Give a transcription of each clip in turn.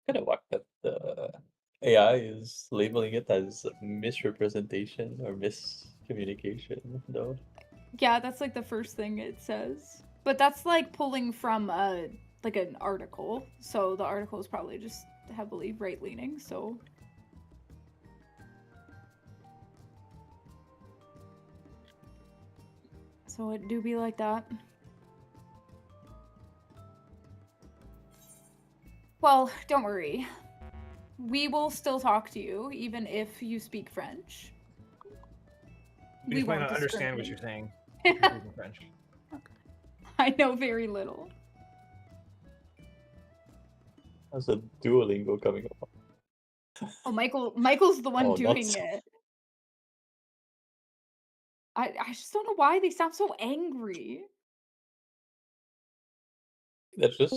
Kind of whack that the AI is labeling it as misrepresentation or miscommunication, though. Yeah, that's like the first thing it says. But that's like pulling from like an article. So the article is probably just heavily right leaning, so it do be like that. Well, don't worry. We will still talk to you, even if you speak French. We just might not understand what you're saying. If you're speaking French. I know very little. How's a Duolingo coming up? Oh, Michael's the one Oh, doing that's it. I just don't know why they sound so angry. that's just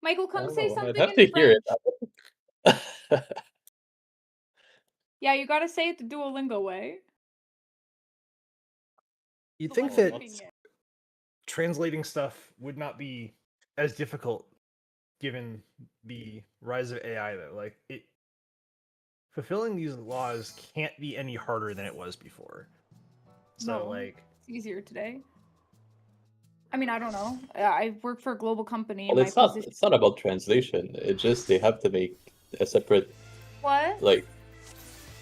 Michael, I come don't say know. I'd something have in to hear French. it. Yeah, you gotta say it the Duolingo way. You'd The think one that doing it. translating stuff would not be as difficult given the rise of AI, though. Like, fulfilling these laws can't be any harder than it was before. So, No, like, it's easier today. I mean, I don't know. I work for a global company, and Well, my position. it's not about translation. It's just they have to make a separate What? like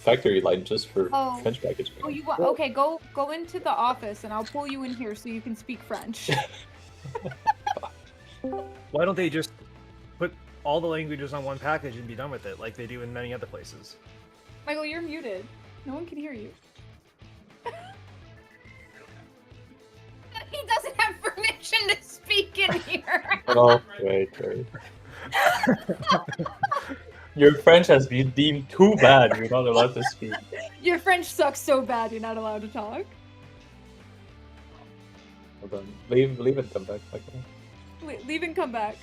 factory line just for Oh. French packaging. Oh, you want? Okay, go into the office, and I'll pull you in here so you can speak French. why don't they just put all the languages on one package and be done with it, like they do in many other places? Michael, you're muted. No one can hear you. He doesn't have permission to speak in here. Oh, right. Your French has been deemed too bad. You're not allowed to speak. Your French sucks so bad you're not allowed to talk. Hold on. Leave and come back, Michael. Leave and come back.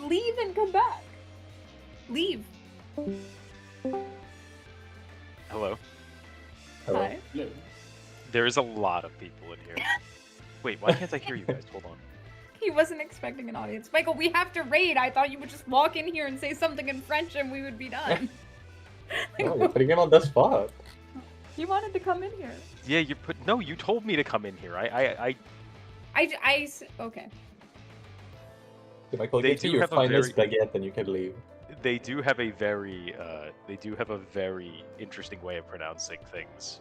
Leave and come back. Leave. Hello. Hi. There's a lot of people in here. Wait, why can't I hear you guys? Hold on. He wasn't expecting an audience. Michael, we have to raid. I thought you would just walk in here and say something in French and we would be done. Oh, you're putting him on the spot. He wanted to come in here. Yeah, no, you told me to come in here. Okay. Okay, Michael, They get to do your have a finest very- baguette and you can leave. They do have a very interesting way of pronouncing things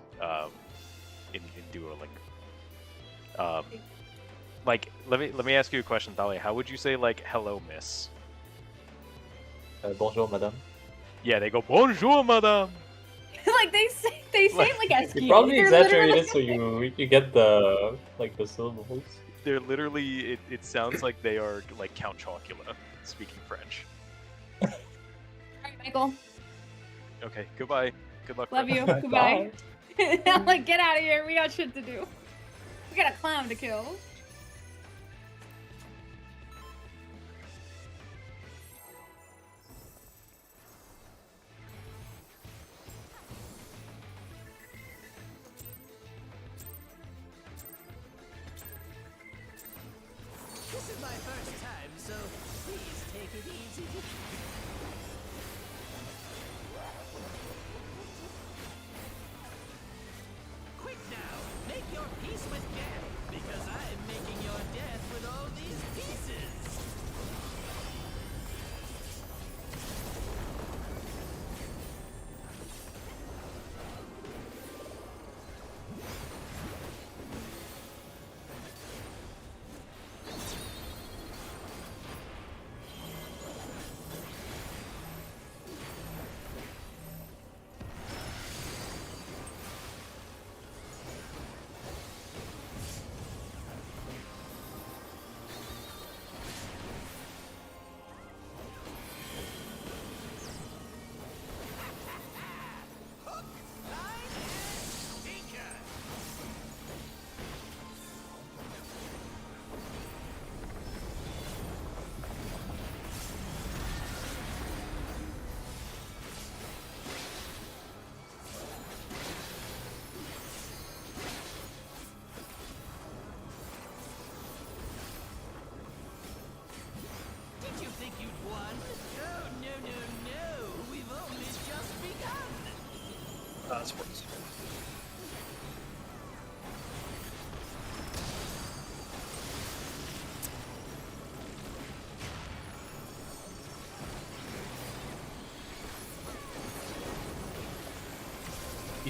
in Duolingo. Like, let me ask you a question, Dali. How would you say like "hello, miss"? Bonjour, madame. Yeah, they go "bonjour, madame." Like they say it like Eskimo. You probably They're exaggerate literally- it so you get the syllables. They're literally. It sounds like they are like Count Chocula speaking French. Alright, Michael. Okay, goodbye. Good luck. Love you. Bye. Goodbye. Like, get out of here. We got shit to do. We got a clown to kill. This is my first time, so please take it easy. Quick now, make your peace with death, because I'm making your death with all these pieces.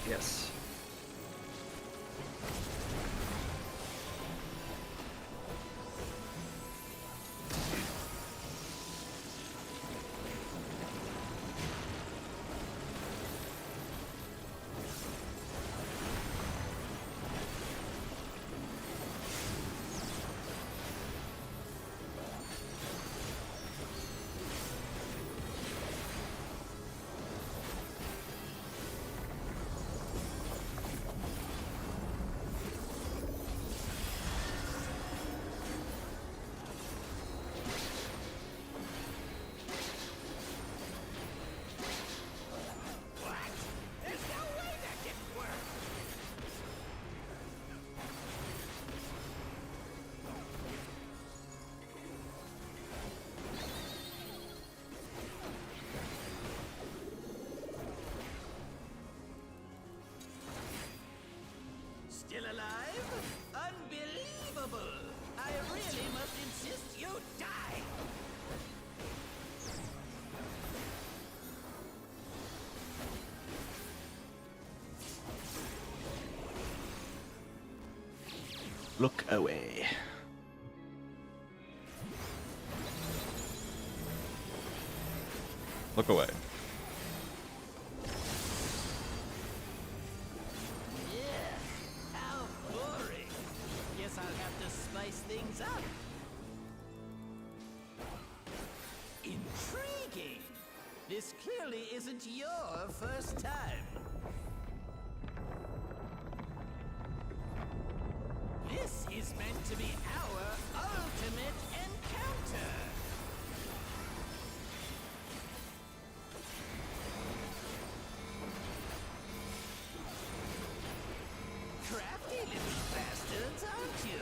Yes. What? There's no way that didn't work! Still alive? Unbelievable! I really must insist you die! Look away. Look away. Yeah, how boring. Guess I'll have to spice things up. Intriguing. This clearly isn't your first time. This is meant to be our ultimate encounter. Crafty little bastards, aren't you?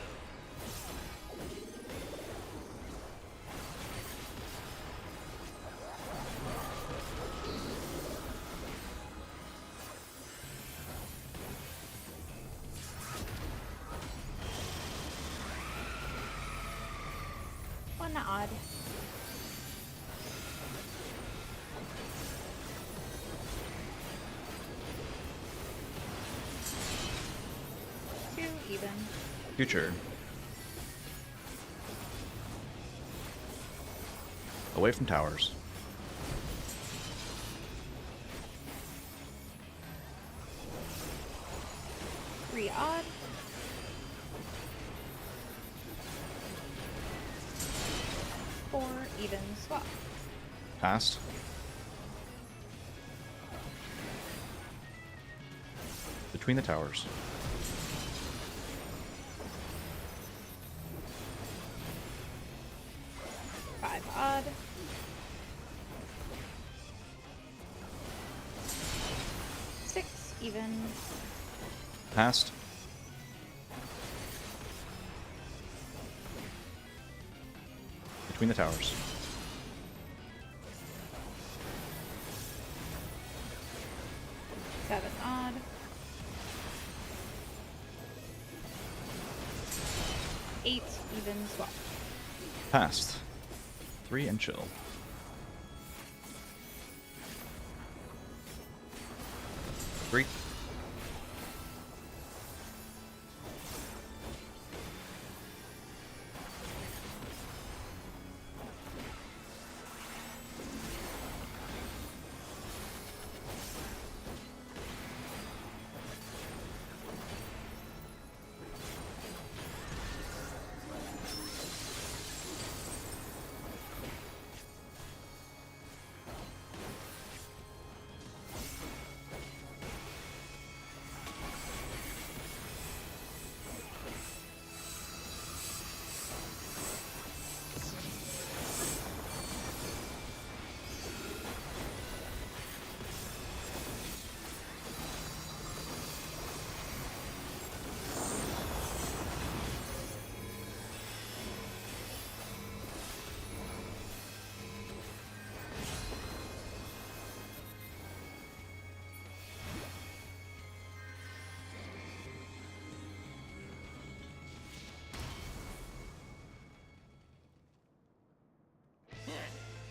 One odd. Two even. Future. Away from towers. Three odd. Four even swap. Passed. Between the towers. Five odd. Six even. Passed. Between the towers. Seven odd. Eight even swap. Passed. 3 and chill. Three.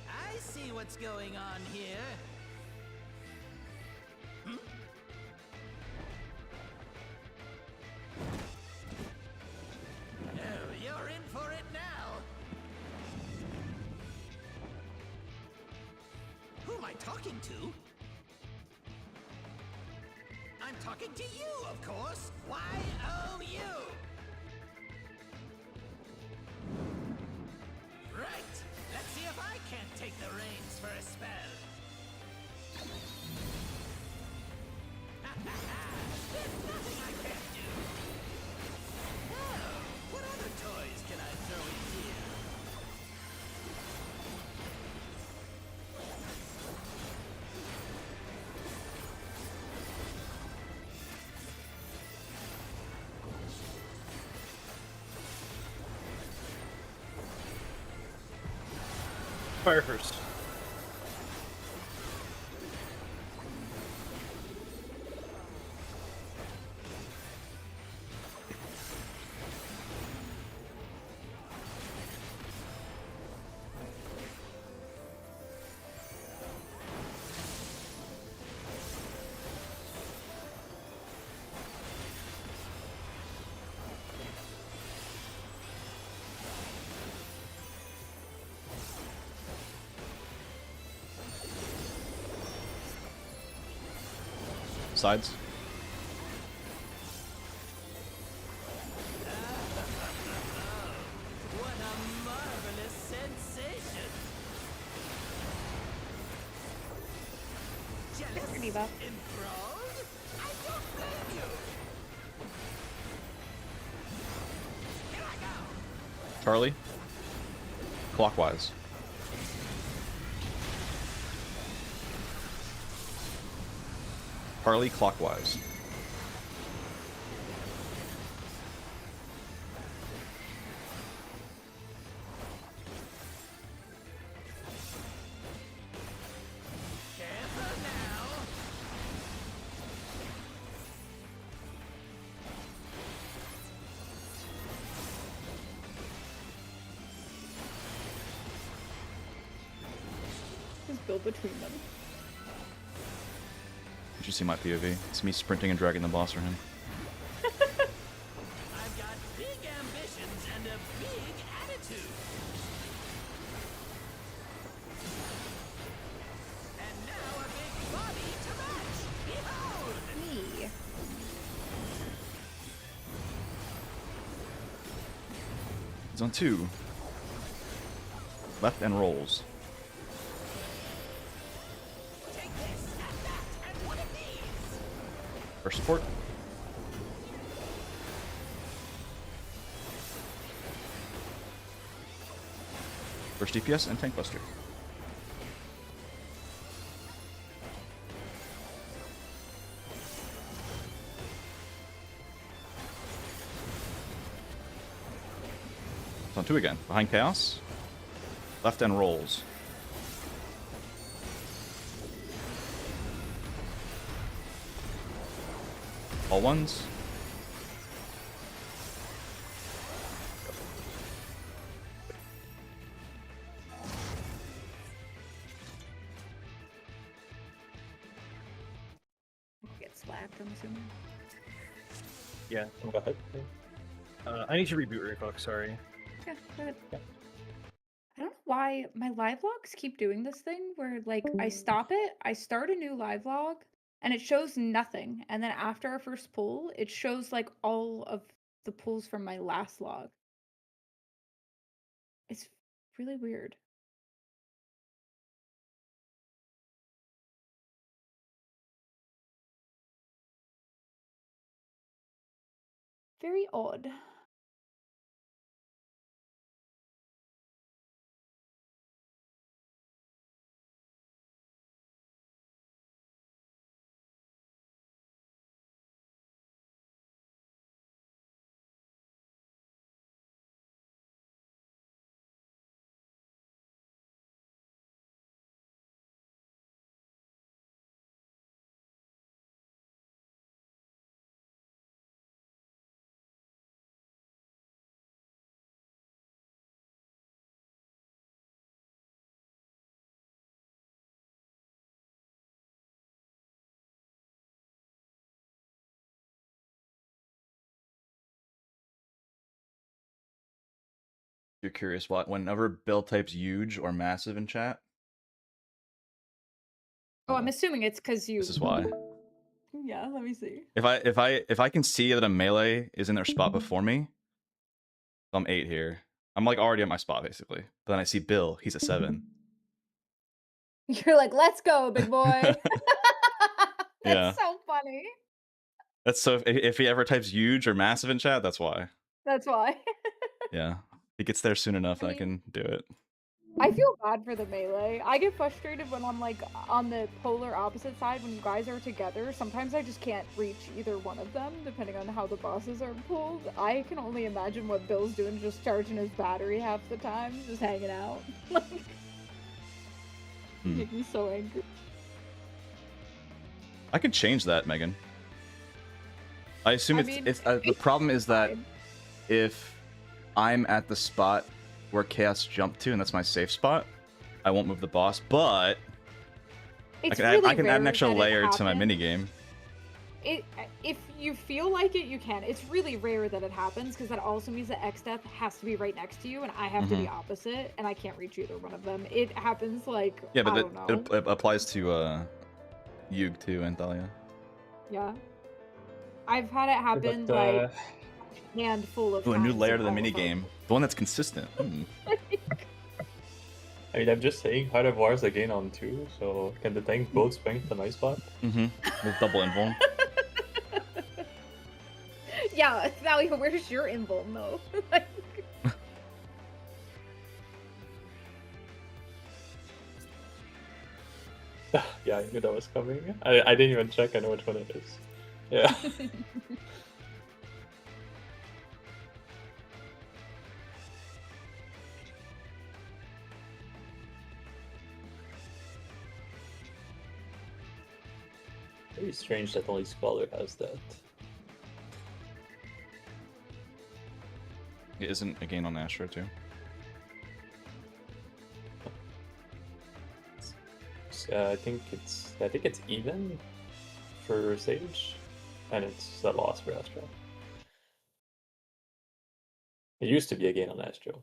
I see what's going on here. I talking to? I'm talking to you, of course. Y-O-U. Right. Let's see if I can't take the reins for a spell. There's nothing I can't do. Oh, what other toys can I throw in here? Fire first. Sides. What a marvelous sensation! Jealous? Pretty buff. Enthralled? I don't blame you! Here I go! Charlie. Clockwise. Charlie clockwise. Careful now! Just build between them. You should see my POV. It's me sprinting and dragging the boss for him. I've got big ambitions and a big attitude. And now a big body to match. Behold! Me. Zone 2. Left and rolls. Take this and that and one of these. First support. First DPS and Tank Buster. Zone 2 again. Behind Chaos. Left and rolls. All ones. Get slapped, I'm assuming. Yeah. Go ahead. I need to reboot real quick. Sorry. Yeah, go ahead. I don't know why my live logs keep doing this thing where like I stop it, I start a new live log, and it shows nothing. And then after our first pull, it shows like all of the pulls from my last log. It's really weird. Very odd. You're curious what? Whenever build type's huge or massive in chat, Oh, I'm assuming it's because you. This is why. Yeah, let me see. If I can see that a melee is in their spot before me, I'm 8 here. I'm like already at my spot basically. But then I see Bill, he's a 7. You're like, let's go, big boy. That's Yeah. so funny. That's so if he ever types huge or massive in chat, that's why. That's why. Yeah. He gets there soon enough I and I can do it. I feel bad for the melee. I get frustrated when I'm like on the polar opposite side when you guys are together. Sometimes I just can't reach either one of them, depending on how the bosses are pulled. I can only imagine what Bill's doing, just charging his battery half the time, just hanging out. Like, make me so angry. I could change that, Megan. I assume the problem is that fine. if I'm at the spot where Chaos jumped to, and that's my safe spot, I won't move the boss, but It's I really can add an rare extra that it layer to my happens. minigame. If you feel like it, you can. It's really rare that it happens because that also means that X-Death has to be right next to you, and I have to be opposite, and I can't reach either one of them. It happens like Yeah, but I don't know. it applies to Yug too and Thalia. Yeah, I've had it happen But, like a handful of Ooh, times. a new layer to the in all of minigame. them. The one that's consistent. I mean, I'm just saying, Heart of War is again on 2, so can the tank both swing to my spot? With double invuln. Yeah, Thalia, where's your invuln though? Like, Yeah, I knew that was coming. I didn't even check, I know which one it is. Yeah. Very strange that only Scholar has that. It isn't a gain on Astro too. I think it's even for Sage, and it's a loss for Astro. It used to be a gain on Astro.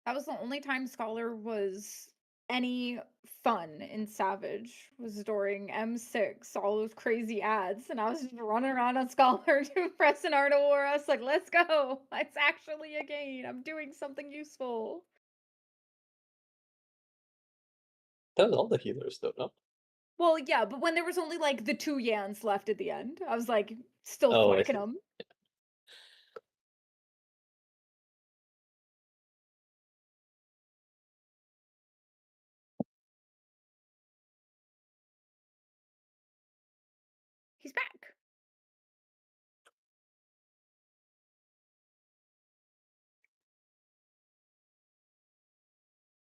that was the only time Scholar was any fun in Savage was during M6, all those crazy ads, and I was just running around on Scholar to press an Art of War. I was like, let's go. It's actually a gain. I'm doing something useful. That was all the healers though, no? Well, yeah, but when there was only like the 2 Yans left at the end, I was like still Oh, I whacking see. them. He's back.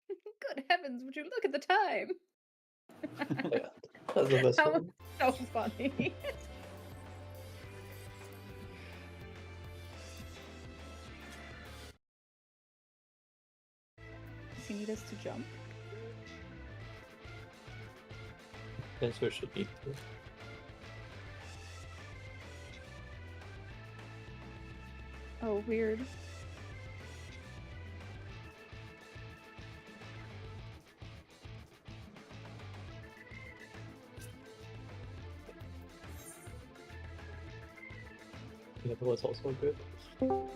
Good heavens, would you look at the time? Yeah, that's the best That was one. so funny. Does he need us to jump? Answer should need to. Oh, weird. Yeah, that was also good. You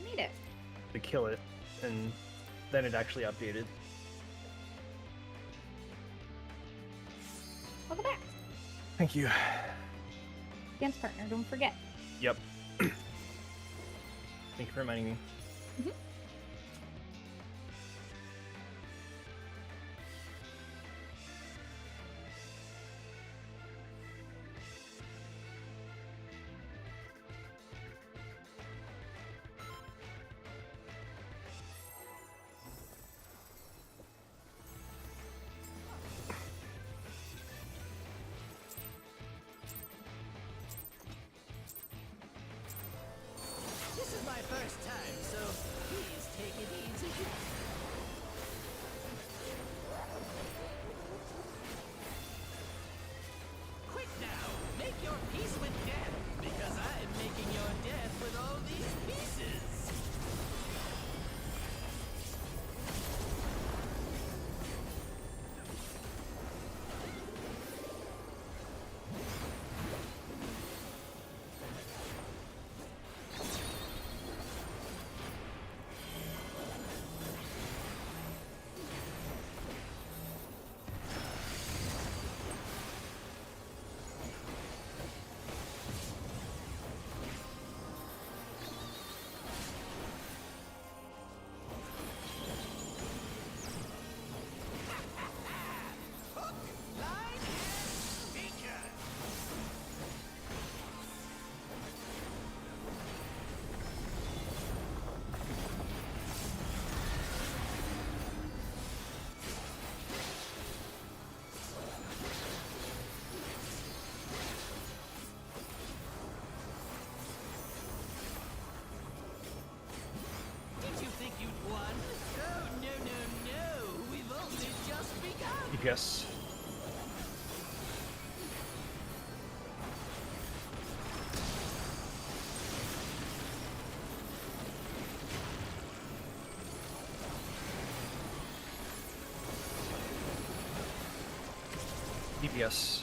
need it. To kill it, and then it actually updated. Welcome back. Thank you. Dance partner, don't forget. Yep. Thank you for reminding me. This is my first time, so DPS. DPS.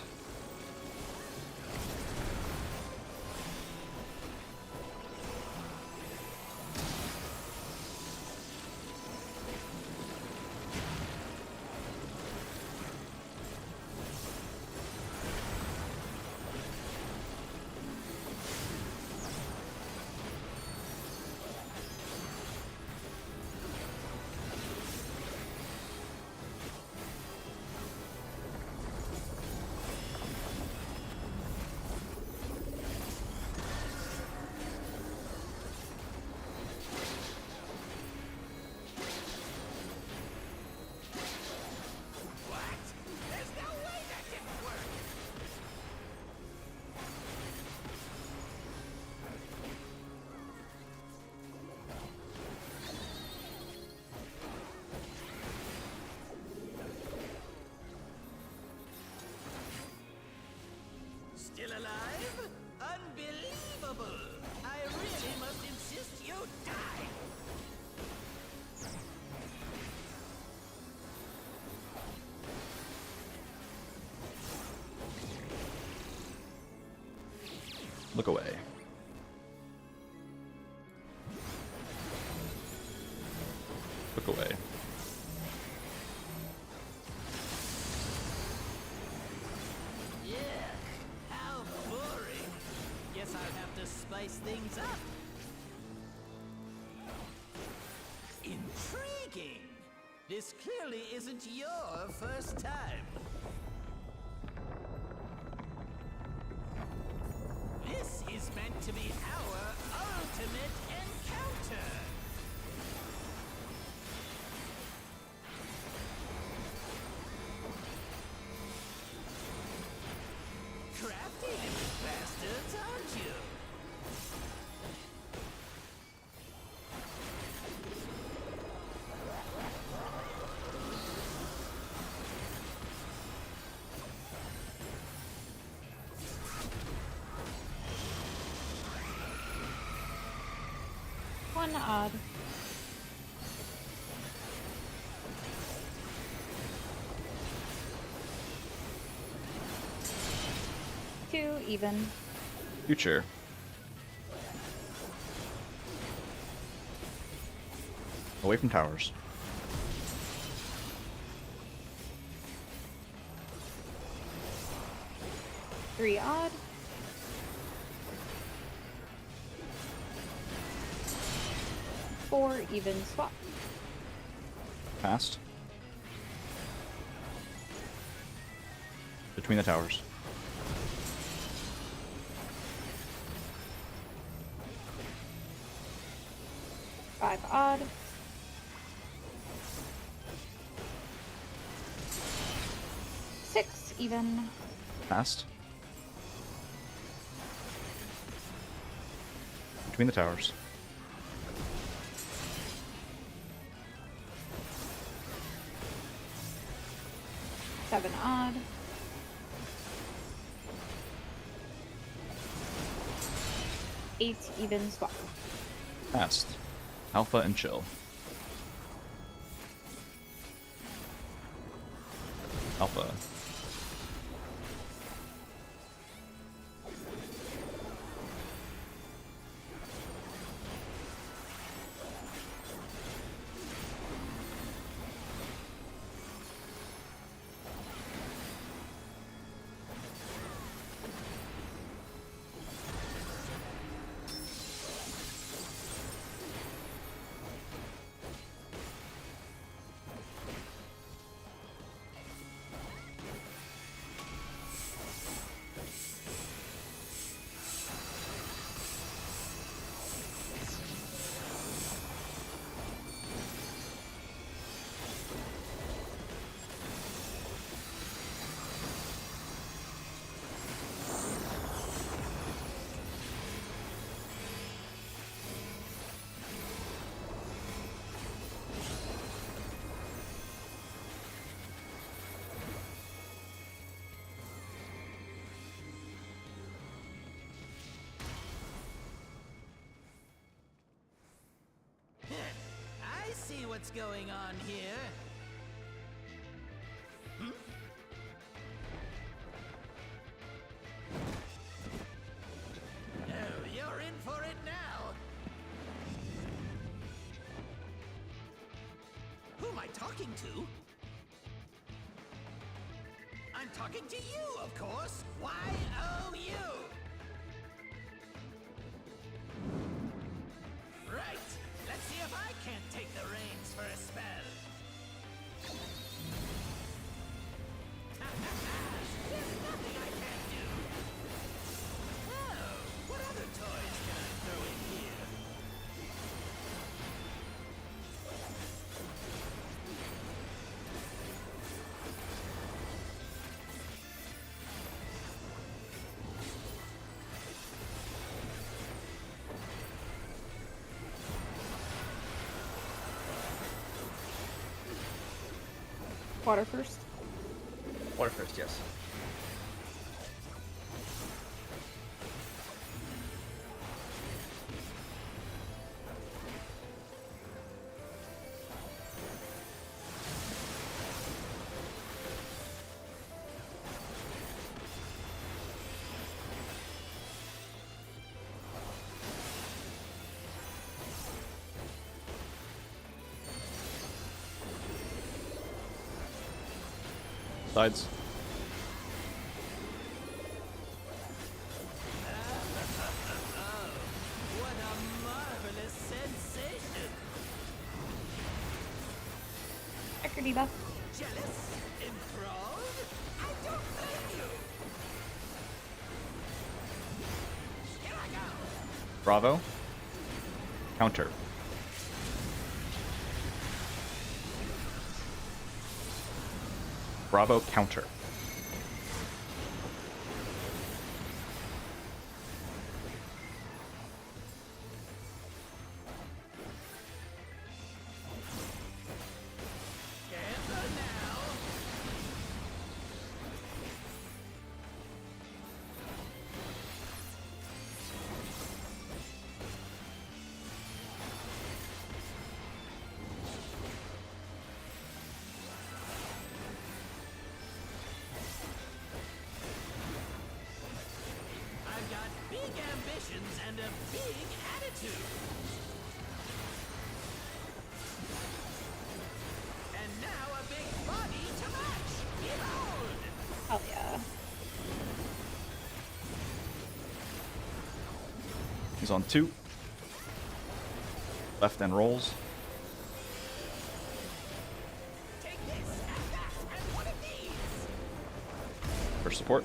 What? There's no way that didn't work! Still alive? Unbelievable! I really must insist you die! Look away. Look away. Yeah, how boring. Guess I'll have to spice things up. Intriguing. This clearly isn't your first time. This is meant to be our ultimate encounter. Crafty little bastards, aren't you? One odd. Two even. Future. Away from towers. Three odd. Four even swap. Past. Between the towers. Five odd. Six even. Past. Between the towers. Seven odd. Eight even swap. Past. Alpha and chill. Alpha. what's going on here. Hmm? Oh, you're in for it now. Who am I talking to? I'm talking to you, of course. Y-O-U. Right. Let's see if I can't take the reins for a spell. There's nothing I can't do. Oh, what other toys can I throw in here? Water first. Water first, yes. Sides. What a marvelous sensation! Checker debuff. Jealous? Enthralled? I don't blame you! Here I go! Bravo. Counter. Bravo counter. Careful now! I've got big ambitions and a big attitude. And now a big body to match. Behold! Hell yeah. He's on 2. Left and rolls. Take this and that and one of these. For support.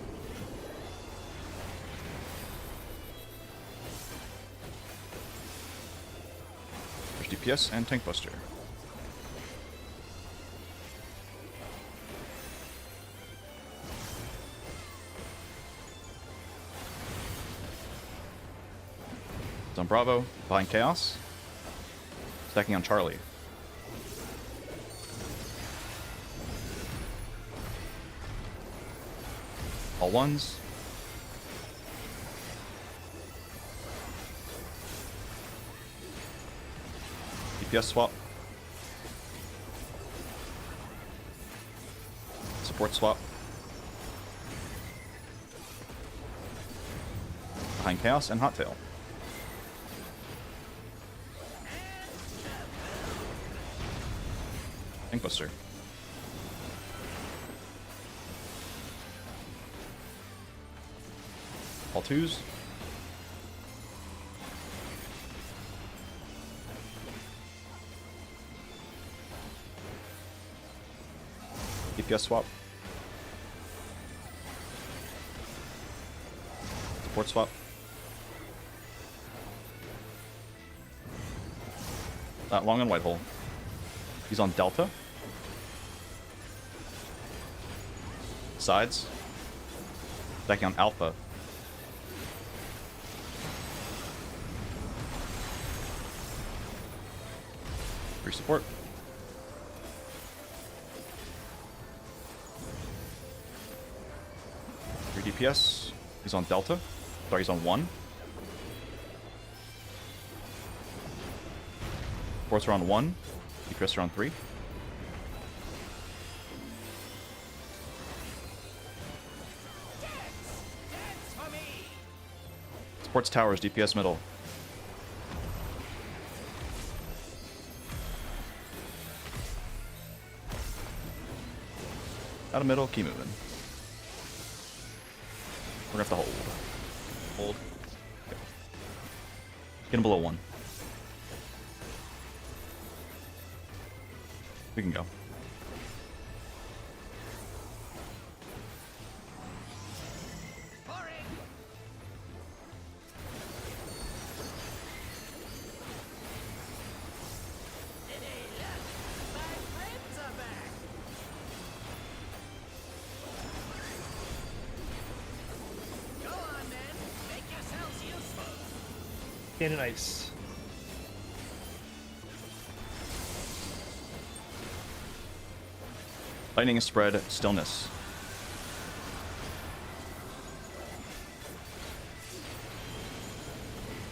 There's DPS and Tank Buster. It's on Bravo, behind Chaos. Stacking on Charlie. All ones. DPS swap. Support swap. Behind Chaos and Hot Tail. Tank Buster. All 2s. DPS swap. Support swap. Long and white hole. He's on Delta. Sides. Stacking on Alpha. Free support. Free DPS. He's on Delta. Sorry, he's on 1. Supports are on 1. Crisser on 3. Dance for me! Supports towers, DPS middle. Out of middle, keep moving. We're gonna have to hold. Hold. Get him below 1. We can go. Pouring! Hey, look! My friends are back! Go on then, make yourselves useful! Stand in ice. Lightning is spread, stillness.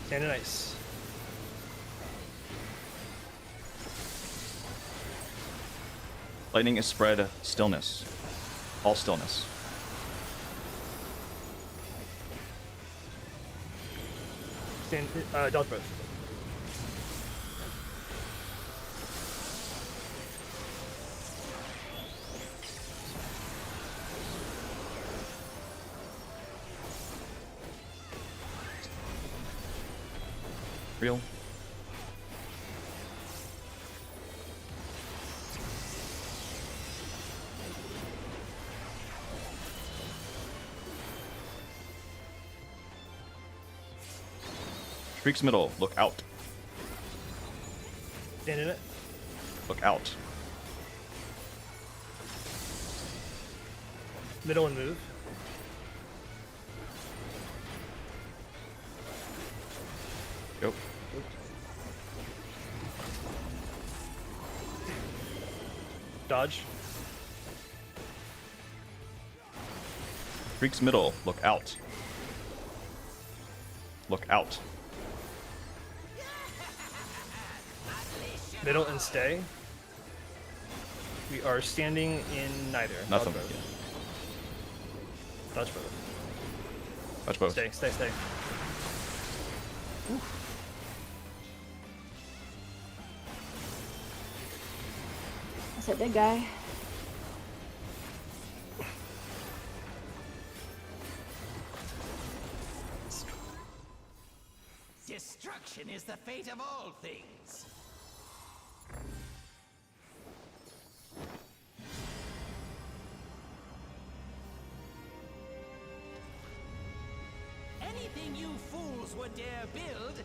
Stand in ice. Lightning is spread, stillness. All stillness. Stand. Dodge both. Real. Streaks middle, look out. Stand in it. Look out. Middle and move. Go. Dodge. Streaks middle, look out. Look out. Middle and stay. We are standing in neither. Nothing. Dodge both. Yeah. Dodge both. Touch both. Stay, stay, stay. That's a big guy. Destruction is the fate of all things. Anything you fools would dare build,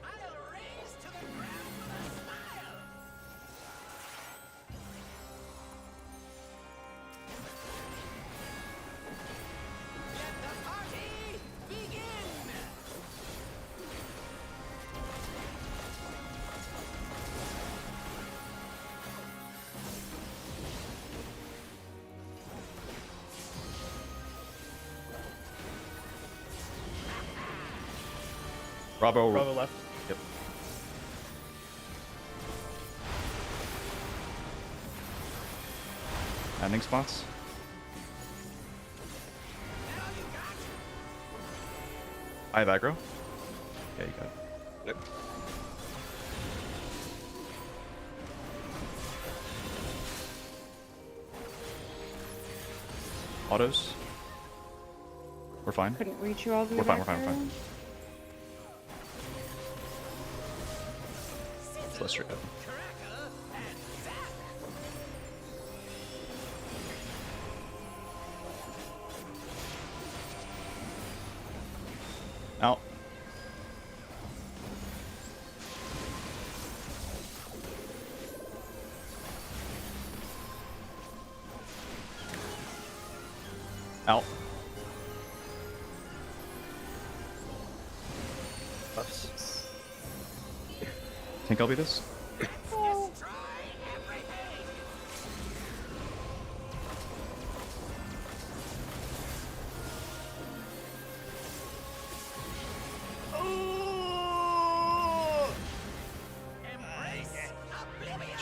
I'll raise to the ground with a smile. Let the party begin! Bravo. Bravo left. Yep. Landing spots. I have aggro. Yeah, you got it. Yep. Autos. We're fine. Couldn't reach you all the way We're fine, back we're fine, we're there. fine. It's less straight up. Crackle and zap! Out. Out. Buffs. Think I'll be this? Oh, Destroy everything!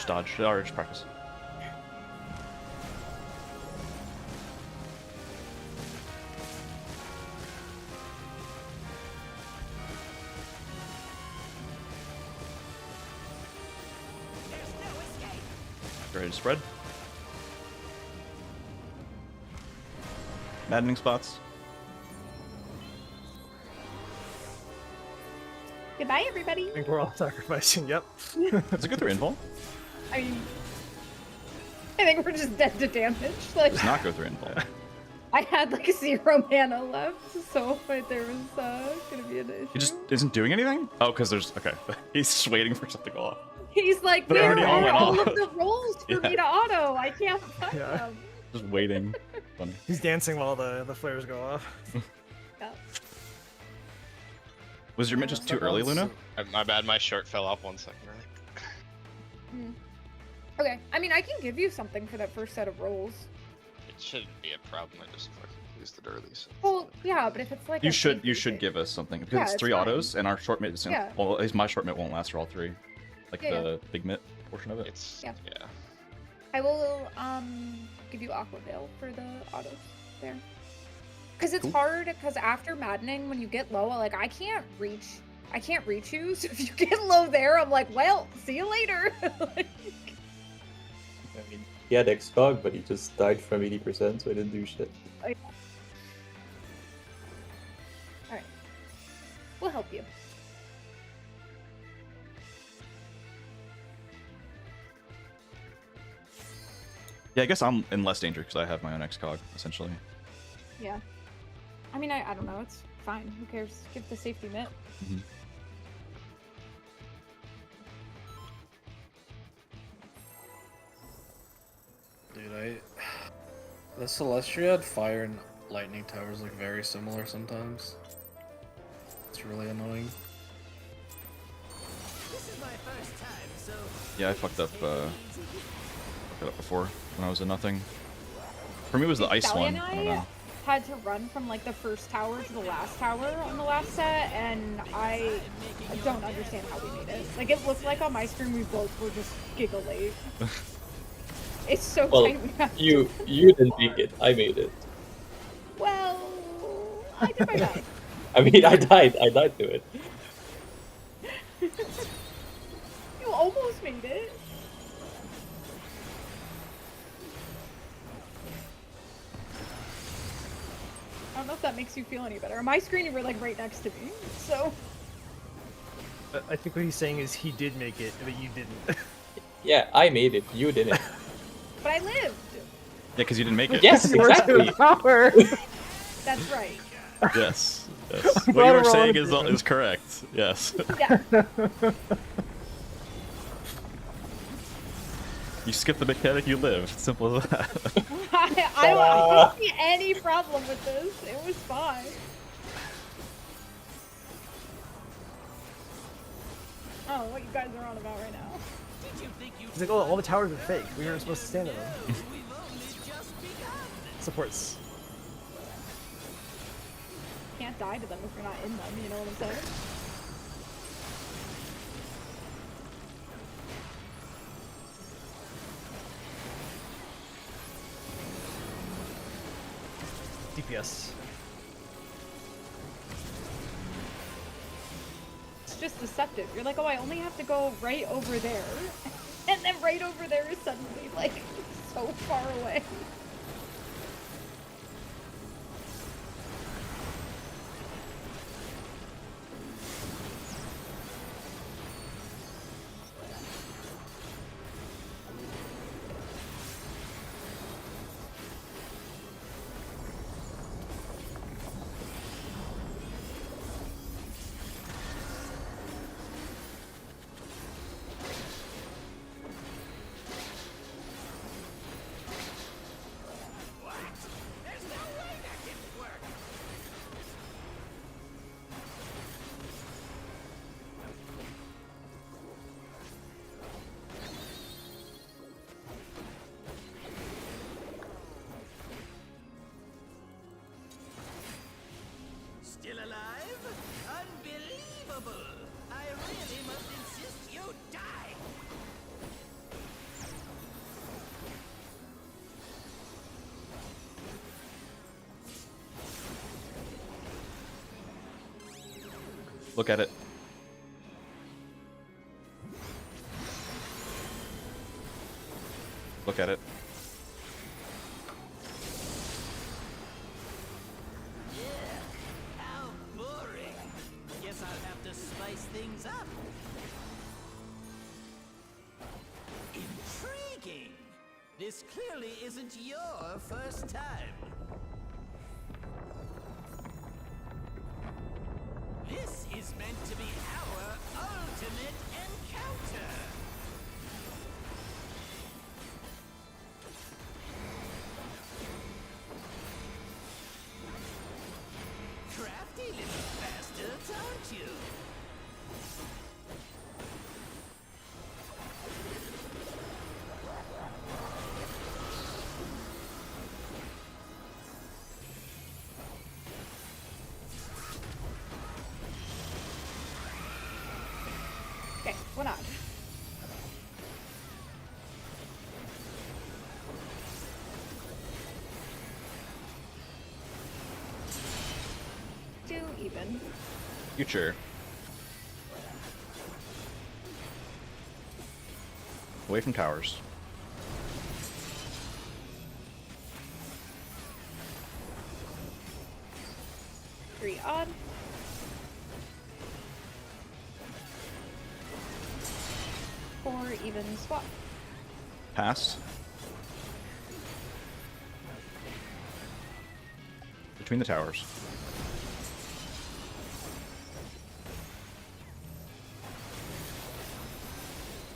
Just dodge, or just practice. Ready to spread? Maddening spots. Goodbye, everybody. I think we're all sacrificing. Yep. Does it go through invul? I think we're just dead to damage. Like, Does not go through invul. I had like 0 mana left, so if there was gonna be an issue. He just isn't doing anything? Oh, because there's... Okay. He's just waiting for something to go off. He's like, But it where already all are went all off. of the rolls for Yeah. me to auto? I can't find Yeah. them. Just waiting. Funny. He's dancing while the flares go off. Yeah. Was your mid just too early, Luna? My bad, my short fell off 1 second early. Okay, I mean, I can give you something for that first set of rolls. It shouldn't be a problem, I just fucking used it early. So. Well, yeah, but if it's like You a should safety thing- give us something because Yeah, it's it's 3 fine. autos and our short mid is Yeah. well, at least my short mid won't last for all 3. Like Yeah, the big mid portion of it. It's, Yeah. yeah. I will give you Aqua Veil for the autos there. Because it's Cool. hard, because after Maddening, when you get low, like I can't reach you, so if you get low there, I'm like, well, see you later. Like, I mean, he had Excog, but he just died from 80%, so he didn't do shit. Alright. We'll help you. Yeah, I guess I'm in less danger because I have my own Excog, essentially. Yeah. I mean, I don't know, it's fine. Who cares? Give the safety mitt. Dude, the Celestiad fire and lightning towers look very similar sometimes. It's really annoying. This is my first time, so Yeah, I fucked up before when I was in nothing. For me, it was the ice Sally one. and I don't know. had to run from like the first tower to the last tower on the last set, and I don't understand how we made it. Like, it looked like on my screen we both were just giga late. It's so Well, tight. We have to- you didn't make it. I made it. Well, I did my best. I mean, I died to it. You almost made it. I don't know if that makes you feel any better. On my screen, you were like right next to me, so. I think what he's saying is he did make it, but you didn't. Yeah, I made it. You didn't. But I lived. Yeah, because you didn't make it. Yes, exactly. Power. That's right. Yes. Yes. What you were saying is correct. Yes. Yeah. You skip the mechanic, you live. Simple as that. Ah. I don't see any problem with this. It was fine. Oh, what you guys are on about right now? did you think you He's like, oh, all the towers are fake. We weren't supposed to stand on them. we've only just begun? Supports. Can't die to them if you're not in them, you know what I'm saying? DPS. It's just deceptive. You're like, oh, I only have to go right over there. And then right over there is suddenly, like, so far away. There's no way that didn't work. Still alive? Unbelievable! I really must insist you die. Look at it. Look at it. How boring. Guess I'll have to spice things up. Intriguing. This clearly isn't your first time. This is meant to be our ultimate encounter. Crafty little bastards, aren't you? Okay, what on? Two even. Future. Away from towers. Three odd. Four even swap. Pass. Between the towers.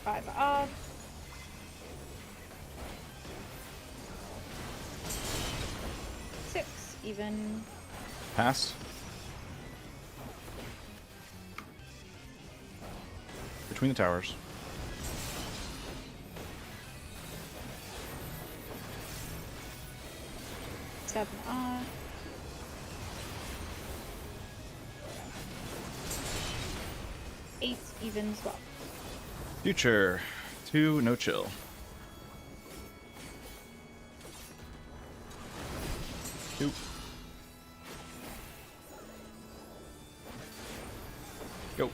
Five odd. Six even. Pass. Between the towers. Seven odd. Eight even swap. Future. 2, no chill. Two. Go.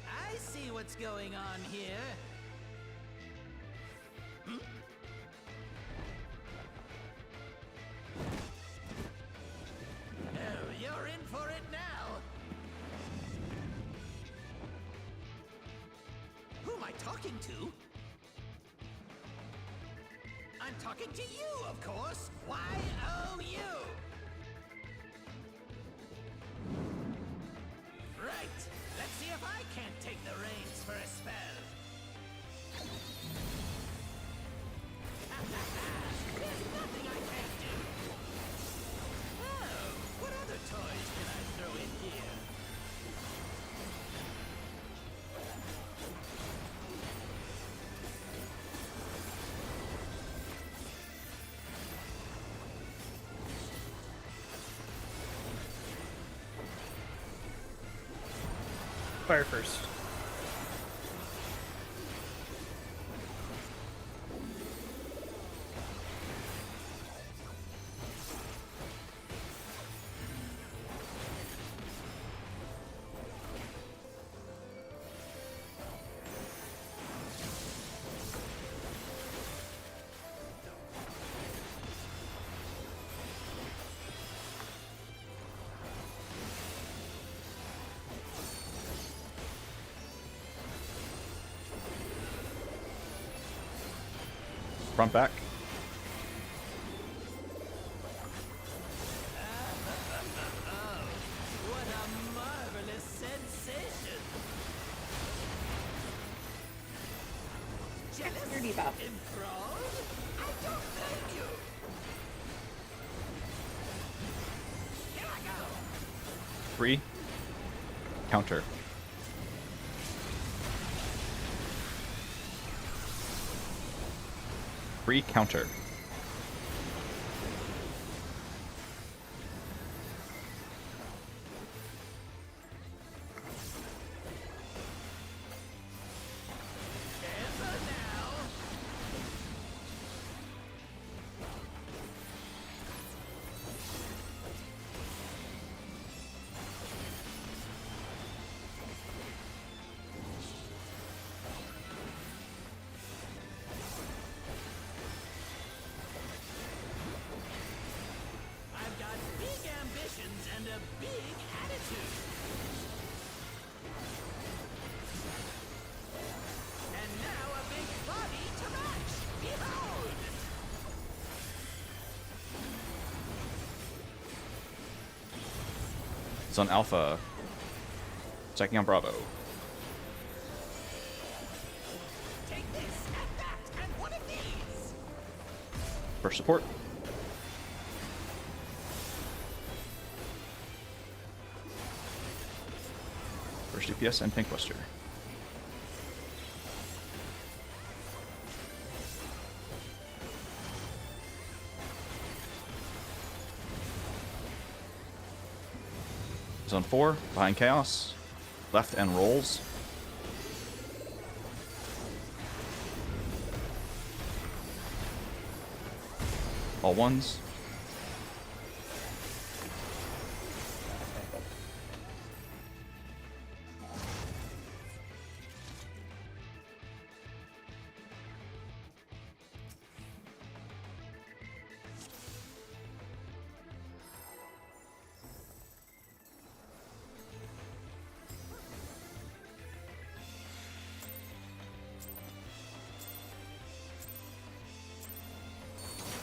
I see what's going on here. Oh, you're in for it now. Who am I talking to? I'm talking to you, of course. Y-O-U. Right. Let's see if I can't take the reins for a spell. There's nothing I can't do. Oh, what other toys can I throw in here? Fire first. Front back. What a marvelous sensation! Jealous? Your debuff. Enthralled? I don't blame you! Here I go! 3. Counter. 3. Counter. Careful now! I've got big ambitions and a big attitude. And now a big body to match. Behold! It's on Alpha. Checking on Bravo. Take this and that and one of these. First support. First DPS and Pink Buster. Zone 4, behind Chaos. Left and rolls. All ones.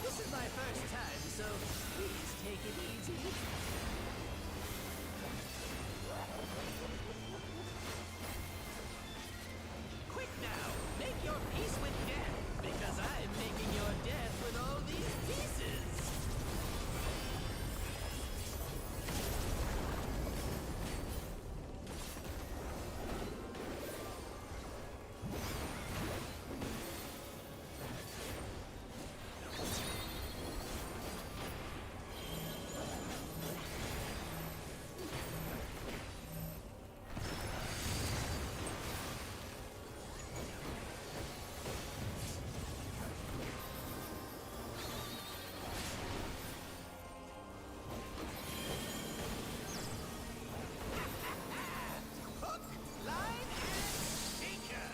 This is my first time, so please take it easy. Quick now, make your peace with death, because I'm making your death with all these pieces. Hook, line, and sinker.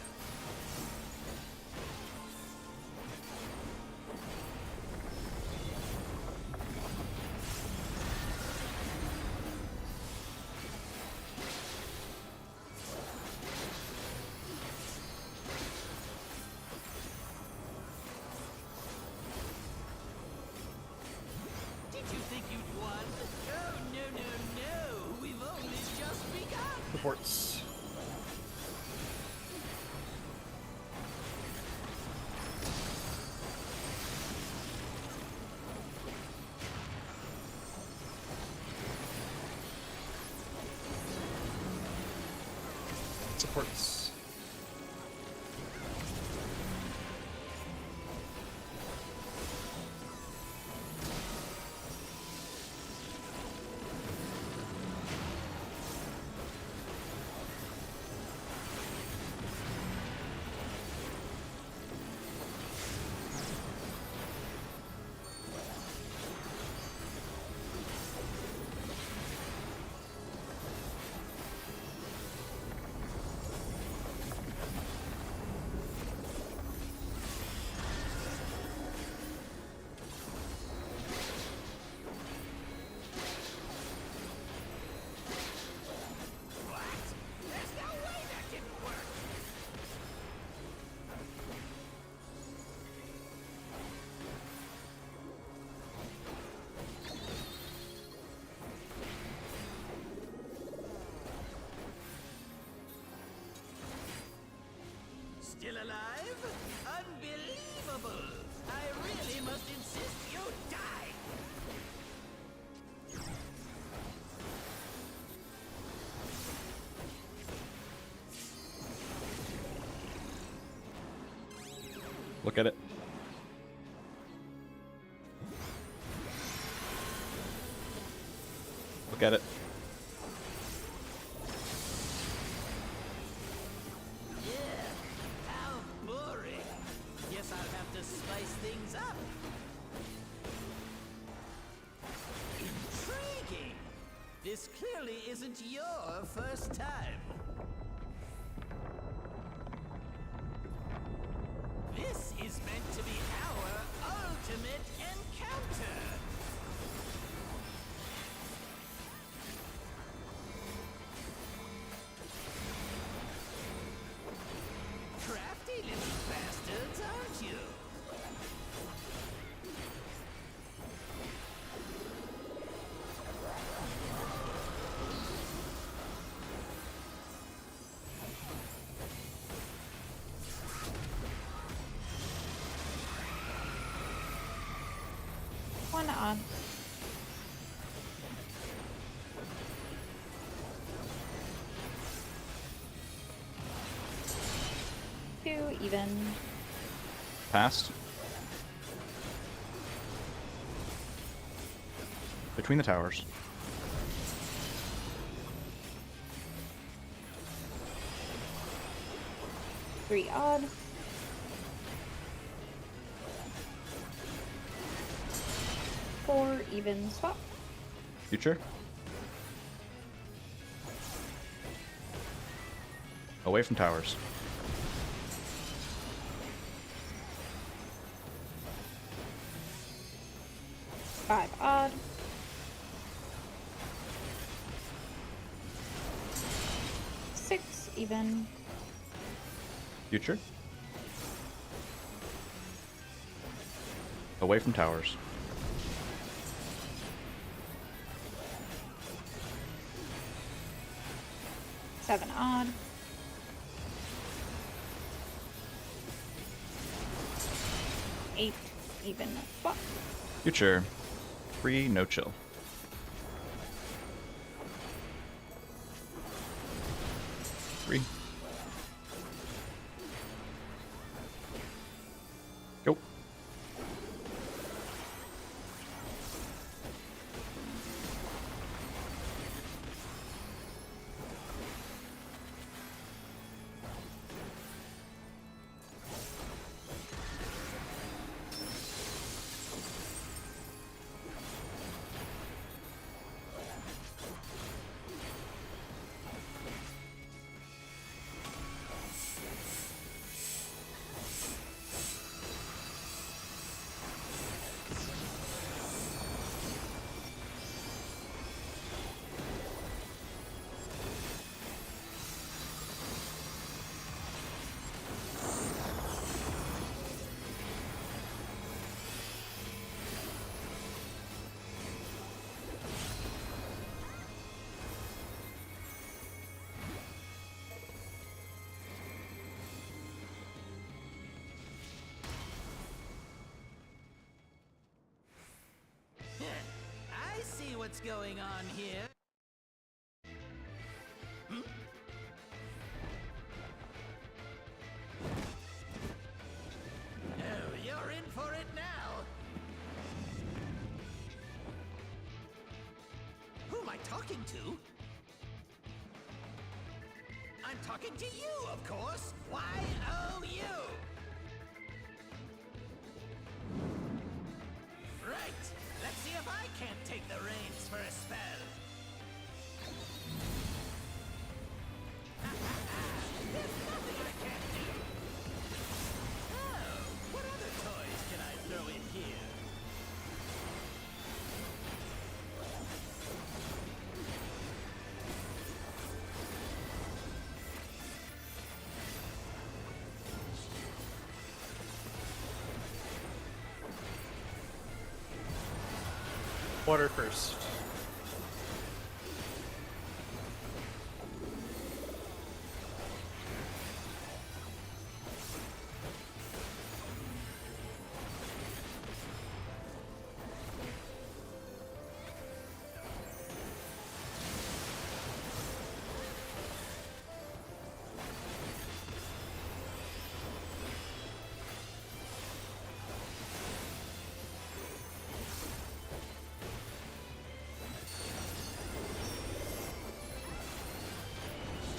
Did you think you'd won? Oh, no, no, no. We've only just begun. Supports. Supports. still alive? Unbelievable! I really must insist you die! Look at it. Look at it. How boring! Guess I'll have to spice things up. Intriguing! This clearly isn't your first time. This is meant to be our ultimate encounter! Crafty little bastards, aren't you? One odd. Two even. Passed. Between the towers. Three odd. Four even swap. Future. Away from towers. Five odd. Six even. Future. Away from towers. Seven odd. Eight even swap. Future. Free, no chill. Three. Go. I see what's going on here. Hmm? Oh, you're in for it now. Who am I talking to? I'm talking to you, of course. Y-O-U. Right. Let's see if I can't take the reins for a spell. There's nothing I can't do. Oh, what other toys can I throw in here? Water first.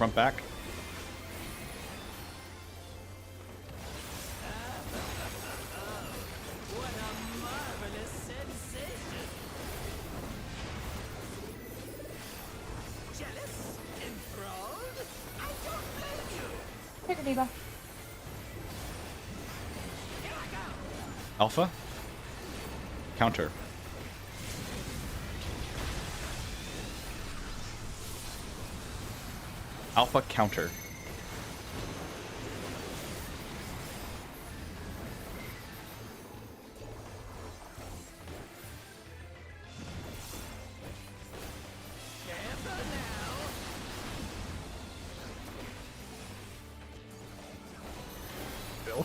front back. What a marvelous sensation! Jealous? Enthralled? I don't blame you! Take a diva. Here I go! Alpha. Counter. Alpha counter. Careful now! Bill.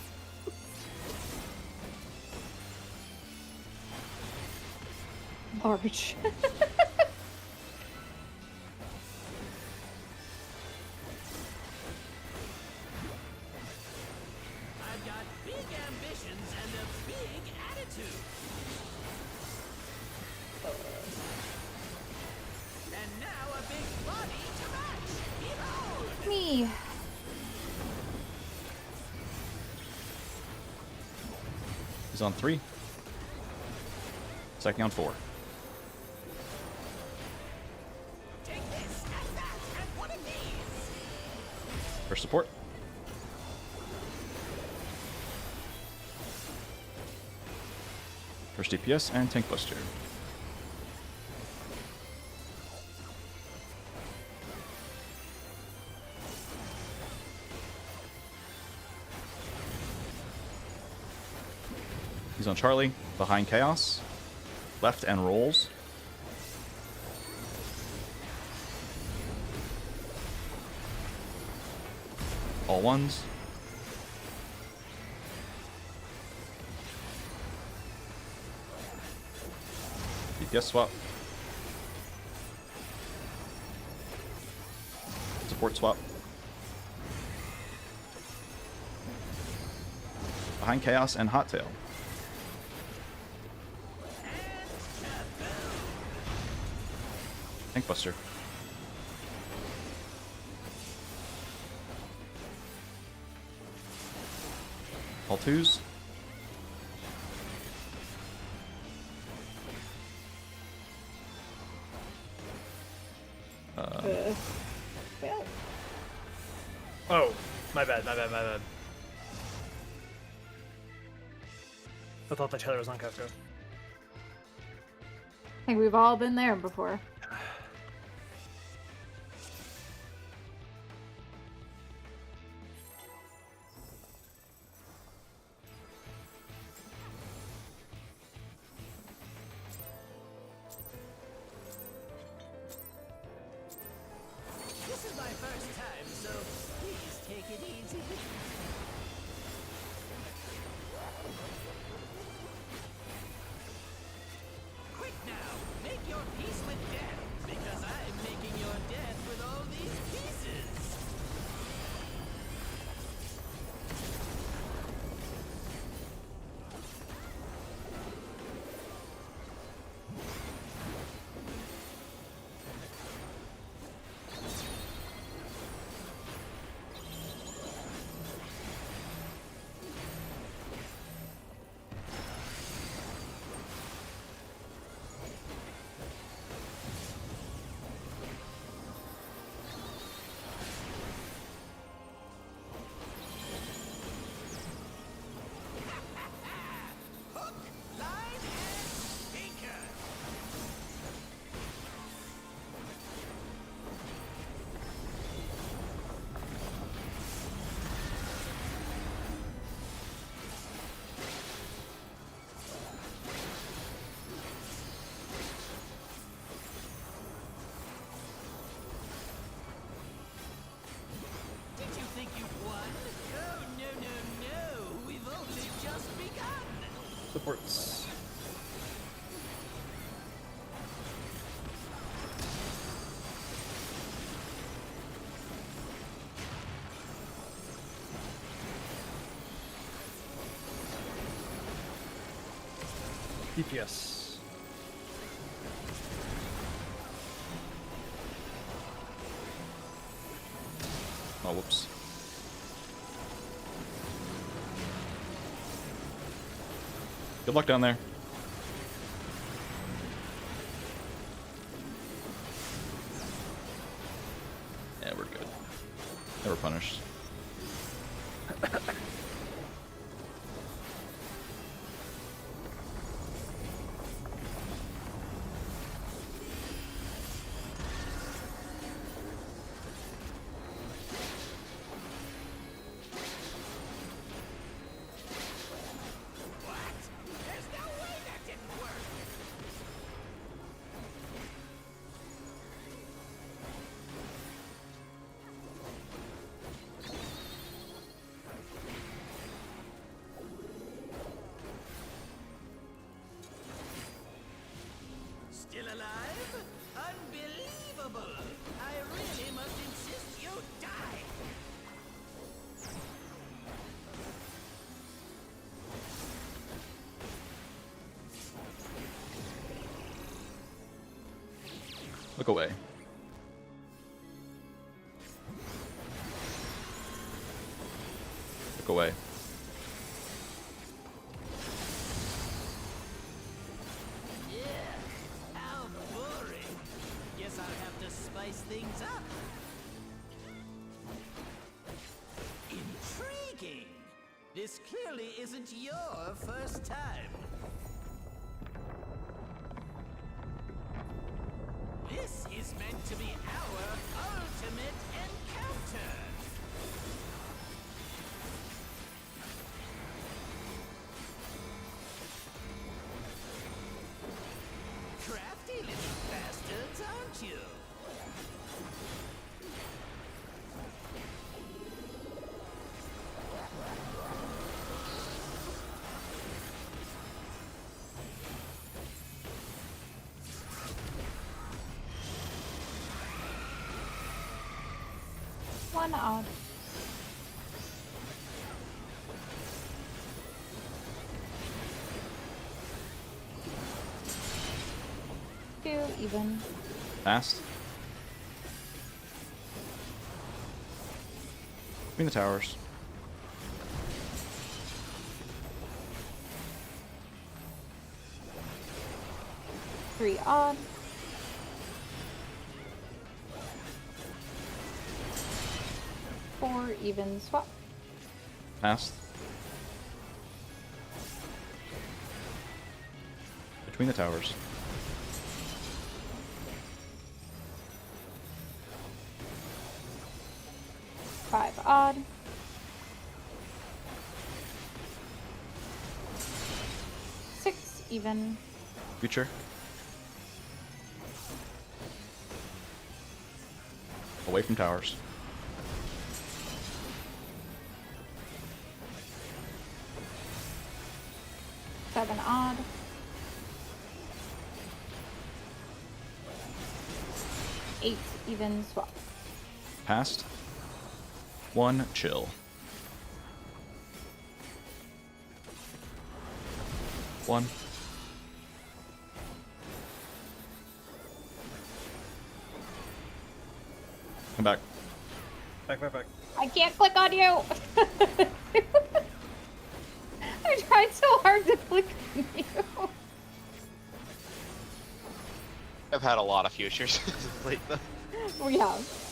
Large. I've got big ambitions and a big attitude. And now a big body to match. Behold! Me. He's on 3. Second on 4. Take this and that and one of these. For support. First DPS and Tank Buster. He's on Charlie, behind Chaos. Left and rolls. All ones. DPS swap. Support swap. Behind Chaos and Hot Tail. Tank Buster. All 2s. Well, Oh, my bad. I thought that Taylor was on Kefcuh. I think we've all been there before. This is my first time, so please take it easy. Quick now, make your peace with death, because I'm making your death with all these pieces. Hook, line, and sinker. Did you think you'd won? Oh, no. We've only just begun. Supports. DPS. Oh, whoops. Good luck down there. Yeah, we're good. Never punished. There's no way that didn't work! Still alive? Unbelievable! I really must insist you die! Look away. Look away. Yeah, how boring. Guess I'll have to spice things up. Intriguing. This clearly isn't your first time. This is meant to be our ultimate encounter. Crafty little bastards, aren't you? One odd. Two even. Fast. Between the towers. Three odd. Four even swap. Fast. Between the towers. Five odd. Six even. Future. Away from towers. Seven odd. Eight even swap. Past. One chill. One. Come back. Back, back, back. I can't click on you! I tried so hard to click on you. I've had a lot of futures lately. We have.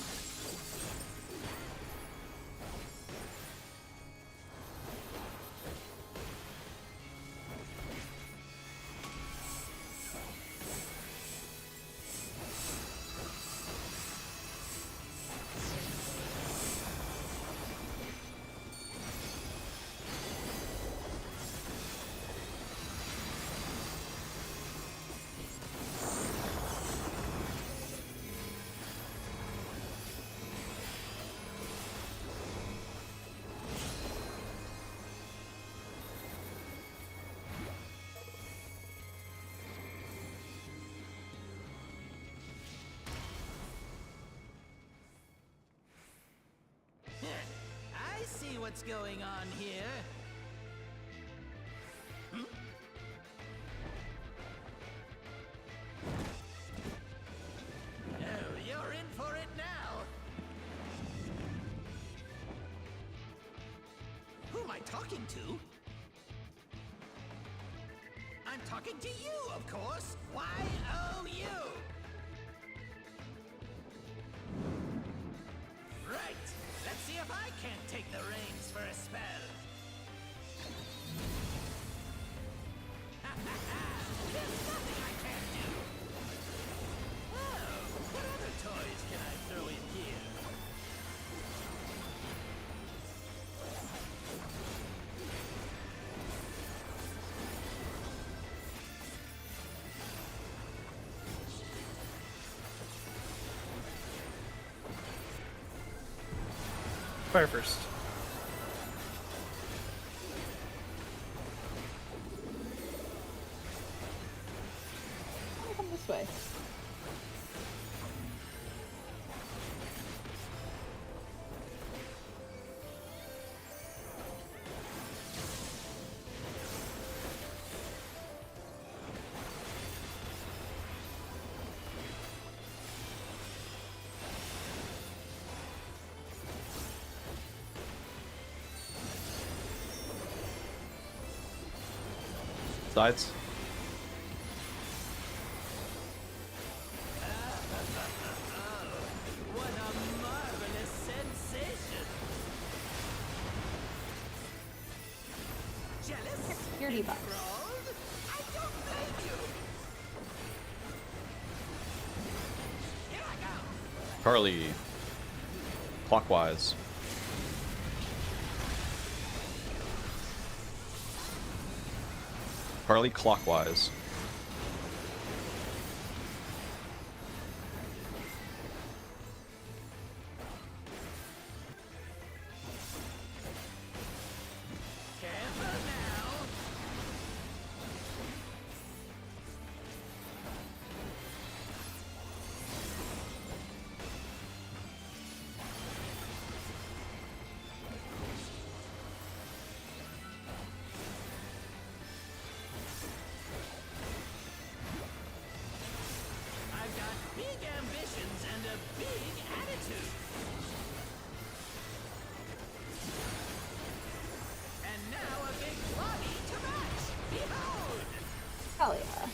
I see what's going on here. Oh, you're in for it now. talking to? I'm talking to you, of course. Y-O-U. Right. Let's see if I can't take the reins for a spell. There's nothing I can't do. Oh, what other toys can I throw in here? Fire first. I'm gonna come this way. Sides. What a marvelous sensation! Jealous? Your debuffs. Enthralled? I don't blame you! Here I go! Carly. Clockwise. Carly clockwise. Careful now! I've got big ambitions and a big attitude. And now a big body to match. Behold! Hell yeah.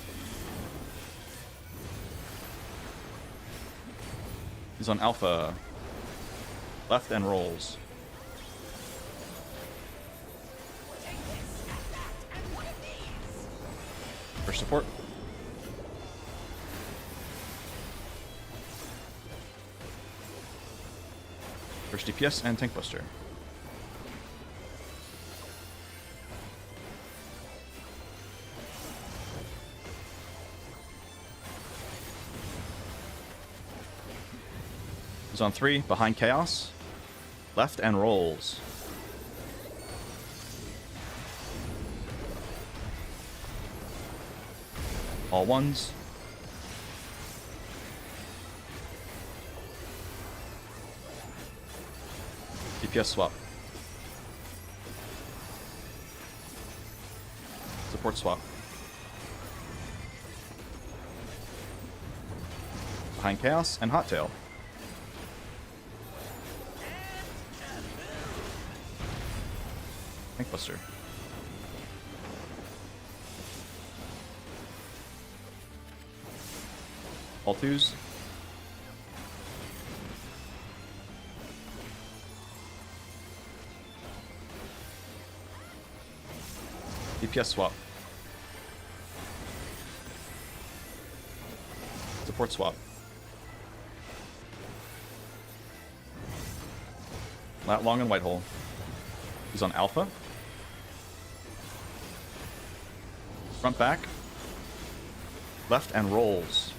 He's on alpha. Left and rolls. Take this and that and one of these. For support. First DPS and Tank Buster. He's on 3, behind Chaos. Left and rolls. All ones. DPS swap. Support swap. Behind Chaos and Hot Tail. Tank Buster. All twos. DPS swap. Support swap. Lat long and white hole. He's on alpha. Front back. Left and rolls.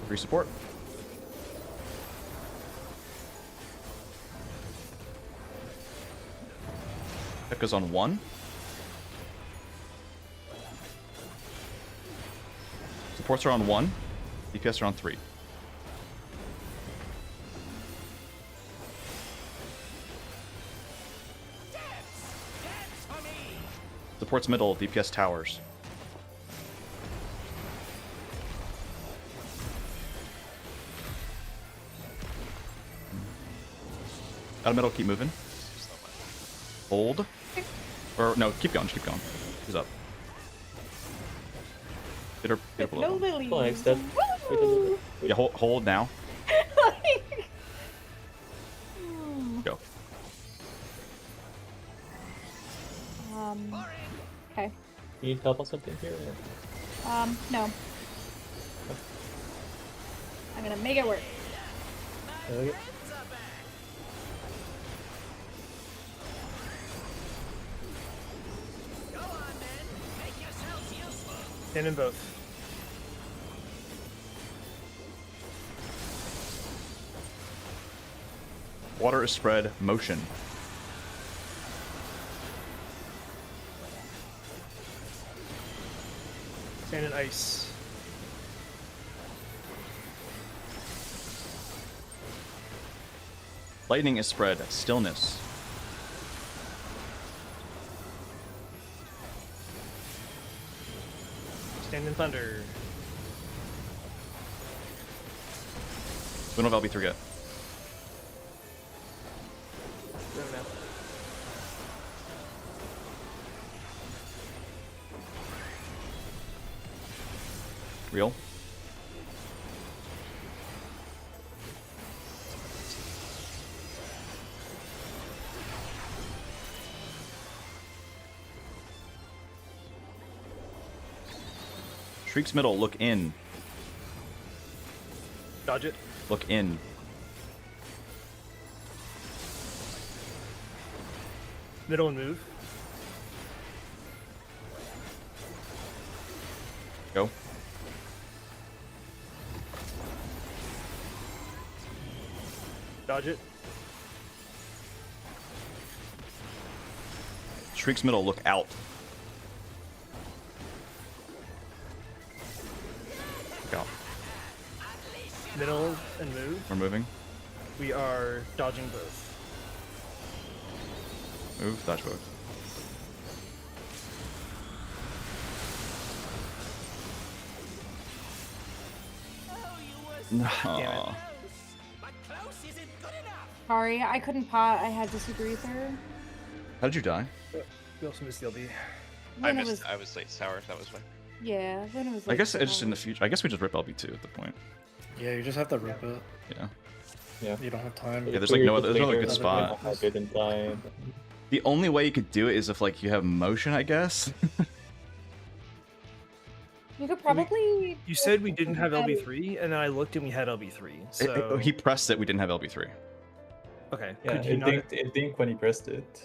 Free support. That goes on 1. Supports are on 1. DPS are on 3. Dance for me! Supports middle, DPS towers. Out of middle, keep moving. So much. Hold. Or no, keep going, just keep going. She's up. Get her No below. lilies. Go on, next step. Wait a little bit. Yeah, hold now. Like- Go. Okay. You need help on something here? Or? No. I'm gonna make it work. Okay. Go on, men. Make yourselves useful. And in both. Water is spread. Motion. Sand and ice. Lightning is spread. Stillness. Stand and thunder. We don't have LB3 yet. Go now. Real. Shriek's middle. Look in. Dodge it. Look in. Middle and move. Go. Dodge it. Shriek's middle. Look out. Look out. Middle and move. We're moving. We are dodging both. Move. Dodge both. Oh, you were No. close. But close isn't good enough. Sorry, I couldn't pot. I had to super ether. How did you die? We also missed the LB. I Then it missed. was, I was late sour. That was fine. yeah, then it was I like guess it's just in the 4 future. I guess we just rip LB2 at the point. Yeah, you just have to rip it. Yeah. Yeah. You don't have time. Yeah, there's like no other, there's no other good Later, spot. another good in time. The only way you could do it is if like you have motion, I guess. You could probably. You said we didn't have LB3, and then I looked and we had LB3. So He pressed it. We didn't have LB3. okay. Yeah, Could you it not? dinked, it dinked when he pressed it.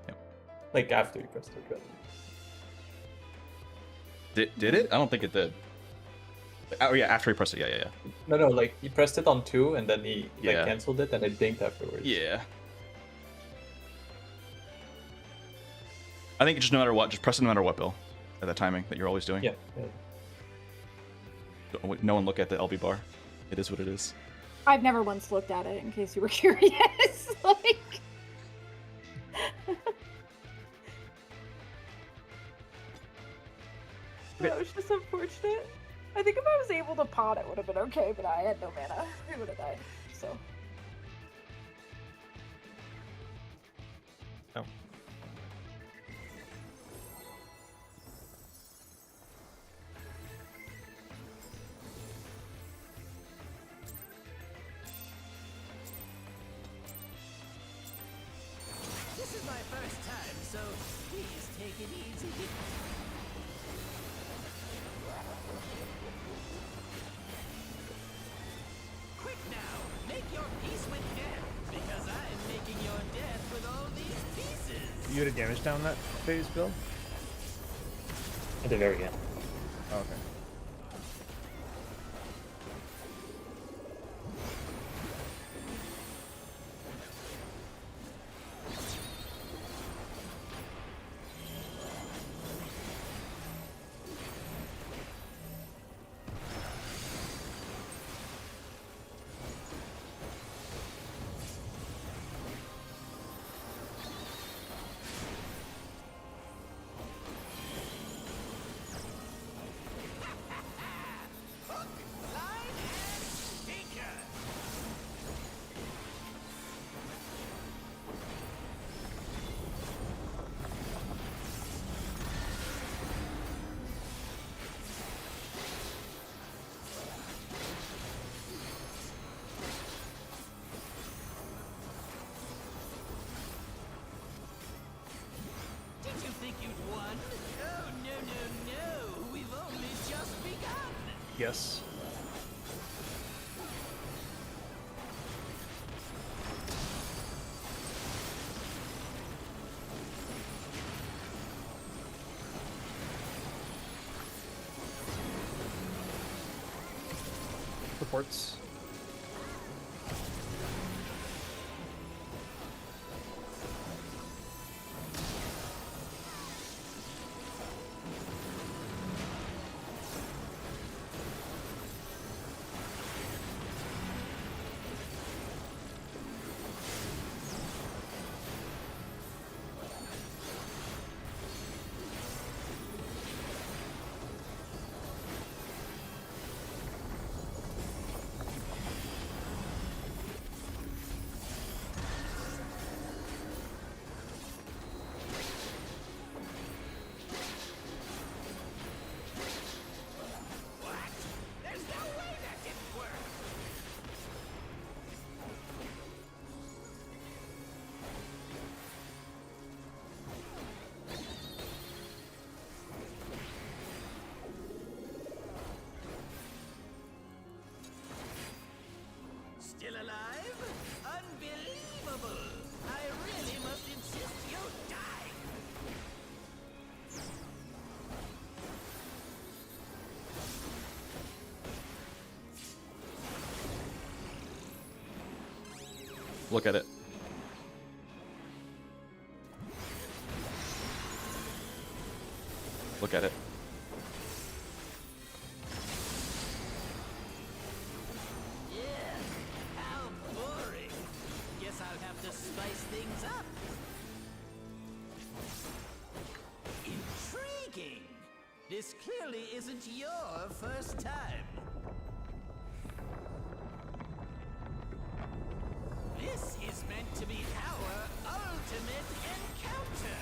Yep. Like after he pressed it, right? Did it? I don't think it did. Oh yeah, after he pressed it. Yeah. No, like he pressed it on 2 and then he like Yeah. cancelled it and it dinked afterwards. Yeah. I think just no matter what, just press it no matter what, Bill. At the timing that you're always doing. Yeah. No one look at the LB bar. It is what it is. I've never once looked at it, in case you were curious. Like. That was just unfortunate. I think if I was able to pot, it would have been okay, but I had no mana. We would have died. So. Oh. This is my first time, so please take it easy. Quick now, make your peace with death, because I'm making your death with all these pieces. You had a damage down that phase, Bill? At the very end. Oh, okay. Yes. Supports. There's no way that didn't work! Still alive? Unbelievable! I really must insist you die! Look at it. Look at it. Yeah, how boring. Guess I'll have to spice things up. Intriguing. This clearly isn't your first time. This is meant to be our ultimate encounter.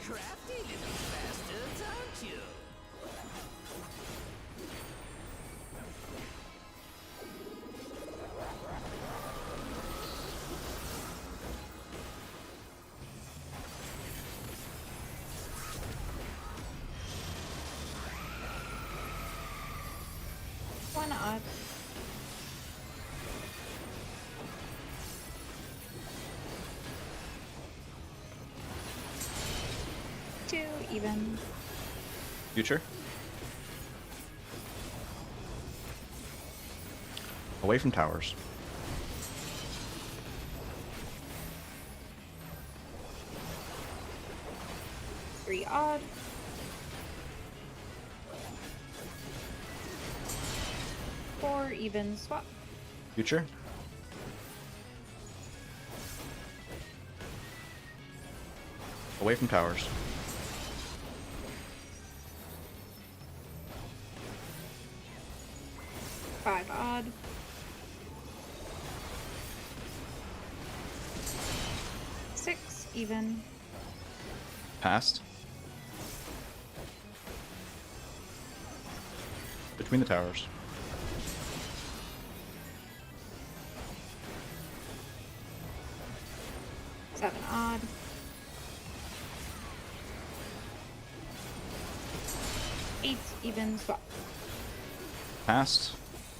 Crafty little bastards, aren't you? Why not? Two even. Future. Away from towers. Three odd. Four even swap. Future. Away from towers. Five odd. Six even. Passed. Between the towers. Seven odd. Eight even swap. Passed.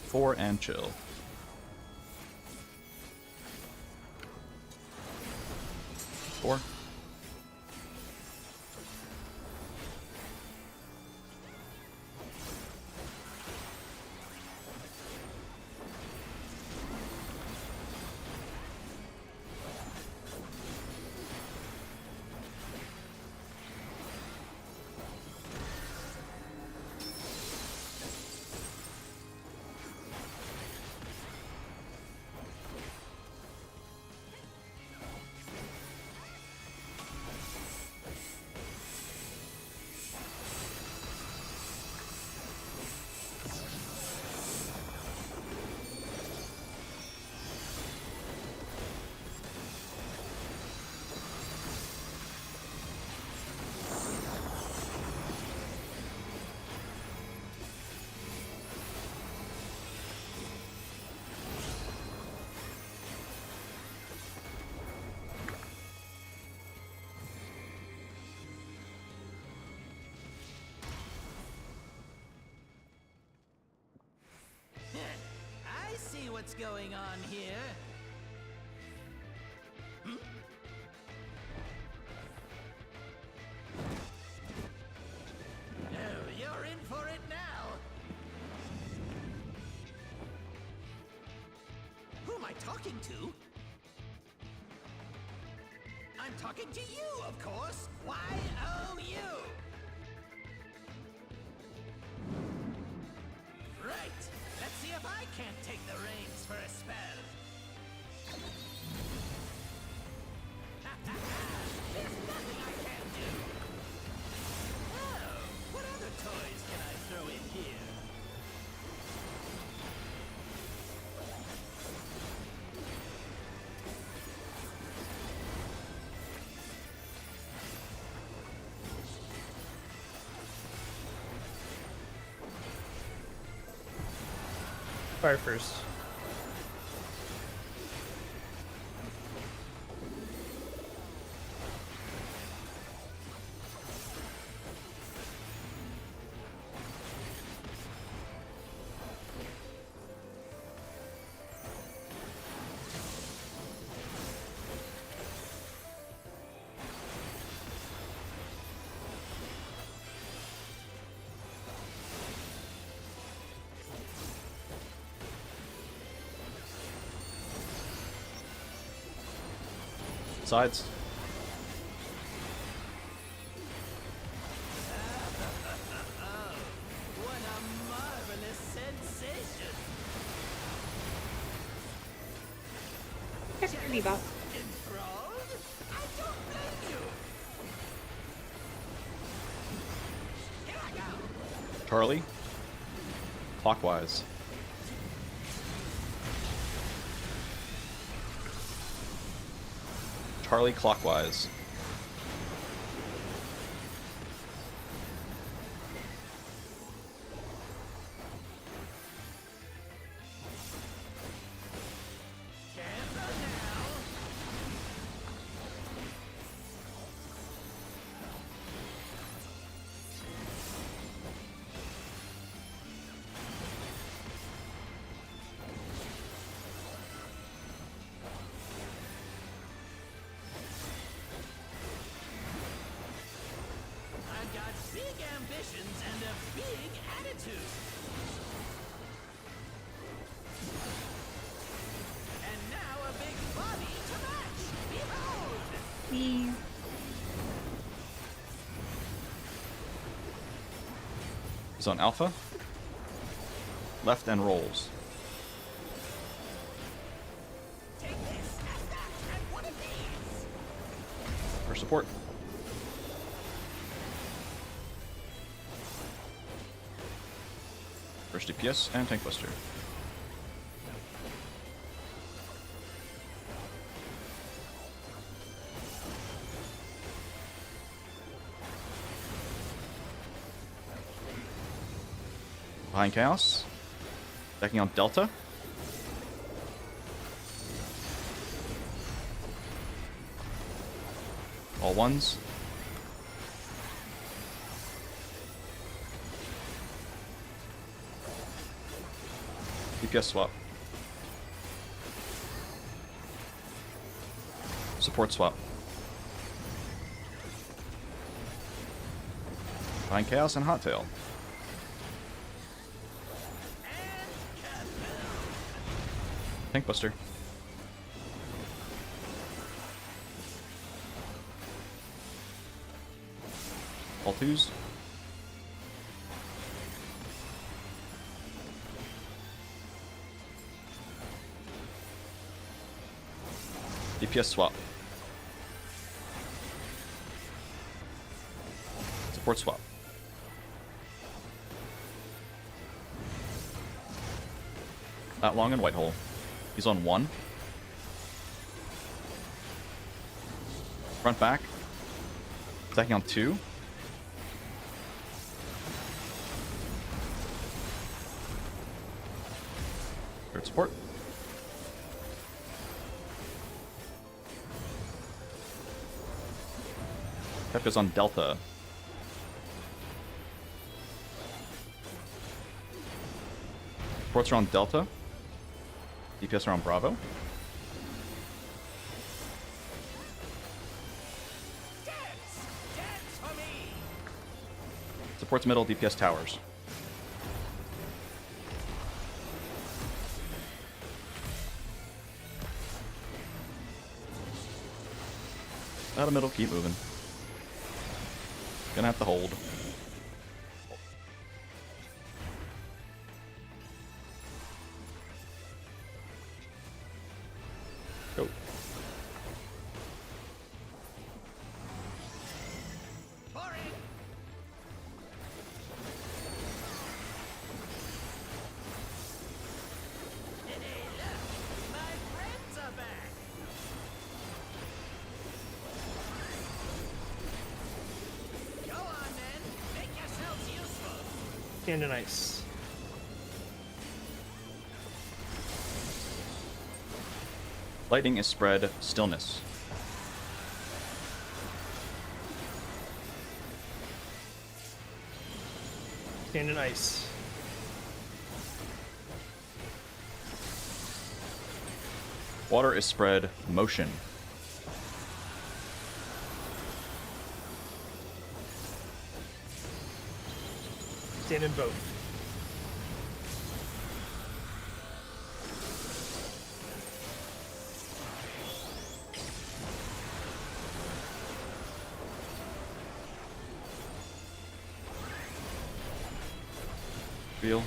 4 and chill. Four. what's going on here. Oh, you're in for it now. Who am I talking to? I'm talking to you, of course. Y-O-U. Right. Let's see if I can't take the reins for a spell. There's nothing I can't do. Oh, what other toys can I throw in here? Fire first. Sides. What a marvelous sensation! Check your debuff. Enthralled? I don't blame you! Here I go! Charlie. Clockwise. Charlie clockwise. Careful now! I've got big ambitions and a big attitude. And now a big body to match. Behold! Please. He's on alpha. Left and rolls. Take this, and that, and one of these. For support. First DPS and tank buster. Behind Chaos. Attacking on Delta. All ones. DPS swap. Support swap. Behind Chaos and Hot Tail. Tank Buster. All twos. DPS swap. Support swap. Not long and white hole. He's on 1. Front back. Attacking on 2. Third support. Kefcuh's on Delta. Supports are on Delta. DPS around Bravo. Dance for me. Supports middle, DPS towers. Out of middle, keep moving. Gonna have to hold. Go. Boring. Hey, look, my friends are back. Go on then, make yourselves useful. Stand in ice. Lightning is spread, stillness. Stand in ice. Water is spread, motion. Stand in both. Feel.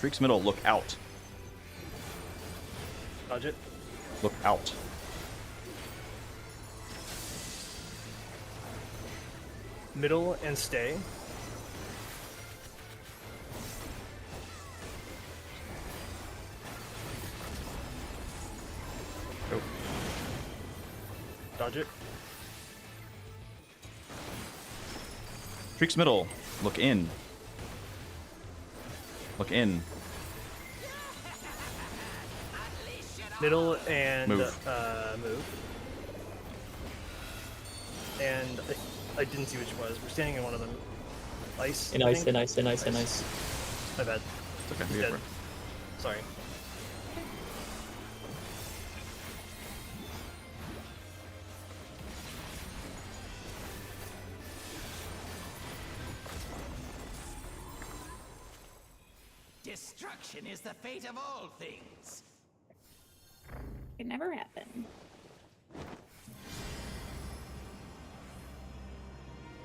Shriek's middle, look out. Dodge it. Look out. Middle and stay. Go. Dodge it. Shriek's middle, look in. Look in. Middle and Move. Move. And I didn't see which it was. We're standing in one of them. Ice. In I ice, think? in ice, in ice, in ice. My bad. It's okay. He's we go dead. for it. Sorry. Destruction is the fate of all things. It never happened.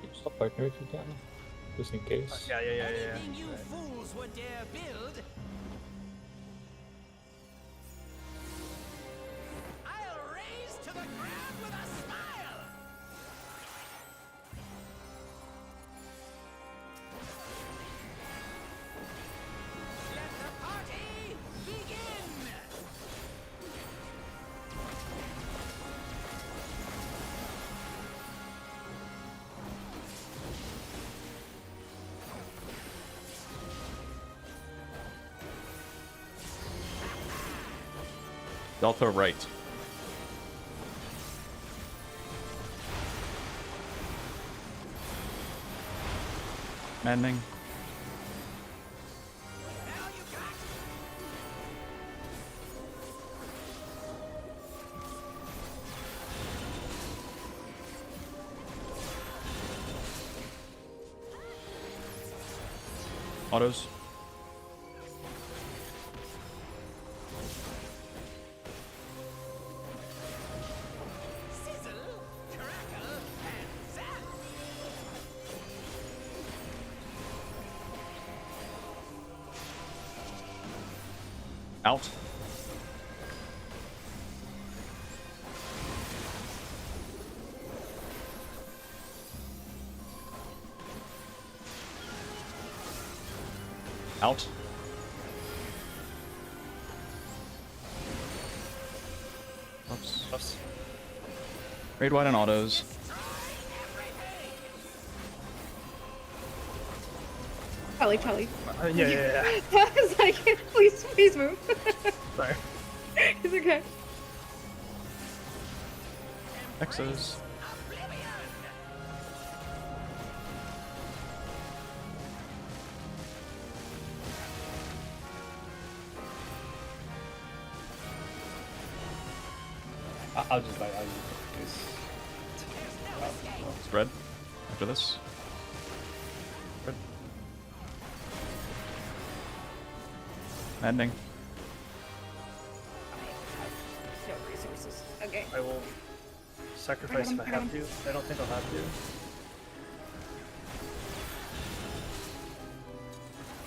You stop partner if you can. Just in case. Yeah. Anything you fools would dare build, I'll raise to the ground with a smile. Let the party begin. Delta right. Maddening. Now you got. Autos. Sizzle, crackle, and zap. Out. Out. Oops. Us. Raid wide on autos. Charlie. Yeah. I was like, please move. Sorry. It's okay. Exos. I'll just buy. I'll use this. Spread. After this. Spread. Maddening. No resources. Okay. I will sacrifice if I have to. I don't think I'll have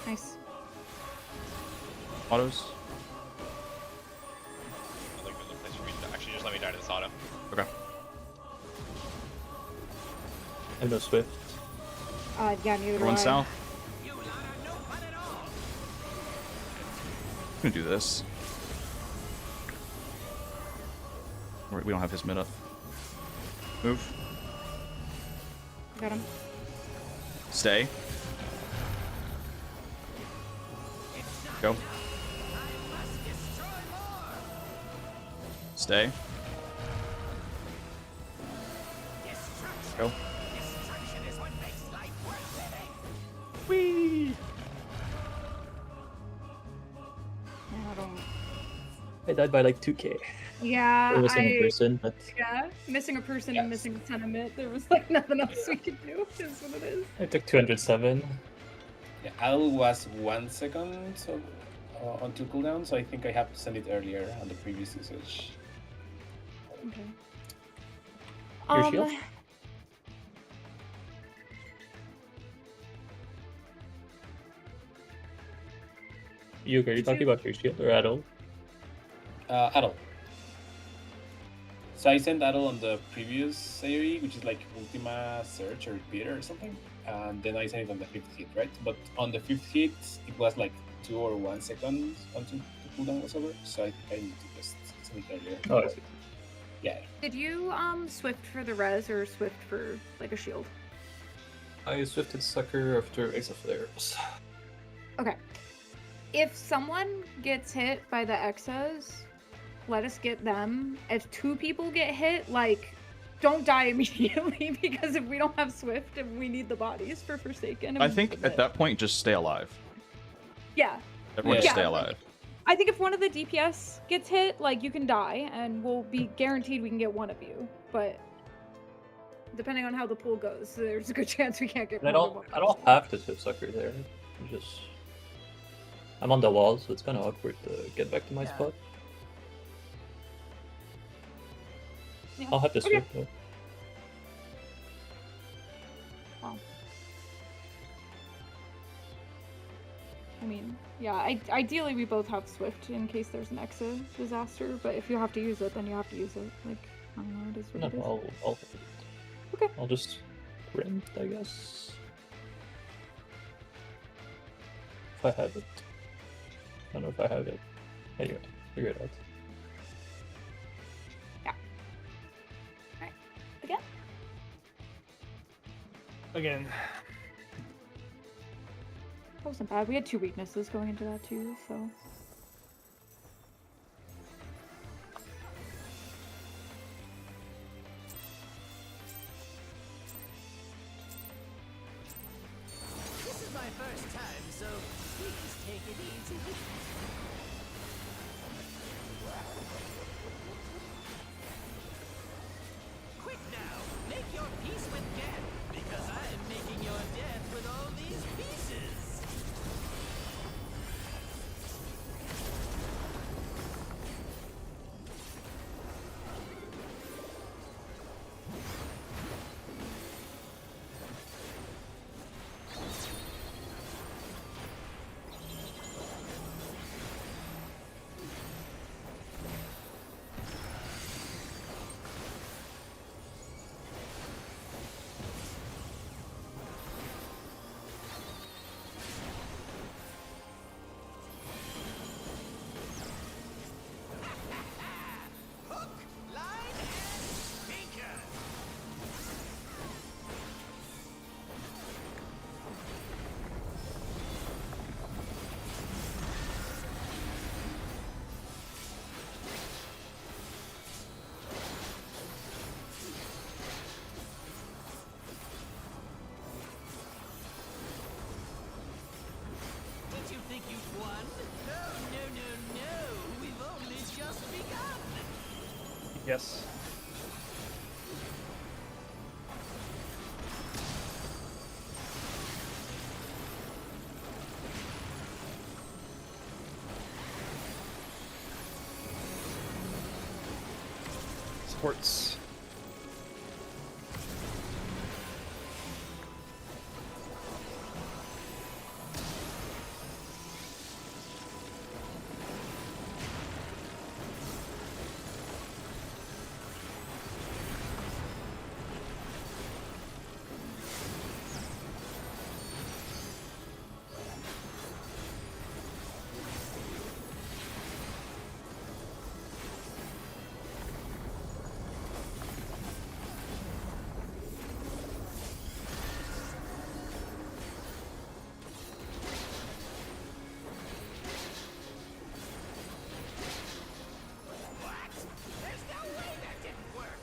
to. Nice. Autos. I think there's a place for me to actually just let me die to this auto. Okay. I have no Swift. Yeah, neither do Everyone I. south. You lot are no fun at all. I'm gonna do this. We don't have his mid up. Move. Got him. Stay. Go. Stay. Go. Destruction is what makes life worth living. Whee! Yeah, I don't. I died by like 2k. Yeah, Or missing a person, but Yeah, missing a person Yes. and missing a sentiment. There was like nothing else we could do. Is what it is. I took 207. Yeah, Idle was 1 second until cooldown, so I think I have to send it earlier on the previous usage. Okay. Your shield? Yuga, are you talking about your shield or Adol? Adult. So I sent Adult on the previous AoE, which is like Ultima Search or Repeater or something. And then I sent it on the 5th hit, right? But on the 5th hit, it was like 2 or 1 second until the cooldown was over. So I think I need to just send it earlier. Oh, I see. Yeah. Did you Swift for the res or Swift for like a shield? I swifted Sucker after Ace of Flares. Okay. If someone gets hit by the Exos, let us get them. If 2 people get hit, like, don't die immediately because if we don't have Swift and we need the bodies for Forsaken. I think at that point, just stay alive. Yeah. Everyone Yeah. just stay Yeah. alive. I think if one of the DPS gets hit, like, you can die and we'll be guaranteed we can get one of you. But depending on how the pool goes, there's a good chance we can't get And I more than don't one I don't person. have to Swift Sucker there. I'm on the wall, so it's kind of awkward to get back to my Yeah. spot. Yeah. I'll have to Okay. Swift though. Wow. I mean, yeah, ideally we both have Swift in case there's an Exa disaster, but if you have to use it, then you have to use it. Like, I don't know, it is what No, it is. I'll Okay. I'll just rent, I guess. If I have it. I don't know if I have it. Anyway, figure it out. Again? Again, That wasn't bad. We had 2 weaknesses going into that too, so. This is my first time, so please take it easy. Quick now, make your peace with death, because I'm making your death with all these pieces. Yes. Supports. What? There's no way that didn't work.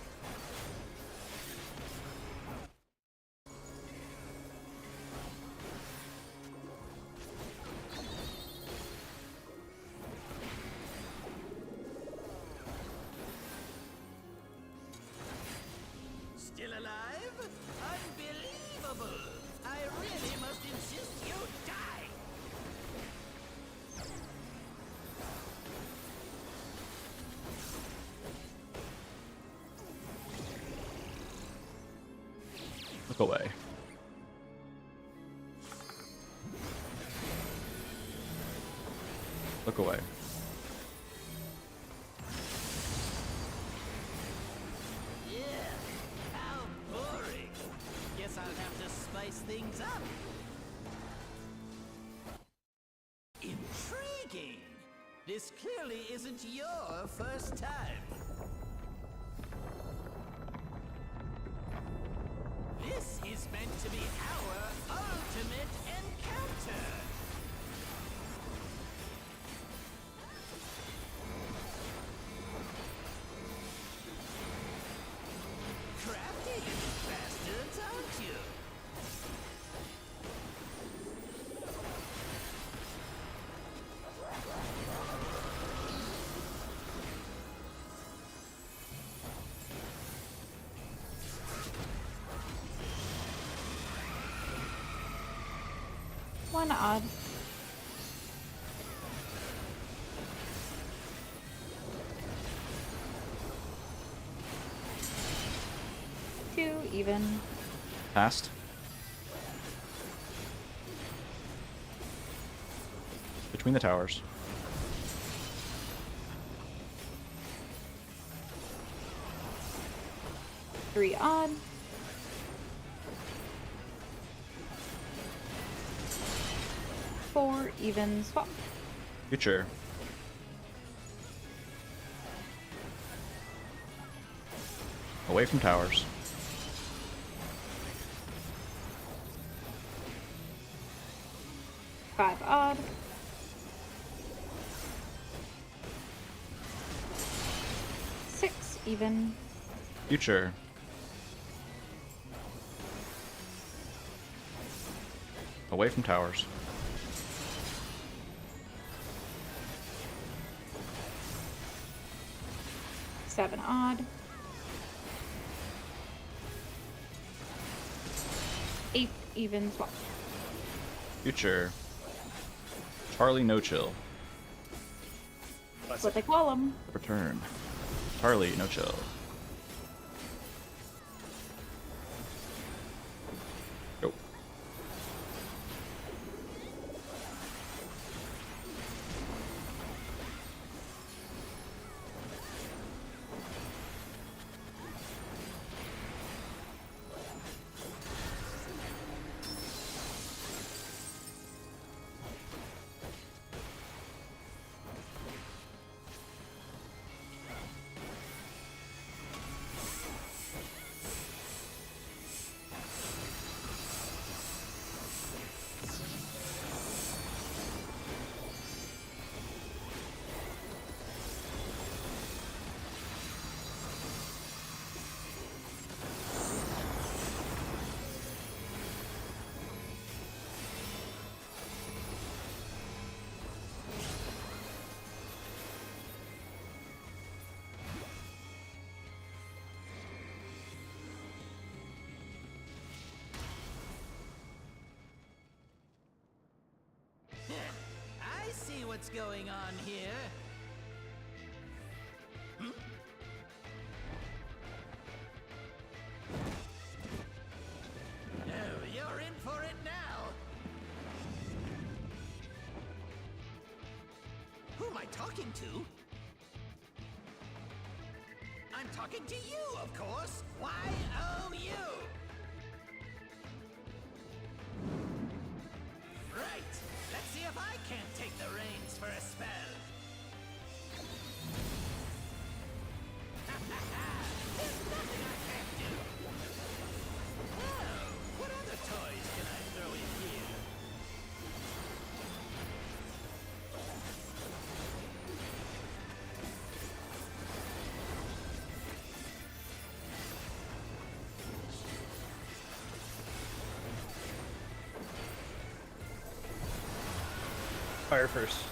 Still alive? Unbelievable! I really must insist you die! Look away. Look away. Yeah, how boring. Guess I'll have to spice things up. Intriguing. This clearly isn't your first time. This is meant to be our ultimate encounter. Crafty little bastards, aren't you? One odd. Two even. Passed. Between the towers. Three odd. Four even swap. Future. Away from towers. Five odd. Six even. Future. Away from towers. Seven odd. Eight even swap. Future. Charlie no chill. That's what they call them. Return. Charlie no chill. Go. what's going on here. Oh, you're in for it now. Who am I talking to? I'm talking to you, of course. Y-O-U. Right. Let's see if I can't take the reins for a spell. There's nothing I can't do. Oh, what other toys can I throw in here? Fire first.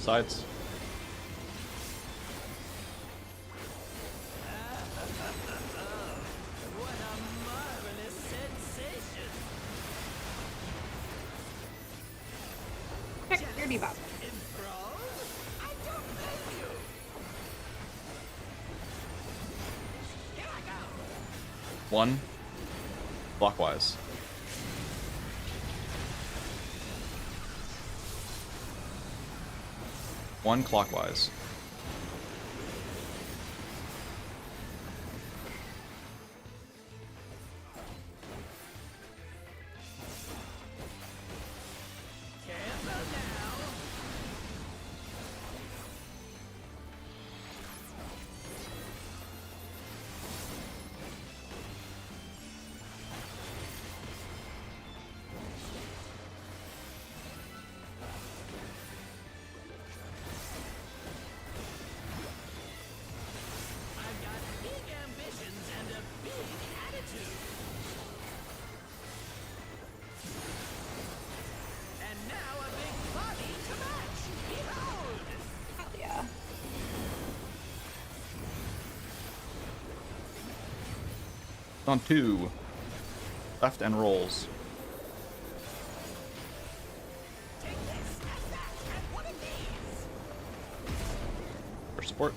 Sides. What a marvelous sensation! Heck, your debuff. Enthralled? I don't blame you! Here I go! 1. Clockwise. 1 clockwise. Careful now! I've got big ambitions and a big attitude. And now a big body to match. Behold! Hell yeah. On 2. Left and rolls. Take this and that and one of these. For support.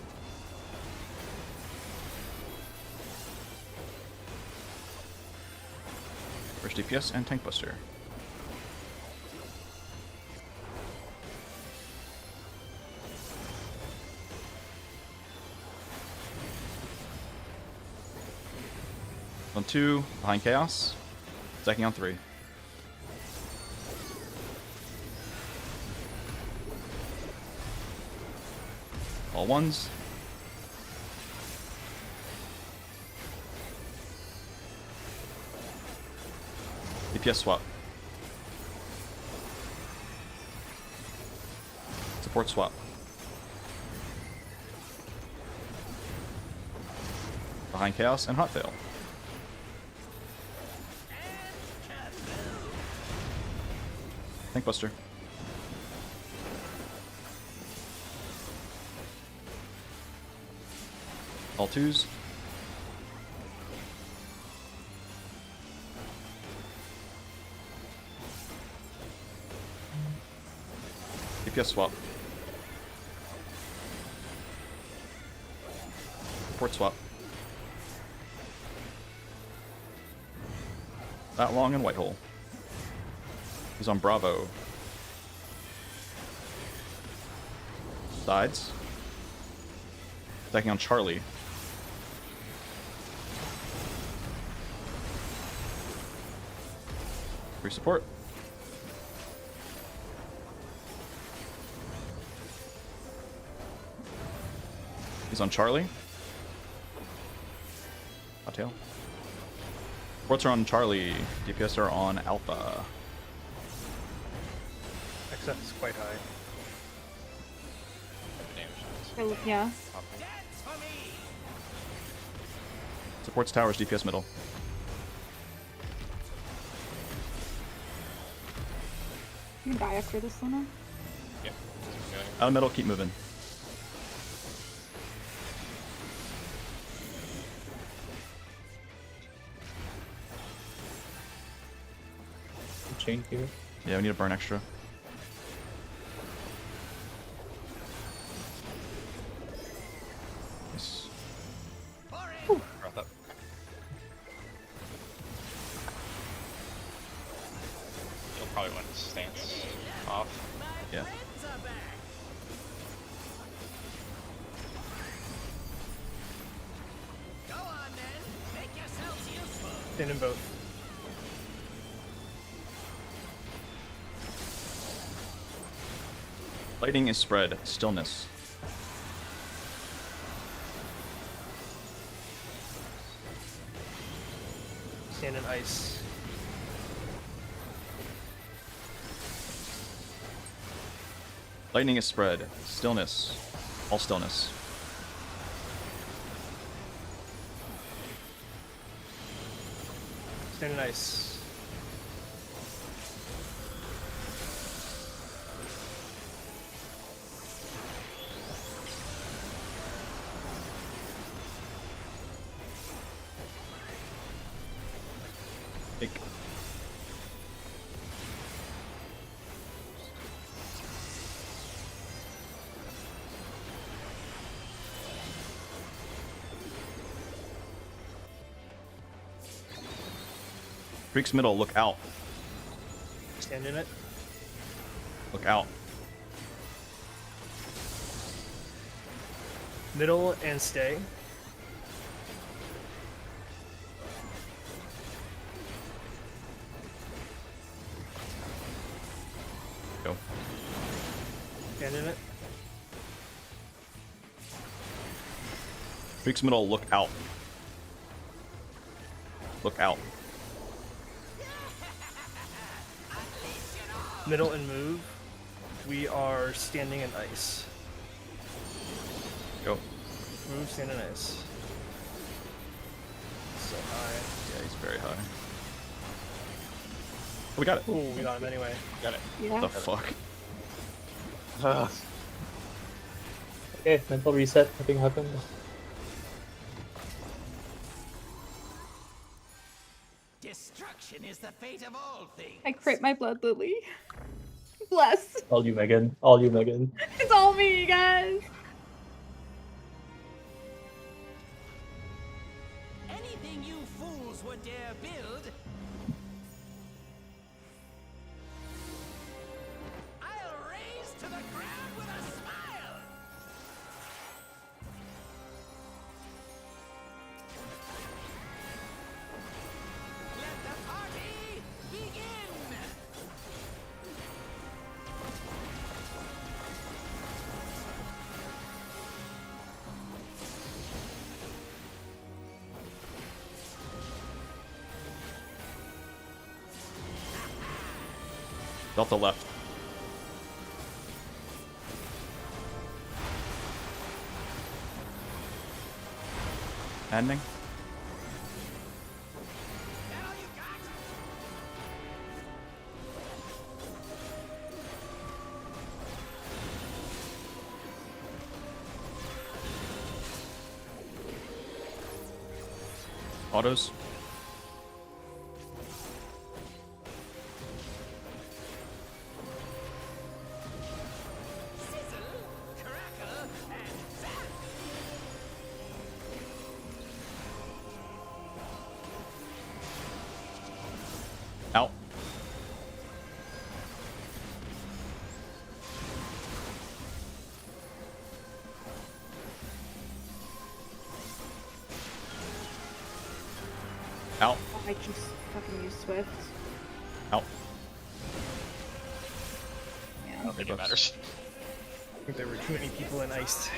First DPS and Tank Buster. On 2, behind Chaos. Stacking on 3. All ones. DPS swap. Support swap. Behind Chaos and Hot Fail. Tank Buster. All 2s. DPS swap. Support swap. That long and white hole. He's on Bravo. Sides. Attacking on Charlie. Free support. He's on Charlie. Hot tail. Supports are on Charlie. DPS are on Alpha. That's quite high. Oh, yeah. Dance for me. Supports towers, DPS middle. You can die after this, Luna. Yeah. Out of middle, keep moving. Chain here. Yeah, we need to burn extra. Nice. Brought that. You'll probably want to stance off. Yeah. Friends are back. Go on then. Make yourselves useful. Stand in both. Lightning is spread. Stillness. Stand in ice. Lightning is spread. Stillness. All stillness. Stand in ice. Take. Freaks middle, look out. Stand in it. Look out. Middle and stay. Go. Stand in it. Freaks middle, look out. Look out. Middle and move. We are standing in ice. Go. Move, stand in ice. So high. Yeah, he's very high. Oh, we got it. Ooh, we got him anyway. Got it. Yeah. The fuck? Okay, mental reset. Nothing happened. Destruction is the fate of all things. I crit my blood lily. Bless. All you, Megan. All you, Megan. It's all me, guys. Anything you fools would dare build, I'll raise to the ground with a smile. Let the party begin. Delta left. Ending. That all you got? Autos. Sizzle, crackle, and zap. Out. Out. Oh, I just fucking use Swift. Out. Yeah. I don't think it matters. I think there were too many people in ice.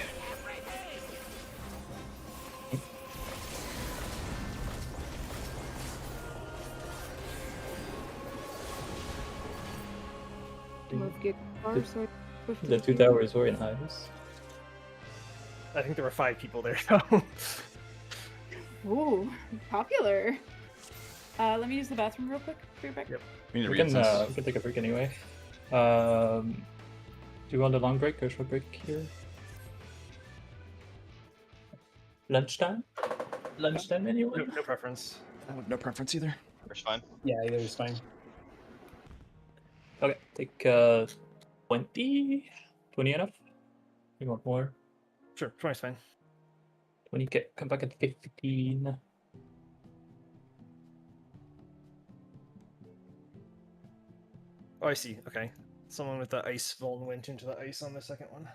Move get car, so I swiftly The two do. towers were in hives. I think there were 5 people there. So. Ooh, popular. Let me use the bathroom real quick. Be right back. Yep. We need to We read can this. take a break anyway. Do you want a long break or short break here? Lunchtime? Lunchtime, anyone? No preference. I have no preference either. It's fine. Yeah, either is fine. Okay, take 20. 20 enough? You want more? Sure, 20's fine. 20, come back at 15. Oh, I see. Okay. Someone with the ice vuln went into the ice on the second one.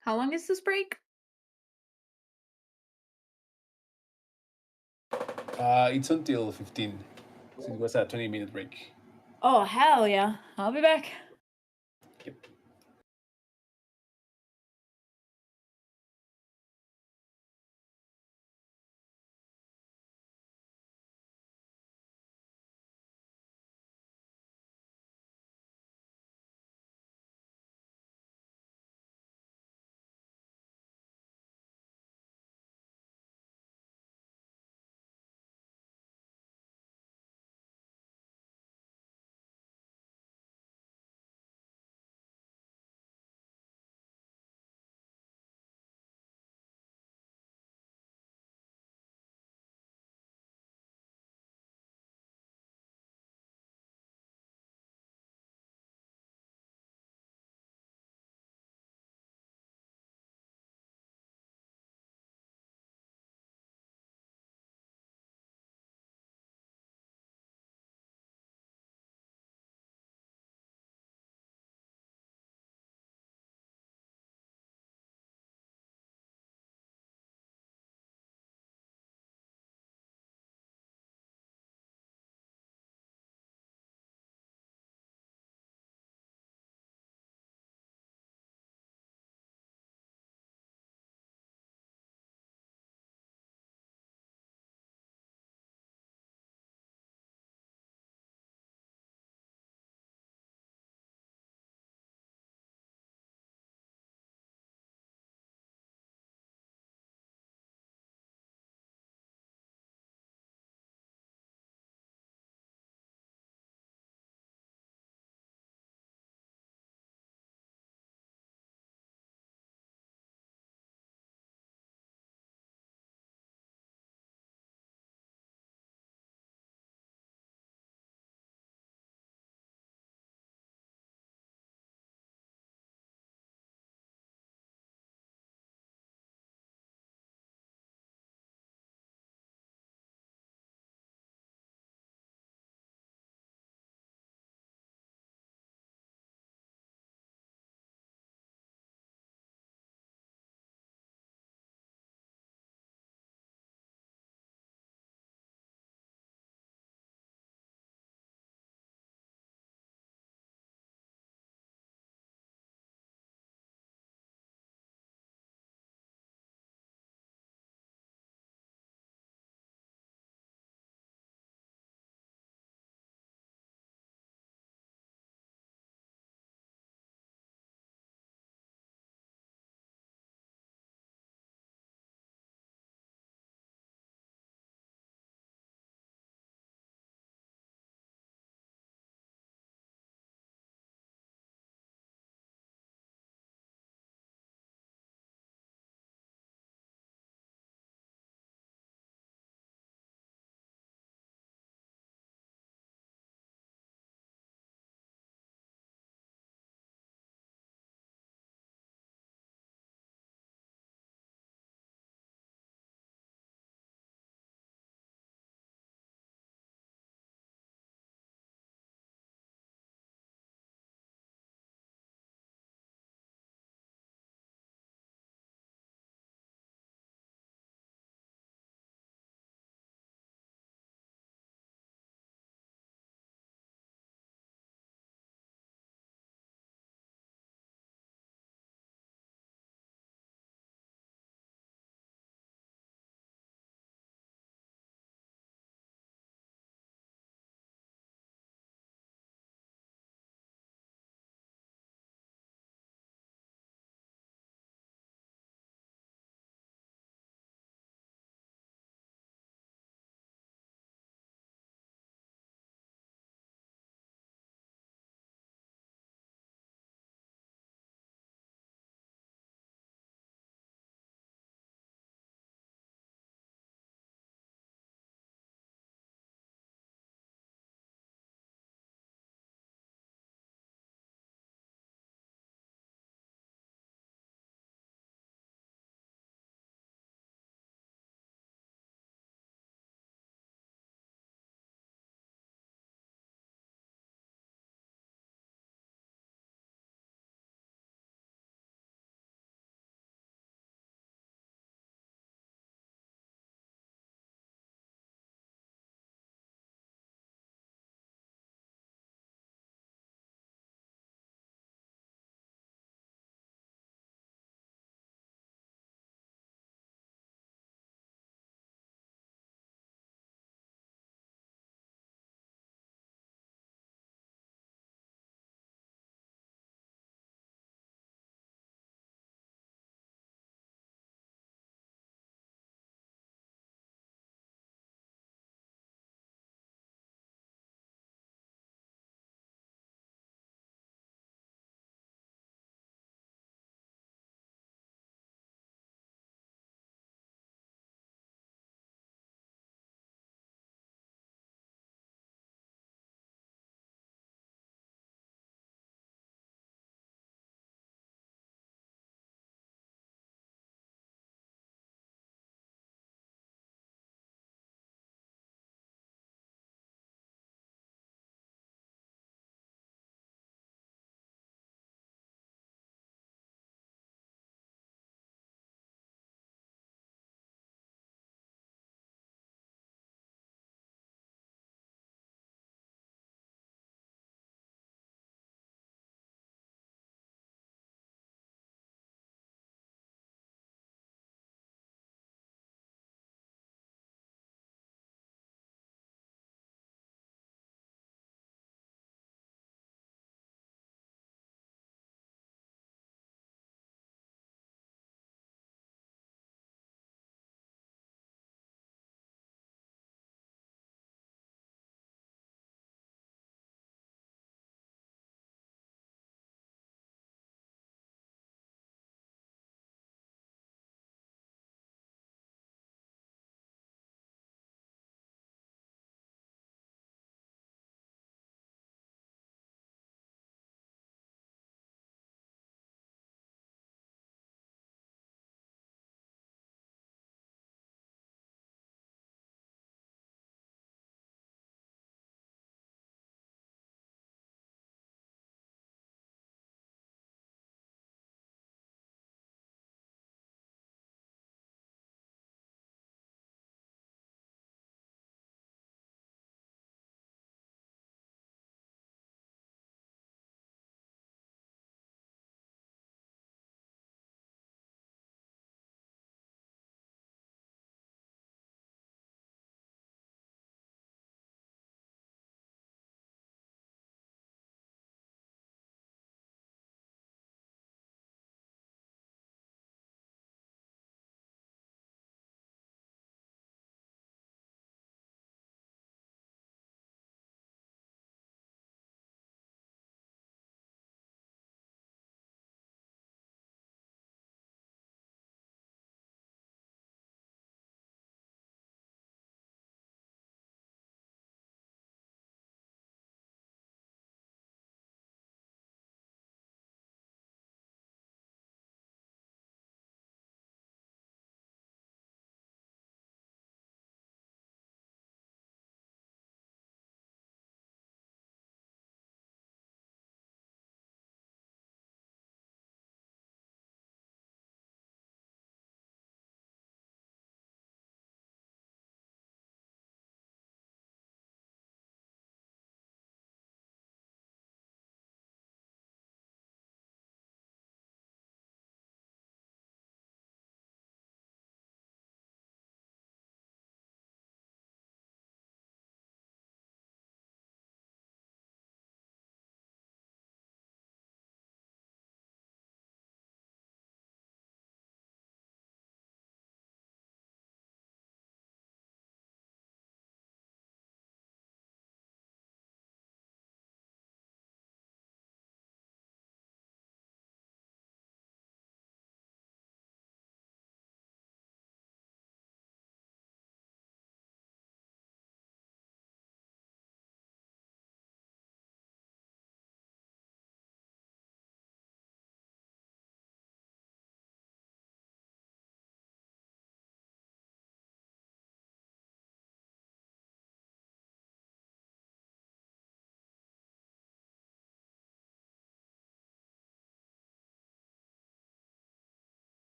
How long is this break? It's until 15. So it was a 20-minute break. Oh, hell yeah. I'll be back. Yep.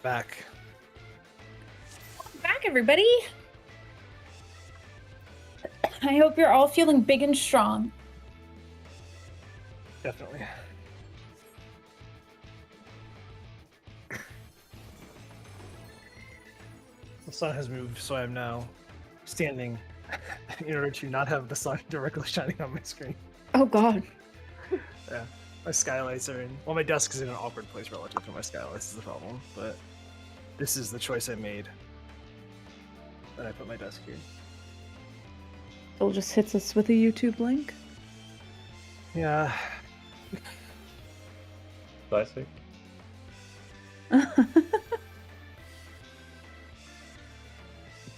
Back. Back, everybody. I hope you're all feeling big and strong. Definitely. The sun has moved, so I am now standing in order to not have the sun directly shining on my screen. Oh God. Yeah. My skylights are in. Well, my desk is in an awkward place relative to my skylights, is the problem. But this is the choice I made. And I put my desk here. Phil just hits us with a YouTube link. Yeah. Classic.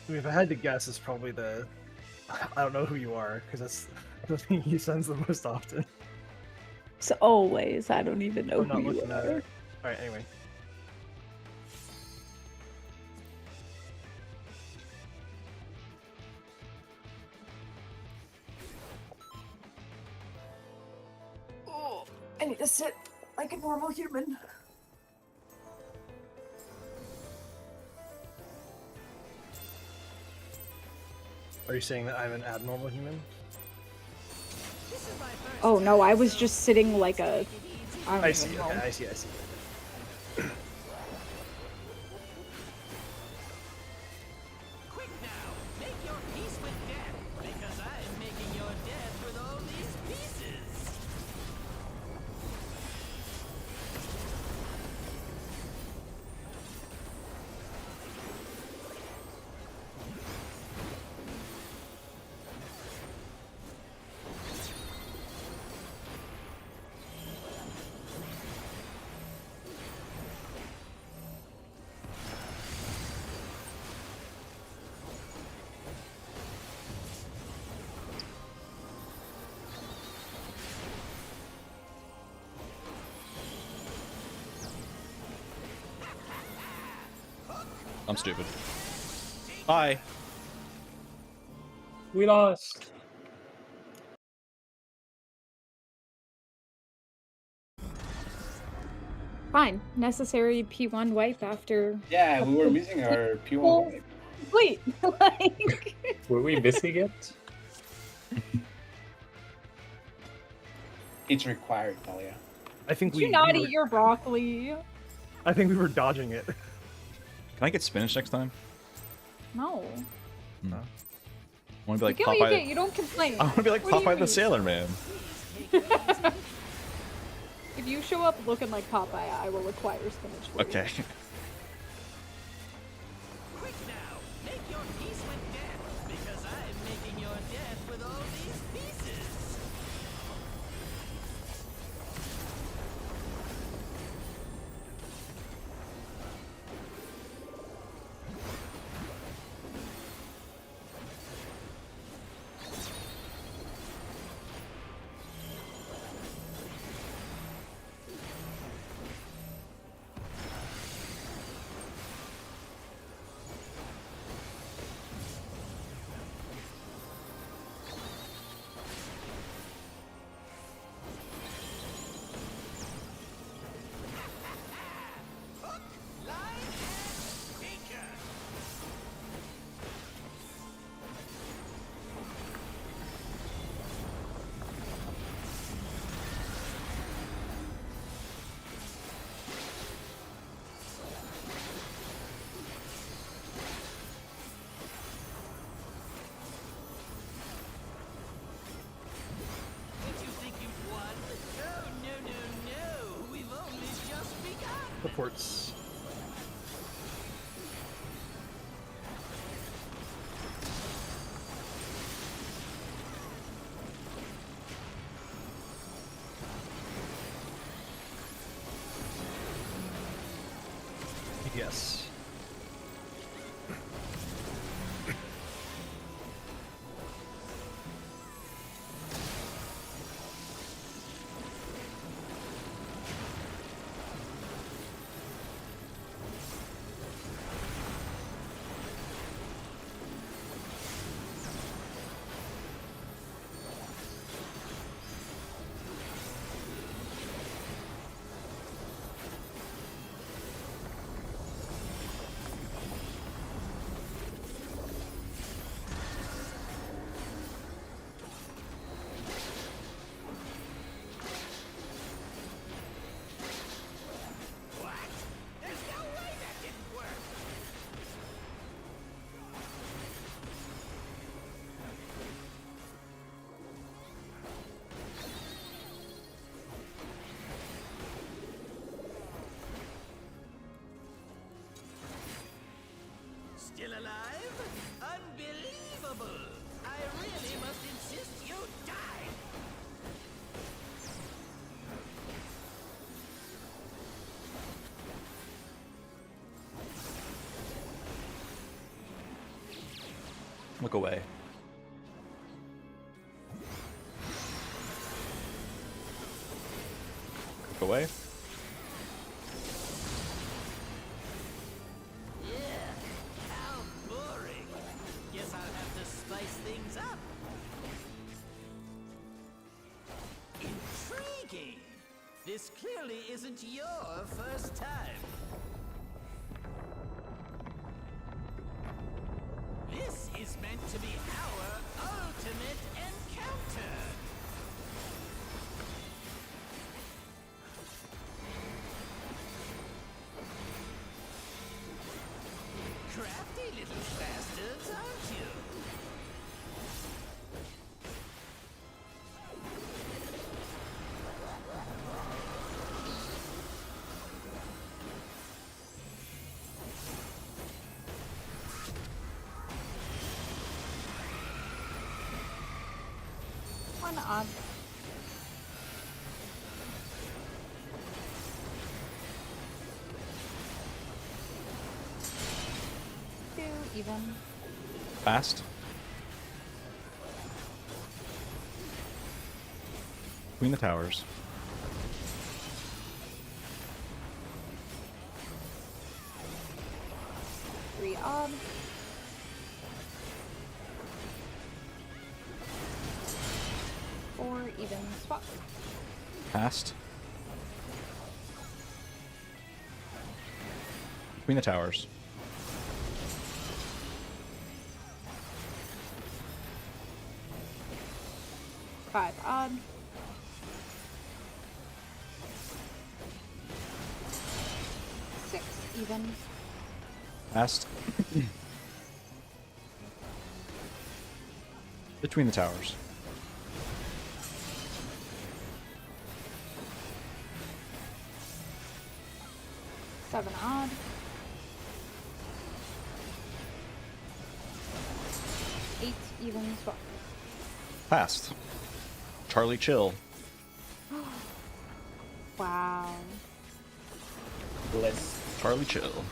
If I had to guess, it's probably the. I don't know who you are, because that's the thing he sends the most often. So always, I don't even know I'm not who you looking at are. it. Alright, anyway. Oh, I need to sit like a normal human. Are you saying that I'm an abnormal human? Oh no, I was just sitting like a. I don't I even see, know. okay, I see. Quick now, make your peace with death, because I'm making your death with all these pieces. I'm stupid. Bye. We lost. Fine. Necessary P1 wipe after. Yeah, we were missing our P1. Wait, like. Were we missing it? It's required, Talia. I think Did we. you not we were, eat your broccoli? I think we were dodging it. Can I get spinach next time? No. I want to be like You get what you Popeye. get. You don't complain. I want to be like What do you Popeye the mean? Sailor Man. If you show up looking like Popeye, I will acquire spinach for you. Okay. Quick now, make your peace with death, because I'm making your death with all these pieces. Reports. Yes. still alive? Unbelievable! I really must insist you die! Look away. Look away. Yeah, how boring. Guess I'll have to spice things up. Intriguing. This clearly isn't your first time. This is meant to be our ultimate encounter. Crafty little bastards, aren't you? One odd. Two even. Fast. Between the towers. Three odd. Four even swap. Fast. Between the towers. Five odd. Six even. Fast. Between the towers. Seven odd. Eight even swap. Fast. Charlie chill. Wow. Bless. Charlie chill.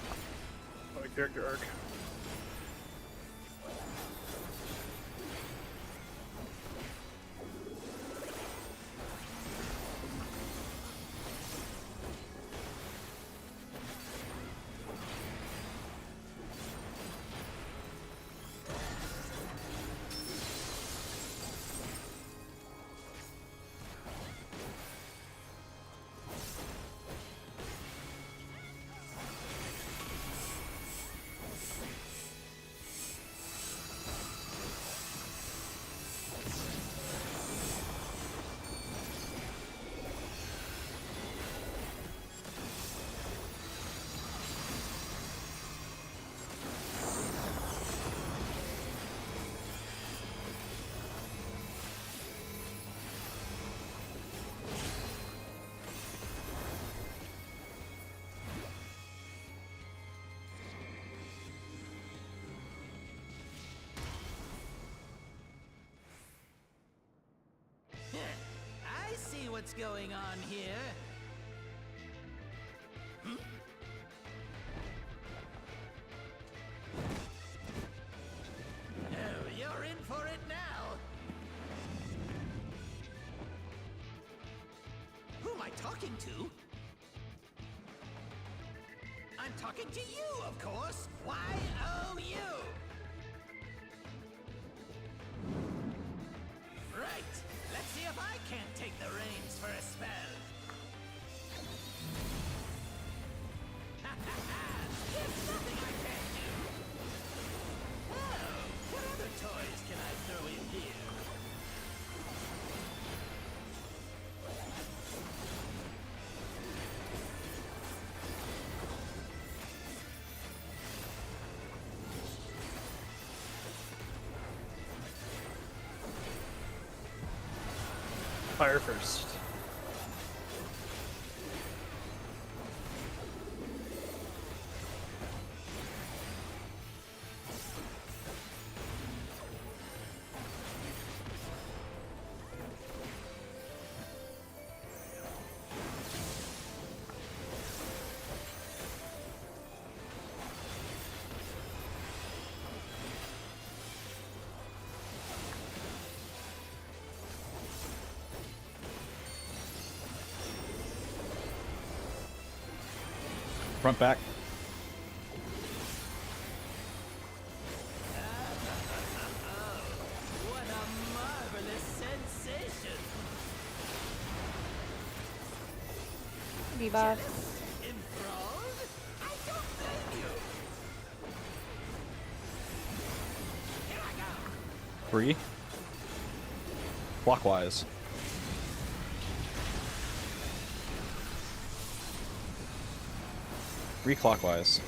My character arc. I see what's going on here. Oh, you're in for it now. Who am I talking to? I'm talking to you, of course. Y-O-U. Right. Let's see if I can't take the reins for a spell. There's nothing I can't do. Oh, what other toys can I throw in here? Fire first. Front back. What a marvelous sensation! Debuff. Enthralled? I don't blame you! Here I go! 3. Clockwise. 3 clockwise.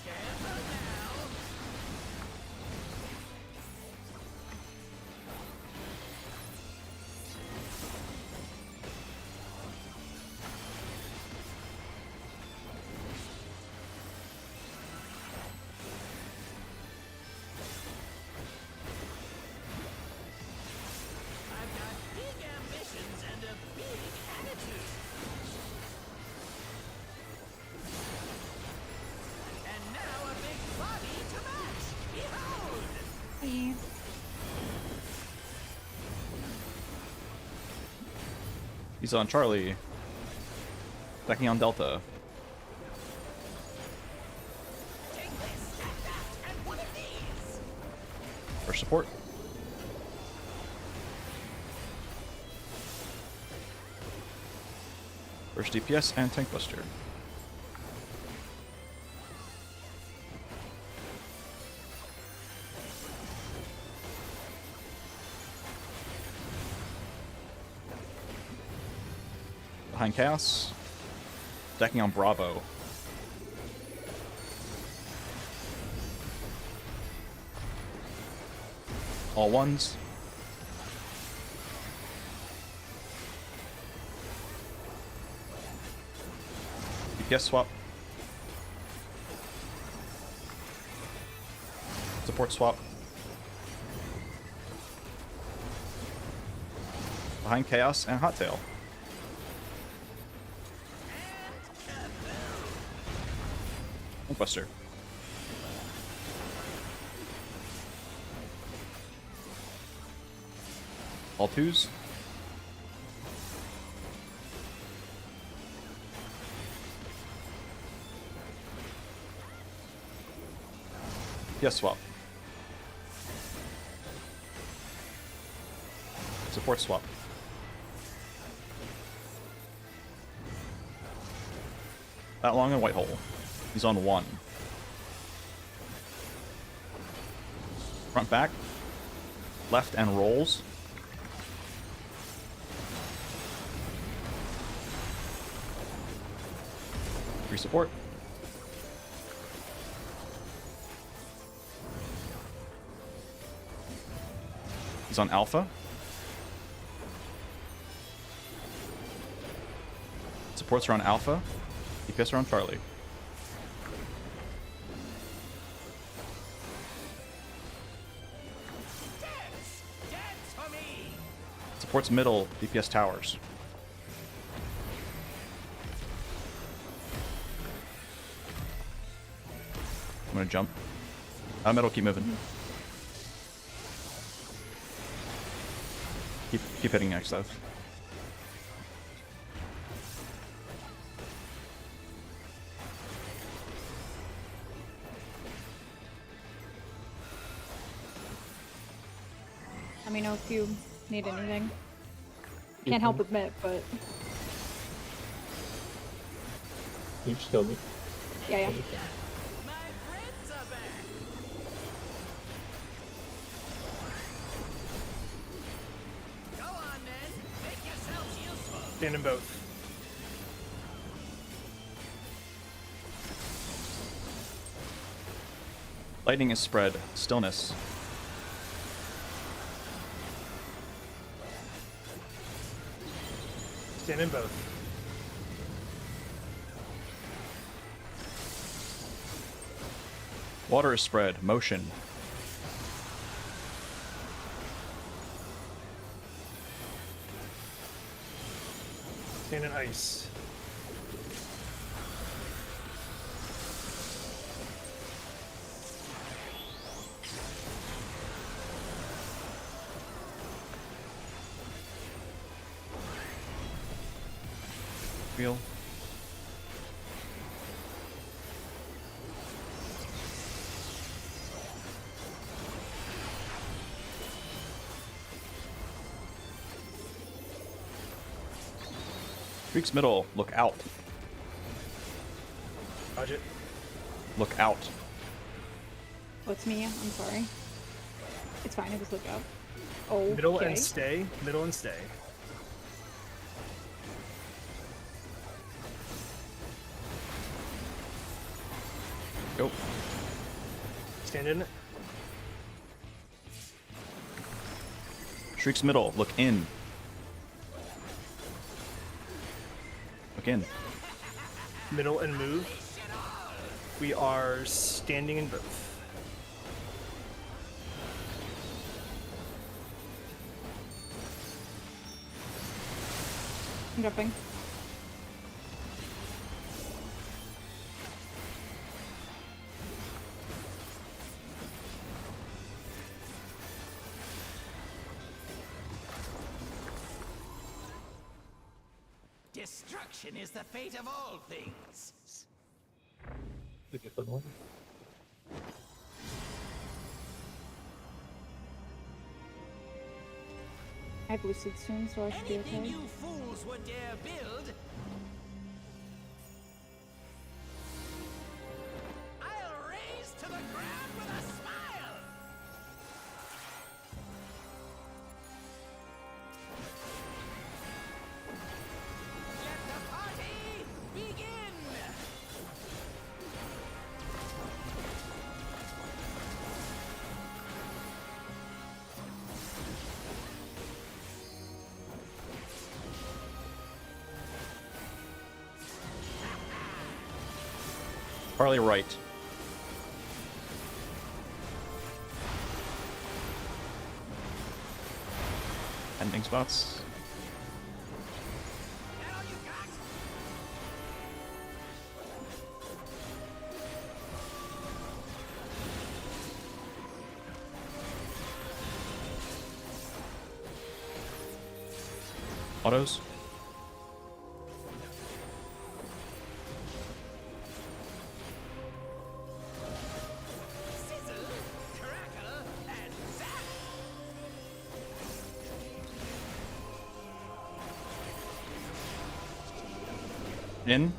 Careful now! I've got big ambitions and a big attitude. And now a big body to match. Behold! E. He's on Charlie. Attacking on Delta. Take this and that and one of these. For support. First DPS and Tank Buster. Behind Chaos. Decking on Bravo. All ones. DPS swap. Support swap. Behind Chaos and Hot Tail. Buster. All twos. Yes, swap. Support swap. That long and white hole. He's on 1. Front back. Left and rolls. Free support. He's on Alpha. Supports are on Alpha. DPS are on Charlie. Dance for me! Supports middle. DPS towers. I'm gonna jump. Middle, keep moving. Keep hitting next stuff. Let me know if you need anything. Can't help admit, but You just killed me. yeah. My friends are back! Go on then, make yourselves useful! Stand in both. Lightning is spread. Stillness. Stand in both. Water is spread. Motion. Stand in ice. Wheel. Shriek's middle. Look out. Dodge it. Look out. Oh, it's me. I'm sorry. It's fine. It was look up. Oh, Middle and stay. Middle and stay. Go. Stand in it. Shriek's middle. Look in. Look in. Middle and move. We are standing in both. I'm jumping. Destruction is the fate of all things. Did you put one? I have lucid soon, so I should be Anything okay. you fools would dare build, I'll raise to the ground with a smile. Let the party begin. Partly right. Ending spots. That all you got? Autos. Sizzle, crackle, and zap. In.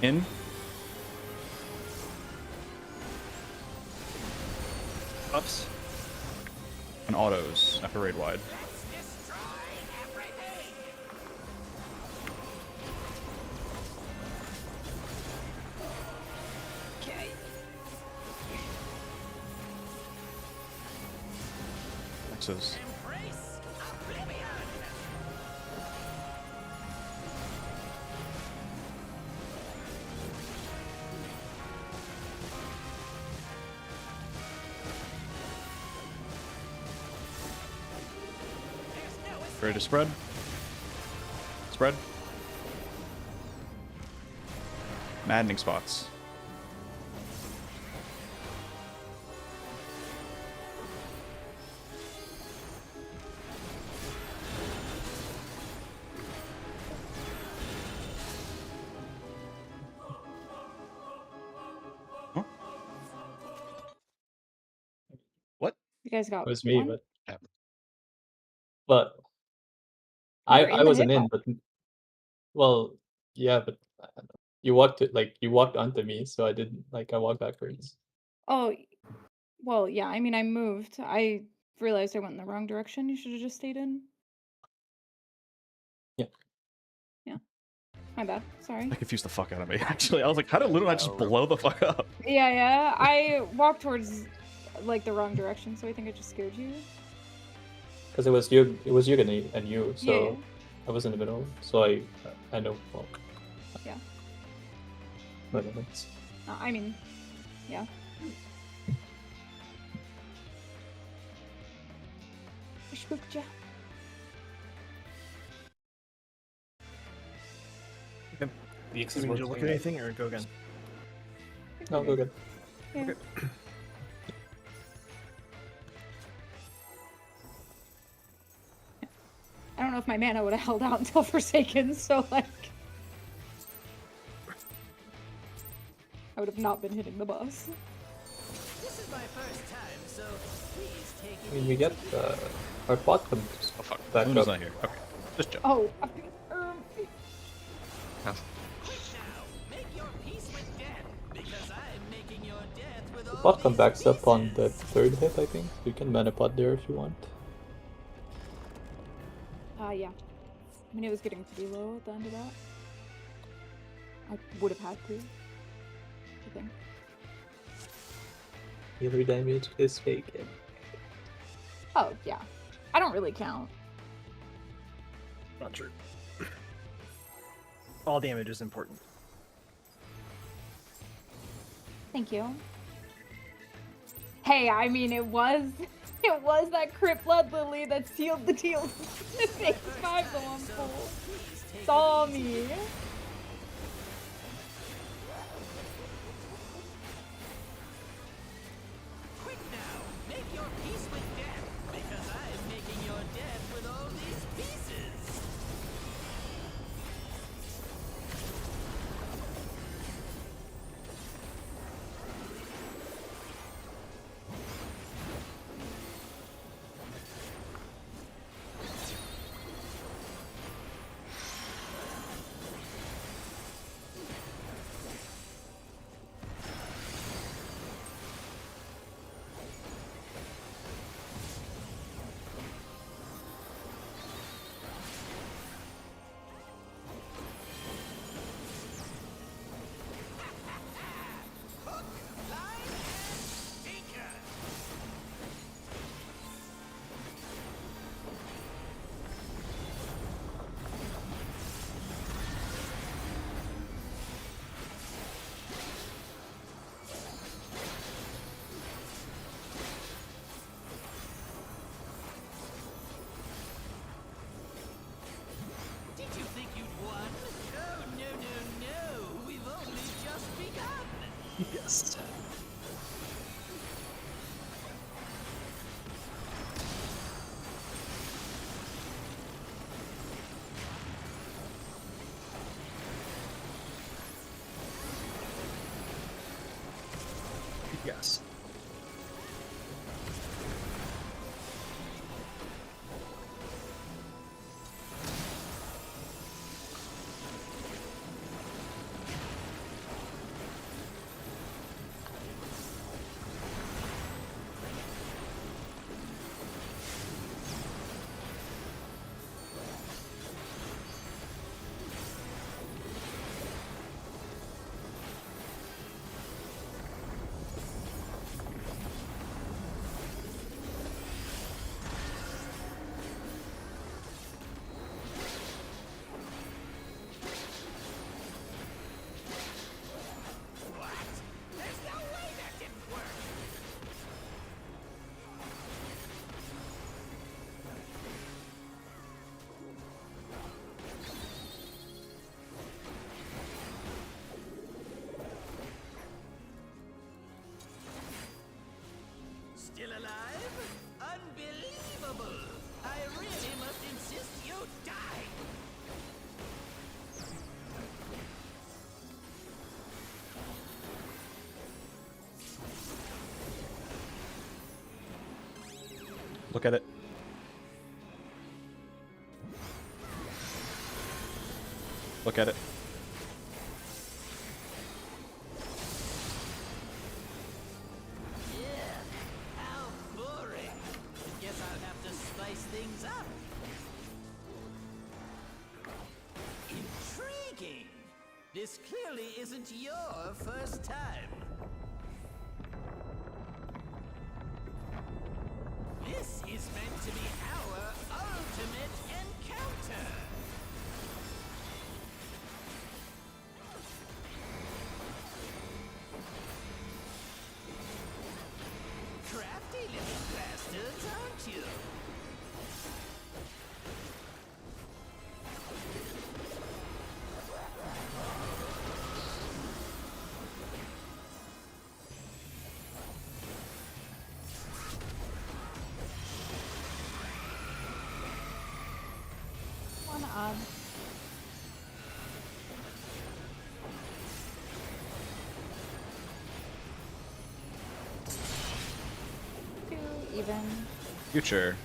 In. Ups. And autos after raid wide. Let's destroy everything. Okay. X's. Embrace oblivion. There's no Ready to spread. Spread. Maddening spots. Huh? What? You guys got It was me, one? but You were I in the wasn't in, hitbox. but well, yeah, but you walked it like you walked onto me, so I didn't like I walked backwards. Oh, well, yeah. I mean, I moved. I realized I went in the wrong direction. You should have just stayed in. Yeah. Yeah. My bad. Sorry. That confused the fuck out of me, actually. I was like, how did Luna not just blow the fuck up? Yeah, yeah. I walked towards like the wrong direction, so I think I just scared you. Because it was you and you, so Yeah. I was in the middle, so I know. Well, Yeah. but it's I mean, yeah. I spooked ya. The X I is mean, did you working. look at anything or go again? No, go good. Yeah. I don't know if my mana would have held out until Forsaken, so like I would have not been hitting the boss. This is my first time, so please take it I mean, we get our bot could Oh fuck. back Luna's up. not here. Okay. Just joke. Oh, quick now. Make your peace with death, because I'm making your death with all Bot these backs up on the pieces. third hit, I think. You can mana pot there if you want. yeah. I mean, it was getting pretty low at the end of that. I would have had to. I think. Healer damage is taken. Oh yeah, I don't really count. Not true. All damage is important. Thank you. Hey, I mean, it was that crit blood lily that sealed the deal. It takes 5 though on full. Saw me. Quick now. Make your peace with death, because I'm making your death with all these pieces. Hook, line, and sinker. Did you think you'd won? Oh, no, no, no. We've only just begun. Yes. Yes. What? There's no way that didn't work. Still alive? Unbelievable! I really must insist you die! Look at it. Look at it. Yeah, how boring. Guess I'll have to spice things up. Intriguing. This clearly isn't your first time. This is meant to be our ultimate encounter. Crafty little bastards, aren't you? odd. 2 even. Future.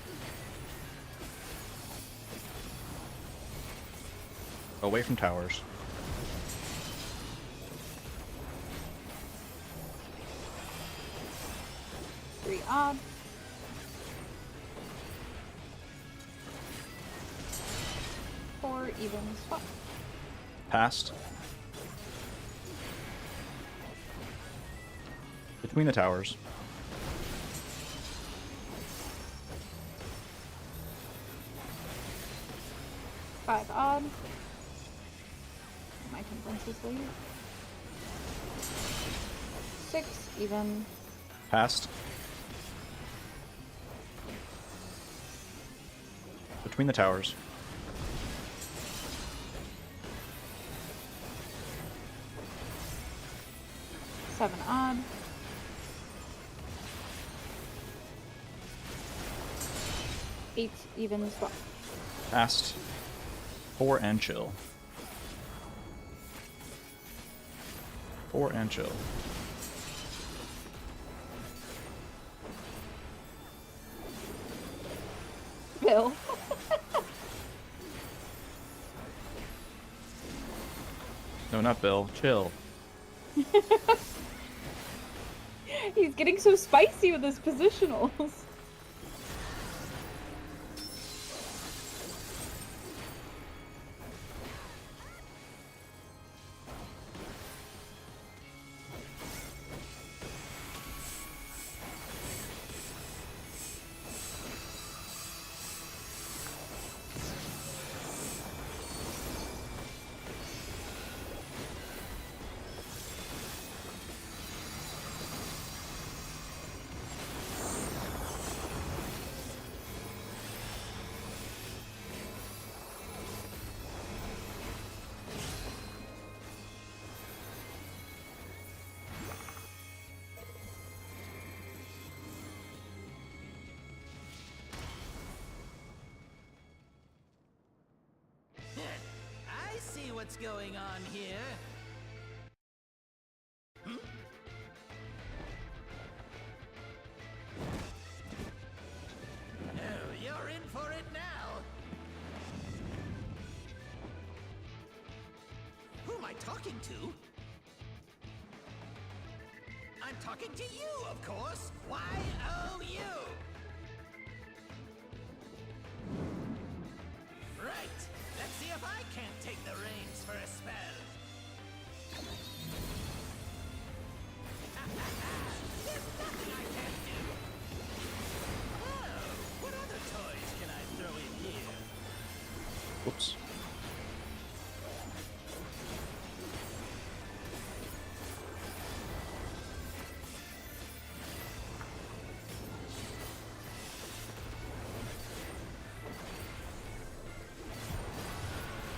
Away from towers. Three odd. Four even swap. Passed. Between the towers. Five odd. My consensus lead. 6 even. Passed. Between the towers. Seven odd. Eight even swap. Passed. 4 and chill. 4 and chill. Bill. No, not Bill. Chill. He's getting so spicy with his positionals. I see what's going on here. Oh, you're in for it now. Who am I talking to? I'm talking to you, of course. Y-O-U. Right. Let's see if I can't take the reins for a spell. There's nothing I can't do. Oh, what other toys can I throw in here? Whoops.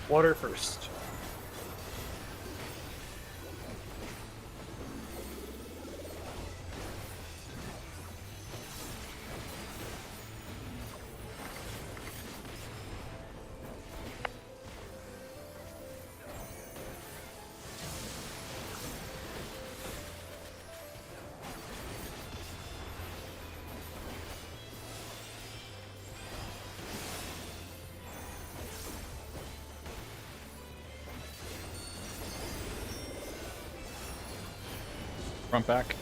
Water first. Front back.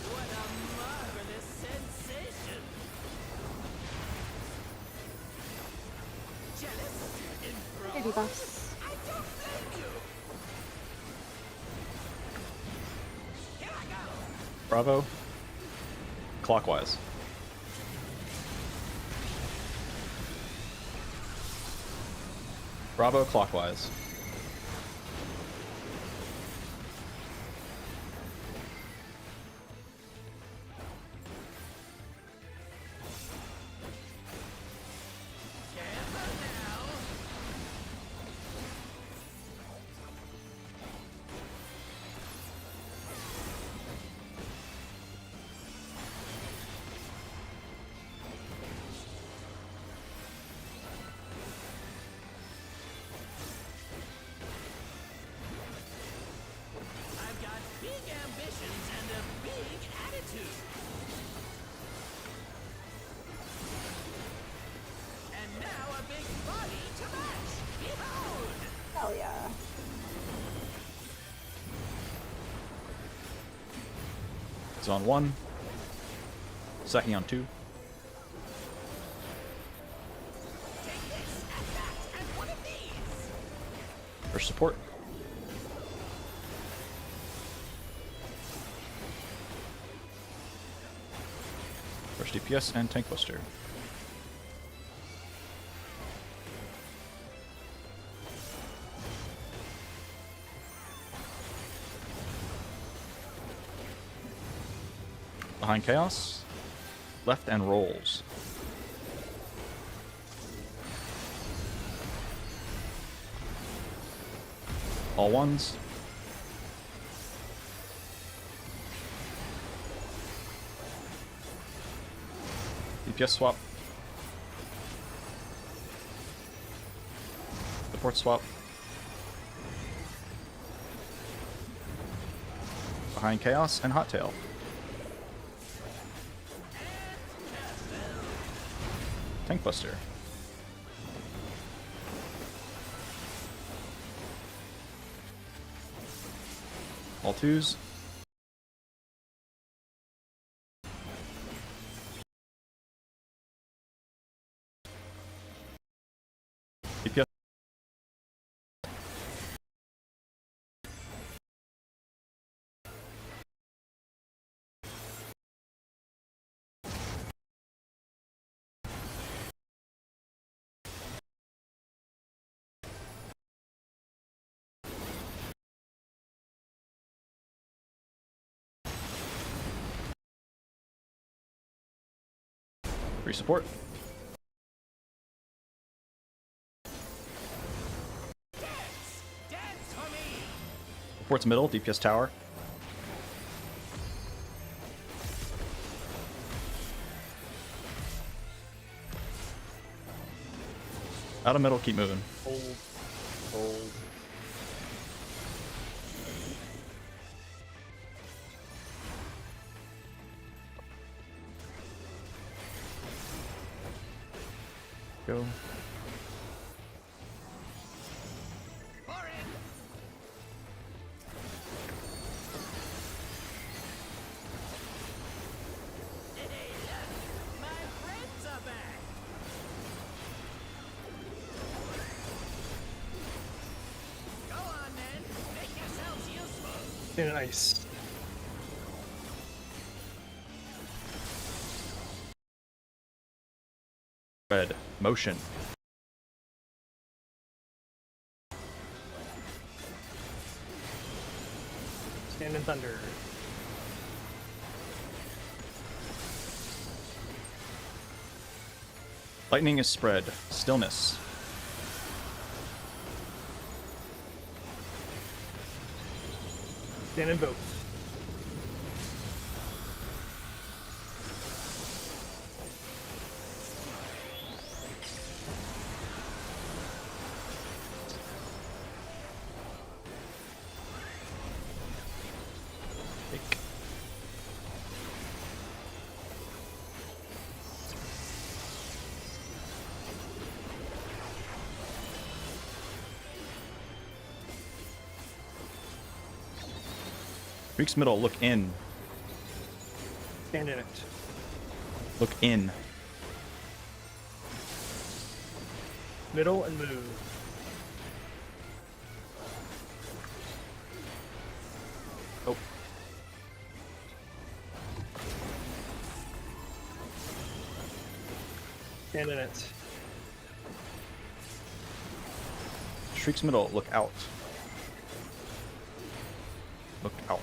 What a marvelous sensation! Jealous? Pretty Enthralled? buffs. I don't thank you! Here I go! Bravo. Clockwise. Bravo clockwise. Careful now! It's on 1. Saki on 2. For support. First DPS and Tank Buster. Behind Chaos. Left and rolls. All ones. DPS swap. Support swap. Behind Chaos and Hot Tail. Tank Buster. All 2s. DPS. Free support. Support's middle, DPS tower. Out of middle, keep moving. Hold. Hold. Go. Nice. Red. Motion. Stand in thunder. Lightning is spread. Stillness. Stand in boat. Freaks middle, look in. Stand in it. Look in. Middle and move. Oh. Stand in it. Shrieks middle, look out. Look out.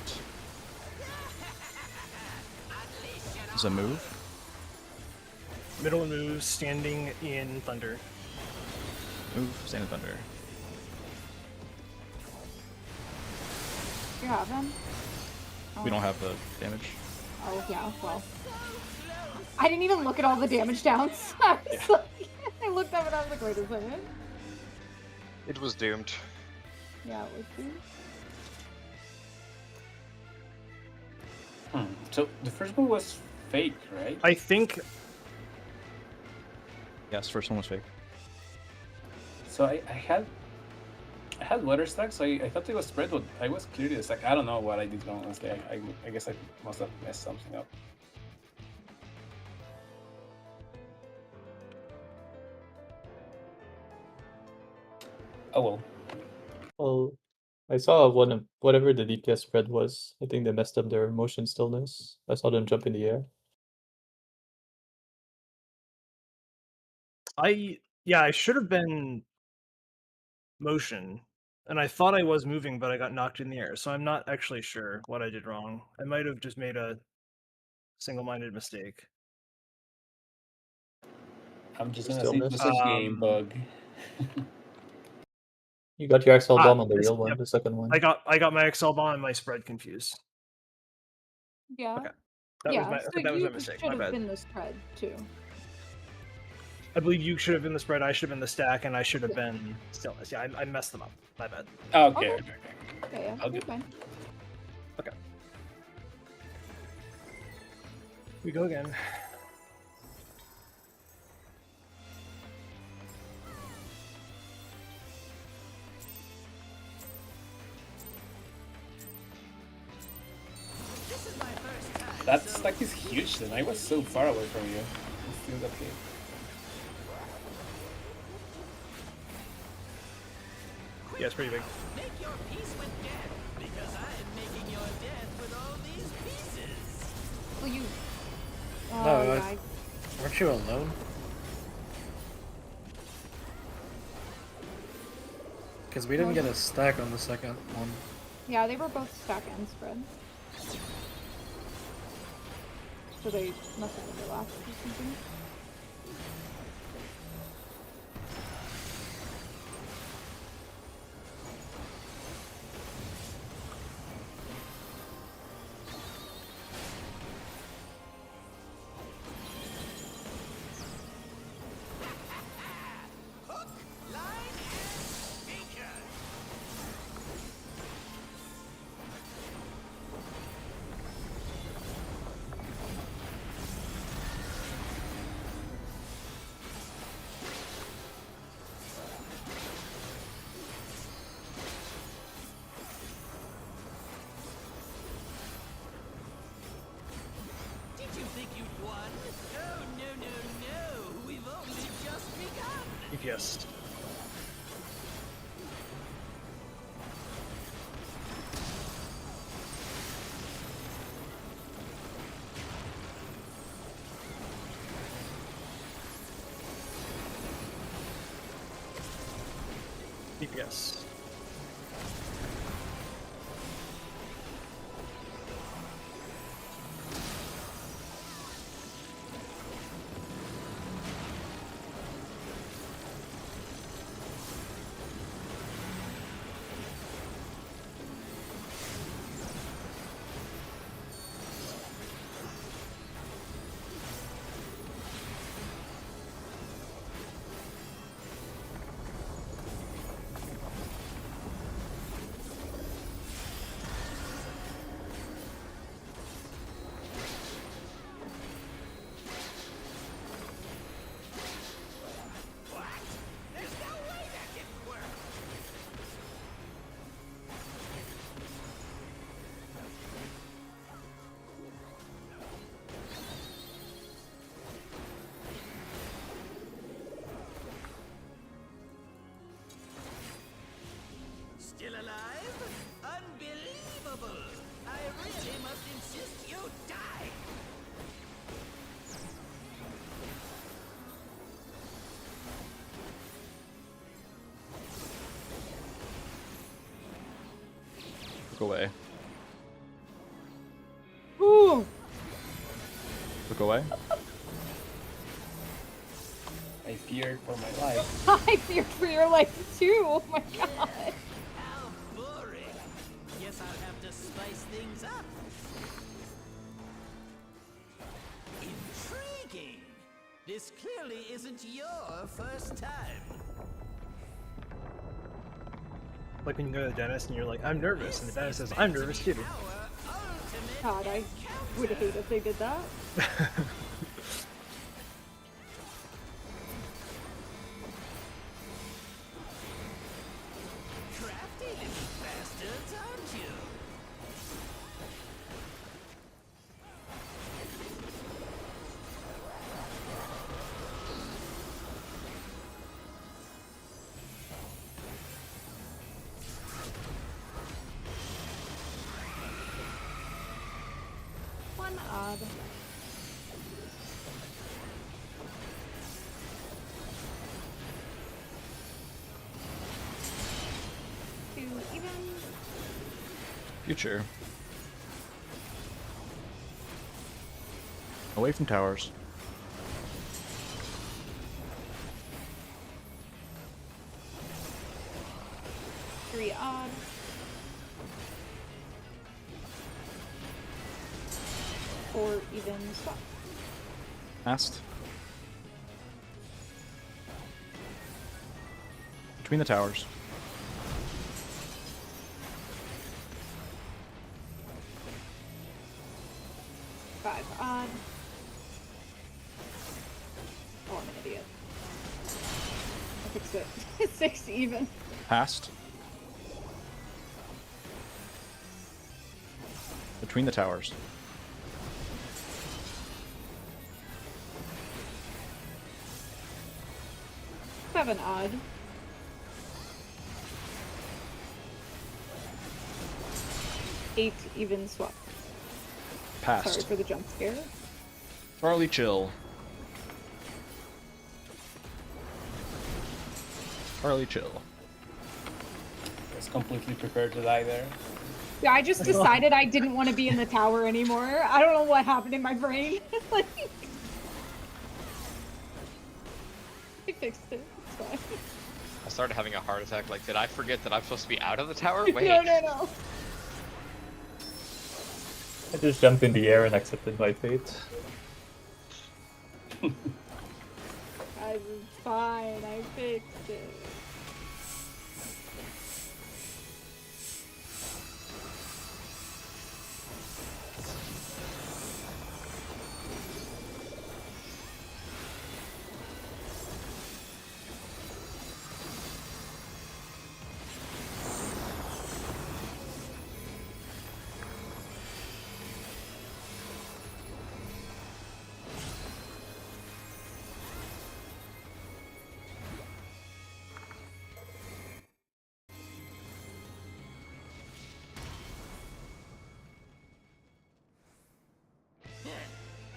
Is a move? Middle and move, standing in thunder. Move, stand in thunder. You have him? We don't have the damage. Oh, yeah, well. I didn't even look at all the damage downs. I was like, I looked up and I was like, wait a second. It was doomed. Yeah, it was too. So the first one was fake, right? I think Yes, first one was fake. So I had weather stacks. I thought it was spread, but I was clearly the stack. I don't know what I did wrong, honestly. I guess I must have messed something up. Oh well. Well, I saw one of whatever the DPS spread was. I think they messed up their motion stillness. I saw them jump in the air. I should have been motion, and I thought I was moving, but I got knocked in the air. So I'm not actually sure what I did wrong. I might have just made a single-minded mistake. I'm just The gonna say it was a stillness. game bug. You got your XL bomb on the it's- real one, yep. the second one. I got my XL bomb and my spread confused. Yeah. Okay. That yeah, was my so that was you my mistake. should My have bad. been the spread too. I believe you should have been the spread. I should have been the stack, and I should have been stillness. Yeah, I messed them up. My bad. Okay. Okay. Yeah, I'll you're do- fine. We go again. This is my first time. That so stack is huge. Then I was so far away from you. It's still okay. Yeah, it's pretty big. make your peace with death, because I am making your death with all these pieces. Well, you. No, Yeah, Aren't you alone? Because we didn't get a stack on the second one. yeah, they were both stack and spread. So they must have overlapped or something. Hook, line, and sinker. Did you think you'd won? Oh, no, no, no. We've only just begun. EPS. EPS. What? There's no way that didn't work. Still alive? Unbelievable! I really must insist you die! Look away. Ooh! Look away. I feared for my life. I feared for your life too. Oh my god. How boring! Guess I'll have to spice things up. Intriguing! This clearly isn't your first time. Like when you go to the dentist and you're like, I'm nervous, and the dentist says, I'm nervous too. Our ultimate God, I would hate if they did that. crash 1 odd. Two even. Future. Away from towers. Three odd. Four even swap. Passed. Between the towers. Five odd. Oh, I'm an idiot. I fixed it. 6 even. Passed. Between the towers. Seven odd. Eight even swap. Passed. Sorry for the jump scare. Charlie chill. Charlie chill. I was completely prepared to die there. Yeah, I just decided I didn't want to be in the tower anymore. I don't know what happened in my brain. Like, I fixed it. It's fine. I started having a heart attack. Like, did I forget that I'm supposed to be out of the tower? Wait. No. I just jumped in the air and accepted my fate. Guys, it's fine. I fixed it.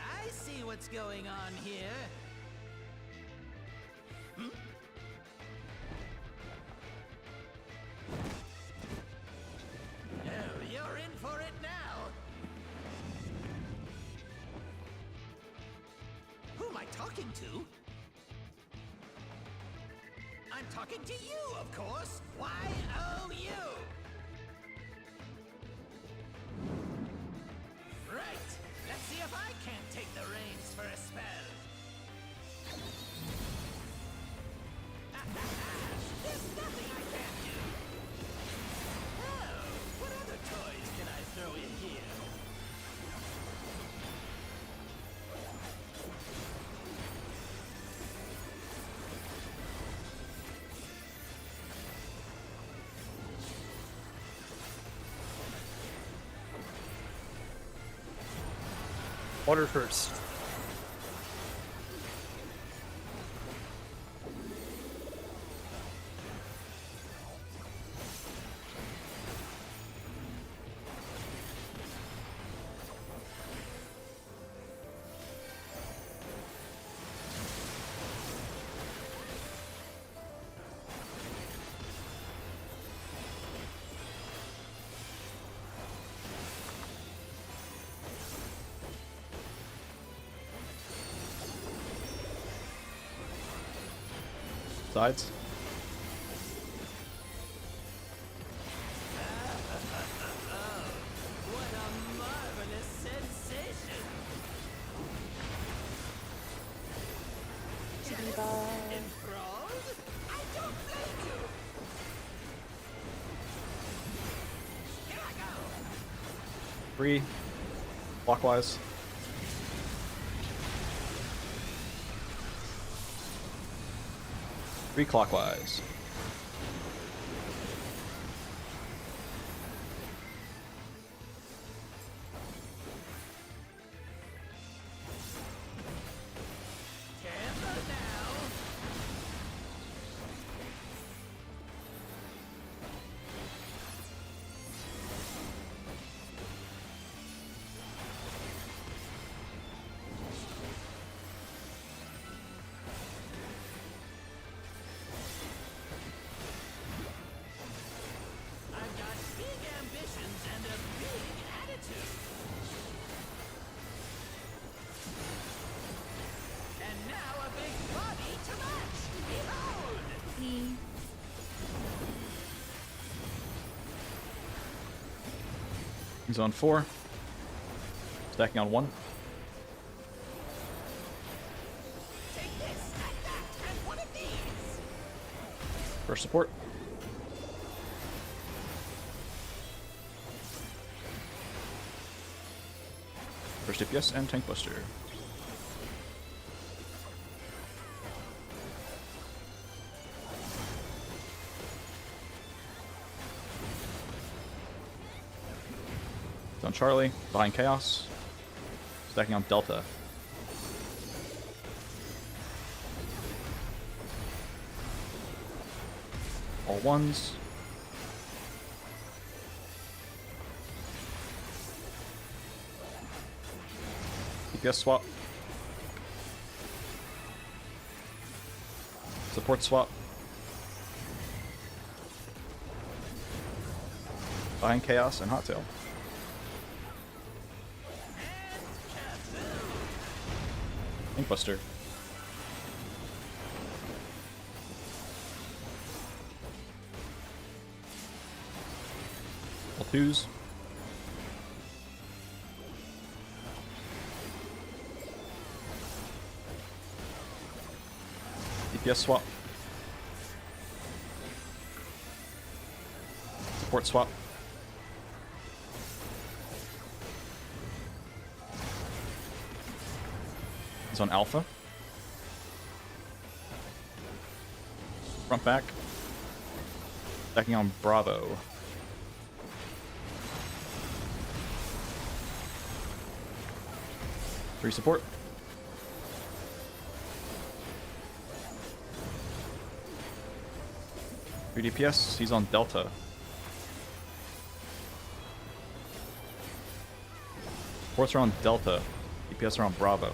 I see what's going on here. Oh, you're in for it now. Who am I talking to? I'm talking to you, of course. Y-O-U. Right. Let's see if I can't take the reins for a spell. There's nothing I can't do. Oh, what other toys can I throw in here? Water first. Sides. What a marvelous sensation! Enthralled? I don't blame you! Here I go! 3. Clockwise. 3 clockwise. Careful now! He's on 4. Stacking on 1. Take this, and that, and one of these. First support. First DPS and Tank Buster. It's on Charlie, behind Chaos. Stacking on Delta. All ones. DPS swap. Support swap. Behind Chaos and Hot Tail. Inkbuster. All 2s. DPS swap. Support swap. He's on Alpha. Front back. Stacking on Bravo. Three support. Three DPS. He's on Delta. Supports are on Delta. DPS are on Bravo.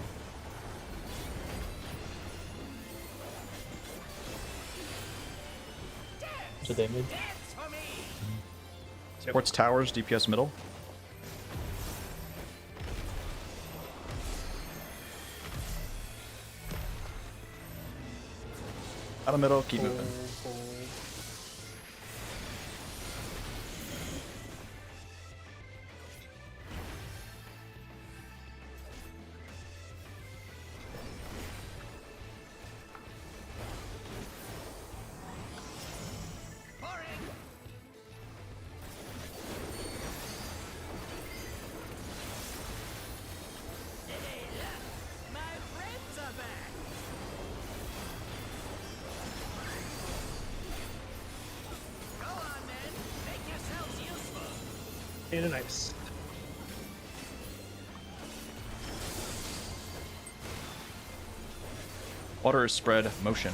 So damage. Supports towers, DPS middle. Out of middle, keep moving. And a nice. Water is spread, motion.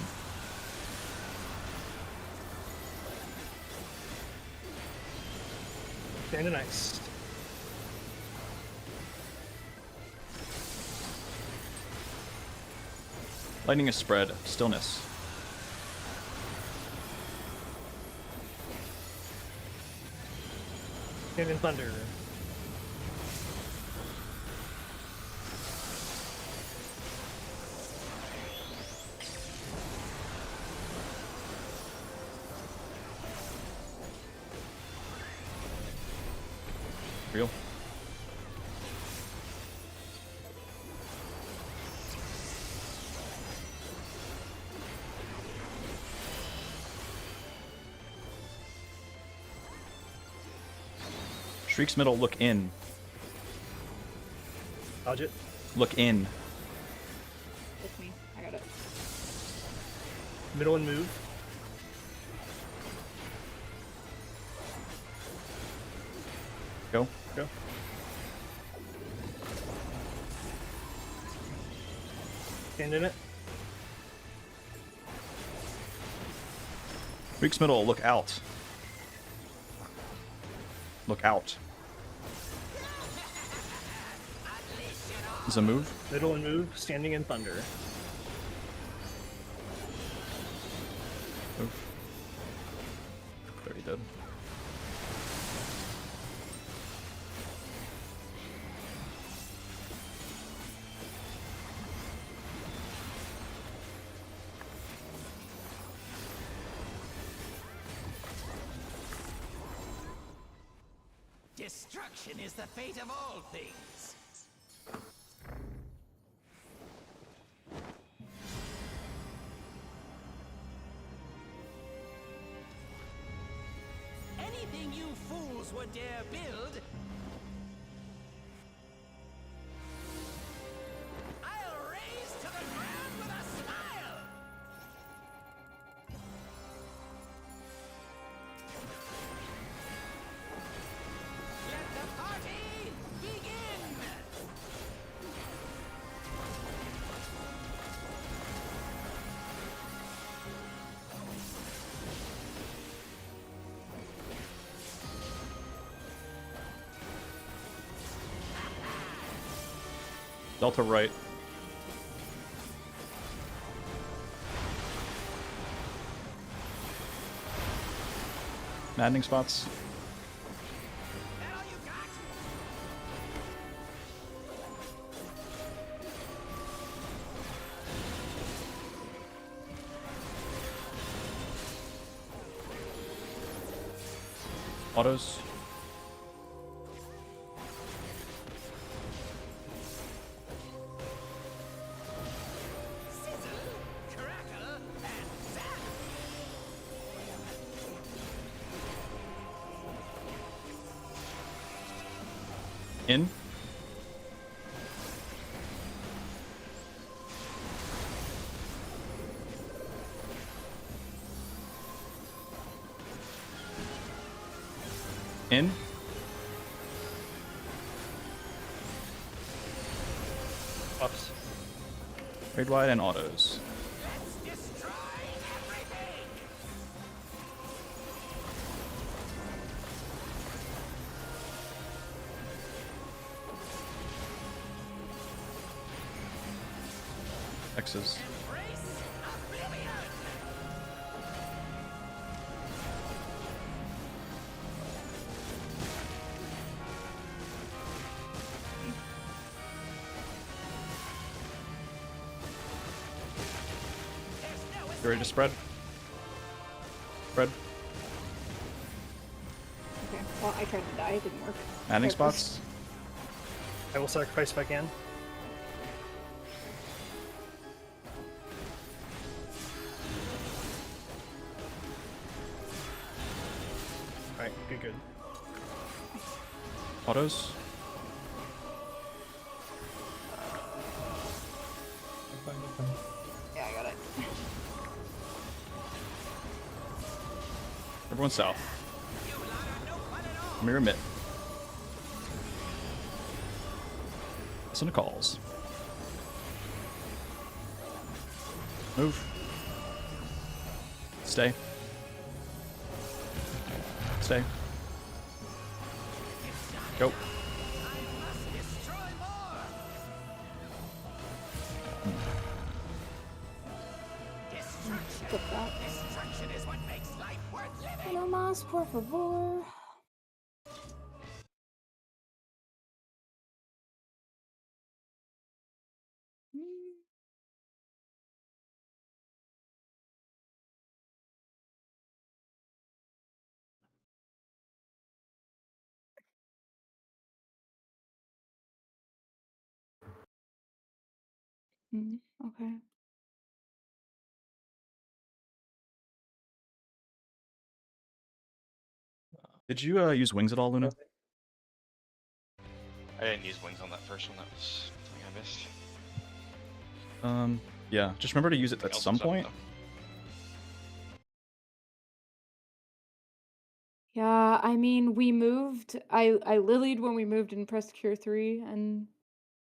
And a nice. Lightning is spread, stillness. And in thunder. Real. Shriek's middle, look in. Dodge it. Look in. With me. I got it. Middle and move. Go. Go. Stand in it. Shriek's middle, look out. Look out. Is a move? Middle and move. Standing in thunder. Move. Very dead. Destruction is the fate of all things. Anything you fools would dare build, I'll raise to the ground with a smile! Let the party begin! Delta right. Maddening spots. That all you got? Autos. Sizzle, crackle, and zap! In. In. Ups. Trade wide and autos. Let's destroy everything! X's. Embrace oblivion! There's no You ready to spread? Spread. Okay. Well, I tried to die. It didn't work. Maddening There it goes. spots. I will sacrifice if I can. Alright, good. Autos. Yeah, I got it. Everyone south. You lot are no fun at all! Mirror mid. Listen to calls. Move. Stay. Stay. Go. I must destroy more! Destruction! Flip that. Destruction is what makes life worth living! Hello, mas, por favor. Okay. Did you use wings at all, Luna? I didn't use wings on that first one. That was something I missed. Yeah. Just remember to use it at Else some was up, point. though. Yeah, I mean, we moved. I lilied when we moved and pressed cure 3, and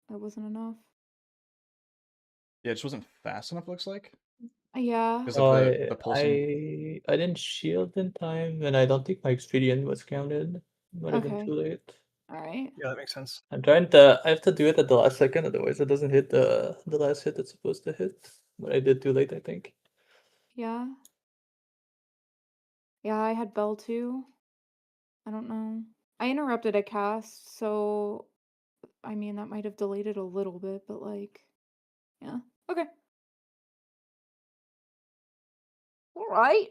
that wasn't enough. Yeah, it just wasn't fast enough. Looks like Yeah. because of the pulsing. I didn't shield in time, and I don't think my expedient was counted. Might have been Okay. too late. All right. Yeah, that makes sense. I'm trying to. I have to do it at the last second, otherwise it doesn't hit the last hit it's supposed to hit. But I did too late, I think. Yeah. Yeah, I had Bell too. I don't know. I interrupted a cast, so I mean that might have delayed it a little bit, but like, yeah. Okay. All right.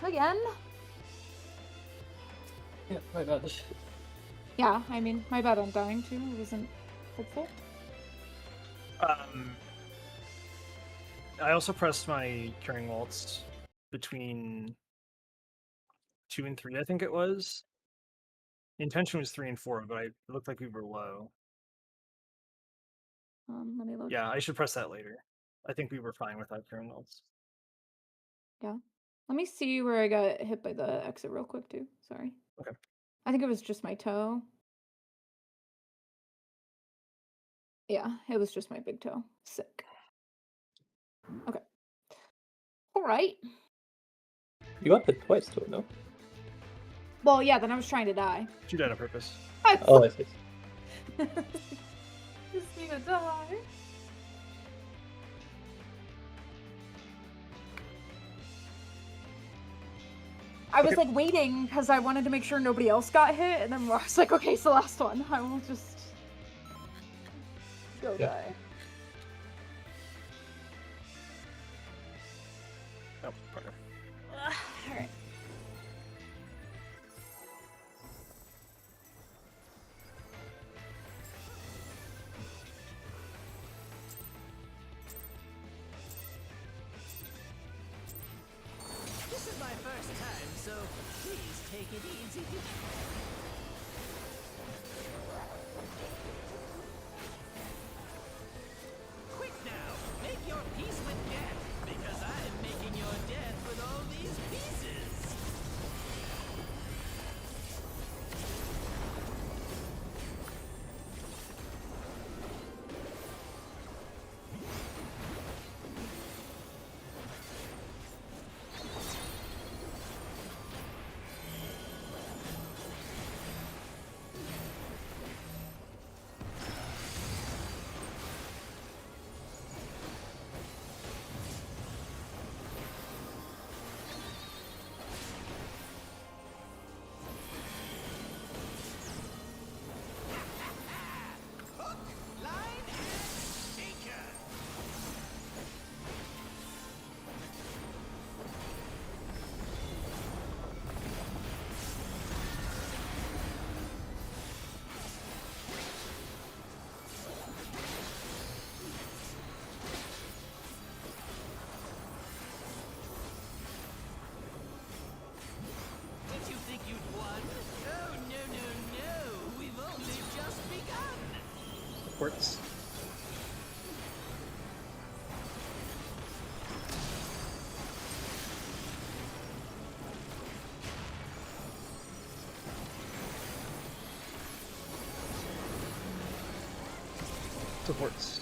Again. Yeah, my bad. Yeah, I mean, my bad on dying too. I wasn't hopeful. I also pressed my carrying waltz between 2 and 3, I think it was. The intention was 3 and 4, but it looked like we were low. Let me look. Yeah, I should press that later. I think we were fine without carrying waltz. Yeah. Let me see where I got hit by the exit real quick too. Sorry. Okay. I think it was just my toe. Yeah, it was just my big toe. Sick. Okay. All right. You got hit twice too, no? Well, yeah, then I was trying to die. You died on purpose. Oh, I see. Just need to die. I was like waiting because I wanted to make sure nobody else got hit, and then I was like, okay, it's the last one. I will just go die. Oh, partner. Alright. This is my first time, so please take it easy. Quick now, make your peace with death, because I'm making your death with all these pieces. Hook, line, and sinker. Did you think you'd won? Oh, no, no, no. We've only just begun. Quartz. Supports.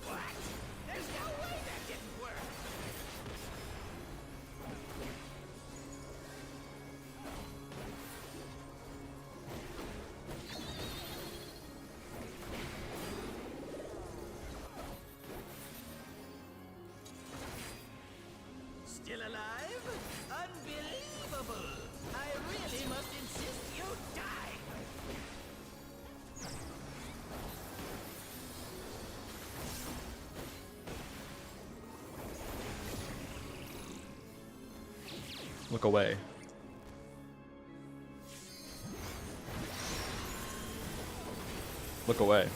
What? There's no way that didn't work. Still alive? Unbelievable! I really must insist you die! Look away. Look away.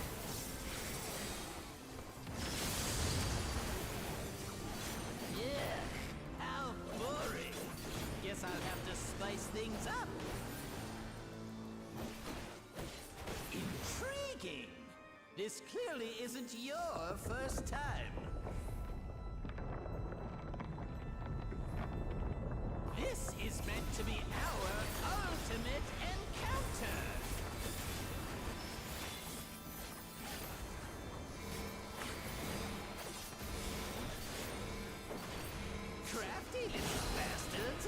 Yeah, how boring. Guess I'll have to spice things up. Intriguing. This clearly isn't your first time. This is meant to be our ultimate encounter.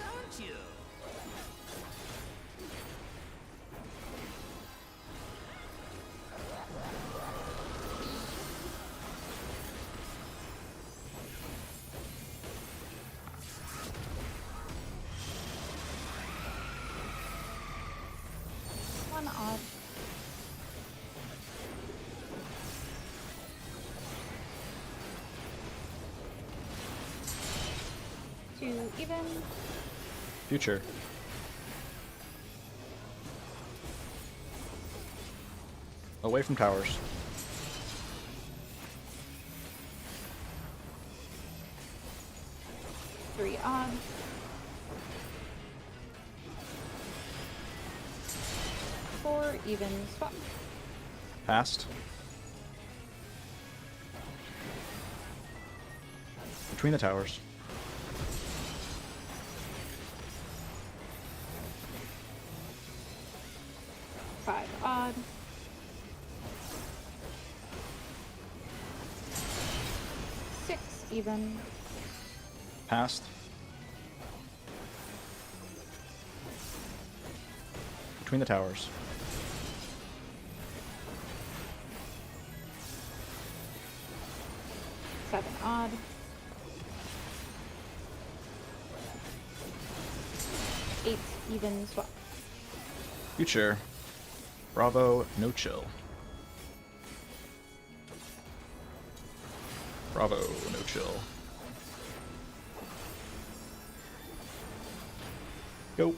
aren't you? One odd. Two even. Future. Away from towers. Three odd. Four even swap. Passed. Between the towers. Five odd. Six even. Passed. Between the towers. Seven odd. Eight even swap. Future. Bravo, no chill. Bravo, no chill. Go.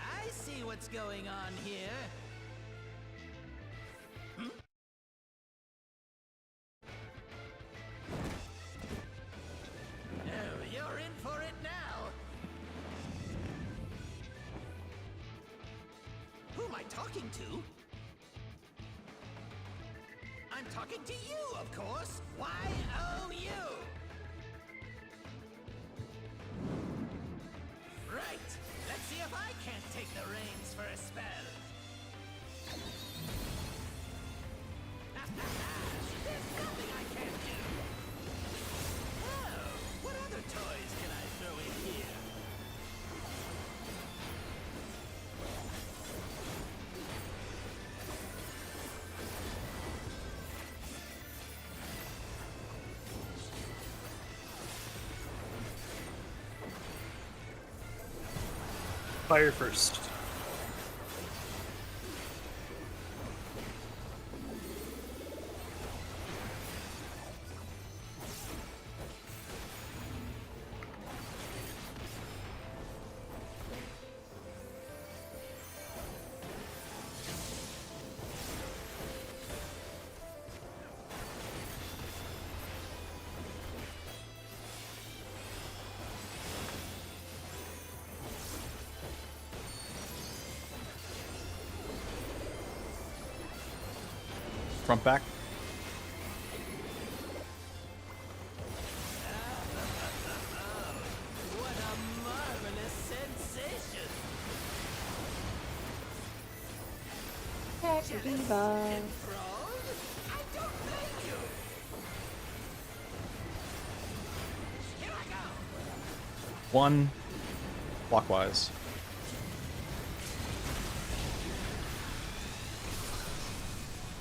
I see what's going on here. Oh, you're in for it now. Who am I talking to? I'm talking to you, of course. Y-O-U. Right. Let's see if I can't take the reins for a spell. There's nothing I can't do. Oh, what other toys can I throw in here? Fire first. Front back. What a marvelous sensation! Heck, Diva. Enthralled? I don't blame you! Here I go! One. Clockwise.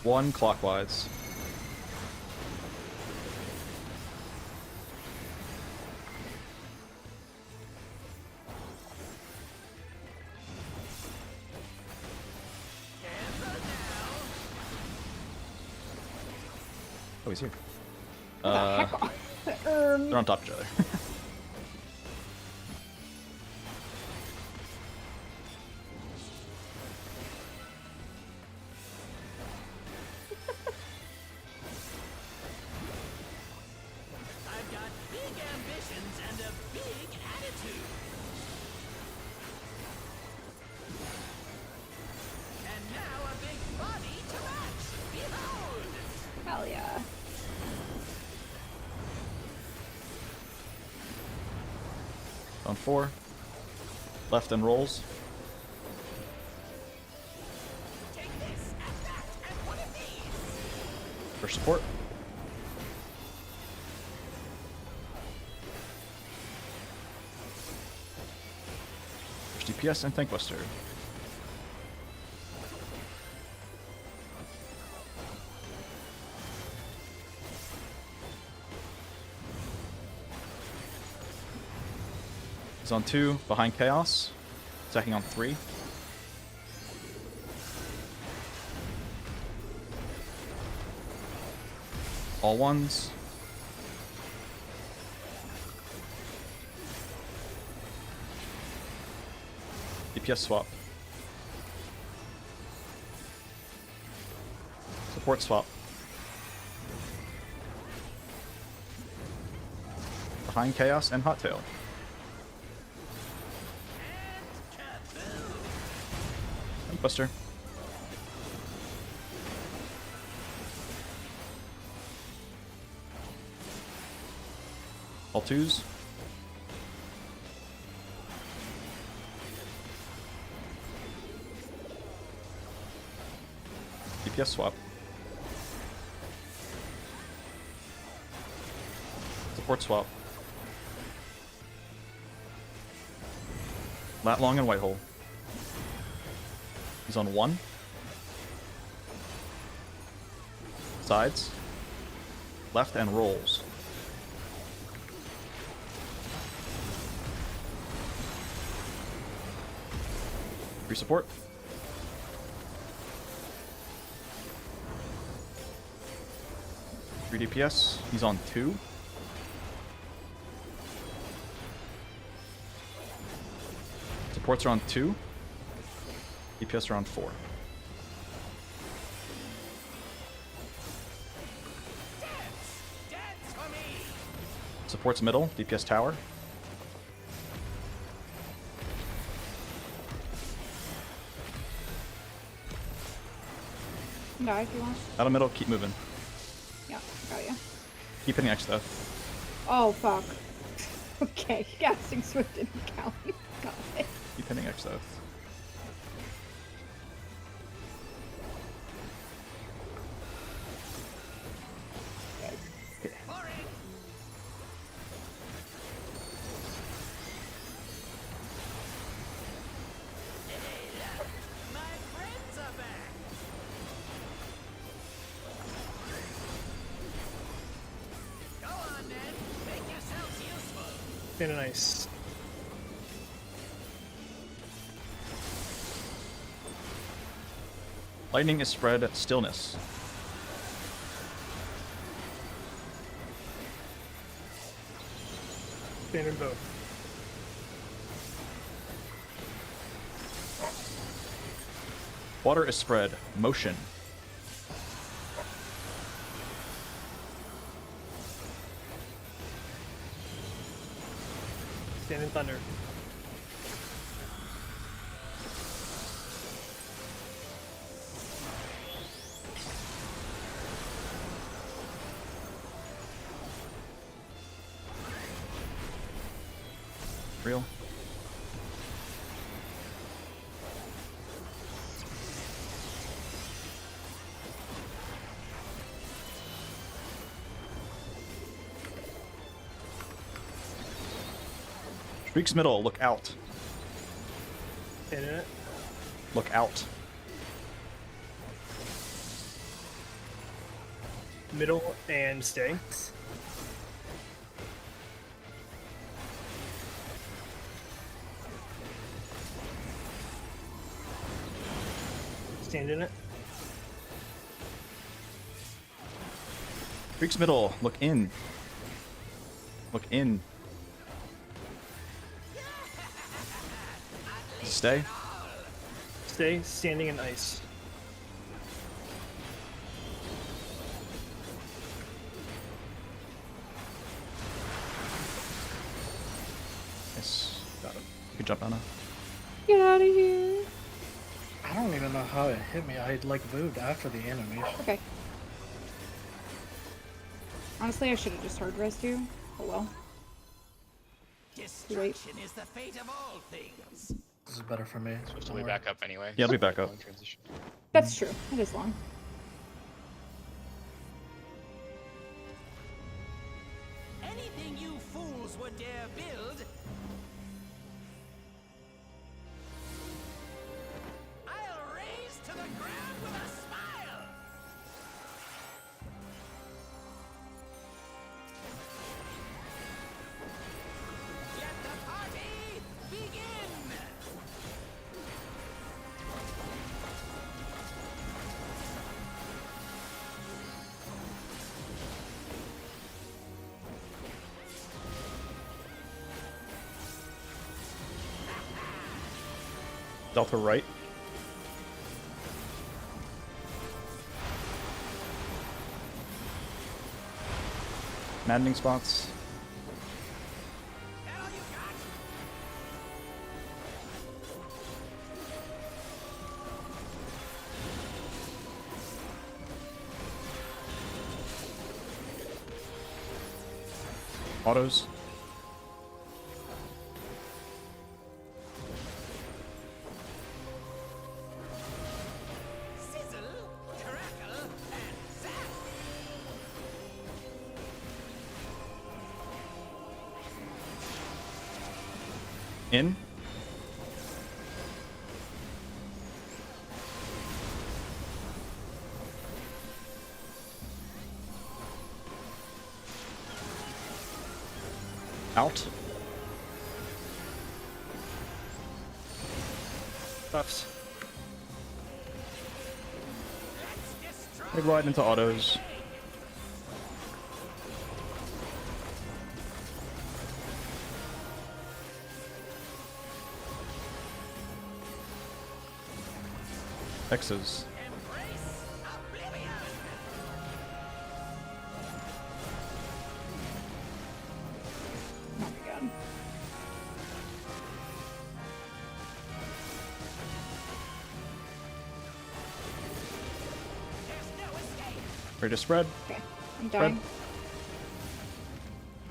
One clockwise. he's here. What the heck? They're on top of each other. I've got big ambitions and a big attitude. And now a big body to match. Behold! Hell yeah. On 4. Left and rolls. Take this and that and one of these. For support. First DPS and Thankbuster. He's on 2, behind Chaos. Attacking on 3. All ones. DPS swap. Support swap. Behind Chaos and Hot Tail. Buster. All 2s. DPS swap. Support swap. Lat Long and Whitehole. He's on 1. Sides. Left and rolls. Free support. Free DPS. He's on 2. Supports are on 2. DPS are on 4. Dance for me. Supports middle, DPS tower. Die if you want. Out of middle, keep moving. Yeah, got you. Keep hitting X stuff. Oh, fuck. Okay, casting Swift didn't count. Got it. Keep hitting X stuff. My friends are back. Go on then. Make yourselves useful. Kinda nice. Lightning is spread at stillness. Standard both. Water is spread. Motion. Standard thunder. Real. Streaks middle, look out. Standard it. Look out. Middle and stay. Stand in it. Freaks middle. Look in. Look in. Stay. Stay standing in ice. Nice. Got it. Good jump, Anna. Get out of here. I don't even know how it hit me. I like moved after the animation. Okay. Honestly, I should have just hard rest you. Oh well. Destruction is the fate of all things. This is better for me. Supposed to Don't be worry. back up anyway. Yeah, I'll be back up. Long transition. That's true. It is long. Anything you fools would dare build, I'll raise to the ground with a smile. Let the party begin. Delta right. Maddening spots. That all you got? Autos. Sizzle, crackle, and zap. In. Out. Buffs. Big ride into autos. X's. Embrace oblivion. Oh my god. There's no escape. Ready to spread. Okay. I'm dying.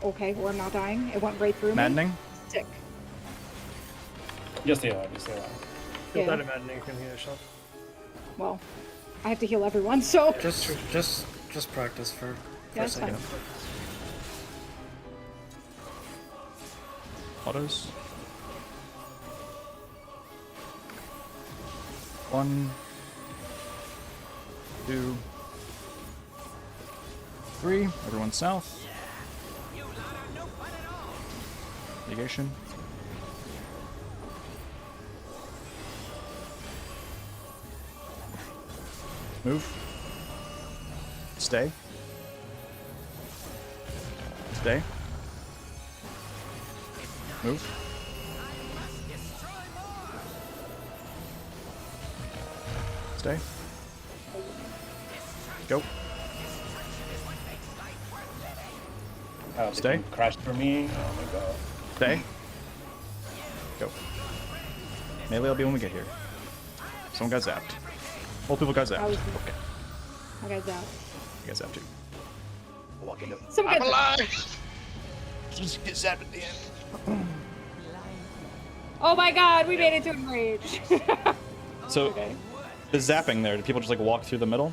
Okay, we're not dying. It went right through Maddening. me. Sick. Just stay alive, just stay alive. Feel Yeah. that imagining you can heal yourself. Well, I have to heal everyone, so Just practice for yeah, a it's second. fine. Autos. 1, 2, 3. Everyone south. You lot are no fun at all. Negation. Move. Stay. Stay. Move. Must destroy more. Stay. Go. They Stay. can crash for me. Oh my god. Stay. Go. Melee will be when we get here. Someone got zapped. Multiple got I zapped. was- Okay. I got that. You got zapped too. Walk into. Someone I'm got alive! Just get zapped at the end. Oh my god, we made it to enrage. So, Okay. the zapping there, did people just like walk through the middle?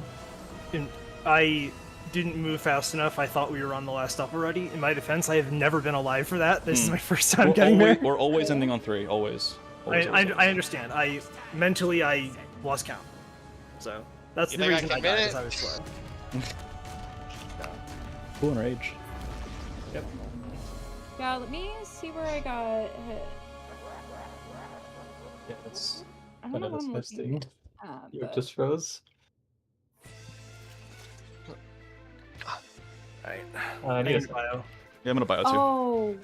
And I didn't move fast enough. I thought we were on the last stop already. In my defense, I have never been alive for that. This is my first time getting there. We're always ending on 3. Always. Always, always, I understand. I mentally lost count. So that's You the think I reason I can died. get Is it? I was slow. Cool and rage. Yep. Yeah, let me see where I got hit. Yeah, it's I don't know what I'm looking misting. at, You but... just froze. Alright. I need a bio. Yeah, I'm gonna bio too. Oh.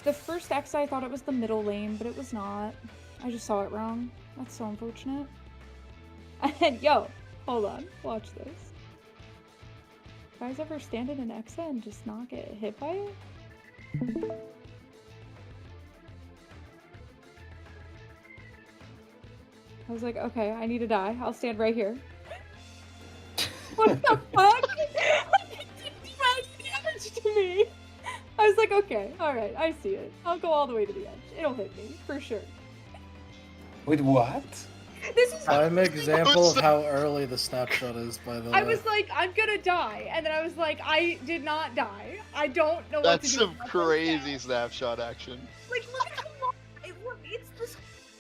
The first X, I thought it was the middle lane, but it was not. I just saw it wrong. That's so unfortunate. And yo, hold on. Watch this. Guys ever stand in an Exa and just not get hit by it? I was like, okay, I need to die. I'll stand right here. What the fuck? It didn't do any damage to me. I was like, okay, alright, I see it. I'll go all the way to the edge. It'll hit me, for sure. Wait, what? This is Prime example of how early the snapshot is, by the way. I was like, I'm gonna die. And then I was like, I did not die. I don't know what to That's do. some with myself crazy now. snapshot action. Like, look at how long it's this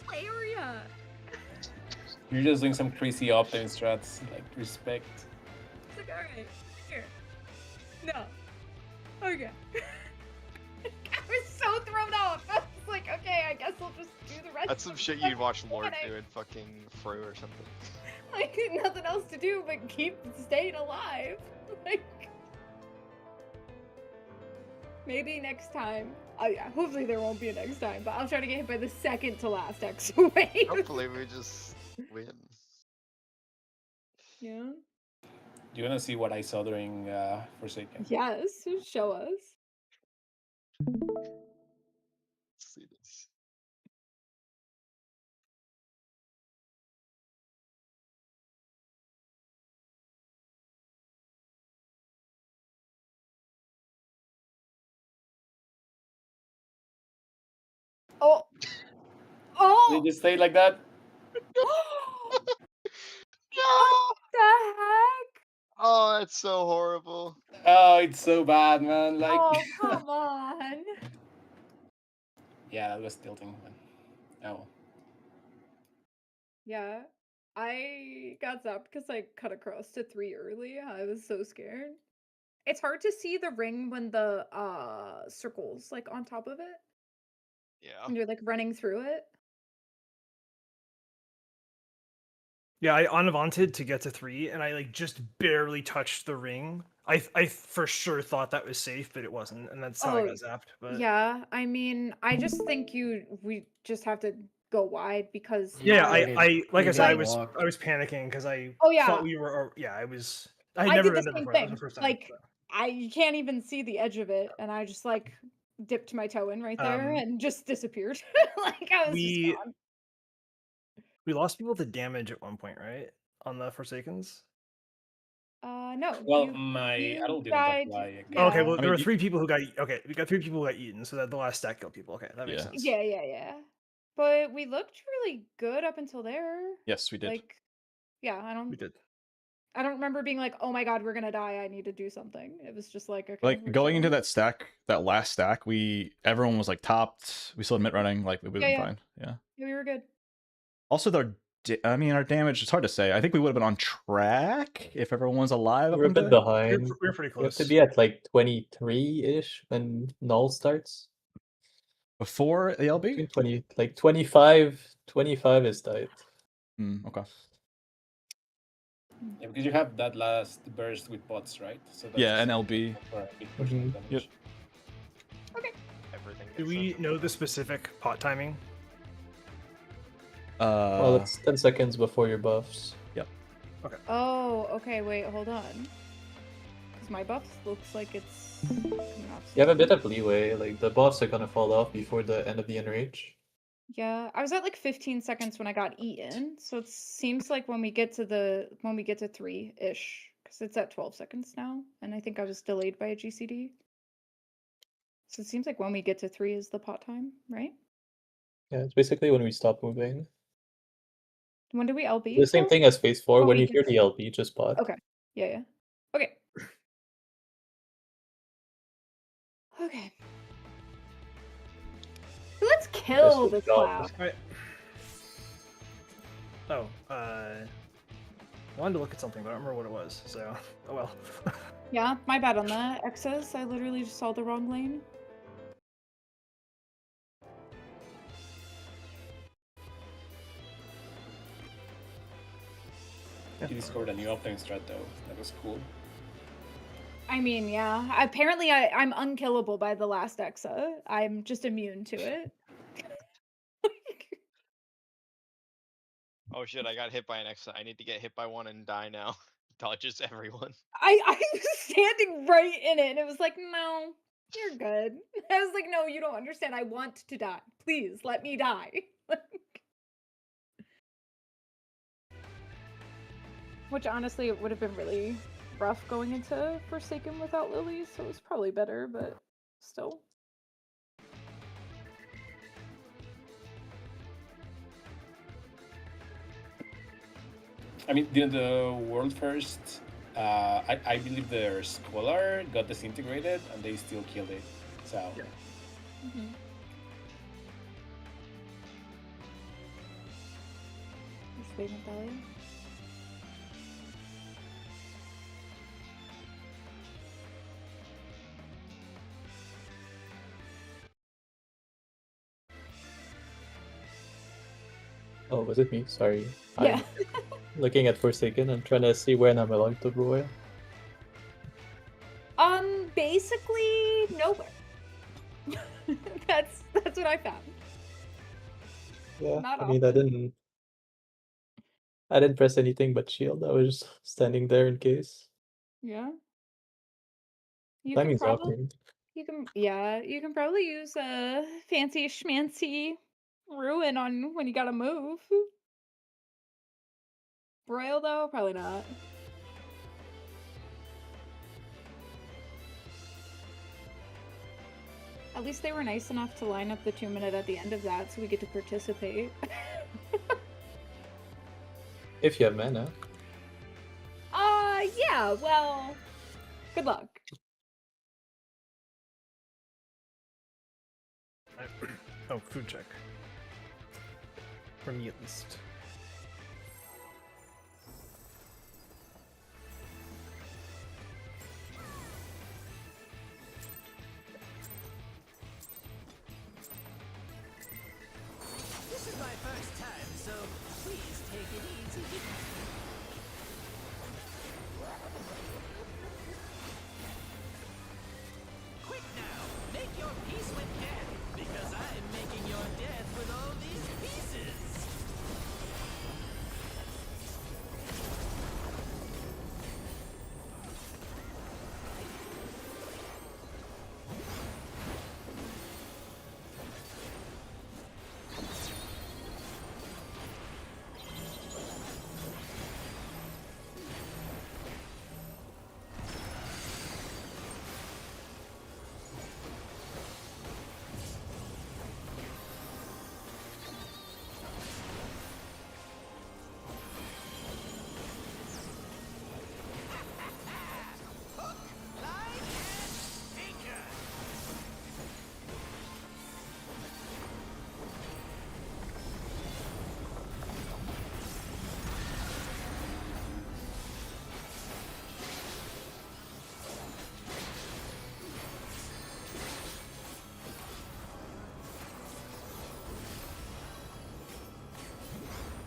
whole area. You're just doing some crazy Optim strats, like respect. It's like, alright, here. No. Okay. I was so thrown off. I was like, okay, I guess I'll just do the rest. That's some of shit the you'd watch Lord fucking do in fucking Fru or something. Like, nothing else to do but keep staying alive. Like, maybe next time. Oh yeah, hopefully there won't be a next time, but I'll try to get hit by the second to last X wave. Hopefully we just win. Yeah. Do you wanna see what I saw during Forsaken? Yes, show us. Let's see this. Oh. They Oh. just stay like that? What No! the heck? Oh, that's so horrible. Oh, it's so bad, man. Like, Oh, come on. yeah, that was tilting. But... Oh. Yeah. I got zapped because I cut across to 3 early. I was so scared. It's hard to see the ring when the circle's like on top of it. Yeah. When you're like running through it. Yeah, I unvaunted to get to 3, and I like just barely touched the ring. I for sure thought that was safe, but it wasn't, and that's how I got zapped. But Yeah, I mean, I just think we just have to go wide because yeah, I like I said, I need was walk. panicking because I Oh, yeah. thought we were. Yeah, I was. I had I never did been the there same before. That was thing. the first time. Like you can't even see the edge of it, and I just like dipped my toe in right there and just disappeared. Like I was just gone. We lost people to damage at one point, right? On the Forsakens. No. Well, you my adult didn't died. apply again. Oh, okay, Yeah. well, I there mean, were 3 people who got. Okay, we got 3 people who got eaten, so that the last stack killed people. Okay, that makes Yeah. sense. Yeah. But we looked really good up until there. Yes, we did. Like, yeah, We did. I don't remember being like, oh my god, we're gonna die. I need to do something. It was just like, okay. Like we're going into chilling. that stack, that last stack, everyone was like topped. We still had mid running, like it was Yeah. fine. Yeah. Yeah, we were good. Also, our damage. It's hard to say. I think we would have been on track if everyone was alive. We're a bit behind. We were pretty We have close. to be at like 23-ish when null starts. Before the LB. Between 20, like 25 is tight. Okay. Yeah, because you have that last burst with bots, right? So that's Yeah, and LB. for a big portion of damage. Okay. Everything. Do gets we up. know the specific pot timing? Well, it's 10 seconds before your buffs. Yep. Oh, okay, wait, hold on. Because my buff looks like it's coming off You have a soon. bit of leeway. Like the buffs are gonna fall off before the end of the enrage. Yeah, I was at like 15 seconds when I got eaten, so it seems like when we get to 3-ish, because it's at 12 seconds now, and I think I was delayed by a GCD. So it seems like when we get to 3 is the pot time, right? Yeah, it's basically when we stop moving. When do we LB? The same for? thing as phase 4. Oh, When we you hear can- the LB, just pot. Okay. Yeah. Okay. Okay. Let's kill Yes, this we got cloud. Alright. Oh, I wanted to look at something, but I don't remember what it was. So, oh well. Yeah, my bad on that. Excess, I literally just saw the wrong lane. You discovered a new Optim strat though. That was cool. I mean, yeah. Apparently, I'm unkillable by the last Exa. I'm just immune to it. Oh shit, I got hit by an X. I need to get hit by one and die now. Dodges everyone. I was standing right in it, and it was like, no, you're good. I was like, no, you don't understand. I want to die. Please let me die. Which honestly, it would have been really rough going into Forsaken without Lily, so it was probably better, but still. I mean, during the world first, I believe their scholar got disintegrated and they still killed it. So Mhm. Just wait and die. Oh, was it me? Sorry. Yeah. I'm looking at Forsaken. I'm trying to see when I'm allowed to royal. Basically nowhere. That's what I found. Yeah, Not I mean, I didn't press anything but shield. I was just standing there in case. Yeah. You can Timing's probably awkward. you can probably use a fancy schmancy ruin on when you gotta move. Royal though, probably not. At least they were nice enough to line up the 2-minute at the end of that so we get to participate. If you have mana. Yeah, well, good luck. Oh, food check. For me at least. This is my first time, so please take it easy. Quick now, make your peace with death, because I'm making your death with all these pieces. Hook, line, and sinker.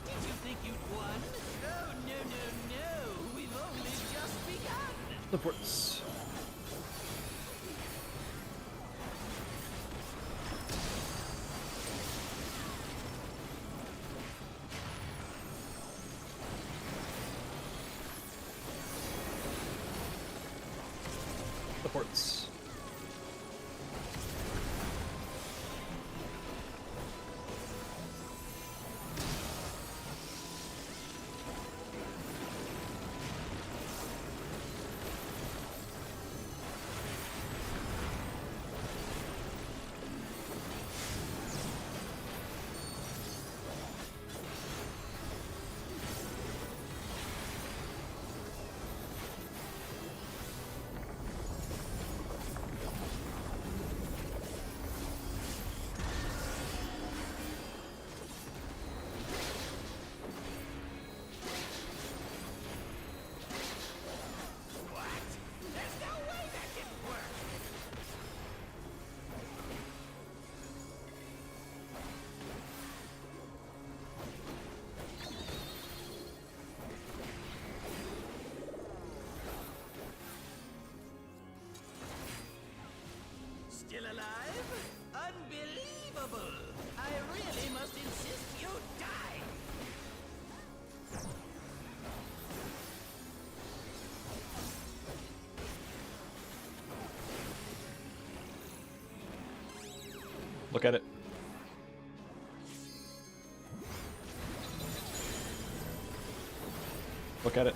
Did you think you'd won? Oh, no, no, no. We've only just begun. The ports. The ports. still alive? Unbelievable! I really must insist you die! Look at it. Look at it.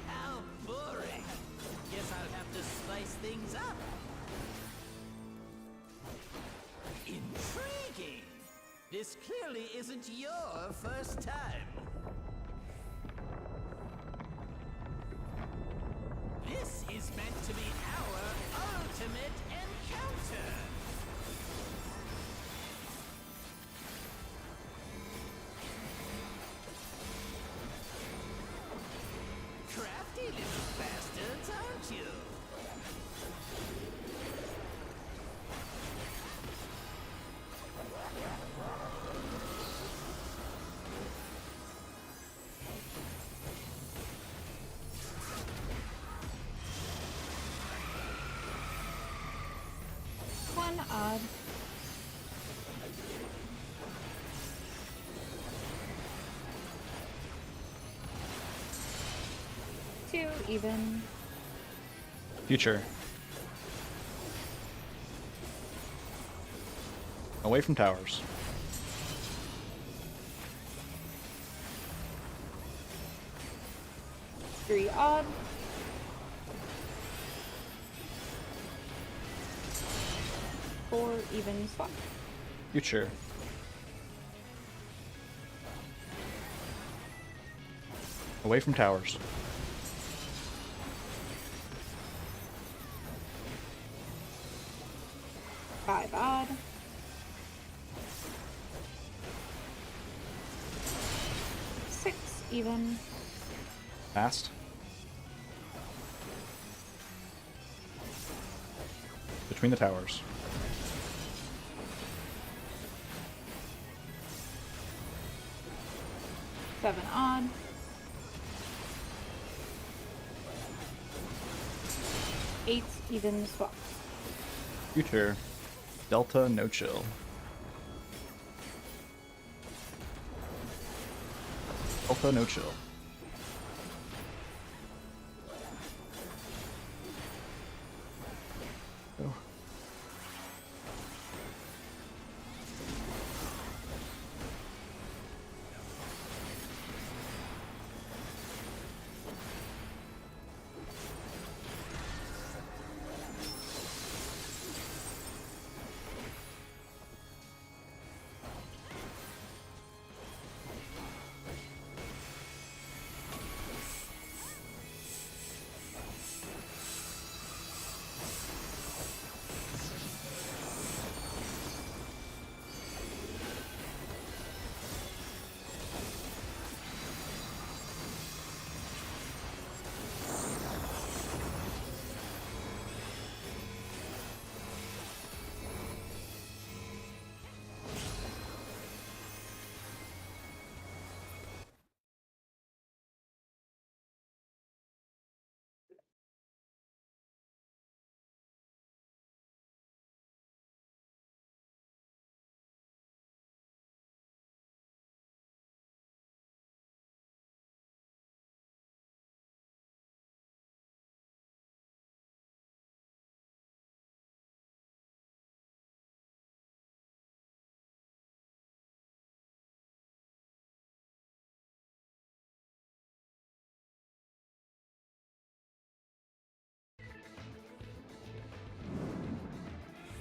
How boring! Guess I'll have to spice things up. Intriguing! This clearly isn't your first time. This is meant to be our ultimate encounter! Crafty little bastards, aren't you? One odd. Two even. Future. Away from towers. Three odd. Four even swap. Future. Away from towers. Five odd. Six even. Fast. Between the towers. Seven odd. Eight even swap. Future. Delta no chill. Delta no chill. Oh.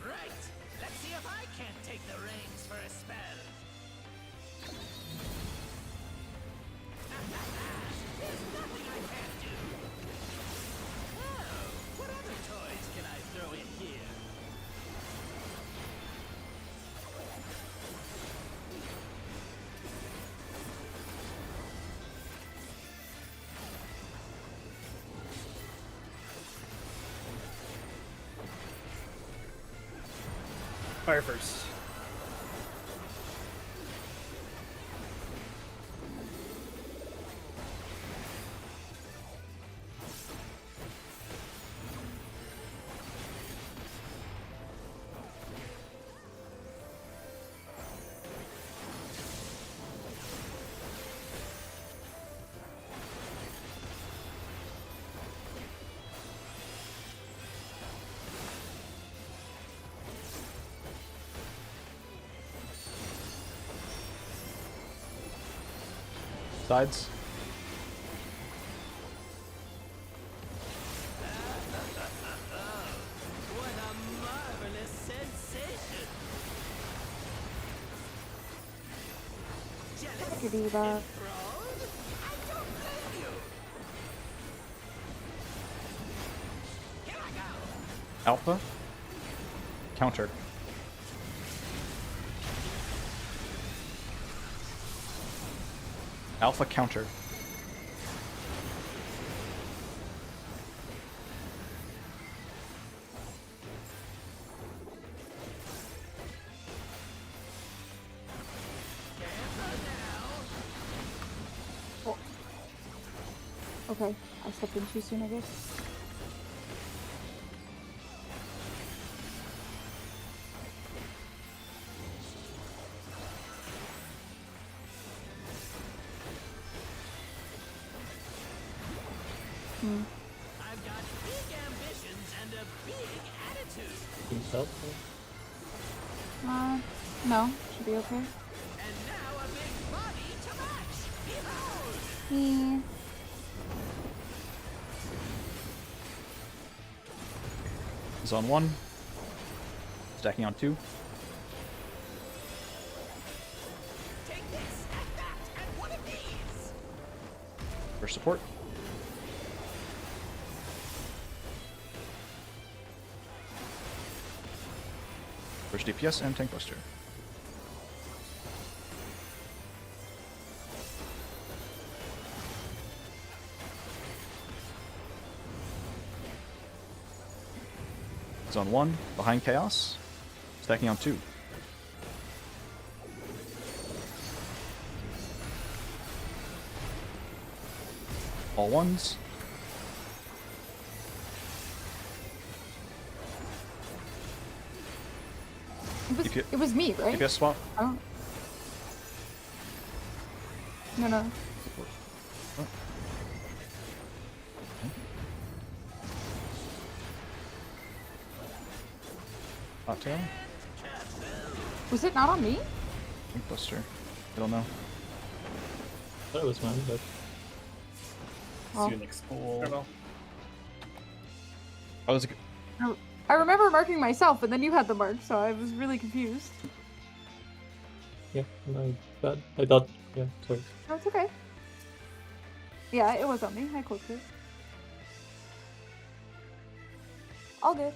Right! Let's see if I can't take the reins for a spell! There's nothing I can't do! Oh, what other toys can I throw in here? Fire first. sides. What a marvelous sensation! Jealous? Look at Eva. Enthralled? I don't blame you! Here I go! Alpha. Counter. Alpha counter. Oh. Okay, I stepped in too soon, I guess. I've got big ambitions and a big attitude. Seems helpful. No, should be okay. And now a big body to match! Behold! Zone 1. Stacking on 2. Take this and that and one of these! For support. First DPS and Tank Buster. Zone 1, behind Chaos. Stacking on 2. All ones. It was me, right? DPS swap. Oh. No. Hot tail. Was it not on me? Tank Buster. I don't know. I thought it was mine, but Oh. See you next poll. I was. I remember marking myself, and then you had the mark, so I was really confused. yeah, my bad. I thought, yeah, sorry. No, it's okay. Yeah, it was on me. I clicked it. All good.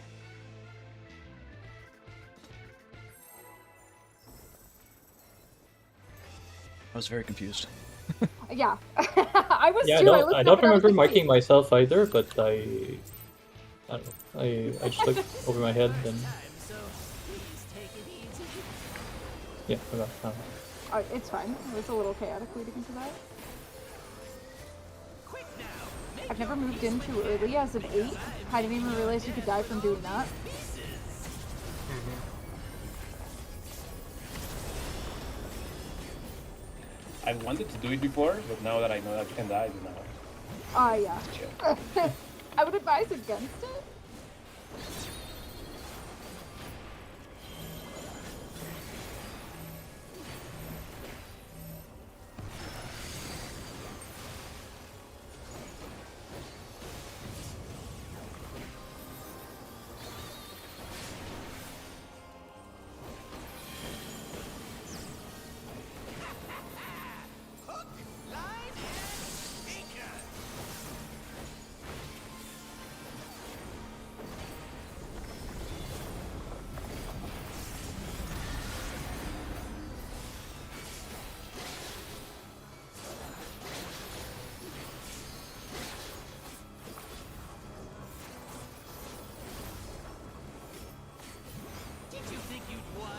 I was very confused. Yeah, I was Yeah, too. I looked don't up and I was remember like, marking wait. myself either, but I don't know. I just looked over my head and Time, so please take it easy. yeah, I got It's fine. It was a little chaotic leading into that. Quick now! Make I've never your moved peace in with too death, early as an 8. because I'm I didn't even making realize you your could die death from with doing all that. these pieces. I wanted to do it before, but now that I know that you can die, now Yeah. chill. I would advise against it. Hook, line, and sinker! Did you think you'd won?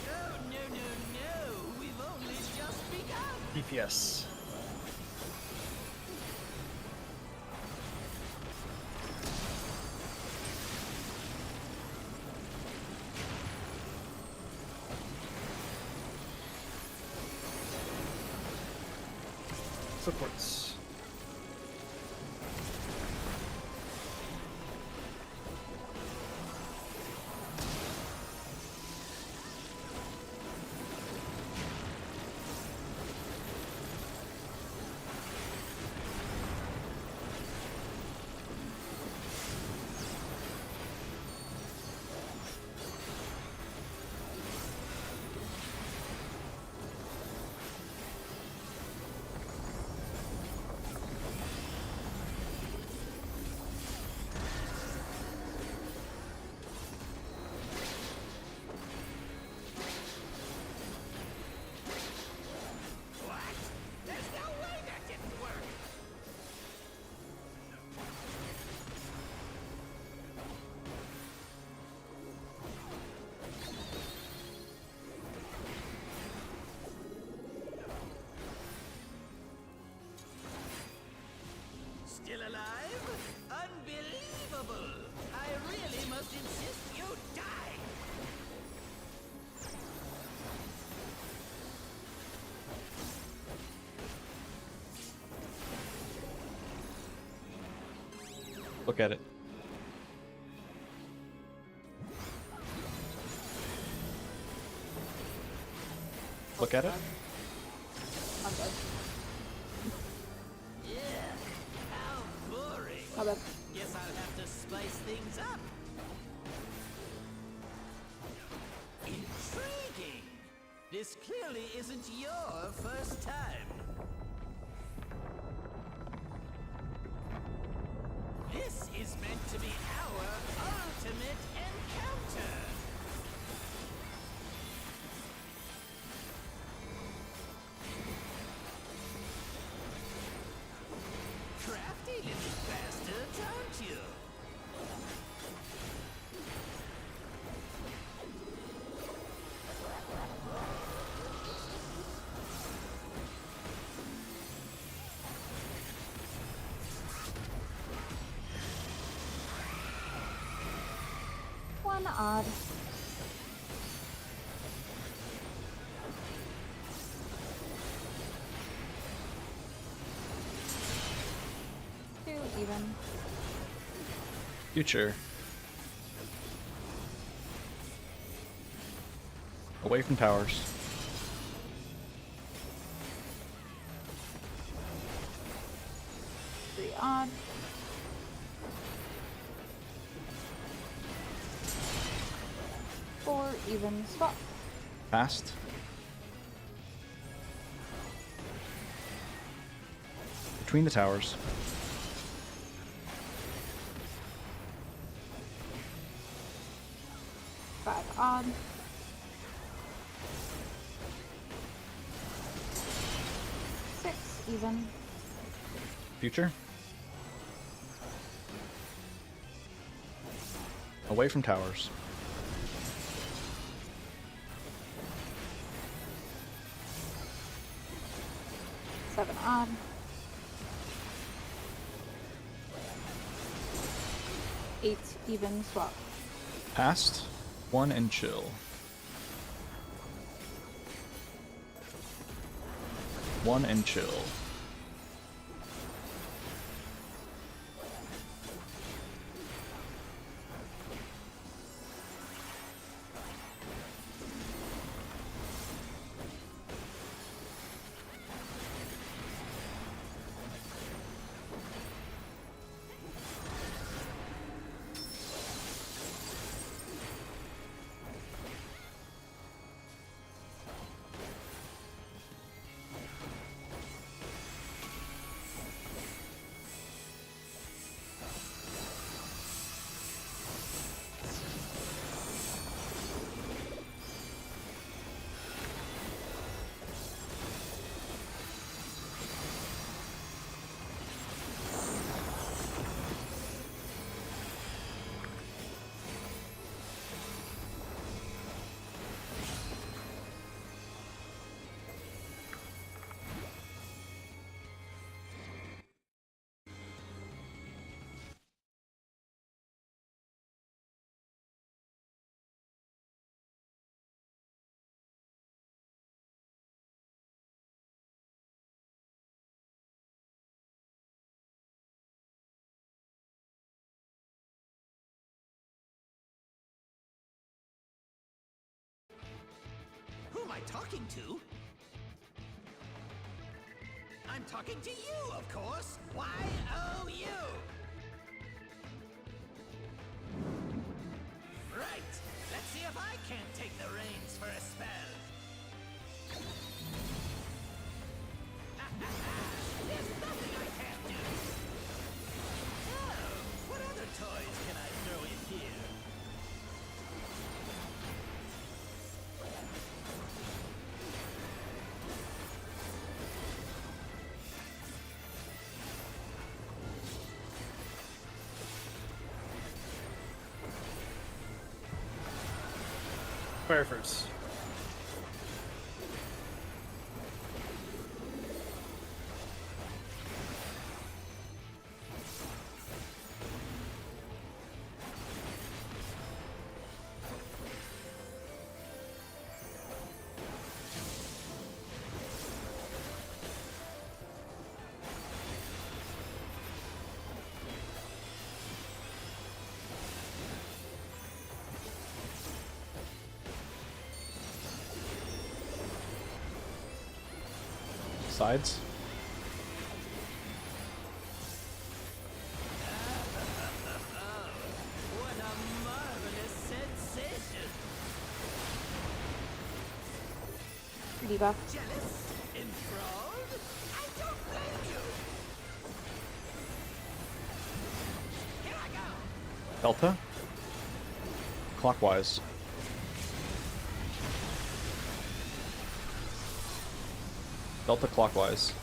Oh, no. We've only just begun. DPS. Supports. Still alive? Unbelievable! I really must insist you die! Look at it. Look at it. I'm dead. Yeah, how boring. My bad. Guess I'll have to spice things up. Intriguing! This clearly isn't your first time. This is meant to be our ultimate encounter! Crafty little bastards, aren't you? One odd. Two even. Future. Away from towers. Three odd. Four even. Swap. Fast. Between the towers. Five odd. Six even. Future. Away from towers. Seven odd. Eight even. Swap. Past. One and chill. One and chill. Who am I talking to? I'm talking to you, of course. Y-O-U. Right. Let's see if I can't take the reins for a spell. There's nothing I can't do. Oh, what other toys can I throw in here? Fire first. Sides. What a marvelous sensation! Debuff. Jealous? Enthralled? I don't blame you! Here I go! Delta. Clockwise. Delta clockwise.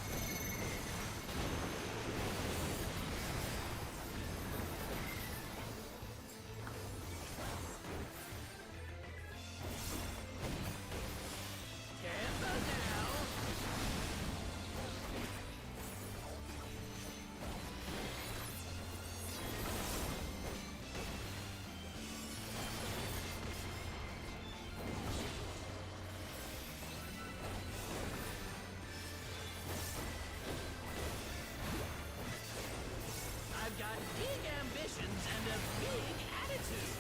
Careful now! I've got big ambitions and a big attitude.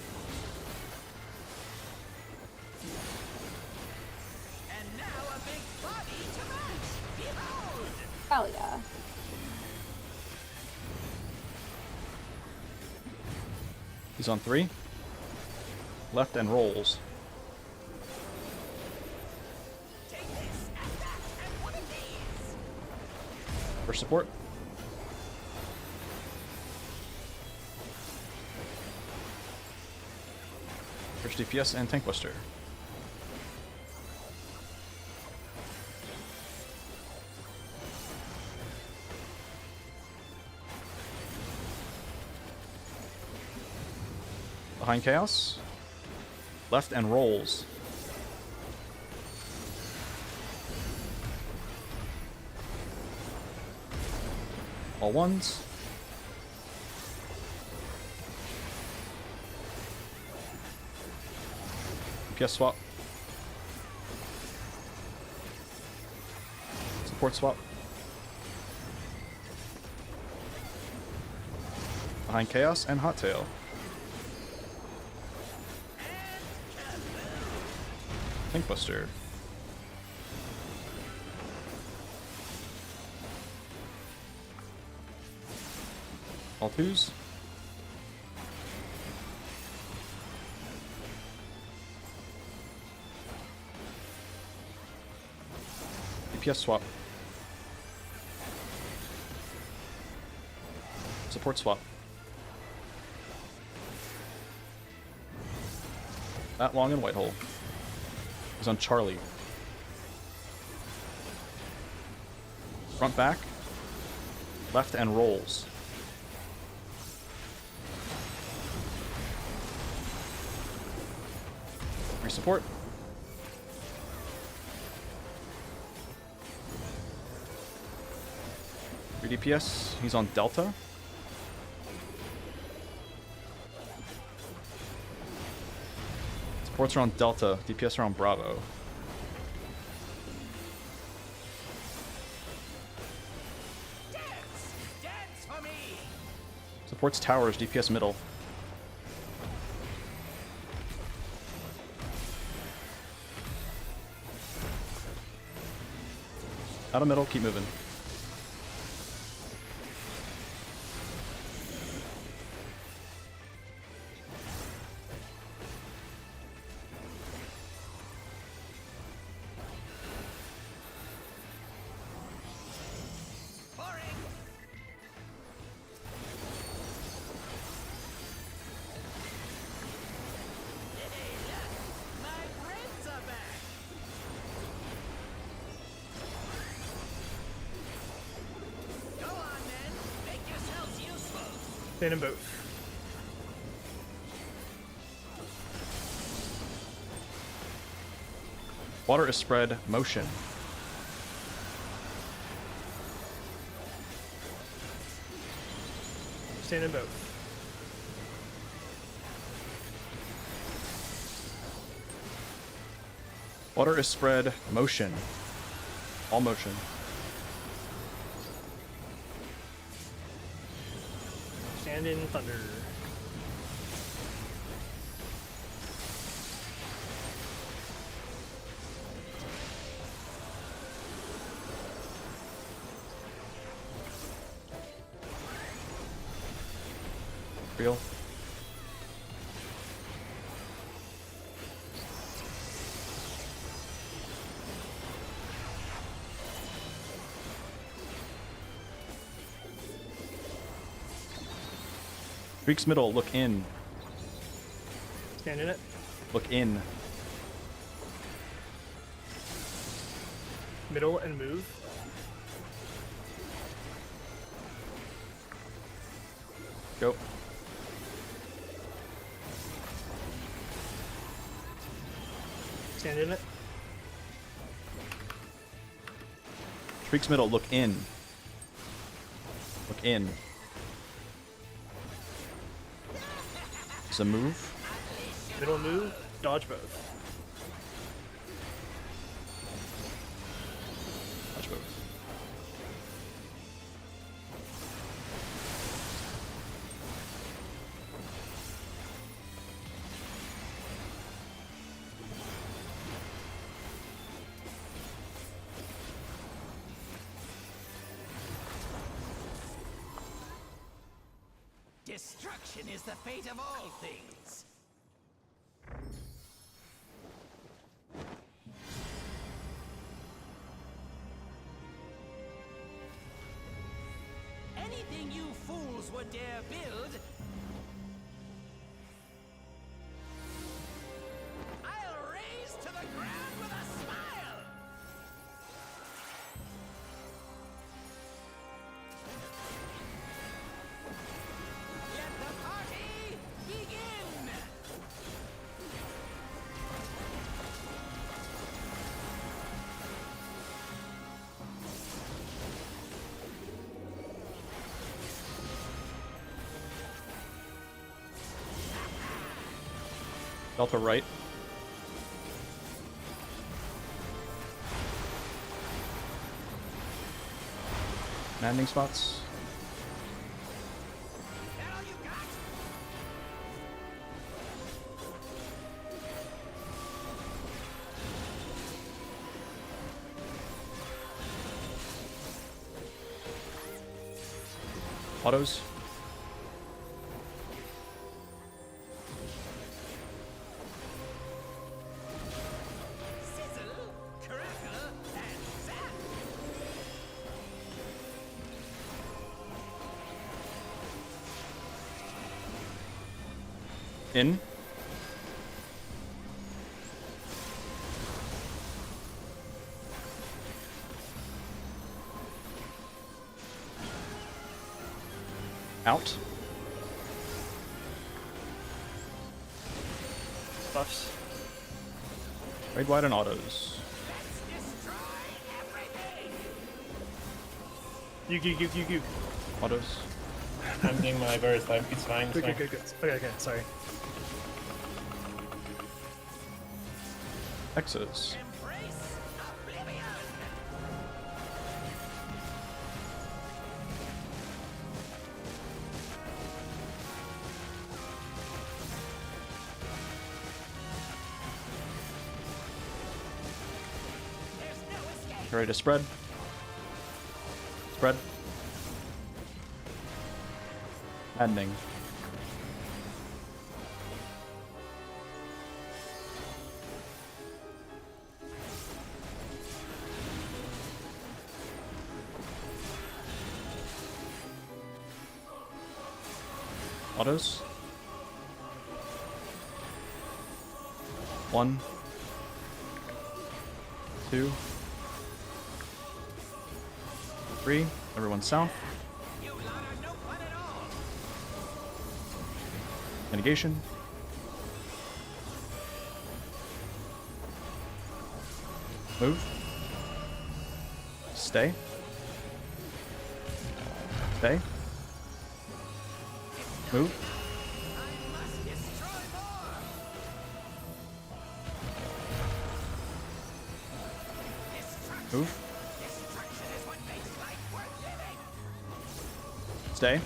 And now a big body to match. Behold! Hell yeah. He's on 3. Left and rolls. Take this and that and one of these. For support. First DPS and Tank Buster. Behind Chaos. Left and rolls. All ones. DPS swap. Support swap. Behind Chaos and Hot Tail. Tank Buster. All 2s. DPS swap. Support swap. At long and white hole. He's on Charlie. Front back. Left and rolls. Free support. Free DPS. He's on Delta. Supports are on Delta. DPS are on Bravo. Dance! Dance for me! Supports towers. DPS middle. Out of middle. Keep moving. Pouring! Hey, look! My friends are back! Go on, men! Make yourselves useful! Stand in both. Water is spread. Motion. Stand in both. Water is spread. Motion. All motion. Stand in thunder. Real. Freaks middle, look in. Stand in it. Look in. Middle and move. Go. Stand in it. Freaks middle, look in. Look in. Is a move. Middle move. Dodge both. Dodge both. Destruction is the fate of all things. Anything you fools would dare build, I'll raise to the ground with a smile. Let the party begin! Delta right. Landing spots. That all you got? Autos. Sizzle, crackle, and zap! In. Out. Buffs. Raid wide and autos. Destroy everything! You. Autos. I'm doing my burst time. It's fine. It's fine. Good. Okay, sorry. X's. Embrace oblivion! There's no escape! Ready to spread. Spread. Ending. Autos. 1, 2, 3. Everyone south. You lot are no fun at all! Mitigation. Move. Stay. Stay. Move. I must destroy more! Destruction! Move. Destruction is what makes life worth living! Stay.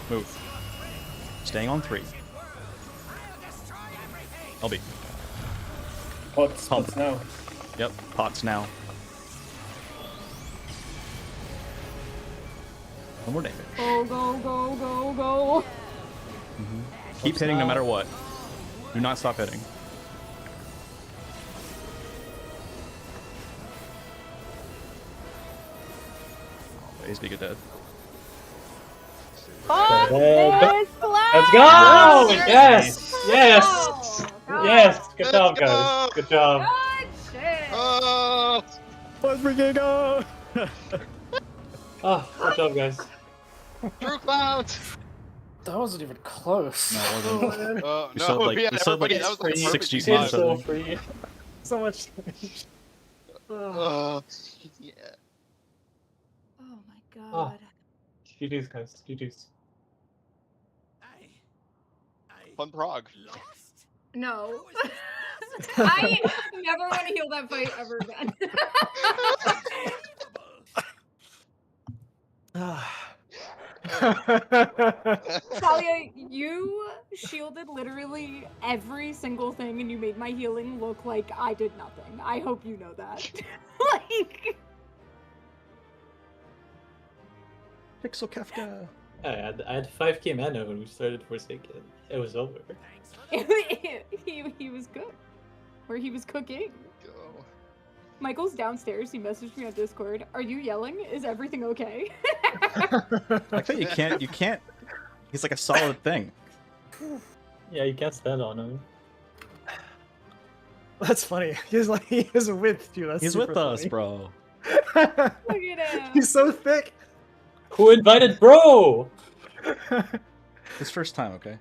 Move. Staying on 3. I'll destroy everything! LB. Pots now. Yep. Pots now. No more damage. Go, go, go, go, go. Keep hitting no matter what. Do not stop hitting. Oh, Ace Big dead. Fuck Let's this class! go! Yes! Yes! Oh, Yes! Good Let's job, go! guys. Good job. Good shit. Oh, Let's freaking go! Ah, good job, guys. Drew Clouds! That wasn't even close. No, it wasn't. Oh, We no, sold, like- yeah, we sold, like, everybody, that was like a Free. six perfect G It's points, spot. I so think. free. So much. Oh, yeah. Oh my Ah. god. GG's, guys. GG's. I Fun Prague. lost? No. How is this I never want to heal that fight ever again. Talia, you shielded literally every single thing and you made my healing look like I did nothing. I hope you know that. Like... Pixel Kefka. I had 5k mana when we started Forsaken. It was over. he was good. Or he was cooking. Go. Michael's downstairs. He messaged me on Discord. Are you yelling? Is everything okay? Like that you can't. He's like a solid thing. Yeah, you can't stand on him. That's funny. He has a width too. That's He's super with us, funny. bro. Look at him. He's so thick. Who invited bro? His first time, okay?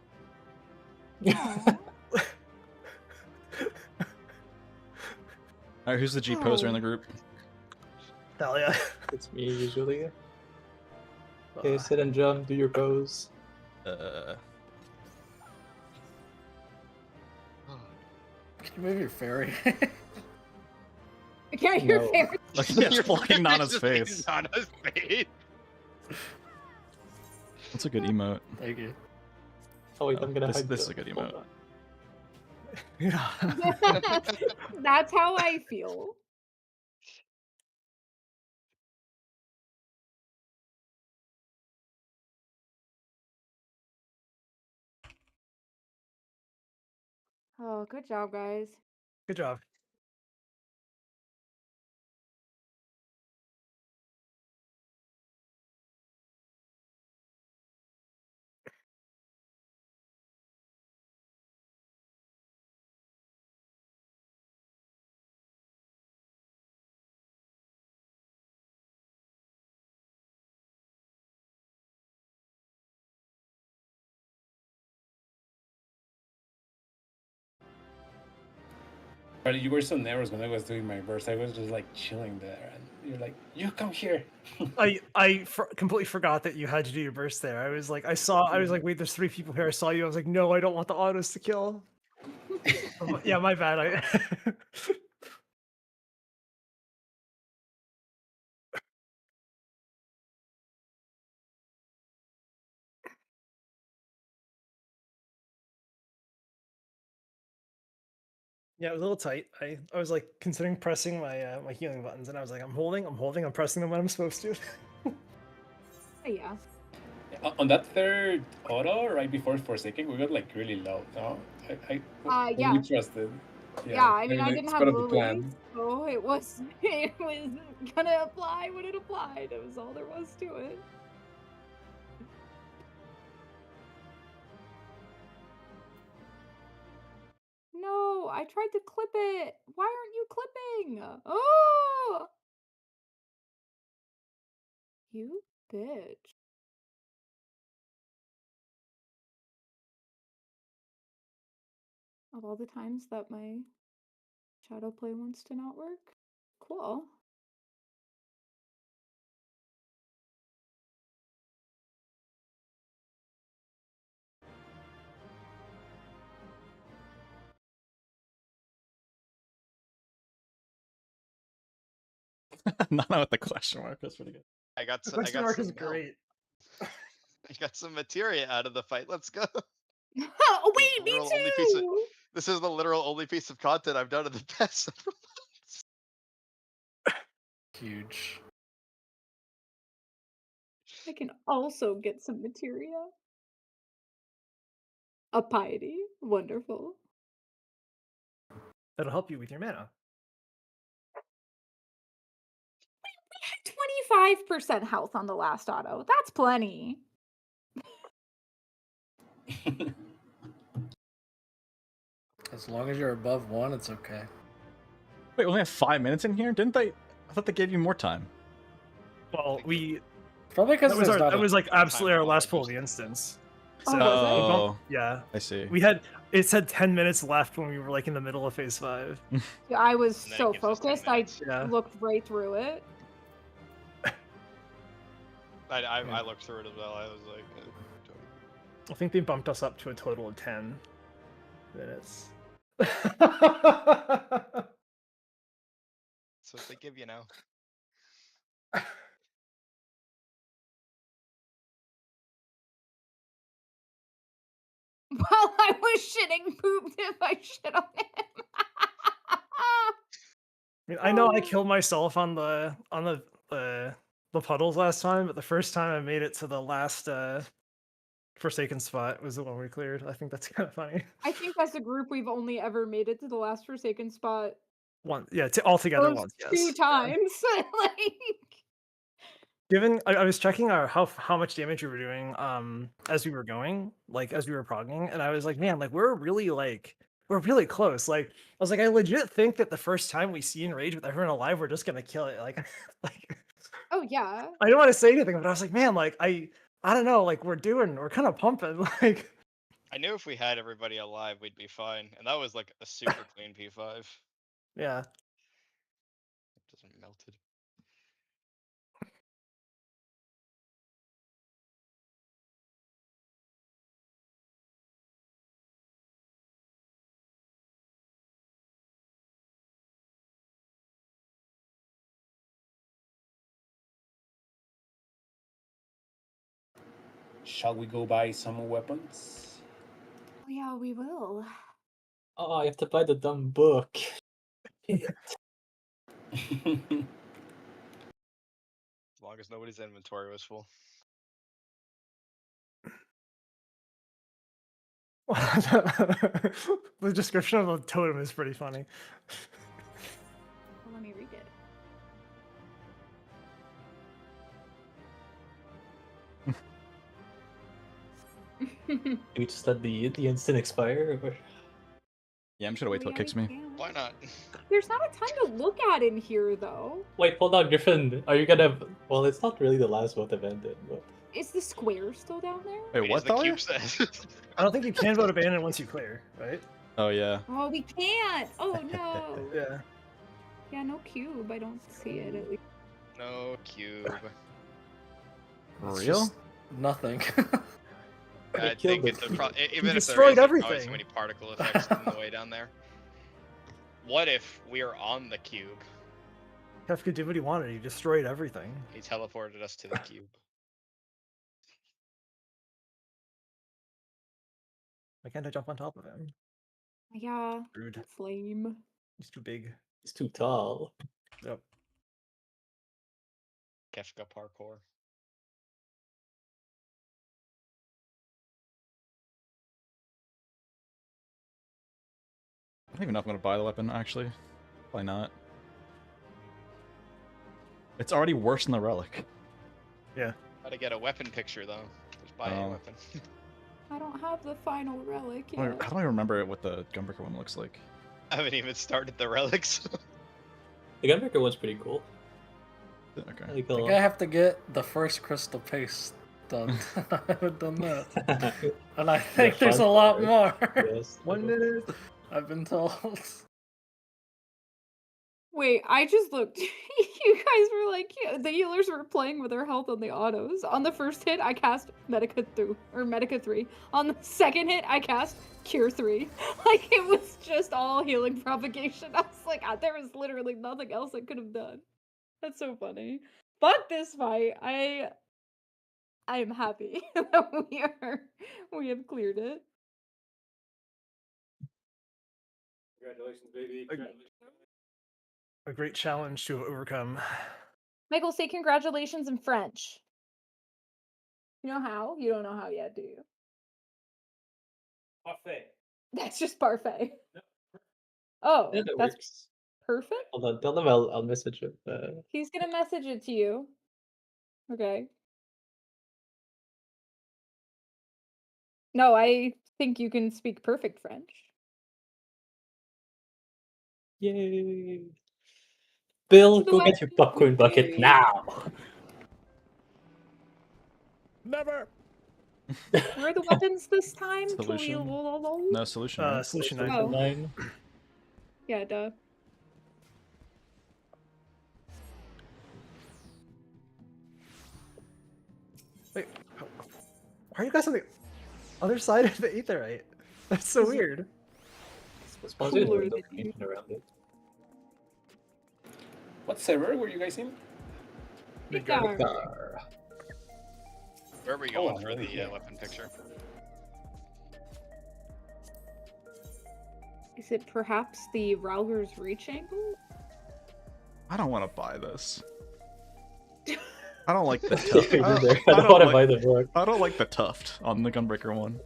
Alright, who's the G poser in the group? Talia. It's me usually. Okay, sit and jump, do your pose. Can you move your fairy? I can't hear No. fair. Like, yeah, it's blocking Nana's Just face. Nana's face. That's a good emote. Thank you. Oh wait, I'm gonna This- hide this the- is a good hold emote. on. Yeah. That's how I feel. Oh, good job, guys. Good job. But you were so nervous when I was doing my burst. I was just like chilling there, and you're like, "You come here." Completely forgot that you had to do your burst there. I was like, wait, there's 3 people here. I saw you. I was like, no, I don't want the autos to kill. Yeah, my bad. Yeah, it was a little tight. I was like considering pressing my my healing buttons, and I was like, I'm holding, I'm pressing them when I'm supposed to. Yeah. On that third auto, right before Forsaken, we got like really low. No, I Yeah. we trusted. Yeah, I mean, I didn't it's have part of the lilies, plan. so it was gonna apply when it applied. That was all there was to it. No, I tried to clip it. Why aren't you clipping? Oh! You bitch. Of all the times that my shadow play wants to not work. Cool. Nana with the question mark. That's pretty good. I got The some. I question got mark some. is great. I got some materia out of the fight. Let's go. Oh, wait, me Literal only piece of- too! This is the literal only piece of content I've done in the past several months. Huge. I can also get some materia. A piety. Wonderful. That'll help you with your mana. We had 25% health on the last auto. That's plenty. As long as you're above 1, it's okay. Wait, we only have 5 minutes in here? Didn't they? I thought they gave you more time. Well, we Probably because that was like absolutely our last pull of the instance. Oh, So was it? we Oh, bumped- yeah, I see. we had it said 10 minutes left when we were like in the middle of phase 5. Yeah, I was And then it so gives us 10 focused. I minutes. Yeah. looked right through it. I looked through it as well. I was like, I think they bumped us up to a total of 10 minutes. so what they give you now. While I was shitting poop if I shit on him. I mean, I know I killed myself on the puddles last time, but the first time I made it to the last Forsaken spot was the one we cleared. I think that's kind of funny. I think as a group we've only ever made it to the last Forsaken spot All together those once. Yes. 2 times. Like Given I was checking our how much damage we were doing as we were going, like as we were progging, and I was like, man, like we're really close. Like I was like, I legit think that the first time we see Enrage with everyone alive, we're just gonna kill it. Like oh yeah. I didn't want to say anything, but I was like, man, like I don't know, like we're kind of pumping. Like I knew if we had everybody alive, we'd be fine. And that was like a super clean P5. yeah. It doesn't melted. Shall we go buy some weapons? Oh yeah, we will. Oh, I have to buy the dumb book. As long as nobody's inventory was full. The description of the totem is pretty funny. Well, let me read it. Do we just let the instant expire? Or... Yeah, I'm just gonna wait till it kicks me. Why not? There's not a ton to look at in here though. Wait, hold on, Griffin. Are you gonna? Well, it's not really the last vote abandoned, but Is the square still down there? Wait, As what? the Thalia? cube says. I don't think you can vote abandon once you clear, right? Oh yeah. Oh, we can't. Oh no. Yeah. Yeah, no cube. I don't see it at least. No cube. It's Real? just nothing. I killed think it's it. even if there destroyed is, there's probably everything. so many particle effects in the way down there. What if we are on the cube? Kefcuh did what he wanted. He destroyed everything. He teleported us to the cube. Why can't I jump on top of him? Yeah. Rude. That's lame. He's too big. it's too tall. Yep. Kefka parkour. I don't even know if I'm gonna buy the weapon, actually. Probably not. It's already worse than the relic. Yeah. Gotta get a weapon picture though. Just buy a Oh. weapon. I don't have the final relic How yet. do I remember what the Gunbreaker one looks like? I haven't even started the relics. The Gunbreaker one's pretty cool. Okay. I like I a think I lot. have to get the first crystal paste done. I haven't done that. And I think there's a fun lot part. more. Yes. 1 minute. I've been told. Wait, I just looked. You guys were like, the healers were playing with their health on the autos. On the first hit, I cast Medica 2 or Medica 3. On the second hit, I cast Cure 3. Like it was just all healing propagation. I was like, there was literally nothing else I could have done. That's so funny. But this fight, I am happy that we have cleared it. Congratulations, baby. A great challenge to overcome. Michael, say congratulations in French. You know how? You don't know how yet, do you? Parfait. That's just parfait. Oh, Yeah, that that's works. perfect. Hold on, tell them I'll message him. He's gonna message it to you. Okay. No, I think you can speak perfect French. Yay! Bill, The go get your weapons, popcorn bucket yay. now. Never. Where are the weapons this time? Solution? No solution, right? Solution Oh. 9. Yeah, duh. Wait, why are you guys on the other side of the aetherite? That's so weird. Suppose there's Cooler window than you. painting around it. What server were you guys in? Midgar. Where are we Oh, going for the yeah. weapon picture? Is it perhaps the Rowler's Reach angle? I don't want to buy this. I don't like the Leave tuft. it I in there. I don't want to buy the book. I don't like the tuft on the Gunbreaker one.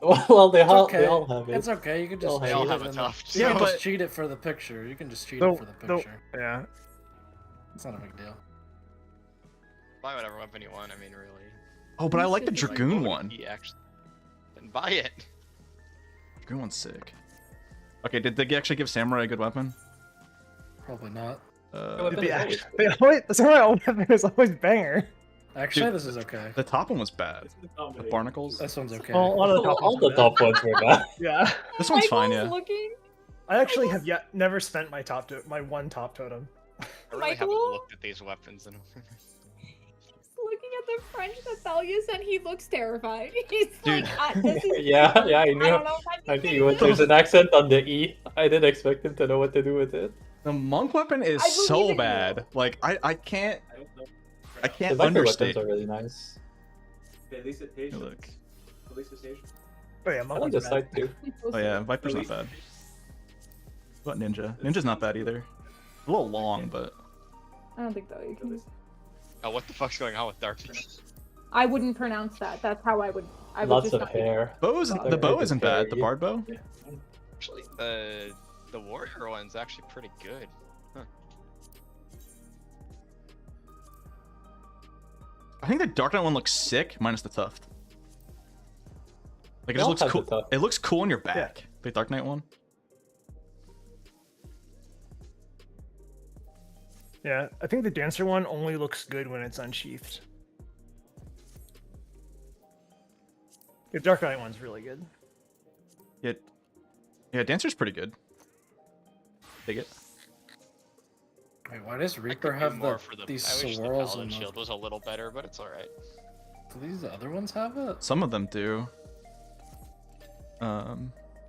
Well, they It's all okay. they all have it. It's okay. You can just All cheat have it. it. Have a and tuft. You Yeah, can but- just cheat it for the picture. You can just cheat No, it for the no, picture. yeah. It's not a big deal. Buy whatever weapon you want. I mean, really. Oh, but I like the Like, Dragoon Like, one. he actually. Then buy it. Dragoon one's sick. Okay, did they actually give Samurai a good weapon? Probably not. Weapon is always They always, that's why all weapon is always banger. Actually, Dude, this is okay. The top one was bad. The barnacles. This one's okay. All of the top all ones the are bad. top ones were bad. Yeah. This one's fine, Michael's yeah. looking. I actually have yet never spent my my one top totem. I really haven't Michael? looked at these weapons in a He's looking at the French Nathalius and he looks terrified. He's Dude. like, this is Yeah, yeah, I I knew. don't know if I I'm think he was, there's an accent on the E. I didn't expect him to know what to do with it. The monk weapon is I believe so in you. bad. Like I can't The can't Viper understate. weapons are really nice. At least it's Hey, Asian. look. At least it's Asian. Oh yeah, I monk like one's the bad. side too. Oh yeah, Viper's not bad. What about Ninja? Ninja's not bad either. A little long, but I don't think though you can. Oh, what the fuck's going on with darkness? I wouldn't pronounce that. That's how I would. I would Lots just of not hair. bows. Well, The they're bow good isn't bad. The carry. bard bow. Actually, the warrior one's actually pretty good. Huh. I think the Dark Knight one looks sick, minus the tuft. Like it They all just looks have the cool. tuft. It looks cool on your back. The Dark Knight one. Yeah, I think the dancer one only looks good when it's unsheathed. The Dark Knight one's really good. Yeah, Dancer's pretty good. Dig it. Wait, why does I Reaper could do have more for these I wish the swirls paladin and shield was a little better, but it's alright. Do these other ones have it? Some of them do. Yeah,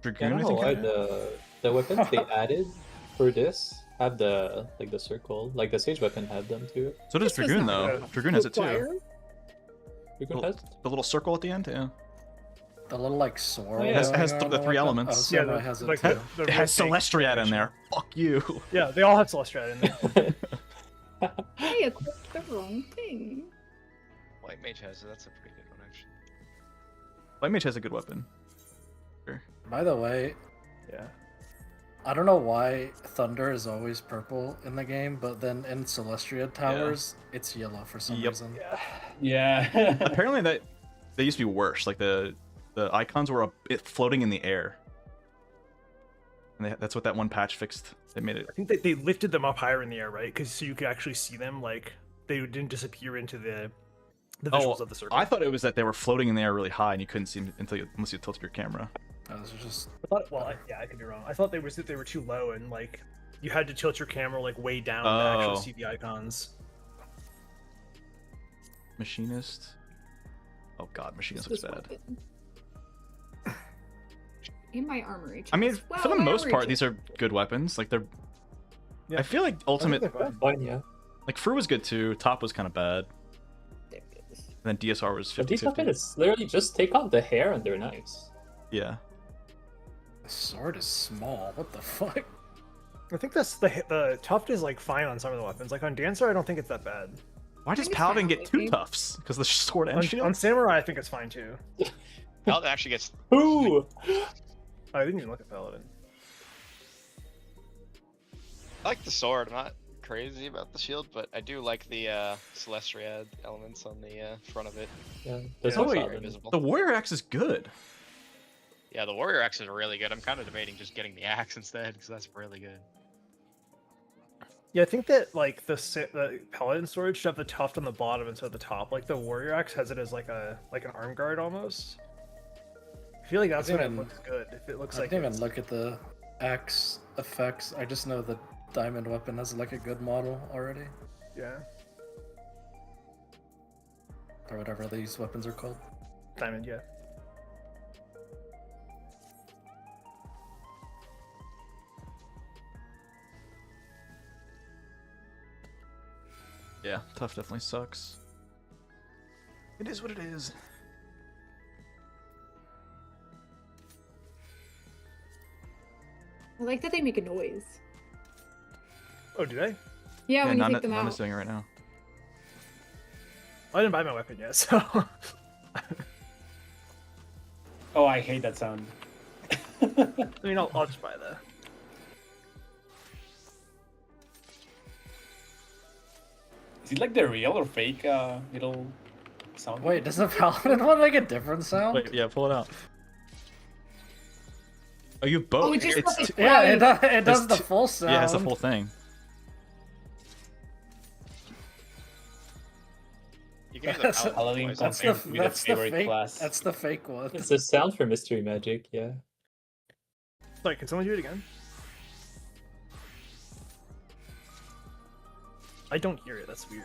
Dragoon, I I don't know think. why had it. the weapons they added for this have the the circle. Like the Sage weapon had them too. So does This was Dragoon not though. good. Dragoon has it too. Fire? You can Well, test. The little circle at the end, yeah. The little like swirl. yeah, it has going the on three weapon? elements. Oh, Yeah, Samurai has it like too. the It has rotate Celestriad in animation. there. Fuck you. Yeah, they all have Celestial in there. I equipped the wrong thing. White Mage has it, that's a pretty good one actually. White Mage has a good weapon. Sure. By the way, Yeah. I don't know why Thunder is always purple in the game, but then in Celestial Towers, it's yellow for some Yep. reason. Yeah. Apparently that they used to be worse. Like the icons were floating in the air. And that's what that one patch fixed. They made it. I think they lifted them up higher in the air, right? Because so you could actually see them, like they didn't disappear into the visuals of the circle. I thought it was that they were floating in the air really high and you couldn't see them unless you tilted your camera. Those are just I thought, well, I could be wrong. I thought they were too low and like you had to tilt your camera like way down to Oh. actually see the icons. Machinist. Oh god, Machinist looks This bad. weapon. In my armory chest. I mean, Wow, for the my most armory part, chest. these are good weapons. Like they're. Yeah. I feel like Ultimate, they're fine. Fine, yeah. like Fru was good too. Top was kind of bad. There it is. And then DSR was But 50 these weapons literally just take off the hair and they're nice. Yeah. the sword is small. What the fuck? I think that's the tuft is like fine on some of the weapons. Like on Dancer, I don't think it's that bad. Why does think it's Paladin fine get on two Leafy. tufts? Because the sword and shield? On Samurai, I think it's fine too. Paladin actually gets. Ooh! I didn't even look at Paladin. I like the sword. I'm not crazy about the shield, but I do like the Celestiad elements on the front of it. Yeah, there's Yeah, no Very Paladin. visible. The warrior axe is good. Yeah, the warrior axe is really good. I'm kind of debating just getting the axe instead because that's really good. Yeah, I think that like the Paladin sword should have the tuft on the bottom instead of the top. Like the warrior axe has it as like an arm guard almost. I feel like that's when it looks good. If it looks I like didn't even it's- look at the axe effects. I just know the diamond weapon has like a good model already, yeah, or whatever these weapons are called. diamond, yeah. Yeah, tough definitely sucks. It is what it is. I like that they make a noise. Oh, do they? Yeah, when you Nana, take them Nana's out. doing it right now. I didn't buy my weapon yet, so. Oh, I hate that sound. I mean, I'll just buy that. Is it like the real or fake little sound? Wait, does the Paladin one make a different sound? Wait, yeah, pull it out. Oh, you both. Oh, it just it's doesn't- Yeah, it It's does the t- full sound. Yeah, it's the full thing. You can do the That's- Paladin Paladin voice, I That's think. the Confirmed with a that's the favorite fake. class. That's the fake one. It's a sound for mystery magic, yeah. Sorry, can someone do it again? I don't hear it. That's weird.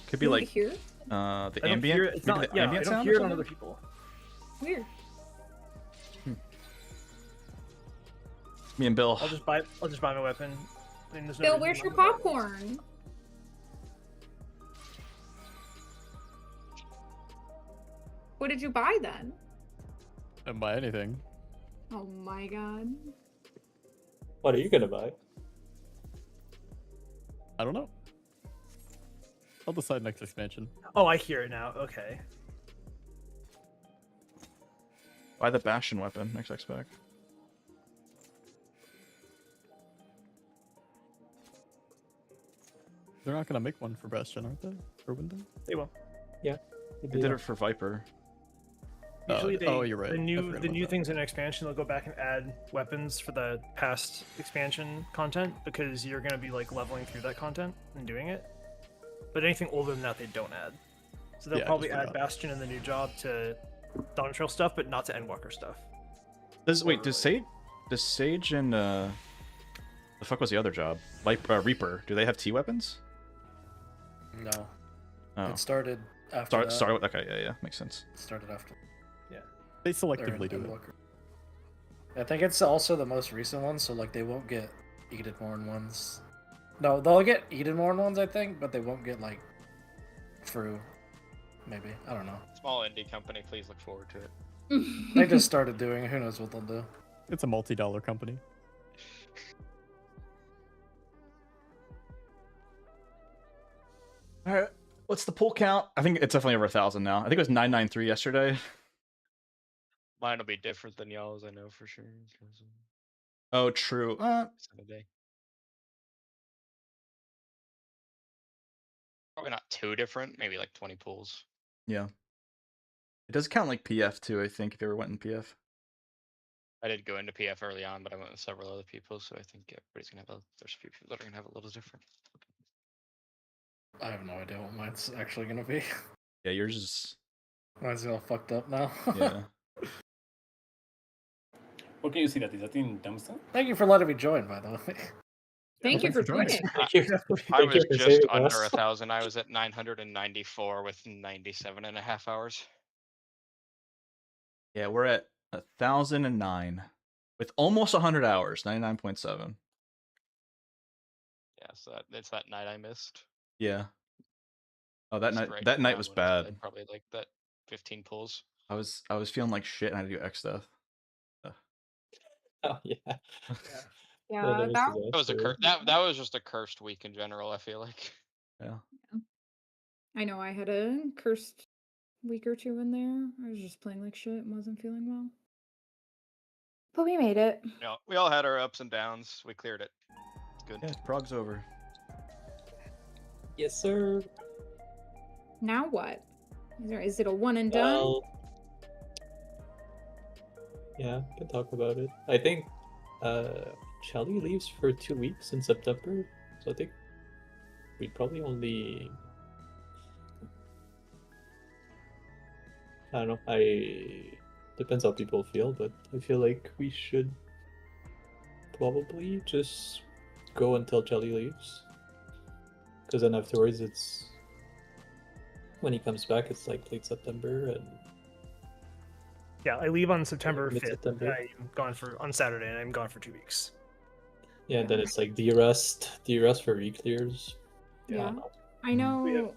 Could be You like hear? the I don't ambient. hear it. It's maybe not. the Yeah, I ambient don't sound hear or it on something? other people. Weird. Me and Bill. I'll just buy my weapon. I mean, there's no Bill, reason where's not your to buy it. popcorn? What did you buy then? Didn't buy anything. Oh my god. What are you gonna buy? I don't know. I'll decide next expansion. Oh, I hear it now. Okay. Buy the Bastion weapon next expect. They're not gonna make one for Bastion, aren't they? For Wyndham? They will. Yeah. They did it for Viper. Usually, oh, you're right. The I new forgot the about new that. things in an expansion, they'll go back and add weapons for the past expansion content because you're gonna be like leveling through that content and doing it. But anything older than that, they don't add. So they'll Yeah, I probably just add forgot. Bastion in the new job to Dawn Trail stuff, but not to Endwalker stuff. Does Sage and the fuck was the other job? Reaper. Do they have T weapons? No, Oh. it started after that. Start with okay, yeah, makes sense. It started after. They They're selectively do in it. Endwalker. I think it's also the most recent one, so like they won't get Edenborn ones. No, they'll get Edenborn ones, I think, but they won't get like Fru. Maybe, I don't know. Small indie company, please look forward to it. They just started doing it. Who knows what they'll do? It's a multi-dollar company. All right, what's the pull count? I think it's definitely over 1,000 now. I think it was 993 yesterday. Mine will be different than y'all's, I know for sure. 'cause, Oh, true. it's in a day. Probably not too different. Maybe like 20 pulls. Yeah. It does count like PF too, I think, if you ever went in PF. I did go into PF early on, but I went with several other people, so I think everybody's gonna have there's a few people that are gonna have a little different. I have no idea what mine's actually gonna be. Yeah, yours is. Mine's all fucked up now. Yeah. Where can you see that? Is that in Dumpster? Thank you for letting me join, by the way. Thank you for joining. Thank you. I Thank you was for just saving under us. 1,000. I was at 994 with 97.5 hours. Yeah, we're at 1,009 with almost 100 hours, 99.7. Yeah, so it's that night I missed. Yeah. Oh, that night. Straight That night down was when I bad. did probably like that 15 pulls. I was feeling like shit, and I had to do X stuff. Oh yeah. Yeah, that That was a that was just a cursed week in general. I feel like. Yeah. I know I had a cursed week or two in there. I was just playing like shit and wasn't feeling well. But we made it. Yeah, we all had our ups and downs. We cleared it. It's good. Yeah, Prague's over. Yes, sir. Now what? Is it a one and done? Well, yeah, we can talk about it. I think Shelly leaves for 2 weeks in September, so I think we probably only. I don't know. Depends how people feel, but I feel like we should probably just go until Jelly leaves, because then afterwards it's when he comes back. It's like late September and Yeah, I leave on September 5th. Mid-September. I'm gone on Saturday, and I'm gone for 2 weeks. yeah, then it's like de-rest for re-clears. Yeah. I We know have-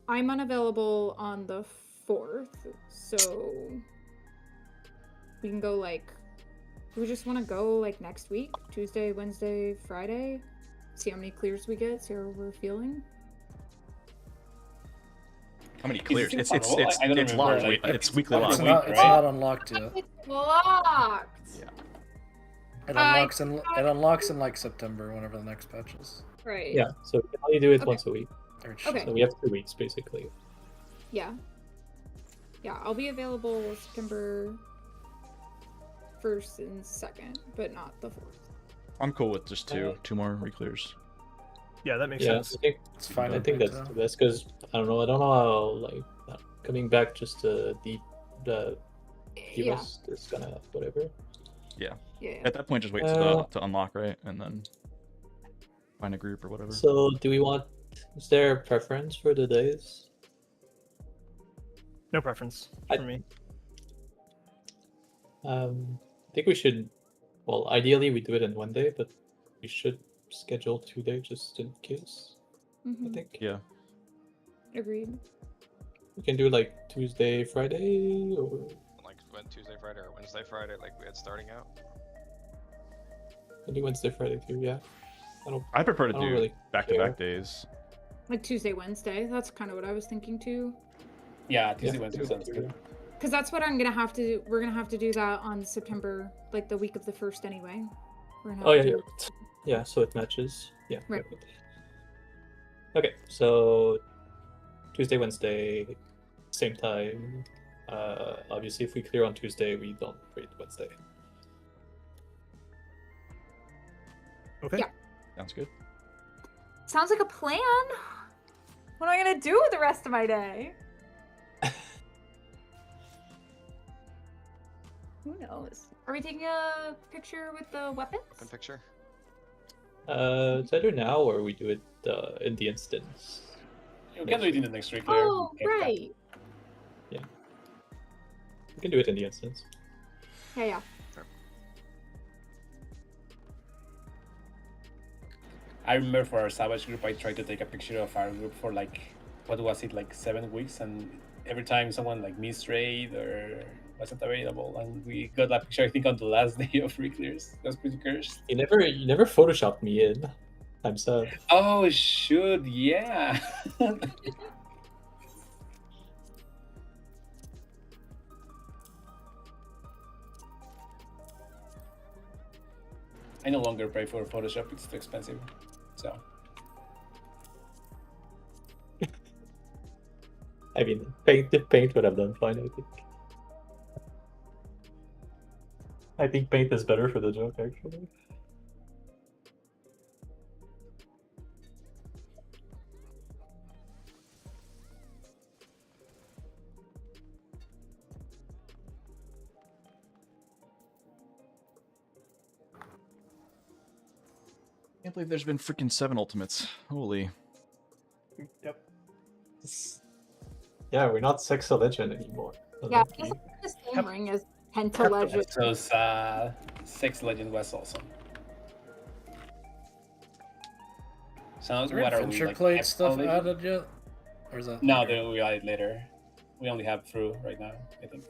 I'm unavailable on the 4th, so we can go like. Do we just want to go like next week? Tuesday, Wednesday, Friday? See how many clears we get, see how we're feeling. How many clears? it It's possible? I don't it's remember, locked. like, It's weekly every It's locked. week, not. It's right? not unlocked yet. It's locked! Yeah. It I unlocks in. It unlocks in like September, whenever the next patch is. Right. Yeah, so we can only do it Okay. once a week. Or Okay. So we have 2 weeks basically. Yeah. Yeah, I'll be available September 1st and 2nd, but not the 4th. I'm cool with just two more re-clears. Yeah, that makes Yeah, sense. I think It's fine. I think that's the best because I don't know how like coming back just to the Yeah. rest is gonna whatever. Yeah. Yeah. At that point, just wait to unlock, right? And then find a group or whatever. So do we want? Is there a preference for the days? No preference I- for me. I think we should. Well, ideally we do it in one day, but we should schedule 2 days just in case. I Mhm. think Yeah. Agreed. we can do like Tuesday, Friday, or Like went Tuesday, Friday, or Wednesday, Friday, like we had starting out. we can do Wednesday, Friday too. Yeah, I prefer to I don't do really back-to-back care. days. Like Tuesday, Wednesday. That's kind of what I was thinking too. Yeah, Tuesday, Yeah, Wednesday sounds good. Because that's what I'm gonna have to do. We're gonna have to do that on September, like the week of the 1st anyway. We're gonna have Oh yeah, to yeah, do- yeah. So it matches. Yeah. Right. Okay, so Tuesday, Wednesday, same time. Obviously, if we clear on Tuesday, we don't raid Wednesday. Okay. Yeah. Sounds good. Sounds like a plan. What am I gonna do with the rest of my day? Who knows? Are we taking a picture with the weapons? Open picture. It's either now or we do it in the instance. We can do it in the next re-clear. Oh, right. We can do it in the instance. Yeah. I remember for our Savage group, I tried to take a picture of our group for like, what was it, like 7 weeks, and every time someone like missed raid or wasn't available, and we got that picture I think on the last day of re-clears. That was pretty cursed. You never photoshopped me in. I'm sad. Oh shoot, yeah. I no longer pay for Photoshop, it's too expensive. So I mean, paint would have done fine. I think. I think paint is better for the joke actually. Can't believe there's been freaking 7 ultimates. Holy. Yep. Yeah, we're not Sexa Legend anymore. Yeah, it's like the same ring as Penta Legend. So Six Legend was awesome. So Is there what are we adventure like? plate stuff already? added yet? Or is that? No, we add it later. We only have through right now, I think.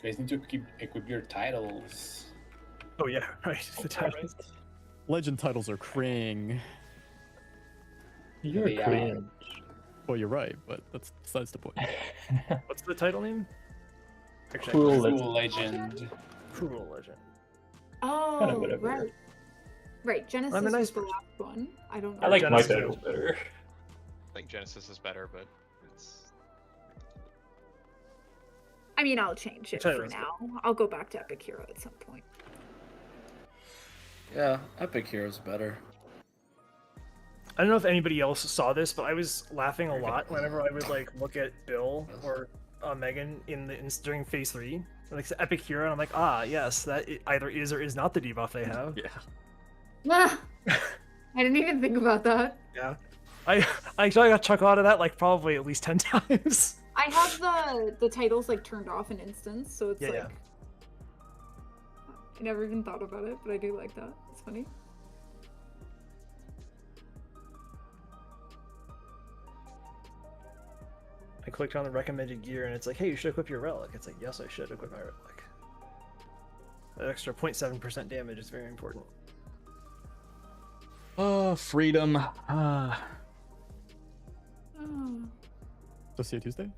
You guys need to equip your titles. Oh yeah, right. The titles. Legend titles are cring. You're They are. cringe. Well, you're right, but that's besides the point. What's the title name? Actually, Cruel Cruel Legend. Legend. Cruel Legend. Oh, whatever. right. Right, Genesis nice was the person. last one. I don't know. I like my Genesis. title better. I think Genesis is better, but it's I mean, I'll change it Title for is good. now. I'll go back to Epic Hero at some point. Yeah, Epic Hero's better. I don't know if anybody else saw this, but I was laughing a lot whenever I would like look at Bill or Megan during phase 3, like the Epic Hero, and I'm like, ah, yes, that either is or is not the debuff they have. Yeah. Ah, I didn't even think about that. Yeah, I actually got chuckle out of that like probably at least 10 times. I have the titles like turned off in instance, so it's Yeah, like yeah. I never even thought about it, but I do like that. It's funny. I clicked on the recommended gear, and it's like, hey, you should equip your relic. It's like, yes, I should equip my relic. That extra 0.7% damage is very important. Oh, freedom. Oh. Just see you Tuesday?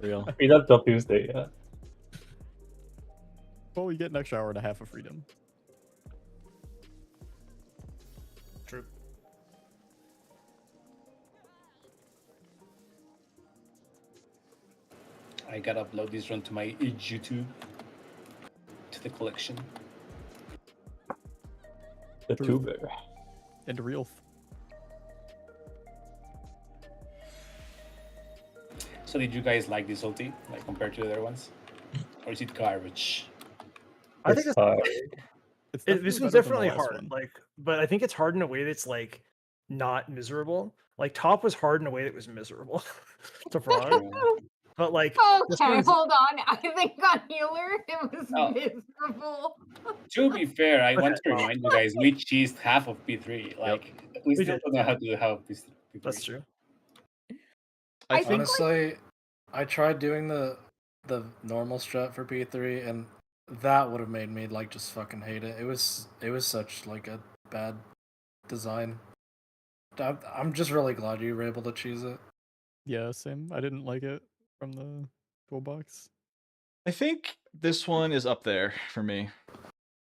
Real. I mean, that's till Tuesday, yeah. Well, we get an extra hour and a half of freedom. True. I gotta upload this run to my YouTube, to the collection. The True. tuber. And real. So did you guys like this ulti, like compared to the other ones? Or is it garbage? I think It's hard. It's this one's better than the definitely last hard. one. Like, but I think it's hard in a way that's like not miserable. Like top was hard in a way that was miserable to frog. But like, this Okay, one's- hold on. I think on healer it was Oh. miserable. To be fair, I want Okay, to well. remind you guys, we cheesed half of P3. Like, we still did. don't know how to do half of P3. That's true. I I think think, Honestly, I tried doing the normal strat for P3, and that would have made me like just fucking hate it. It was such like a bad design. I'm just really glad you were able to choose it. Yeah, same. I didn't like it from the toolbox. I think this one is up there for me.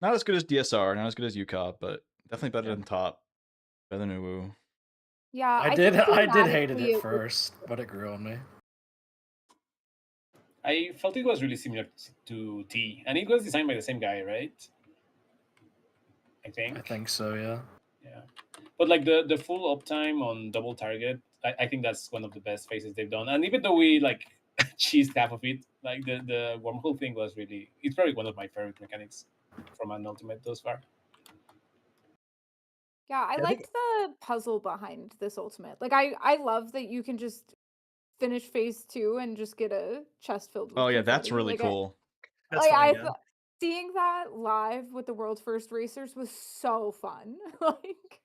Not as good as DSR, not as good as UCOP, but definitely better than top. Better than Uwu. yeah, I did think hate it thematically at first, but it grew on me. I felt it was really similar to T, and it was designed by the same guy, right? I think so, yeah. Yeah, but like the full uptime on double target, I think that's one of the best phases they've done. And even though we like cheesed half of it, like the wormhole thing was really, it's probably one of my favorite mechanics from an ultimate thus far. Yeah, I Yeah, I think- liked the puzzle behind this ultimate. Like I love that you can just finish phase 2 and just get a chest filled with Oh yeah, that's confetti. really Like, cool. That's like fine, I yeah. thought seeing that live with the world's first racers was so fun. Like,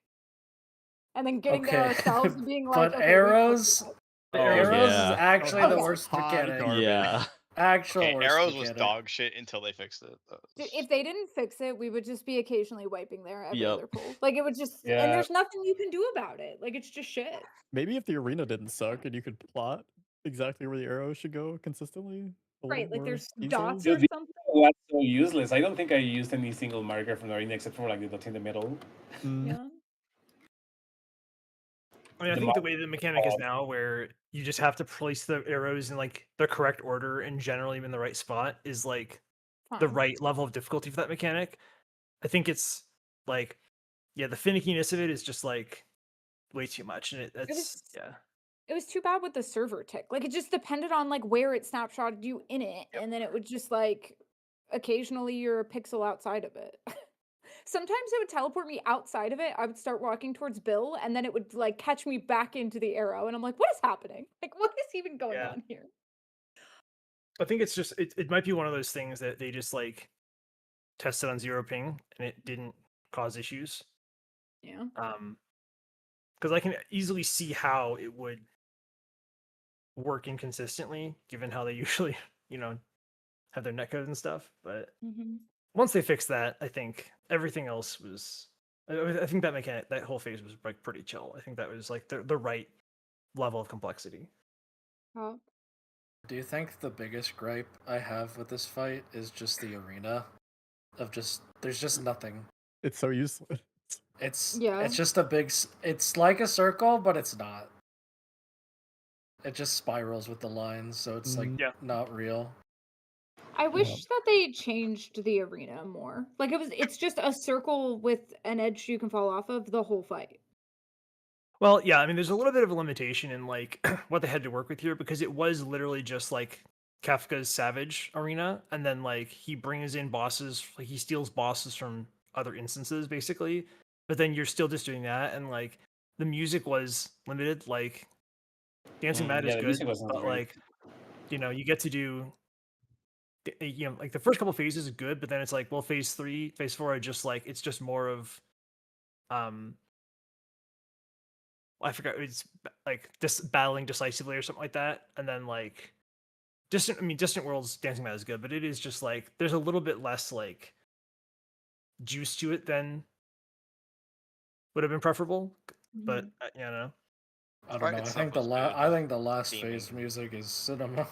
and then getting there ourselves and being like, but okay, we arrows, Oh, arrows yeah. is actually Oh, the yeah. worst Hot mechanic. garbage. Yeah. Actual Okay, worst Arrows was mechanic. dog shit until they fixed it. Dude, if they didn't fix it, we would just be occasionally wiping there every Yep. other pull. Like it would just, Yeah. and there's nothing you can do about it. Like it's just shit. Maybe if the arena didn't suck and you could plot exactly where the arrow should go consistently. a Right, little like more there's easily. dots Dude, or the something. was so useless. I don't think I used any single marker from the arena except for like the dot in the middle. Mm. Yeah. I mean, I think the way the mechanic is now, where you just have to place the arrows in like the correct order and generally in the right spot, is like the Fine. right level of difficulty for that mechanic. I think it's like, yeah, the finickiness of it is just like way too much, and that's was- yeah. It was too bad with the server tick. Like it just depended on like where it snapshotted you in it, and then it would just like occasionally you're a pixel outside of it. Sometimes it would teleport me outside of it. I would start walking towards Bill, and then it would like catch me back into the arrow, and I'm like, what is happening? Like, what is even going Yeah. on here? I think it's just it might be one of those things that they just like tested on 0 ping and it didn't cause issues. Yeah. Because I can easily see how it would work inconsistently, given how they usually, have their netcode and stuff. But Mhm. once they fixed that, I think everything else was. I think that mechanic, that whole phase was like pretty chill. I think that was like the right level of complexity. Oh. Do you think the biggest gripe I have with this fight is just the arena? There's just nothing. It's so useless. It's Yeah. just a big. It's like a circle, but it's not. It just spirals with the lines, so it's like not real. I wish that they changed the arena more. Like it's just a circle with an edge you can fall off of the whole fight. Well, yeah, I mean, there's a little bit of a limitation in like what they had to work with here because it was literally just like Kefka's Savage arena, and then like he brings in bosses, like he steals bosses from other instances, basically. But then you're still just doing that, and like the music was limited. Like Dancing Mad is the good, music wasn't but great. like you get to do like the first couple phases is good, but then it's like, well, phase 3, phase 4 are just like it's just more of I forgot, it's like battling decisively or something like that, and then like Distant Worlds Dancing Mad is good, but it is just like there's a little bit less like juice to it than would have been preferable. But you know, I don't know. I think the last phase music is cinema.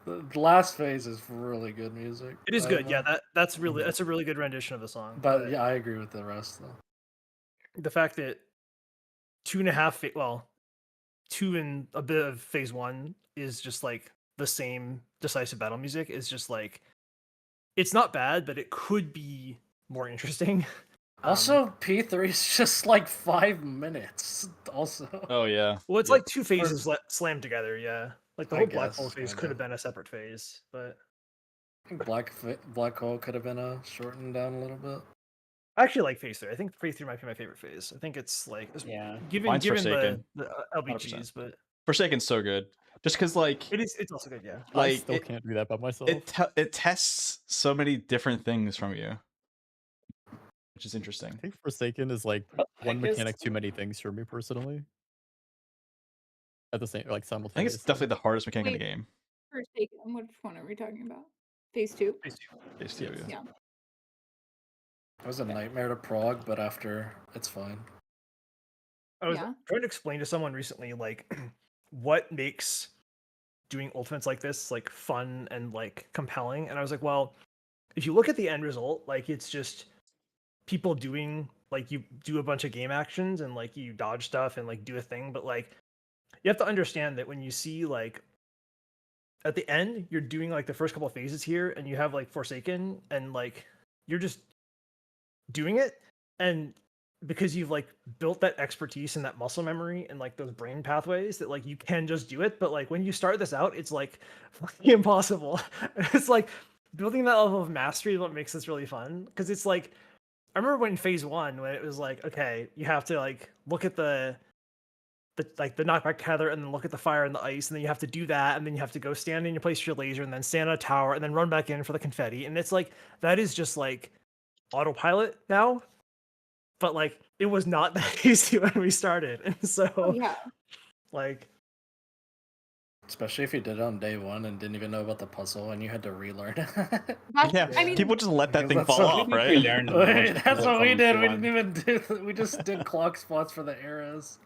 The last phase is really good music. it is I good. don't Yeah, know. that's a really good rendition of the song. But yeah, I agree with the rest though. The fact that 2 and a bit of phase 1 is just like the same decisive battle music is just like it's not bad, but it could be more interesting. Also, P3 is just like 5 minutes. Also. Oh yeah. Well, it's Yep. like 2 phases slammed together. Yeah, like the I whole Black guess, Hole phase kinda. could have been a separate phase, but I think Black Hole could have been shortened down a little bit. I actually like phase 3. I think phase 3 might be my favorite phase. I think it's like given Mine's given Forsaken. the 100%. LBGs, but Forsaken's so good. Just because like it's also good. Yeah, I like still can't do that by myself. it tests so many different things from you, which is interesting. I think Forsaken is like one mechanic too many things for me personally. At the same, like I think simultaneously. it's definitely the hardest mechanic in Wait. the game. Forsaken, which one are we talking about? Phase 2? Phase 2, yeah. It was a nightmare to prog, but after it's fine. I was trying to explain to someone recently like what makes doing ultimates like this like fun and like compelling, and I was like, well, if you look at the end result, like it's just people doing like you do a bunch of game actions and like you dodge stuff and like do a thing, but like you have to understand that when you see like at the end you're doing like the first couple of phases here and you have like Forsaken and like you're just doing it, and because you've like built that expertise and that muscle memory and like those brain pathways that like you can just do it, but like when you start this out it's like fucking impossible. It's like building that level of mastery is what makes this really fun, because it's like I remember when phase 1 when it was like, okay, you have to like look at the knockback tether and then look at the fire and the ice, and then you have to do that, and then you have to go stand in your place for your laser and then stand on a tower and then run back in for the confetti, and it's like that is just like autopilot now, but like it was not that easy when we started, and so like especially if you did it on day 1 and didn't even know about the puzzle and you had to relearn it. Yeah, I mean, people just let that thing fall off, right? Wait, that's what we did. We didn't even do. We just did clock spots for the arrows.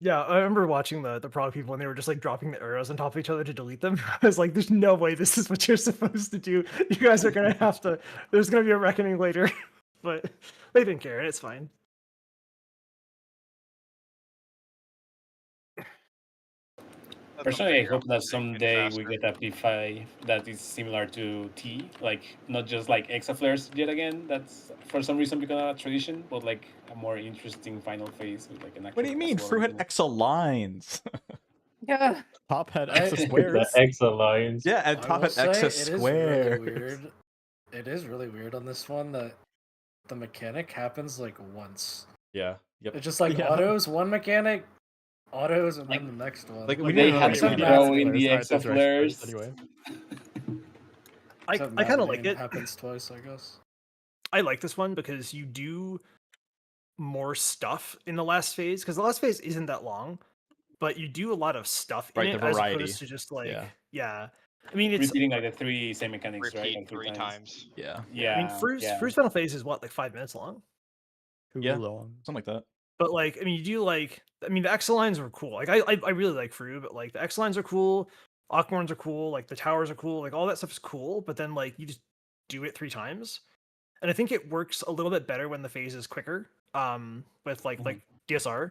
yeah, I remember watching the prog people and they were just like dropping the arrows on top of each other to delete them. I was like, there's no way this is what you're supposed to do. You guys are gonna have to, there's gonna be a reckoning later. But they didn't care, it's fine. Personally, I hope that someday we get a P5 that is similar to T, like not just like Exaflares yet again. That's for some reason become a tradition, but like a more interesting final phase with like an actual. What do you mean? Fruit had Exa lines. Yeah. Top had Exa squares. The Exa lines. Yeah, and top had Exa squares. It is really weird on this one that the mechanic happens like once. Yeah. Yep. It's just like autos, one mechanic, autos, and then the next one. Like they had to throw in the Exaflares. Anyway. I kind of like it. Happens twice, I guess. I like this one because you do more stuff in the last phase, because the last phase isn't that long, but you do a lot of stuff in it, the variety. as opposed to just like Yeah, I mean it's repeating like the three same mechanics, right? Repeat Like 3 times. Yeah. Yeah. I mean Fru's final phase is what, like 5 minutes long? Too Yeah. long. Something like that. But like, I mean, you do like, I mean, the X lines were cool. Like, I really like Fru, but like the X lines are cool, Aquamorns are cool, like the towers are cool, like all that stuff is cool. But then like you just do it 3 times, and I think it works a little bit better when the phase is quicker. With like DSR,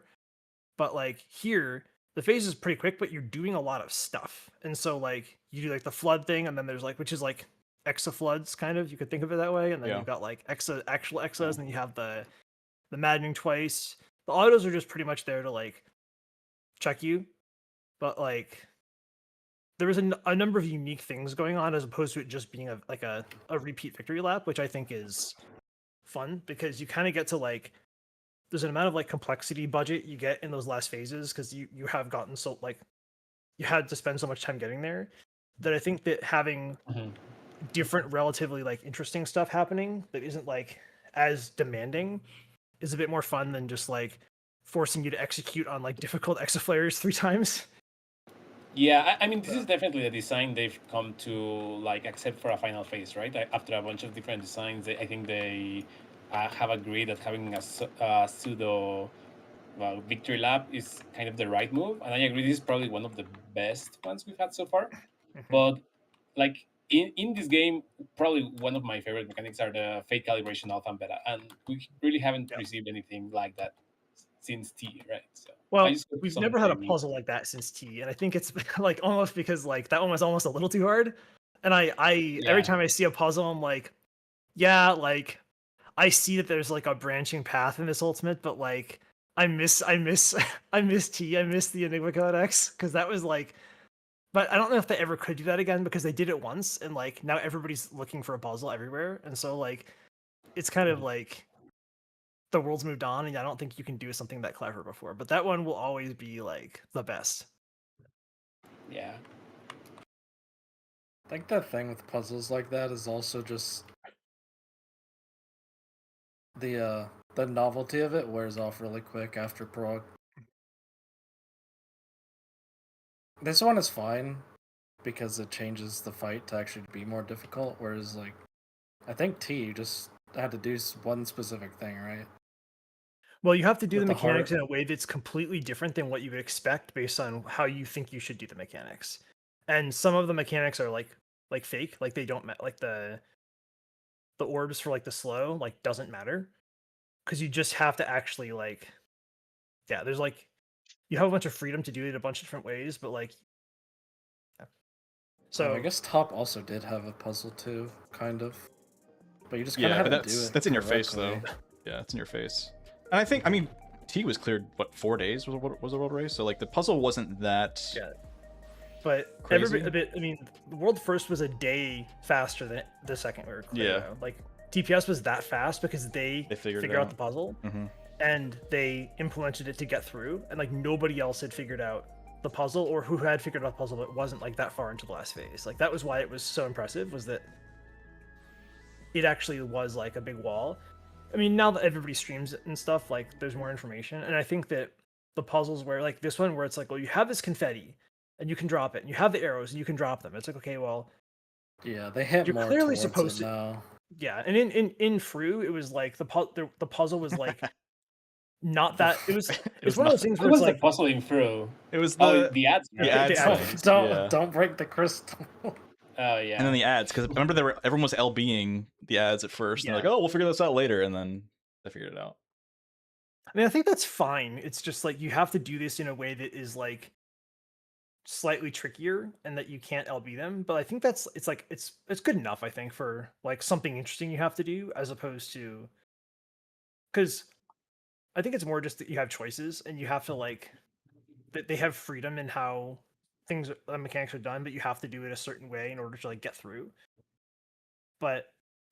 but like here the phase is pretty quick, but you're doing a lot of stuff, and so like you do like the flood thing, and then there's like which is like Exa floods kind of, you could think of it that way, and then Yeah. you've got like actual Exas, and then you have the maddening twice. The autos are just pretty much there to like check you, but like there was a number of unique things going on as opposed to it just being a repeat victory lap, which I think is fun because you kind of get to like there's an amount of like complexity budget you get in those last phases because you have gotten so like you had to spend so much time getting there that I think that having different relatively like interesting stuff happening that isn't like as demanding is a bit more fun than just like forcing you to execute on like difficult exaflares 3 times. Yeah, I mean, this is definitely a design they've come to like accept for a final phase, right? After a bunch of different designs, I think they have agreed that having a pseudo victory lap is kind of the right move, and I agree. This is probably one of the best ones we've had so far. But like in this game, probably one of my favorite mechanics are the fate calibration alpha and beta, and we really haven't received anything like that since T, right? So Well, I just hope we've never had a someday we- puzzle like that since T, and I think it's like almost because like that one was almost a little too hard. And I every Yeah. time I see a puzzle, I'm like, yeah, like I see that there's like a branching path in this ultimate, but like I miss I miss T. I miss the Enigma Codex because that was like. But I don't know if they ever could do that again because they did it once, and like now everybody's looking for a puzzle everywhere, and so like it's kind of like the world's moved on, and I don't think you can do something that clever before. But that one will always be like the best. Yeah. I think the thing with puzzles like that is also just the novelty of it wears off really quick after prog. This one is fine because it changes the fight to actually be more difficult, whereas like I think T you just had to do one specific thing, right? Well, you have to do With the the mechanics heart. in a way that's completely different than what you would expect based on how you think you should do the mechanics. And some of the mechanics are like fake, like they don't like the orbs for like the slow like doesn't matter because you just have to actually like yeah, there's like you have a bunch of freedom to do it a bunch of different ways, but like yeah. So I guess Top also did have a puzzle too, kind of. But you just kind Yeah, of but have to do it. that's in your face though. correctly. Yeah, it's in your face. And I think I mean T was cleared what 4 days was a world race, so like the puzzle wasn't that. Yeah. But crazy. I mean, the world first was a day faster than the second we were cleared Yeah. out. Like TPS was that fast because they figured it figured out out. the puzzle Mhm. and they implemented it to get through, and like nobody else had figured out the puzzle or who had figured out the puzzle but wasn't like that far into the last phase. Like that was why it was so impressive, was that it actually was like a big wall. I mean, now that everybody streams it and stuff, like there's more information, and I think that the puzzles where like this one where it's like, well, you have this confetti and you can drop it, and you have the arrows and you can drop them. It's like, okay, well, Yeah, they hit you're more clearly towards supposed it to. now. Yeah, and in Fru, it was like the puzzle was like not that. It was it's one of those things where What it's was the like puzzling through? It was the ads. the right? ads ads. thing. Don't Yeah. don't break the crystal. Oh yeah. And then the ads, because remember everyone was LBing the ads at first. And they're Yeah. like, oh, we'll figure this out later, and then they figured it out. I mean, I think that's fine. It's just like you have to do this in a way that is like slightly trickier and that you can't LB them. But I think it's good enough, I think, for like something interesting you have to do as opposed to because I think it's more just that you have choices and you have to like that they have freedom in how things mechanics are done, but you have to do it a certain way in order to like get through. But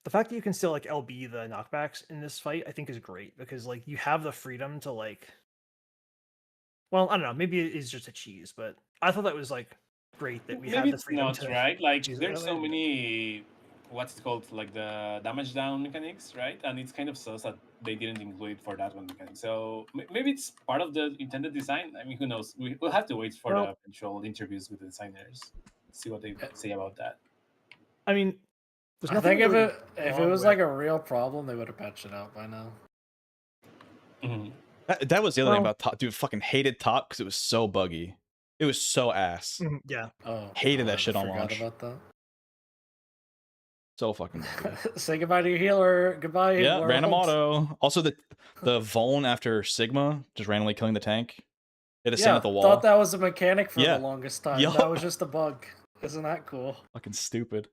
the fact that you can still like LB the knockbacks in this fight, I think is great because like you have the freedom to like. Well, I don't know. Maybe it is just a cheese, but I thought that was like great that we Maybe had the it's freedom not to. right. Like choose it there's that so way. many what's it called, like the damage down mechanics, right? And it's kind of sus that they didn't include it for that one mechanic. So maybe it's part of the intended design. I mean, who knows? We'll have to wait for the eventual interviews with the designers. see what they say about that. I mean, there's I nothing think really if it wrong was with- like a real problem, they would have patched it out by now. Mhm. That was the other thing Well- about top. Dude, fucking hated top because it was so buggy. It was so ass. Yeah. Oh, Hated I that shit on forgot launch. about that. So fucking buggy. Say goodbye to your healer. Goodbye. Yeah, random world. auto. Also, the Vuln after Sigma just randomly killing the tank. It a Yeah, at the wall. thought that was a mechanic for Yeah. the longest time. Yup. That was just a bug. Isn't that cool? Fucking stupid.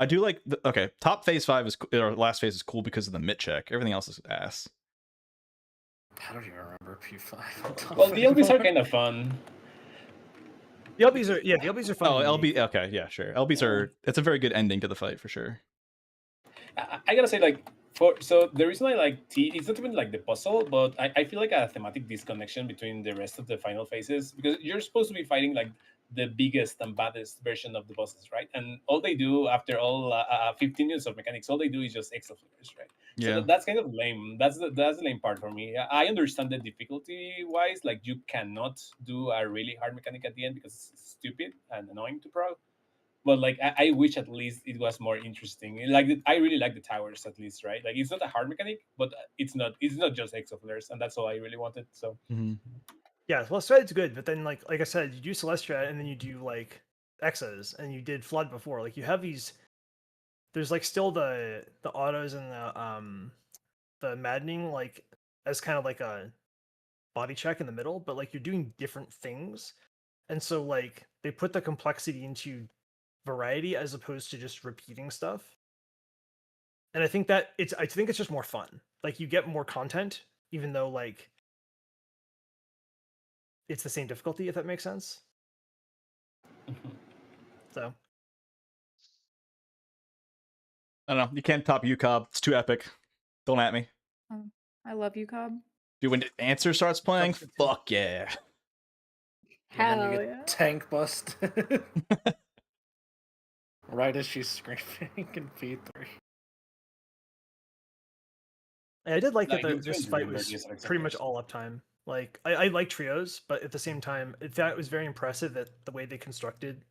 I do like okay. Top phase 5 is or last phase is cool because of the mid check. Everything else is ass. I don't even remember P5. Well, the LBs are kind of fun. The LBs are the LBs are fun. Oh, and unique. LB. Okay, yeah, sure. LBs are. It's a very good ending to the fight for sure. I gotta say, like, the reason I like T, it's not even like the puzzle, but I feel like a thematic disconnection between the rest of the final phases because you're supposed to be fighting like the biggest and baddest version of the bosses, right? And all they do after all 15 minutes of mechanics, all they do is just extra flares, right? Yeah. So that's kind of lame. That's the lame part for me. I understand the difficulty wise, like you cannot do a really hard mechanic at the end because it's stupid and annoying to pro. But like I wish at least it was more interesting. Like I really like the towers at least, right? Like it's not a hard mechanic, but it's not just exo flares, and that's all I really wanted. So Yeah, well, Celestia's good, but then like I said, you do Celestia and then you do like Exas, and you did Flood before. Like you have these. There's like still the autos and the maddening like as kind of like a body check in the middle, but like you're doing different things, and so like they put the complexity into variety as opposed to just repeating stuff. And I think it's just more fun. Like you get more content, even though like it's the same difficulty, if that makes sense. So I don't know. You can't top UCOB. It's too epic. Don't at me. I love you, Cobb. Dude, when Answer starts playing, fuck yeah. And then Hell you get yeah. tank bust. Right as she's screaming in P3. I did like that Like, this it's fight really was weird, yes, pretty much exactly. all uptime. Like I like trios, but at the same time, it was very impressive that the way they constructed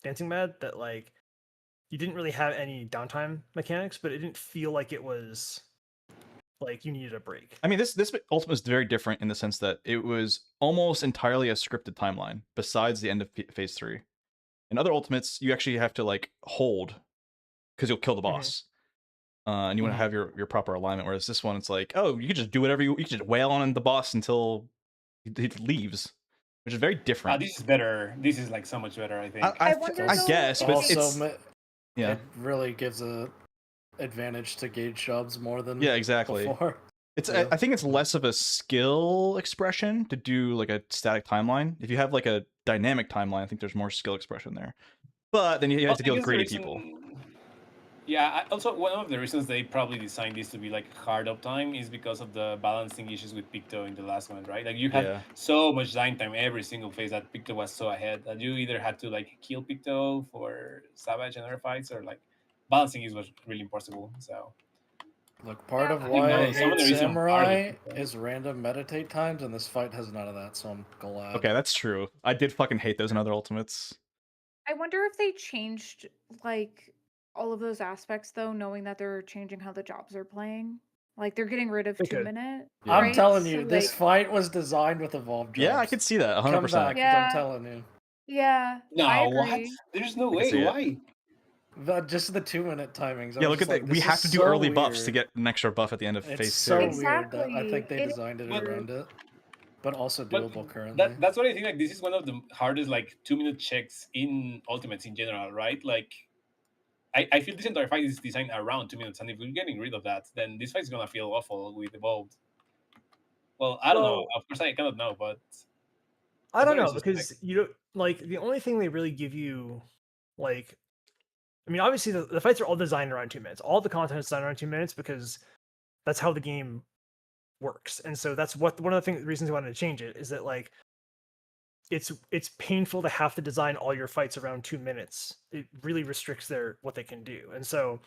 Dancing Mad, that like you didn't really have any downtime mechanics, but it didn't feel like it was like you needed a break. I mean, this Ultimate is very different in the sense that it was almost entirely a scripted timeline, besides the end of phase 3. In other Ultimates, you actually have to like hold because you'll kill the boss. And you want to have your proper alignment. Whereas this one, it's like, oh, you can just do whatever you can just wail on the boss until he leaves, which is very different. This is better. This is like so much better, I think. I wonder I though guess, if but it's- Also, yeah. it really gives a advantage to gauge jobs more than Yeah, exactly. before. It's Yeah. I think it's less of a skill expression to do like a static timeline. If you have like a dynamic timeline, I think there's more skill expression there. But then you have to deal with greedy people. Yeah, also one of the reasons they probably designed this to be like hard uptime is because of the balancing issues with Picto in the last one, right? Like you had Yeah. so much downtime every single phase that Picto was so ahead that you either had to like kill Picto for Savage and other fights, or like balancing is was really impossible. So Look, part of I think why I some of hate the reason Samurai part is random meditate times, and this fight has none of that, so I'm glad. Okay, that's true. I did fucking hate those in other Ultimates. I wonder if they changed like all of those aspects though, knowing that they're changing how the jobs are playing. Like they're getting rid of They 2 could. minute. Yeah. I'm right? telling So, you, this like, fight was designed with evolved jobs. Yeah, I could see that 100%. Come back, 'cause Yeah. I'm telling you. yeah, no, I what? agree. There's no I can way. see it. Why? Just the 2-minute timings. I Yeah, was look at just like, that. We this have is to do so early buffs to weird. get an extra buff at the end of It's phase so 2. weird that I think they Exactly. designed it But- around it, but also But doable currently. that's what I think. Like this is one of the hardest like 2-minute checks in Ultimates in general, right? Like I feel this entire fight is designed around 2 minutes, and if we're getting rid of that, then this fight is gonna feel awful with evolved. Well, I don't know. Well- Of course, I cannot know, but I don't very know because suspect. you don't like the only thing they really give you, like, I mean, obviously the fights are all designed around 2 minutes. All the content is designed around 2 minutes because that's how the game works, and so that's what one of the reasons I wanted to change it is that like it's painful to have to design all your fights around 2 minutes. It really restricts what they can do, and so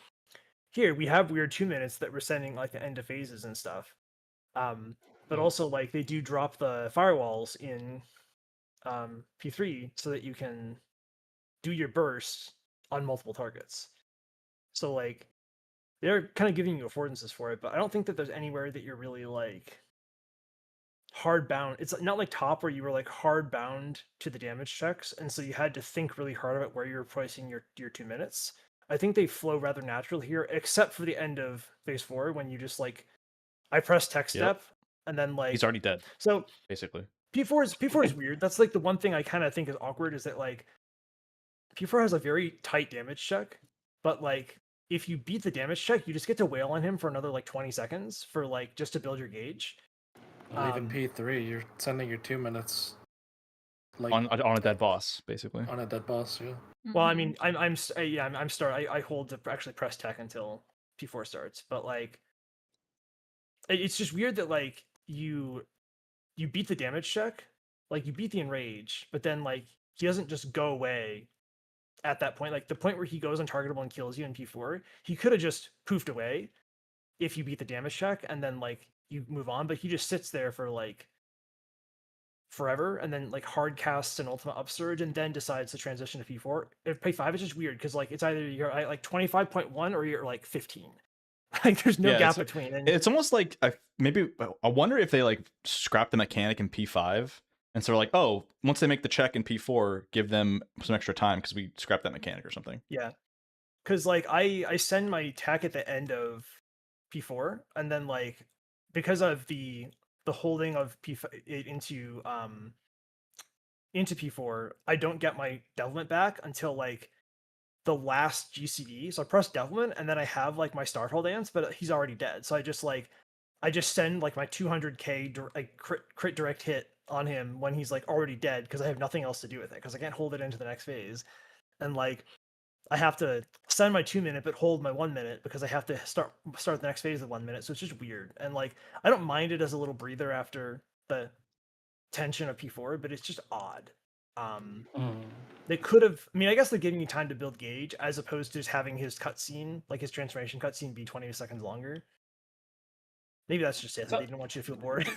here we have weird 2 minutes that we're sending like the end of phases and stuff. But also like they do drop the firewalls in P3 so that you can do your bursts on multiple targets. So like they're kind of giving you affordances for it, but I don't think that there's anywhere that you're really like hard bound. It's not like top where you were like hard bound to the damage checks, and so you had to think really hard about where you're placing your 2 minutes. I think they flow rather natural here, except for the end of phase 4 when you just like I press tech step and then like He's already dead. So basically. P4 is weird. That's like the one thing I kind of think is awkward is that like P4 has a very tight damage check, but like if you beat the damage check, you just get to wail on him for another like 20 seconds for like just to build your gauge. Well, even P3, you're sending your 2 minutes like on a dead boss, basically. on a dead boss, yeah. Well, I mean, I'm start. I hold to actually press tech until P4 starts, but like, it's just weird that like you beat the damage check, like you beat the enrage, but then like he doesn't just go away at that point. Like the point where he goes untargetable and kills you in P4, he could have just poofed away if you beat the damage check, and then like you move on, but he just sits there for like forever and then like hard casts an ultimate upsurge and then decides to transition to P4. If P5 is just weird because like it's either you're at like 25.1 or you're like 15. Like there's no gap between. And it's almost like I wonder if they like scrap the mechanic in P5 and so like, oh, once they make the check in P4, give them some extra time because we scrapped that mechanic or something. Yeah, because like I send my tech at the end of P4 and then like because of the holding of P5 into P4, I don't get my devilment back until like the last GCD. So I press devilment and then I have like my Starfall Dance, but he's already dead. So I just send like my 200k like crit direct hit on him when he's like already dead because I have nothing else to do with it because I can't hold it into the next phase. And like I have to send my 2 minute but hold my 1 minute because I have to start the next phase with 1 minute. So it's just weird. And like I don't mind it as a little breather after the tension of P4, but it's just odd. They could have, I mean, I guess they're giving you time to build gauge as opposed to just having his cutscene, like his transformation cutscene, be 20 seconds longer. Maybe that's just it. They didn't want you to feel bored.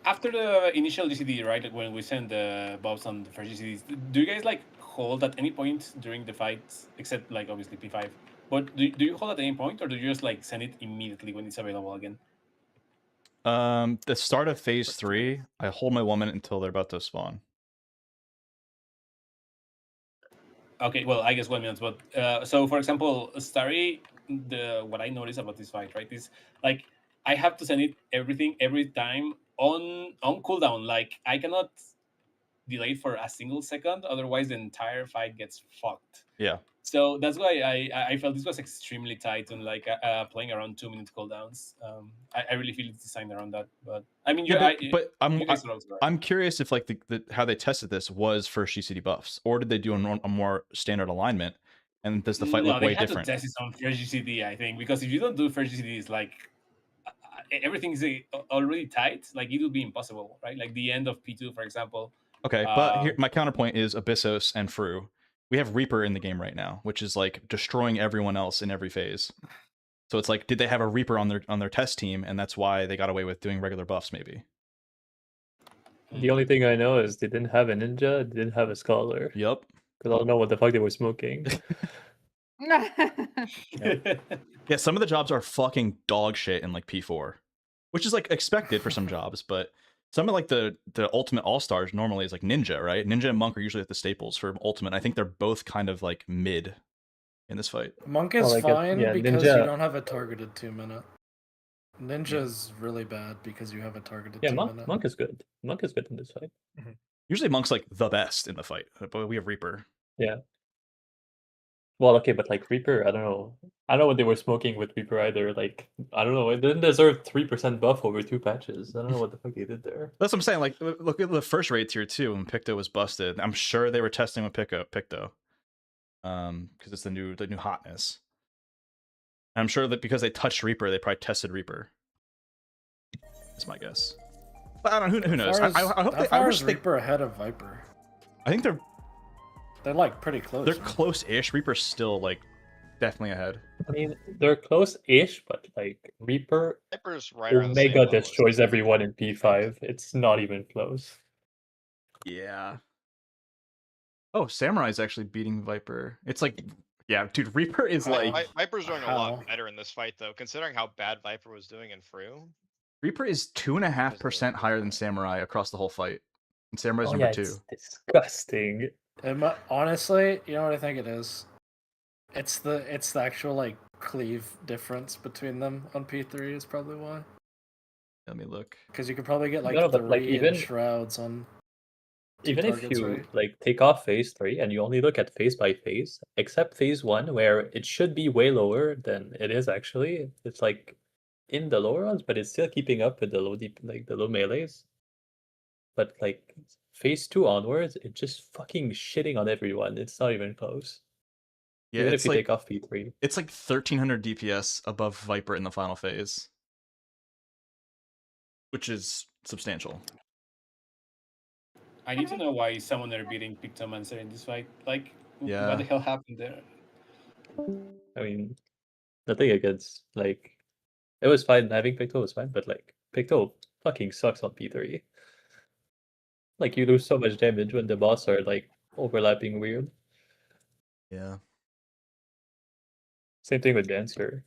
After the initial GCD, right, like when we send the buffs on the first GCDs, do you guys like hold at any point during the fight, except like obviously P5? But do you hold at any point, or do you just like send it immediately when it's available again? The start of phase 3, I hold my 1 minute until they're about to spawn. Okay, well, I guess 1 minute, but so for example, Starry, what I noticed about this fight, right, is like I have to send it everything every time on cooldown. Like I cannot delay it for a single second, otherwise the entire fight gets fucked. Yeah. So that's why I felt this was extremely tight and like playing around 2 minute cooldowns. I really feel it's designed around that. But I mean, I'm curious if like the how they tested this was for GCD buffs, or did they do a more standard alignment? And does the fight look way different? To test this on first GCD, I think, because if you don't do first GCD, it's like everything is already tight. Like it will be impossible, right? Like the end of P2, for example. Okay, but here my counterpoint is Abyssos and Fru. We have Reaper in the game right now, which is like destroying everyone else in every phase. So it's like, did they have a Reaper on their test team, and that's why they got away with doing regular buffs? Maybe. The only thing I know is they didn't have a ninja, they didn't have a scholar. Yep. Because I don't know what the fuck they were smoking. Yeah, some of the jobs are fucking dog shit in like P4, which is like expected for some jobs, but some of like the ultimate all-stars normally is like Ninja, right? Ninja and Monk are usually at the staples for ultimate. I think they're both kind of like mid in this fight. Monk is fine because you don't have a targeted 2 minute. Ninja is really bad because you have a targeted 2 minute. Monk is good. Monk is good in this fight. Usually Monk's like the best in the fight, but we have Reaper. Yeah. Well, okay, but like Reaper, I don't know. I don't know what they were smoking with Reaper either. Like, I don't know. It didn't deserve 3% buff over 2 patches. I don't know what the fuck they did there. That's what I'm saying. Like, look at the first raid tier too when Picto was busted. I'm sure they were testing with Picto. Because it's the new hotness. And I'm sure that because they touched Reaper, they probably tested Reaper. That's my guess. But I don't know. Who knows? I hope they. I wish Reaper ahead of Viper. I think they're like pretty close. They're close-ish. Reaper's still like definitely ahead. I mean, they're close-ish, but like Viper's right Omega destroys everyone in P5. It's not even close. Yeah. Oh, Samurai's actually beating Viper. It's like, yeah, dude, Reaper is like Viper's doing a How? lot better in this fight, though, considering how bad Viper was doing in Fru. Reaper is 2.5% higher than Samurai across the whole fight, and Samurai's Oh number yeah, 2. it's disgusting. Honestly, you know what I think it is? It's the actual like cleave difference between them on P3 is probably why. Let me look. Because you could probably get like No, but, like, 3 even- shrouds on two Even if targets, you right? like take off phase 3 and you only look at phase by phase, except phase 1 where it should be way lower than it is actually. It's like in the lower ones, but it's still keeping up with the low deep like the low melees. But like phase 2 onwards, it's just fucking shitting on everyone. It's not even close. Yeah, Even it's if you like take off P3. it's like 1300 DPS above Viper in the final phase, which is substantial. I need to know why Summoner beating Pictomancer in this fight. Like, Yeah. what the hell happened there? I mean, nothing against like it was fine. Having Picto was fine, but like Picto fucking sucks on P3. Like you lose so much damage when the boss are like overlapping weird. Yeah. Same thing with Dancer.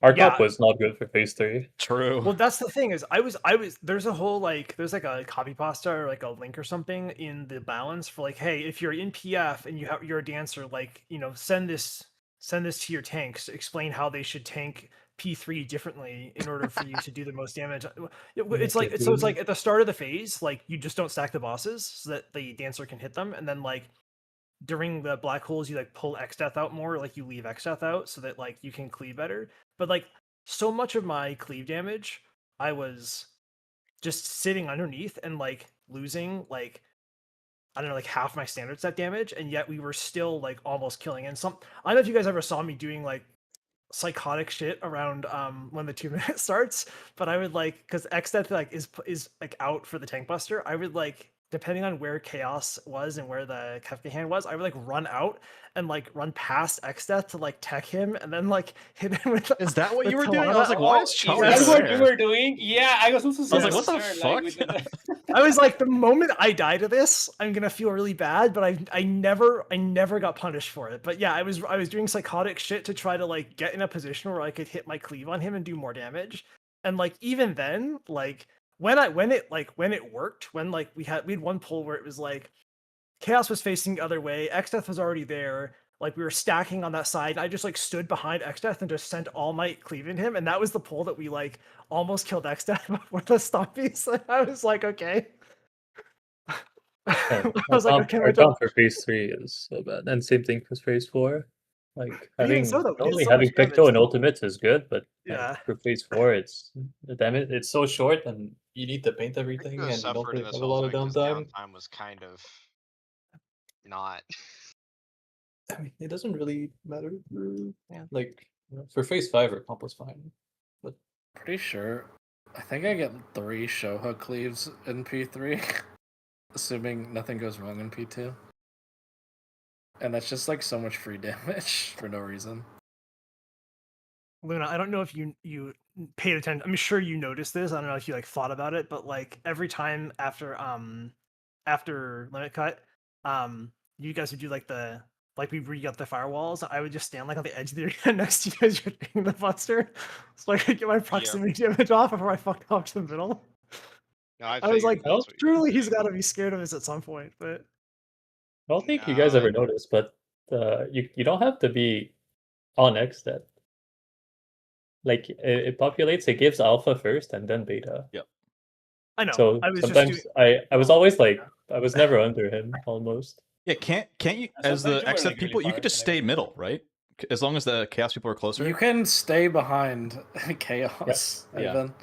Our top was not good for phase 3. True. Well, that's the thing is, I was there's a whole like there's like a copy pasta or like a link or something in the balance for like, hey, if you're in PF and you're a dancer, like, you know, send this to your tanks, explain how they should tank P3 differently in order for you to do the most damage. It's like so it's like at the start of the phase, like you just don't stack the bosses so that the dancer can hit them, and then like during the black holes you like pull X death out more, like you leave X death out so that like you can cleave better. But like so much of my cleave damage, I was just sitting underneath and like losing like I don't know, like half my standard set damage, and yet we were still like almost killing. And some I don't know if you guys ever saw me doing like psychotic shit around when the 2 minute starts, but I would like because X death like is like out for the tank buster. I would like depending on where chaos was and where the Kefka hand was, I would like run out and like run past X death to like tech him and then like hit him with. Is that what with you were doing? I Talana. was like, why is Is Charlie that what there? you were doing? Yeah, I was also I was like, what the concerned, like, fuck? I was like, the moment I die to this, I'm gonna feel really bad, but I never got punished for it. But yeah, I was doing psychotic shit to try to like get in a position where I could hit my cleave on him and do more damage. And like even then, like when it worked, when like we had one pull where it was like Chaos was facing the other way, X-Death was already there, like we were stacking on that side. I just like stood behind X-Death and just sent all my cleave in him, and that was the pull that we like almost killed X-Death before the stompies. I was like, okay. I was like, okay, our comp for phase 3 is so bad. And same thing for phase 4. Like But even having so, though, we did only so having much damage. Picto and ultimates is good, but Yeah. like, for phase 4 it's the damage it's so short and you need to paint everything The and you don't suffered in really this have a lot of ultimate 'cause downtime. downtime was kind of not. I mean, it doesn't really matter. Like for phase 5, our comp was fine, but Pretty sure. I think I get 3 Shoha cleaves in P3, assuming nothing goes wrong in P2. And that's just like so much free damage for no reason. Luna, I don't know if you paid attention. I'm sure you noticed this. I don't know if you like thought about it, but like every time after limit cut, you guys would do like the we re-got the firewalls. I would just stand like on the edge of the arena next to you as you're doing the buster, so I could get my proximity damage off before I fucked off to the middle. No, I was like, that's what you truly, he's got to be scared of us at some point. But I don't think you guys ever noticed, but you don't have to be on X that. Like it populates, it gives alpha first and then beta. Yep. I know. So I was sometimes I was always like I was never under him almost. Yeah, can't you as Sometimes the you were, X like, people, really you far could just and stay middle, right? As long as the chaos people are closer. You can stay behind chaos. Yeah. Even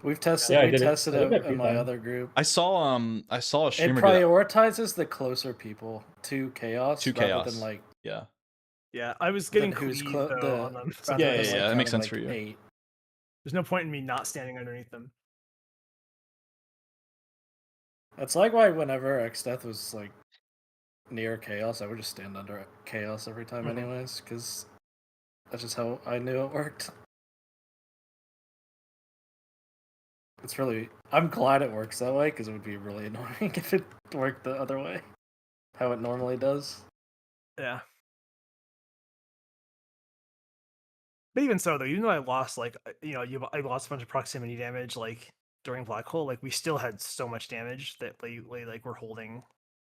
we've tested. Yeah, I we did it. tested I did it that in my few other group. I saw a It streamer do that. prioritizes the closer people to chaos To rather chaos. than like yeah, I was getting who's cleave clo- though the on them. rather Yeah, than, yeah, like, that makes counting, sense for you. 8. There's no point in me not standing underneath them. That's like why whenever X Death was like near chaos, I would just stand under chaos every time, Mhm. anyways, because that's just how I knew it worked. It's really. I'm glad it works that way because it would be really annoying if it worked the other way, how it normally does. Yeah. But even so, though, even though I lost I lost a bunch of proximity damage like during Black Hole, like we still had so much damage that we like we're holding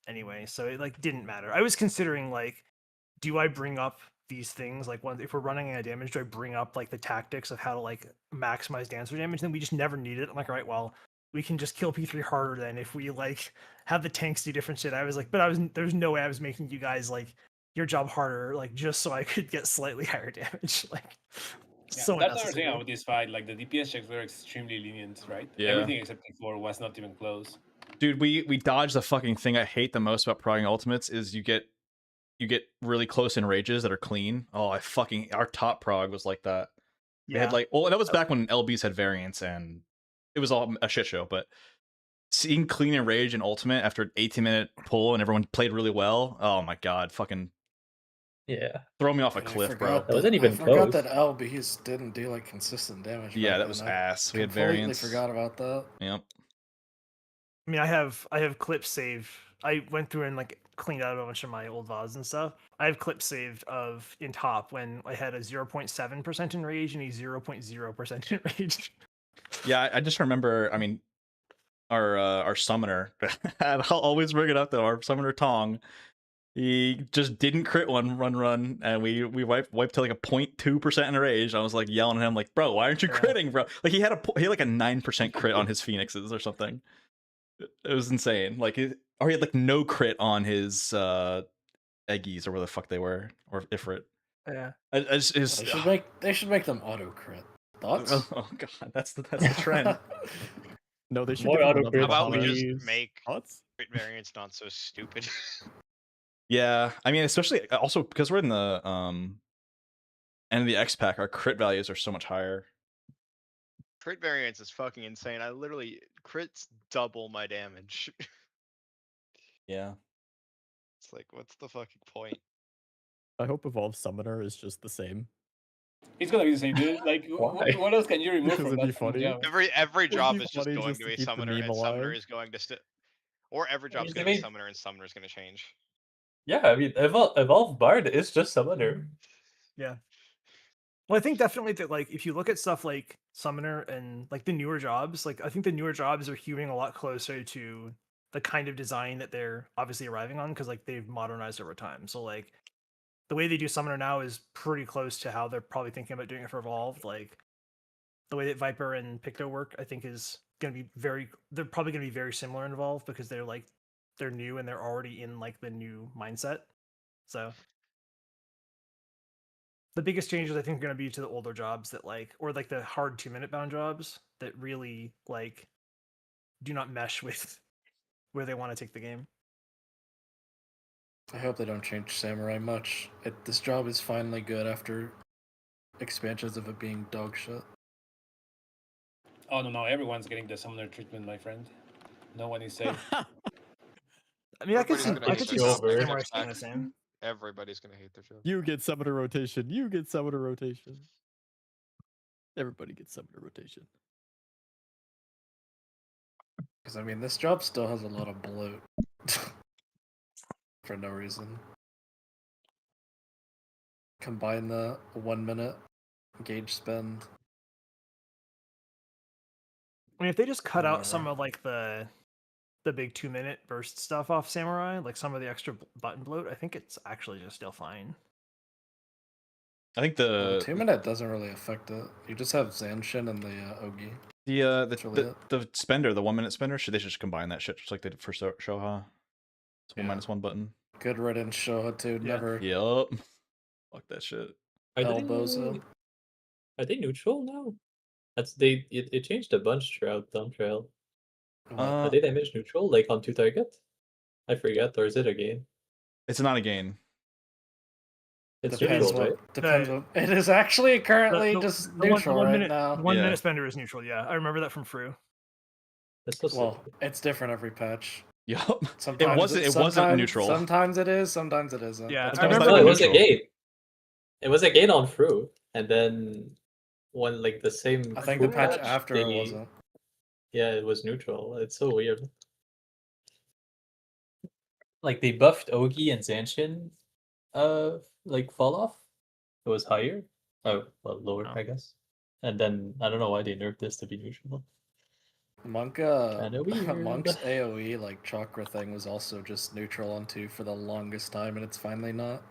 anyway, so it like didn't matter. I was considering like, do I bring up these things like if we're running out of damage, do I bring up like the tactics of how to like maximize dancer damage? Then we just never need it. I'm like, all right, well, we can just kill P3 harder than if we like have the tanks do different shit. I was like, but there's no way I was making you guys like your job harder, like just so I could get slightly higher damage. Like, Yeah, so that's another thing unnecessary. about this fight. Like the DPS checks were extremely lenient, right? Yeah. Everything except P4 was not even close. Dude, we dodged the fucking thing I hate the most about progging ultimates is you get really close in rages that are clean. Oh, our top prog was like that. They had like, well, that was back when LBs had variants and it was all a shit show, but seeing clean and rage and ultimate after an 18-minute pull and everyone played really well. Oh my god, fucking Yeah. throw me off a And I cliff, bro. forgot That wasn't even I forgot close. that LBs didn't do like consistent damage. Yeah, back that then. was I ass. We had completely variants. forgot about that. Yep. I mean, I have clips saved. I went through and like cleaned out a bunch of my old VODs and stuff. I have clips saved of in top when I had a 0.7% in rage and a 0.0% in rage. Yeah, I just remember. I mean, our summoner. I'll always bring it up though. Our summoner Tong. He just didn't crit run, and we wiped to like a 0.2% in a rage. I was like yelling at him like, "Bro, why aren't you critting, bro?" Like he had like a 9% crit on his phoenixes or something. It was insane. Like or he had like no crit on his eggies or where the fuck they were, or Ifrit. Yeah. They should make them auto crit. Thoughts? Oh god, that's the trend. No, they should More give them auto another How about we just please. make Thoughts? crit variants not so stupid? Yeah, I mean, especially also because we're in the end of the X pack, our crit values are so much higher. Crit variance is fucking insane. I literally crits double my damage. Yeah. It's like, what's the fucking point? I hope Evolve Summoner is just the same. It's gonna be the same, dude. Like, what else can you remove Because from it'd be that fucking funny. job? Every job be is just funny going just to to a keep the summoner, meme and summoner alive. is going to or every job's they gonna be made- summoner, and summoner is gonna change. Yeah, I mean, Evolve Bard is just summoner. Yeah. Well, I think definitely that like if you look at stuff like Summoner and like the newer jobs, like I think the newer jobs are hewing a lot closer to the kind of design that they're obviously arriving on because like they've modernized over time. So like the way they do Summoner now is pretty close to how they're probably thinking about doing it for Evolved. Like the way that Viper and Picto work, I think is gonna be they're probably gonna be very similar in Evolved because they're new and they're already in like the new mindset. So the biggest changes I think are going to be to the older jobs that like, or like the hard 2-minute bound jobs that really like do not mesh with where they want to take the game. I hope they don't change Samurai much. This job is finally good after expansions of it being dog shit. Oh no, everyone's getting the summoner treatment, my friend. No one is safe. I mean, I could see over. Samurai staying the same. Everybody's gonna hate their job. You get Summoner rotation. You get Summoner rotation. Everybody gets Summoner rotation. Because I mean, this job still has a lot of bloat for no reason. Combine the 1 minute gauge spend. I mean, if they just cut out Whatever. some of like the big 2-minute burst stuff off Samurai, like some of the extra button bloat, I think it's actually just still fine. I think The 2-minute doesn't really affect it. You just have Zanshin and the Ogi. The spender, the 1-minute spender, they should just combine that shit just like they did for Shoha. It's 1-1 button. Good riddance, Shoha too. Yeah. Never Yup. Fuck that shit. elbows him. Are they neutral now? It changed a bunch throughout Dawn Trail. Are they damage neutral, like on 2 target? I forget, or is it a gain? It's not a gain. It's Depends neutral, right? what. Depends what. It is actually currently just neutral right now. The 1 minute spender is neutral. Yeah, I remember that from Fru. That's so Well, it's different every patch. Yup. Sometimes It wasn't neutral. Sometimes it is. Sometimes it isn't. Yeah, That's I why remember No, it it was a neutral. gain. It was a gain on Fru, and then when like the same. I think the Fru patch after it they- wasn't. Yeah, it was neutral. It's so weird. Like they buffed Ogi and Zanshin, like fall off. It was higher. Oh, well, lower, Oh. I guess. And then I don't know why they nerfed this to be neutral. Monk, Kinda weird. Monk's AoE like chakra thing was also just neutral on 2 for the longest time, and it's finally not.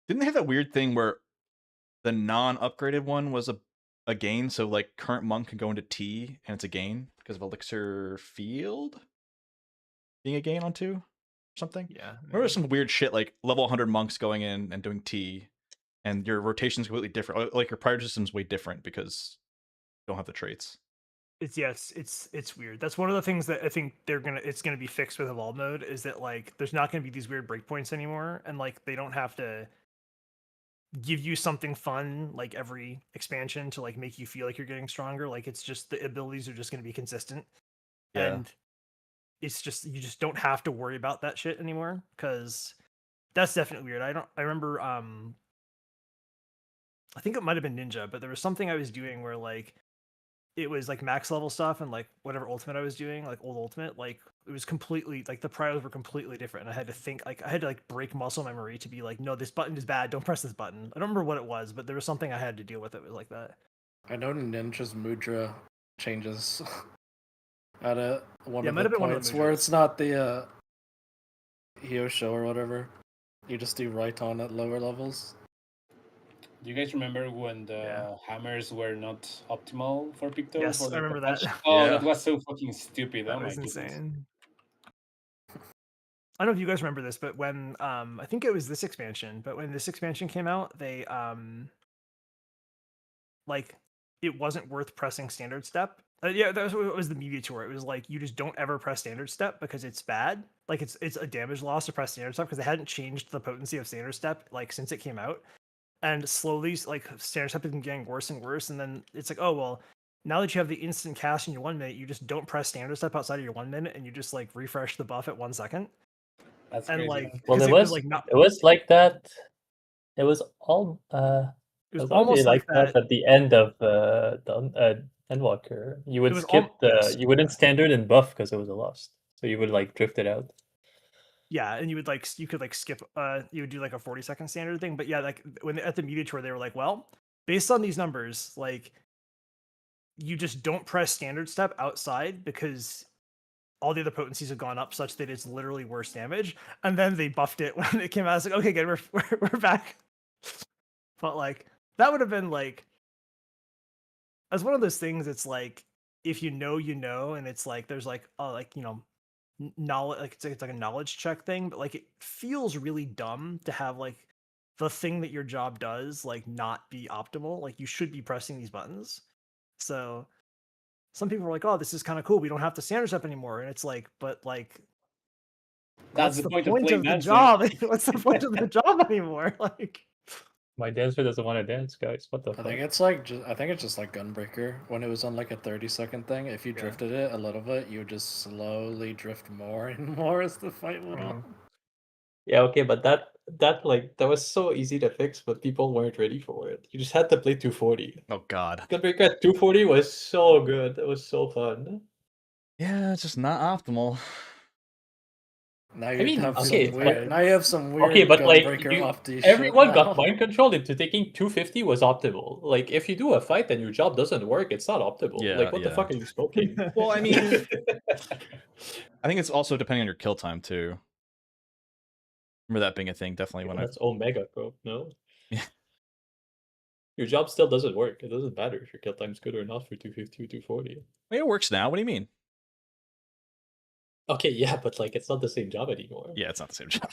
Didn't they have that weird thing where the non-upgraded one was a gain? So like current monk can go into T and it's a gain because of Elixir Field being a gain on 2 or something. Yeah. Remember some weird shit like level 100 monks going in and doing T, and your rotation's completely different. Like your prior system's way different because you don't have the traits. It's weird. That's one of the things that I think it's gonna be fixed with evolve mode, is that like there's not gonna be these weird breakpoints anymore, and like they don't have to give you something fun like every expansion to like make you feel like you're getting stronger. Like it's just the abilities are just gonna be consistent. Yeah. And it's just you just don't have to worry about that shit anymore, because that's definitely weird. I remember I think it might have been Ninja, but there was something I was doing where like it was like max level stuff, and like whatever ultimate I was doing, like old ultimate, like it was completely like the priors were completely different. And I had to think like I had to like break muscle memory to be like, no, this button is bad. Don't press this button. I don't remember what it was, but there was something I had to deal with. It was like that. I know Ninja's Mudra changes at one Yeah, it of might the have been one of the points where Mudras. it's not the Hyosho or whatever. You just do right on at lower levels. Do you guys remember when the hammers were not optimal for Picto? Yes, for I the remember patch? that. Oh, Yeah. that was so fucking stupid. That Oh my was goodness. insane. I don't know if you guys remember this, but when I think it was this expansion, but when this expansion came out, they like it wasn't worth pressing standard step. Yeah, that was what was the media tour. It was like you just don't ever press standard step because it's bad. Like it's a damage loss to press standard step, because they hadn't changed the potency of standard step like since it came out. And slowly like standard step has been getting worse and worse, and then it's like, oh well, now that you have the instant cast in your 1 minute, you just don't press standard step outside of your 1 minute, and you just like refresh the buff at 1 second. That's And crazy. like Well, because it it was was like not it was like that. It was all it was already almost like that that. at the end of Endwalker. You would was skip yes, you wouldn't standard and buff because it was a lost. So you would like drift it out. Yeah, and you would like you could like skip you would do like a 40-second standard thing. But yeah, like when at the media tour they were like, well, based on these numbers, like you just don't press standard step outside because all the other potencies have gone up such that it's literally worse damage. And then they buffed it when it came out. I was like, okay, good, we're back. But like that would have been like as one of those things. It's like if you know, you know, and it's like there's like like knowledge, like it's like a knowledge check thing, but like it feels really dumb to have like the thing that your job does like not be optimal. Like you should be pressing these buttons. So some people are like, oh, this is kind of cool, we don't have to standard step anymore. And it's like, but like That's what's the point of of playing the Magic. job? What's the point of the job anymore? Like My dancer doesn't want to dance, guys. What the I fuck? think it's like I think it's just like Gunbreaker when it was on like a 30-second thing. If you drifted it a little bit, you would just slowly drift more and more as the fight went on. Yeah, okay, but that was so easy to fix, but people weren't ready for it. You just had to play 240. Oh god. Gunbreaker at 240 was so good. It was so fun. Yeah, it's just not optimal. Now you I mean, have okay, some weird. Now you have some weird. Okay, but like Gunbreaker opti everyone shit got now. mind controlled into thinking 250 was optimal. Like if you do a fight and your job doesn't work, it's not optimal. Yeah, Like what the yeah. fuck are you smoking? Well, I mean, I think it's also depending on your kill time too. Remember that being a thing, definitely when That's Omega, bro. No. Yeah. Your job still doesn't work. It doesn't matter if your kill time's good or not for 250 or 240. It works now. What do you mean? Okay, yeah, but like it's not the same job anymore. Yeah, it's not the same job.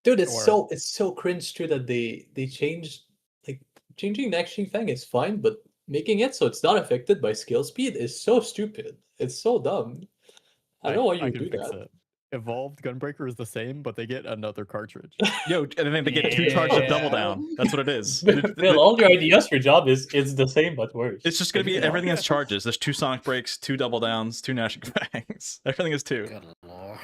Dude, it's so cringe too that they changed, like changing the action thing is fine, but making it so it's not affected by skill speed is so stupid. It's so dumb. I don't know why you can do fix that. it. Evolved Gunbreaker is the same, but they get another cartridge. Yo, and then they get 2 charges of double down. That's what it is. Phil, all your ideas for job is it's the same but worse. It's just gonna be everything has charges. There's 2 sonic breaks, 2 double downs, 2 gnashing fangs. Everything is 2. Good lord.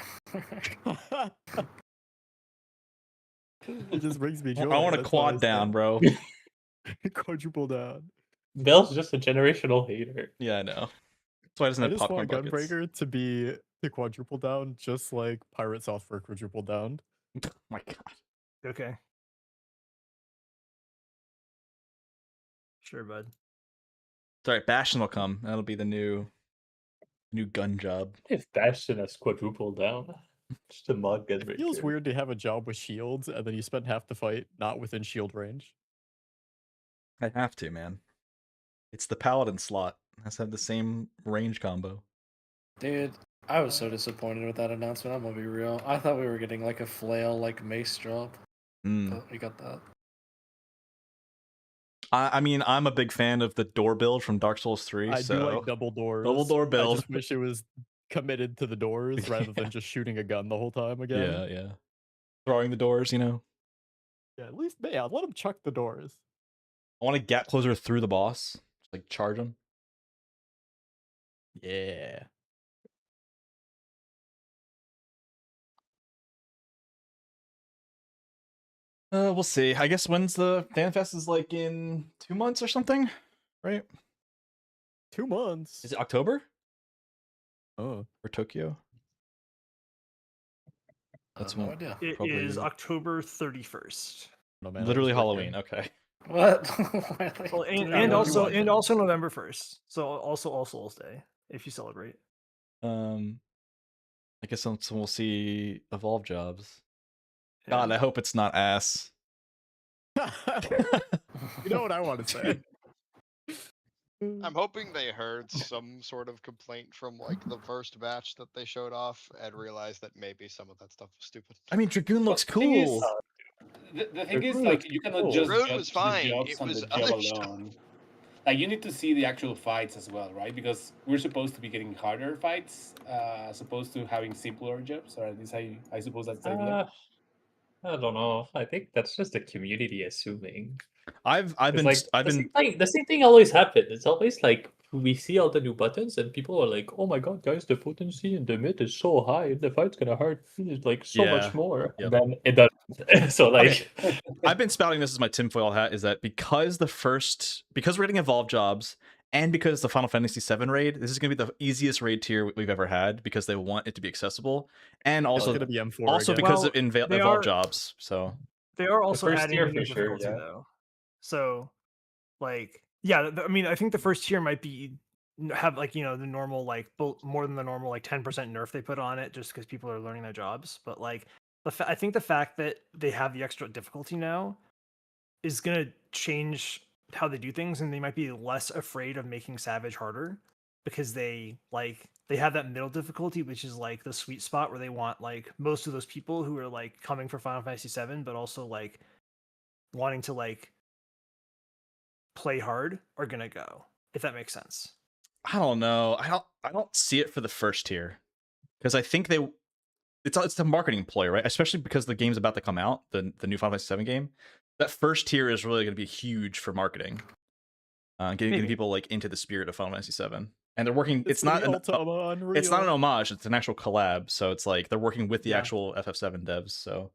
It just brings me joy. I want a that's why quad I down, say bro. Quadruple down. Bell's just a generational hater. Yeah, I know. That's why it doesn't I have just popcorn want buckets. Gunbreaker to be the quadruple down, just like Pirate Software quadruple down. My God. Okay. Sure, bud. It's alright, Bastion will come. That'll be the new gun job. If Bastion has quadruple down, just a mod It feels Gunbreaker. weird to have a job with shields and then you spend half the fight not within shield range. I have to, man. It's the paladin slot. It has to have the same range combo. Dude, I was so disappointed with that announcement. I'm gonna be real. I thought we were getting like a flail, like mace drop, but we got that. I mean, I'm a big fan of the door build from Dark Souls 3. I so do like double doors. Double door I build. just wish it was committed to the doors rather than just shooting a gun the whole time again. Yeah, yeah. Throwing the doors, you know. Yeah, at least let him chuck the doors. I want to gap closer through the boss. Just, like charge him. Yeah. We'll see. I guess when's the FanFest is like in 2 months or something, right? 2 months. Is it October? Oh. For Tokyo? That's no idea. It is October 31st. No, man, Literally Halloween. Okay. What? Well, and also November 1st. So also All Souls Day if you celebrate. I guess we'll see Evolve jobs. God, I hope it's not ass. You know what I want to say? I'm hoping they heard some sort of complaint from like the first batch that they showed off and realized that maybe some of that stuff was stupid. I mean, Dragoon looks The thing is- cool. The thing is, like, you cannot just Road judge was fine. the jobs It on was the job other stuff. alone. Like, you need to see the actual fights as well, right? Because we're supposed to be getting harder fights, as opposed to having simpler jobs, or at least I suppose that's the idea. I don't know. I think that's just the community assuming. I've been the same thing always happens. It's always like we see all the new buttons and people are like, "Oh my god, guys, the potency in the mid is so high, and the fight's gonna hurt like so much more." Yep. And then it doesn't. So like, I've been spouting this as my tinfoil hat is that because we're getting evolved jobs and because the Final Fantasy VII raid, this is gonna be the easiest raid tier we've ever had because they want it to be accessible, and also gonna be M4 also again. because Well, of they evolved are- jobs. So They are also first adding tier a new for sure, difficulty yeah. though. So, like, yeah, I mean, I think the first tier might be have like the normal like more than the normal like 10% nerf they put on it just because people are learning their jobs. But like, I think the fact that they have the extra difficulty now is gonna change how they do things, and they might be less afraid of making Savage harder because they have that middle difficulty, which is like the sweet spot where they want like most of those people who are like coming for Final Fantasy VII, but also like wanting to like play hard are gonna go, if that makes sense. I don't know. I don't see it for the first tier because I think it's a marketing ploy, right? Especially because the game's about to come out, the new Final Fantasy VII game. That first tier is really going to be huge for marketing, getting people like into the spirit of Final Fantasy VII. And they're working. It's not an homage. It's an actual collab. So it's like they're working with the actual FF7 devs. So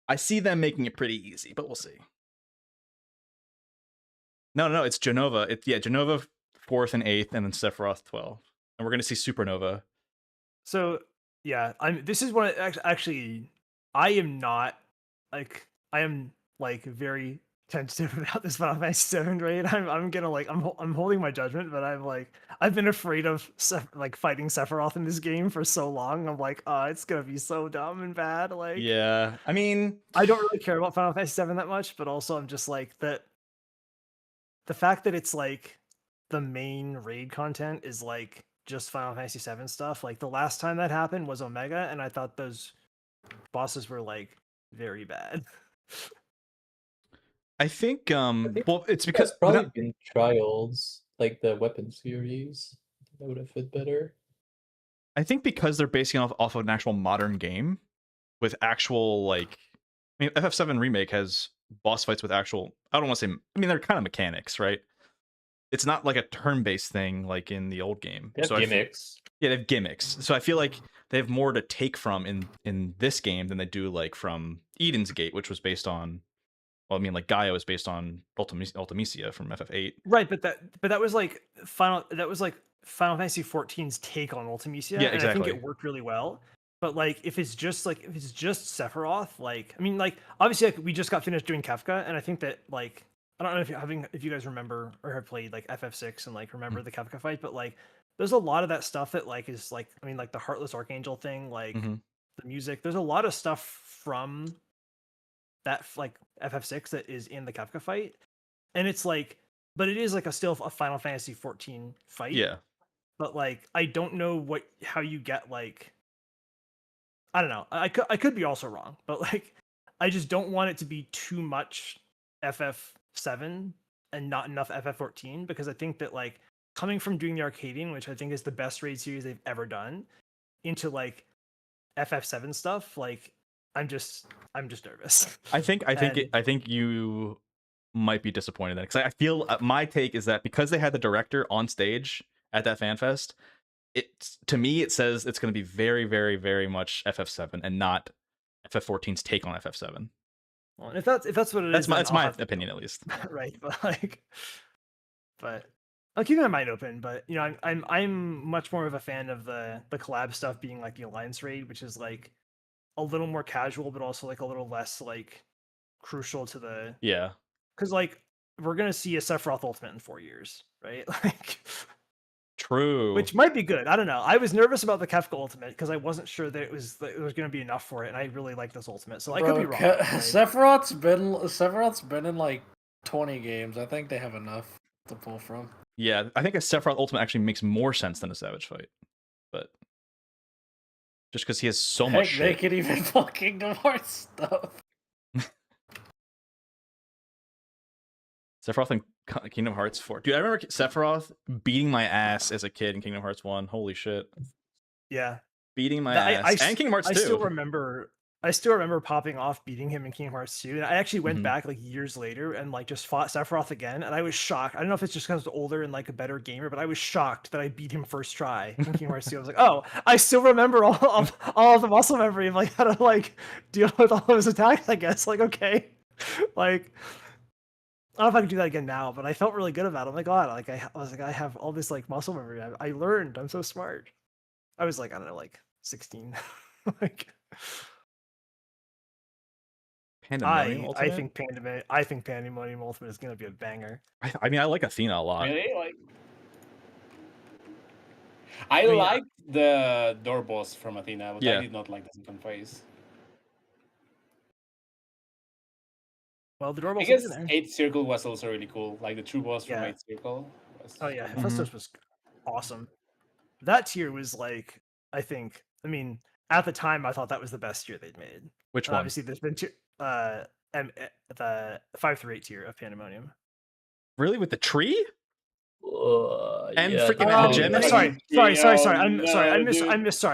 I see them making it pretty easy, but we'll see. No, it's Genova. Genova 4th and 8th, and then Sephiroth 12th, and we're gonna see Supernova. So yeah, this is what actually I am not like. I am like very tentative about this Final Fantasy VII raid. I'm gonna like I'm holding my judgment, but I've been afraid of like fighting Sephiroth in this game for so long. I'm like, oh, it's gonna be so dumb and bad. Like, yeah, I mean, I don't really care about Final Fantasy VII that much, but also I'm just like that. The fact that it's like the main raid content is like just Final Fantasy VII stuff. Like the last time that happened was Omega, and I thought those bosses were like very bad. I think well, it's because There's probably been trials like the weapon series that would have fit better. I think because they're basing off of an actual modern game with actual like, I mean, FF7 Remake has boss fights with actual. I don't want to say. I mean, they're kind of mechanics, right? It's not like a turn-based thing like in the old game. They have gimmicks. Yeah, they have gimmicks. So I feel like they have more to take from in this game than they do like from Eden's Gate, which was based on Well, I mean, like Gaia was based on Ultimisia from FF8. Right, but that was like Final Fantasy 14's take on Ultimisia, Yeah, and I think exactly. it worked really well. But like, if it's just Sephiroth, like, I mean, like, obviously, like, we just got finished doing Kefka, and I think that, like, I don't know if you guys remember or have played like FF6 and like remember the Kefka fight, but like, there's a lot of that stuff that like is like, I mean, like the Heartless Archangel thing, like the music. There's a lot of stuff from that like FF6 that is in the Kefka fight, and it's like, but it is like still a Final Fantasy 14 fight. Yeah. But like, I don't know how you get like, I don't know. I could be also wrong, but like, I just don't want it to be too much FF7 and not enough FF14, because I think that like coming from doing the Arcadian, which I think is the best raid series they've ever done, into like FF7 stuff, like I'm just nervous. I think you might be disappointed then, because I feel my take is that because they had the director on stage at that fan fest, to me it says it's going to be very, very, very much FF7 and not FF14's take on FF7. Well, if that's what it is, that's my opinion at least. Right, but I'm keeping my mind open. But you know, I'm much more of a fan of the collab stuff being like the Alliance raid, which is like a little more casual, but also like a little less like crucial to the because like we're gonna see a Sephiroth Ultimate in 4 years, right? Like. True. Which might be good. I don't know. I was nervous about the Kefka Ultimate because I wasn't sure that it was going to be enough for it, and I really like this Ultimate, so I could be wrong. Sephiroth's been in like 20 games. I think they have enough to pull from. Yeah, I think a Sephiroth Ultimate actually makes more sense than a Savage fight, but just because he has so much shit. They could even pull Kingdom Hearts stuff. Sephiroth in Kingdom Hearts 4. Dude, I remember Sephiroth beating my ass as a kid in Kingdom Hearts 1. Holy shit. Yeah. Beating my ass. And Kingdom Hearts 2. I still remember popping off beating him in Kingdom Hearts 2. And I actually went back like years later and like just fought Sephiroth again. And I was shocked. I don't know if it's just because I was older and like a better gamer, but I was shocked that I beat him first try in Kingdom Hearts 2. I was like, oh, I still remember all of the muscle memory of like how to like deal with all of his attacks, I guess. Like, okay. Like, I don't know if I can do that again now, but I felt really good about it. Oh my god, like I was like, I have all this like muscle memory. I learned. I'm so smart. I was like, I don't know, like 16. Like, Pandemonium Ultimate? I think Pandemonium Ultimate is gonna be a banger. I mean, I like Athena a lot. Really? Like, I like the door boss from Athena, but I did not like the second phase. Well, the door boss. I guess 8th Circle was also really cool. Like the true boss from 8th Circle. Oh yeah, Hephaestus was awesome. That tier was like, I mean, at the time I thought that was the best tier they'd made. Which one? Obviously, there's been the 5 through 8 tier of Pandemonium. Really, with the tree? And yeah, freaking gem. Sorry.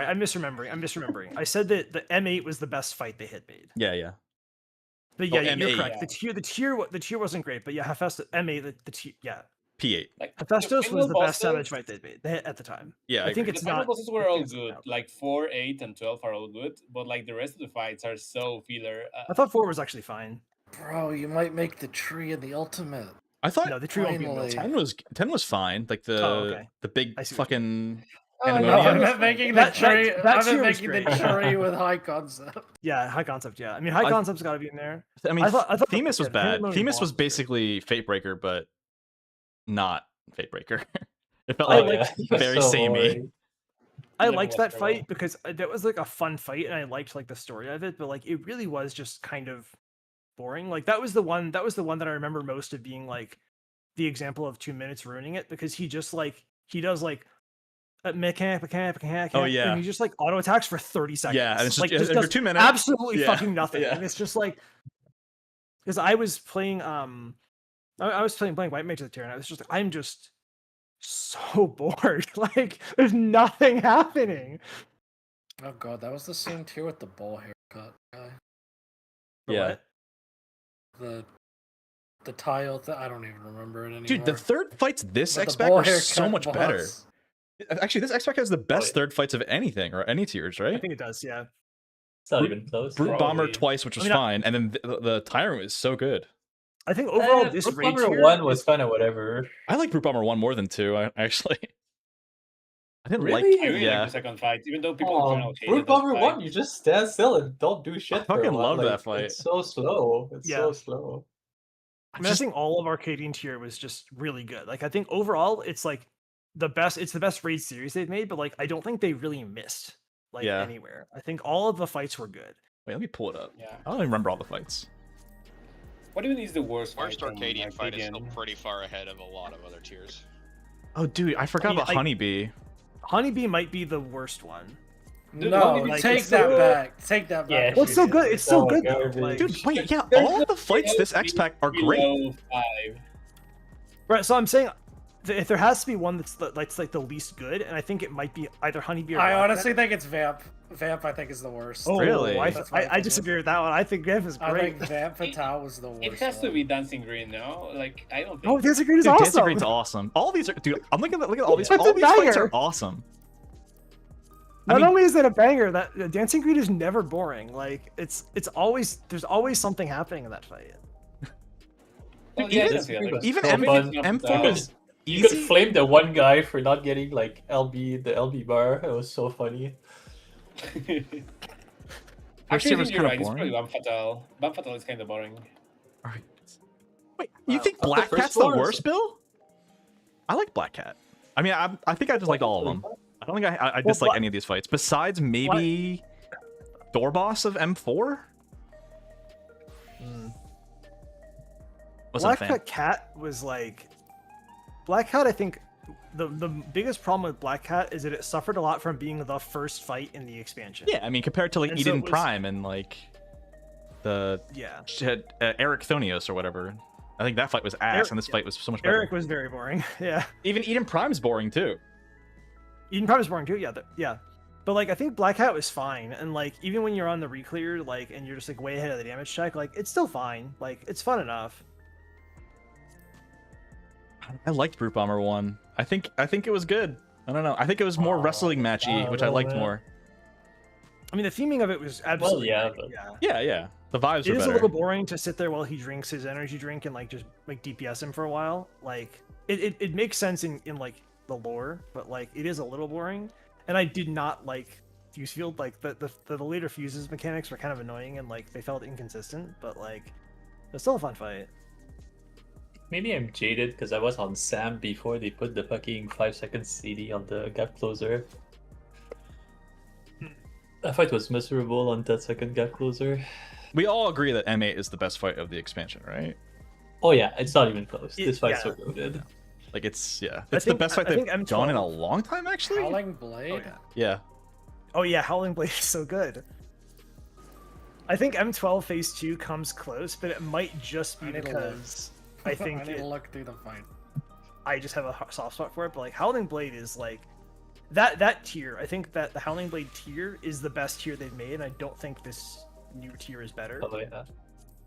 I'm misremembering. I said that the M8 was the best fight they had made. Yeah. But yeah, you're correct. The tier wasn't great, but yeah, Hephaestus M8 the tier, yeah. P8. Like, Hephaestus was the best Savage fight they'd made at the time. Yeah, I think it's the not. bosses were all good. Like 4, 8, and 12 are all good, but like the rest of the fights are so filler. I thought 4 was actually fine. Bro, you might make the tree in the Ultimate. I thought no, the tree won't be in 10 was fine. Like the big fucking. Oh, no, I'm not making the tree. I'm making the tree with high concept. Yeah, high concept. Yeah, I mean, high concept's got to be in there. I mean, I thought Themis was bad. Themis was basically Fatebreaker, but not Fatebreaker. It felt like very samey. I liked that fight because that was like a fun fight, and I liked like the story of it. But like, it really was just kind of boring. Like that was the one that I remember most of being like the example of 2 minutes ruining it, because he just like he does like. Mechanic. Oh yeah, and he just like auto attacks for 30 seconds. Yeah, and it's just, like for 2 minutes, absolutely fucking nothing. Yeah. And it's just like, because I was playing I was playing Blank White Mage at the tier, and I was just like, I'm just so bored. Like there's nothing happening. Oh god, that was the same tier with the ball haircut guy. Yeah. The tile I don't even remember it anymore. Dude, the third fights this X-Spec are so much better. Actually, this X-Spec has the best third fights of anything, or any tiers, right? I think it does, yeah. It's not even close. Brute Bomber twice, which was fine, and then the Tyrant is so good. I think overall this Brute raid Bomber tier 1 was is- kind of whatever. I like Brute Bomber 1 more than 2, actually. I didn't Really? I really yeah. like the second fight, even though people in general hated Brute that Bomber fight. 1, you just stand still and don't do shit for a fucking while. love Like, that fight. It's so slow. It's Yeah. so slow. I mean, I think all of Arcadian tier was just really good. Like, I think overall, it's like the best. It's the best raid series they've made, but like, I don't think they really missed like Yeah. anywhere. I think all of the fights were good. Wait, let me pull it up. Yeah. I don't even remember all the fights. What even is the worst Worst fight on Arcadian fight is still Arcadian? pretty far ahead of a lot of other tiers. Oh, dude, I forgot mean, about Honeybee. Honeybee might be the worst one. Dude, No, Honeybee take is that so- back. Take that Yeah, back. Well, it's so good. It's so Oh, good though. garbage. Like, Dude, wait, yeah, There's all of no the fights this below X Pack are great. 5. right. So I'm saying, if there has to be one that's like the least good, and I think it might be either Honeybee or I Black honestly Cat. think it's Vamp. Vamp, I think, is the worst. Oh, Really? That's my I opinion. disagree with that one. I think Vamp is I great. think Vamp Fatale was the worst. It has to one. be Dancing Green now. Like I don't think. Oh, Dancing Green is Dude, awesome. Dancing Green's awesome. All these are, dude. I'm looking at all these. That's All a these fights banger. are awesome. Not I mean- only is it a banger, that Dancing Green is never boring. Like it's always there's always something happening in that fight. Well, yeah, even- that's the other- even so M- fun. M4 was You could easy. flame the one guy for not getting like the LB bar. It was so funny. First tier Actually, I was think you're kind right. of It's probably boring. Bam Fatale. Bam Fatale is kind of boring. Alright. Wait, you think Up the Black first Cat's the floor is- worst, Bill? I like Black Cat. I mean, I think I just liked all of them. I don't think I dislike any of these fights besides maybe Door Boss of M4. Wasn't a fan. Black Cat was like Black Cat. I think the biggest problem with Black Cat is that it suffered a lot from being the first fight in the expansion. Yeah, I mean, compared to like And so Eden it was- Prime and like the Yeah. Eric Thonios or whatever. I think that fight was ass, Eric- and this fight was so much better. Eric was very boring. Yeah. Even Eden Prime's boring too. Eden Prime is boring too. Yeah. Yeah. But like I think Black Hat was fine, and like even when you're on the reclear, like and you're just like way ahead of the damage check, like it's still fine. Like it's fun enough. I liked Brute Bomber 1. I think it was good. I don't know. I think it was more wrestling matchy, which I liked more. I mean, the theming of it was absolutely yeah, great, but- Yeah. The vibes It were is better. a little boring to sit there while he drinks his energy drink and like just like DPS him for a while. Like it makes sense in like the lore, but like it is a little boring. And I did not like Fuse Field. Like the later fuses mechanics were kind of annoying and like they felt inconsistent. But like it's still a fun fight. Maybe I'm jaded because I was on Sam before they put the fucking 5-second CD on the gap closer. That fight was miserable on that second gap closer. We all agree that M8 is the best fight of the expansion, right? Oh yeah, it's not even close. This fight's yeah. so good. Like it's I the think- best fight I they've think M12 done in a long time, actually. Howling Blade. Yeah. Oh yeah, Howling Blade is so good. I think M12 Phase 2 comes close, but it might just be I need to because I think I need to look through the fight. I just have a soft spot for it. But like Howling Blade is like that tier. I think that the Howling Blade tier is the best tier they've made, and I don't think this new tier is better. Oh yeah.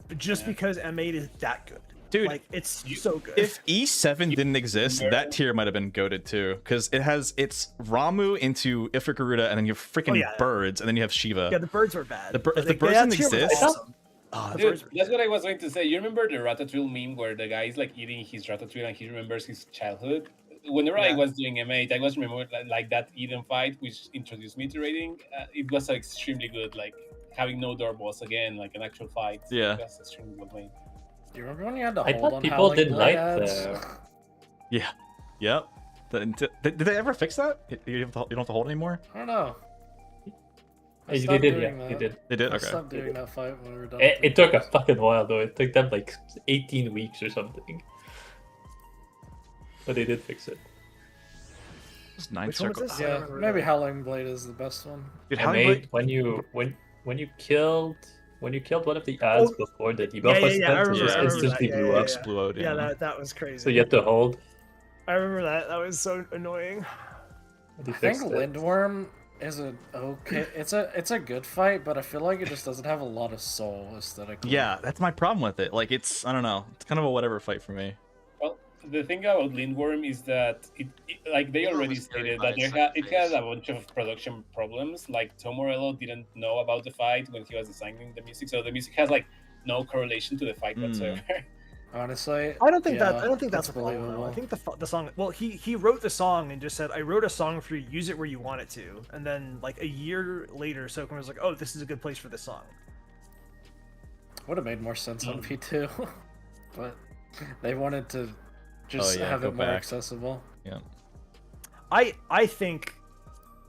But just because M8 is that good, Dude, like it's so good. If E7 didn't exist, that tier might have been goated too, because it's Ramu into Ifrikaruta, and then you have freaking yeah. birds, and then you have Shiva. yeah, the birds were bad. If but, the like, birds that didn't tier was exist, awesome. oh, The Dude, birds were- that's what I was going to say. You remember the Ratatouille meme where the guy is like eating his Ratatouille and he remembers his childhood? Whenever I Yeah. was doing M8, I was remembering like that Eden fight, which introduced me to raiding. It was extremely good, like having no door boss again, like an actual fight. Yeah. That's extremely well made. Do you remember when you had to I hold thought on people Howling didn't Blade like ads? Yeah. Yep. Did they ever fix that? You don't have to hold anymore? I don't know. I They stopped did, doing yeah, that. they did. They did? I Okay. stopped doing that fight when we were done. It took a fucking while though. It took them like 18 weeks or something. But they did fix it. It's 9 Which one was circles. this? I Yeah, don't remember maybe that. Howling Blade is the best one. Dude, I how made when you killed one of the ads before the debuff was I spent, it remember, just I remember instantly that. blew up. blew out, Yeah, that was crazy. So you have to hold. I remember that. That was so annoying. They I think fixed it. Lindworm is a okay. It's a good fight, but I feel like it just doesn't have a lot of soul aesthetically. Yeah, that's my problem with it. Like it's I don't know. It's kind of a whatever fight for me. Well, the thing about Lindworm is that like they Lindworm already is very stated that nice it has a bunch of production problems. Like Tom Morello didn't know about the fight when he was designing the music, so the music has like no correlation to the fight whatsoever. Honestly, I don't think yeah, that. I don't think that's a problem. Though. I believable. think the song. Well, he wrote the song and just said, "I wrote a song for you. Use it where you want it to." And then like a year later, Soken was like, "Oh, this is a good place for this song." Would have made more sense on V2, but they wanted to just yeah, have go it more back. accessible. Yeah. I think,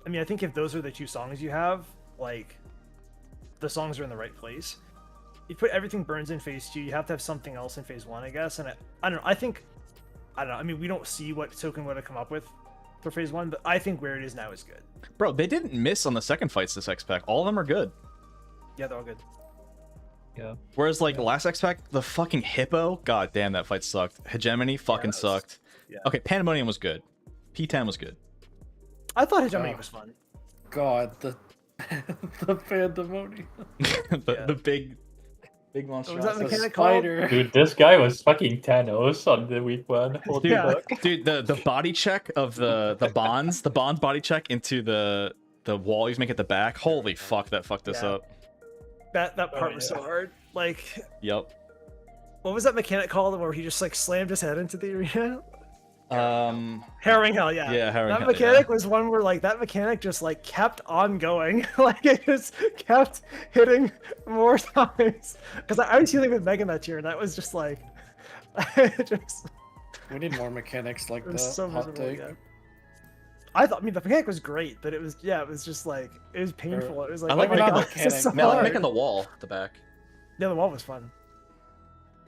I mean, I think if those are the two songs you have, like, the songs are in the right place. You put Everything Burns in phase 2, you have to have something else in phase 1, I guess. And I don't know. I don't know. I mean, we don't see what Soken would have come up with for phase 1, but I think where it is now is good. Bro, they didn't miss on the second fights this X pack. All of them are good. Yeah, they're all good. Yeah. Whereas like last X pack, the fucking hippo, god damn, that fight sucked. Hegemony fucking sucked. Yeah. Okay, Pandemonium was good. P10 was good. I thought Hegemony was fun. God, the the pandemonium. the big Was monstrosity. that mechanic called? Spider. Dude, this guy was fucking Thanos on the week 1. Holy Dude, fuck. dude, the body check of the bonds body check into the wall he's making at the back. Holy fuck, that fucked us Yeah. up. That part was so hard. Like, Yep. what was that mechanic called where he just like slammed his head into the arena? Harrowing Hell, yeah. Yeah, Harrowing That Hell, mechanic was one where like that mechanic just like kept on going. Like it just kept hitting more times. Because I was healing with Megan that year, and that was just like just We need more mechanics like it that. was so Hot miserable. take. Yeah. I mean the mechanic was great, but it was it was just like it was painful. It was like I like oh my making God, the- this is so Man, I like hard. making the wall at the back. Yeah, the wall was fun.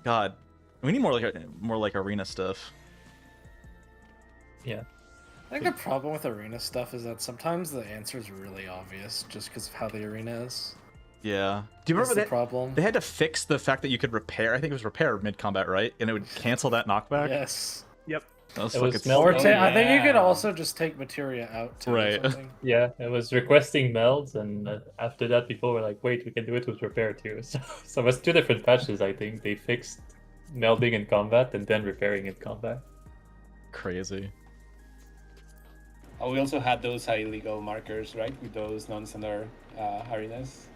God, we need more like arena stuff. Yeah. I think the problem with arena stuff is that sometimes the answer is really obvious just because of how the arena is. Yeah. Do you That's remember the that? problem. They had to fix the fact that you could repair. I think it was repair mid combat, right? And it would cancel that knockback. Yes. Yep. That was It fucking was melt- Or Oh, I think you could yeah. also just take materia out too. Right. Or something. Yeah, it was requesting melds, and after that, people were like, "Wait, we can do it with repair too." So it was 2 different patches. I think they fixed melding in combat and then repairing in combat. crazy. Oh, we also had those illegal markers, right? With those non-standard arenas.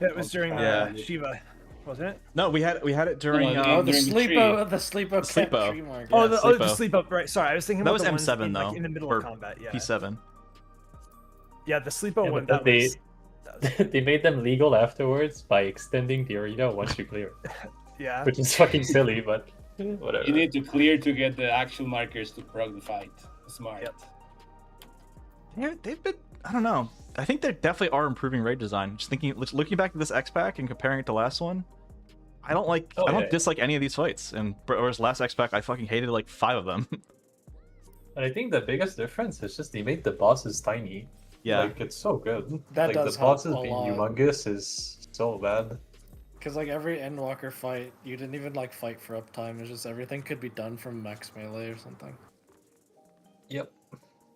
Yeah, it was during Yeah. Shiva, wasn't it? No, we had it during. No, Oh, the during the sleepo, the sleepo, Sleepo. tree mark. Oh, Yeah, the Sleepo. sleep up. Right. Sorry, I was thinking That about was the ones M7 in, like, though, in the middle or of combat. Yeah. P7. Yeah, the sleepo Yeah, one. but That they was, that was- they made them legal afterwards by extending the arena once you clear it, yeah. which is fucking silly, but whatever. You need to clear to get the actual markers to prog the fight. Smart. Yep. Yeah, they've been. I don't know. I think they definitely are improving raid design. Just looking back at this X pack and comparing it to last one, I don't like. Oh, I don't yeah. dislike any of these fights. And whereas last X pack, I fucking hated like 5 of them. And I think the biggest difference is just they made the bosses tiny. Yeah. Like, it's so good. That like, does the help bosses a being lot. humongous is so bad. Because like every Endwalker fight, you didn't even like fight for uptime. It's just everything could be done from max melee or something. Yep.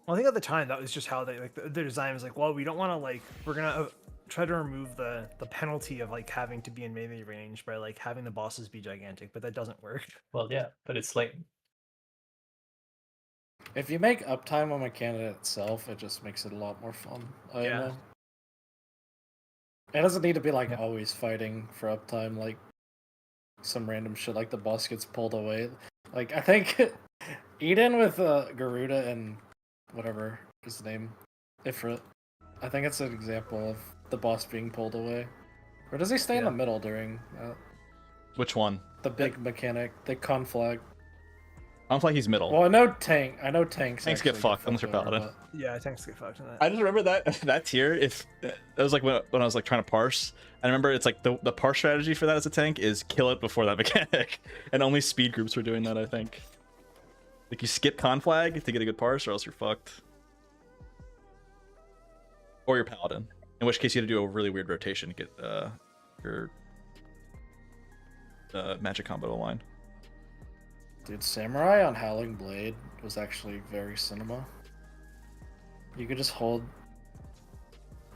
Well, I think at the time that was just how they like the design was like. Well, we don't want to like. We're gonna try to remove the penalty of like having to be in melee range by like having the bosses be gigantic, but that doesn't work. Well, yeah, but it's like If you make uptime a mechanic itself, it just makes it a lot more fun. I Yeah. know. It doesn't need to be like always fighting for uptime, like some random shit like the boss gets pulled away. Like I think Eden with Garuda and whatever his name, Ifrit. I think it's an example of the boss being pulled away. Or does he stay in the middle during Which one? the big mechanic, the conflag? I don't feel like he's middle. Well, I know tanks. Tanks get actually fucked unless you're over, paladin. but- Yeah, tanks get fucked in that. I just remember that tier. If that was like when I was like trying to parse, I remember it's like the parse strategy for that as a tank is kill it before that mechanic, and only speed groups were doing that. I think. Like you skip conflag to get a good parse, or else you're fucked. Or you're paladin, in which case you had to do a really weird rotation to get your magic combo to align. Dude, Samurai on Howling Blade was actually very cinema. You could just hold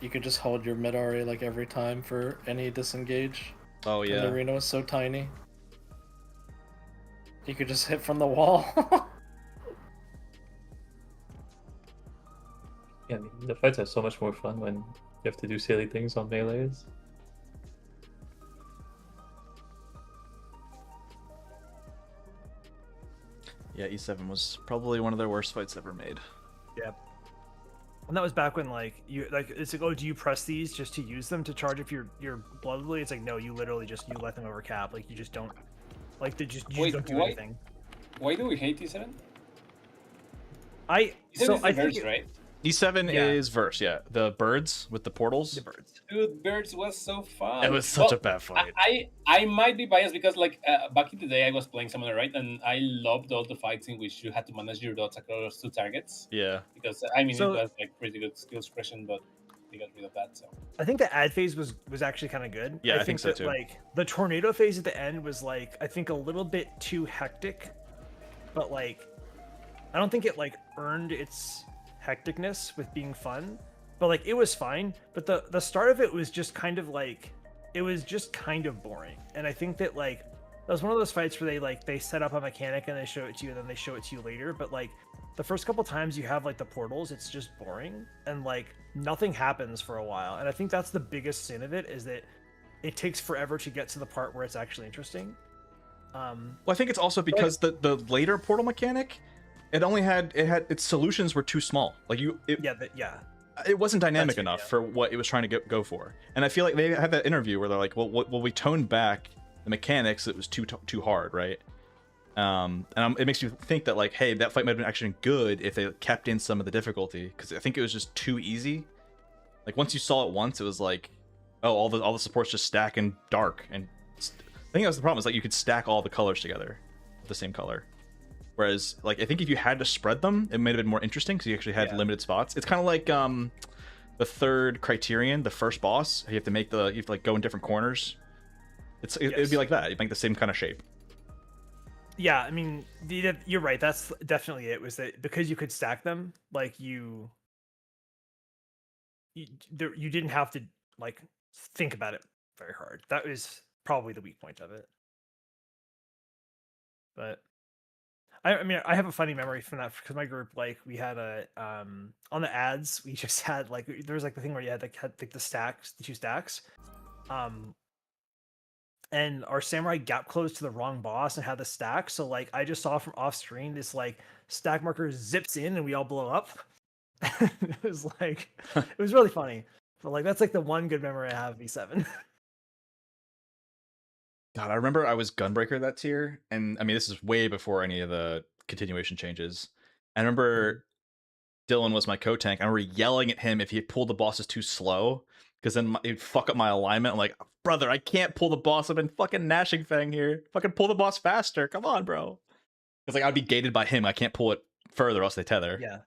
your mid RA like every time for any disengage. Oh And yeah. the arena was so tiny. You could just hit from the wall. yeah, I mean, the fights are so much more fun when you have to do silly things on melees. Yeah, E7 was probably one of their worst fights ever made. Yeah. And that was back when like it's like, oh, do you press these just to use them to charge if your blood lily? It's like, no, you literally just let them over cap. Like you just don't like you Wait, don't do why- anything. Why do we hate E7? I think right? E7 Yeah. is verse, yeah. The birds with the portals. The birds. Dude, Birds was so fun. It was such a Well, bad fight. I might be biased because like back in the day I was playing Summoner, right? And I loved all the fights in which you had to manage your dots across 2 targets. Yeah. Because I mean So- it was like pretty good skill suppression, but they got rid of that. So I think the ad phase was actually kind of good. Yeah, I think so that, too. Like the tornado phase at the end was like I think a little bit too hectic, but like I don't think it like earned its hecticness with being fun. But like it was fine. But the start of it was just kind of like it was just kind of boring. And I think that like that was one of those fights where they set up a mechanic and they show it to you and then they show it to you later. But like the first couple times you have like the portals, it's just boring and like nothing happens for a while. And I think that's the biggest sin of it is that it takes forever to get to the part where it's actually interesting. Well, I think it's also because the later portal mechanic, it had its solutions were too small. Like it wasn't dynamic That's it, enough yeah. for what it was trying to go for. And I feel like they had that interview where they're like, well, we toned back the mechanics. It was too hard, right? It makes you think that like, hey, that fight might have been actually good if they kept in some of the difficulty, because I think it was just too easy. Like once you saw it once, it was like, oh, all the supports just stack in dark, and I think that was the problem. Is like you could stack all the colors together, the same color. Whereas like I think if you had to spread them, it might have been more interesting because you actually had limited spots. It's kind of like the third criterion, the first boss. You have to like go in different corners. It'd be like that. You'd make the same kind of shape. Yeah, I mean, you're right. That's definitely it. Was that because you could stack them, like you didn't have to like think about it very hard. That was probably the weak point of it. But I mean, I have a funny memory from that because my group, like, we had a on the ads, we just had like there was like the thing where you had like the stacks, the 2 stacks, and our samurai gap closed to the wrong boss and had the stack. So like I just saw from off screen this like stack marker zips in and we all blow up. It was like it was really funny. But like that's like the one good memory I have of E7. God, I remember I was Gunbreaker that tier, and I mean this is way before any of the continuation changes. I remember Dylan was my co-tank. I remember yelling at him if he pulled the bosses too slow, because then it'd fuck up my alignment. I'm like, brother, I can't pull the boss. I've been fucking Nashing Fang here. Fucking pull the boss faster. Come on, bro. It's like I'd be gated by him. I can't pull it further, else they tether. Yeah.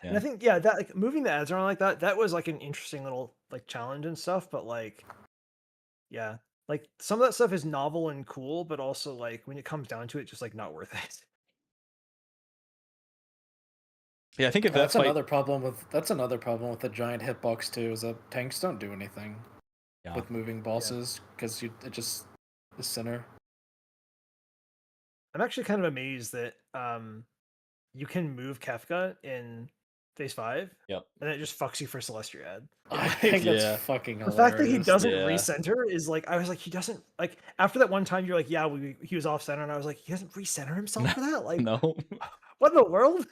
And I think that like moving the ads around like that was like an interesting little like challenge and stuff, but like yeah, like some of that stuff is novel and cool, but also like when it comes down to it, just like not worth it. Yeah, I think if that's another problem with the giant hitbox too, is that tanks don't do anything with moving bosses because it just is center. I'm actually kind of amazed that you can move Kefcuh in phase 5. Yep. And it just fucks you for Celestiad. I think that's fucking hilarious. The fact that he doesn't recenter is like, I was like, he doesn't like after that one time you're like, yeah, he was off center, and I was like, he doesn't recenter himself for that? Like no. What in the world?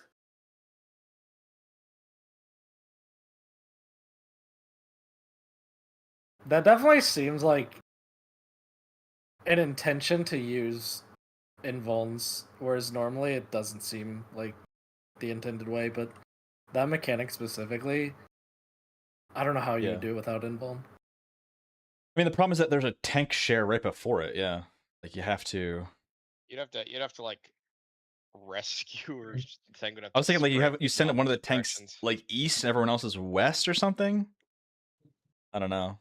That definitely seems like an intention to use invulns, whereas normally it doesn't seem like the intended way, but that mechanic specifically, I don't know how you would do it without invuln. I mean, the problem is that there's a tank share right before it. Yeah, like you have to. You'd have to like rescue or thing. I was thinking like you send one of the tanks like east and everyone else is west or something. I don't know.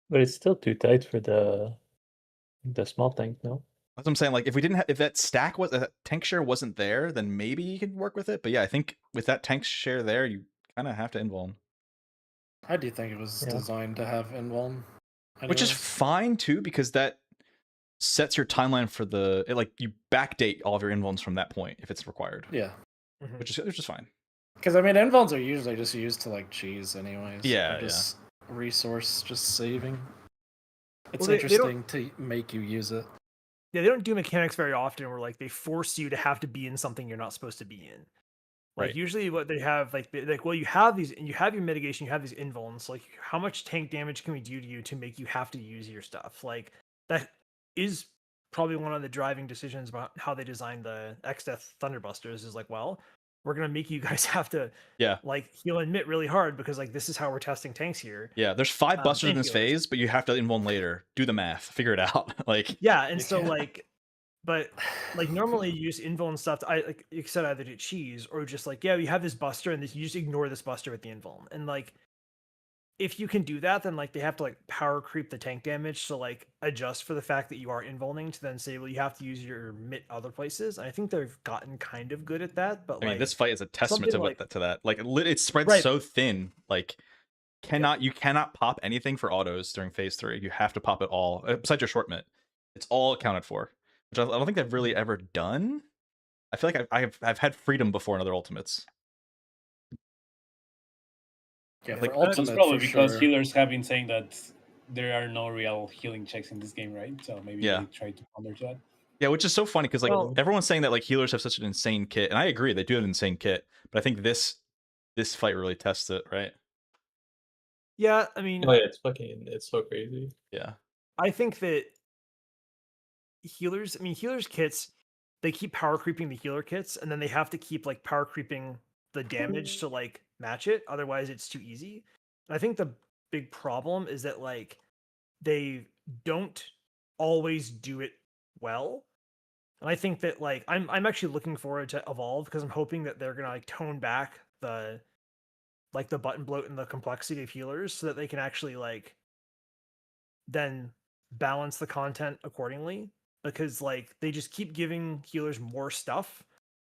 But it's still too tight for the small tank, no? That's what I'm saying. Like, if we didn't have, if that that tank share wasn't there, then maybe you could work with it. But yeah, I think with that tank share there, you kind of have to invuln. I do think it was designed to have invuln, which is fine too, because that sets your timeline for like you backdate all of your invulns from that point if it's required. Yeah, which is fine. Because I mean, invulns are usually just used to like cheese, anyways. Yeah, just resource, just saving. It's Well, they don't. interesting to make you use it. Yeah, they don't do mechanics very often where like they force you to have to be in something you're not supposed to be in. Like Right. usually what they have, well, you have these, and you have your mitigation, you have these invulns. Like, how much tank damage can we do to you to make you have to use your stuff? Like, that is probably one of the driving decisions about how they designed the X-Death Thunderbusters. Is like, well, we're gonna make you guys have to Yeah. like heal and mitt really hard because like this is how we're testing tanks here. Yeah, there's 5 busters in And this healers. phase, but you have to invuln later. Do the math. Figure it out. Like, Yeah, and so like, but like normally you use invuln stuff. Like you said, either do cheese or just like, yeah, you have this buster and you just ignore this buster with the invuln. And like, if you can do that, then like they have to like power creep the tank damage to like adjust for the fact that you are invulning to then say, well, you have to use your mitt other places. And I think they've gotten kind of good at that. But I mean, like, this fight is a testament to something what to that. Like, it spreads Right. so thin. Like, you cannot pop anything for autos during phase 3. You have to pop it all besides your short mitt. It's all accounted for, which I don't think they've really ever done. I feel like I've had freedom before in other ultimates. Yeah, Like, for That's ultimate, probably for because sure. healers have been saying that there are no real healing checks in this game, right? So maybe Yeah. they try to counter to that. Yeah, which is so funny because like Well- everyone's saying that like healers have such an insane kit, and I agree they do have an insane kit, but I think this fight really tests it, right? Yeah, I mean, Oh yeah, it's so crazy. Yeah. I think that healers kits, they keep power creeping the healer kits, and then they have to keep like power creeping the damage to like match it. Otherwise, it's too easy. And I think the big problem is that like they don't always do it well. And I think that like I'm actually looking forward to Evolve because I'm hoping that they're gonna like tone back the button bloat and the complexity of healers so that they can actually like then balance the content accordingly, because like they just keep giving healers more stuff,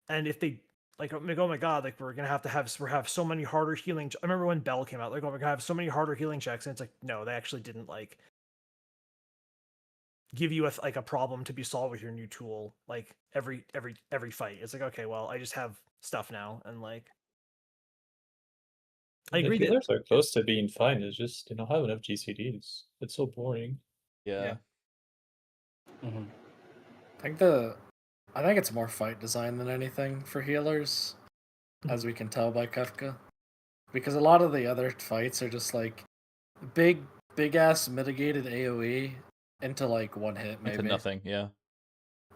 and if they like, oh my god, like we're gonna have so many harder healing. I remember when Bell came out, like, oh, we're gonna have so many harder healing checks, and it's like, no, they actually didn't like give you a problem to be solved with your new tool like every fight. It's like, okay, well, I just have stuff now, and like I agree The that healers are close to being fine. It's just they don't have enough GCDs. It's so boring. Yeah. Mm-hmm. I think it's more fight design than anything for healers, as we can tell by Kefcuh. Because a lot of the other fights are just like big ass mitigated AoE into like one hit maybe. Into nothing, yeah.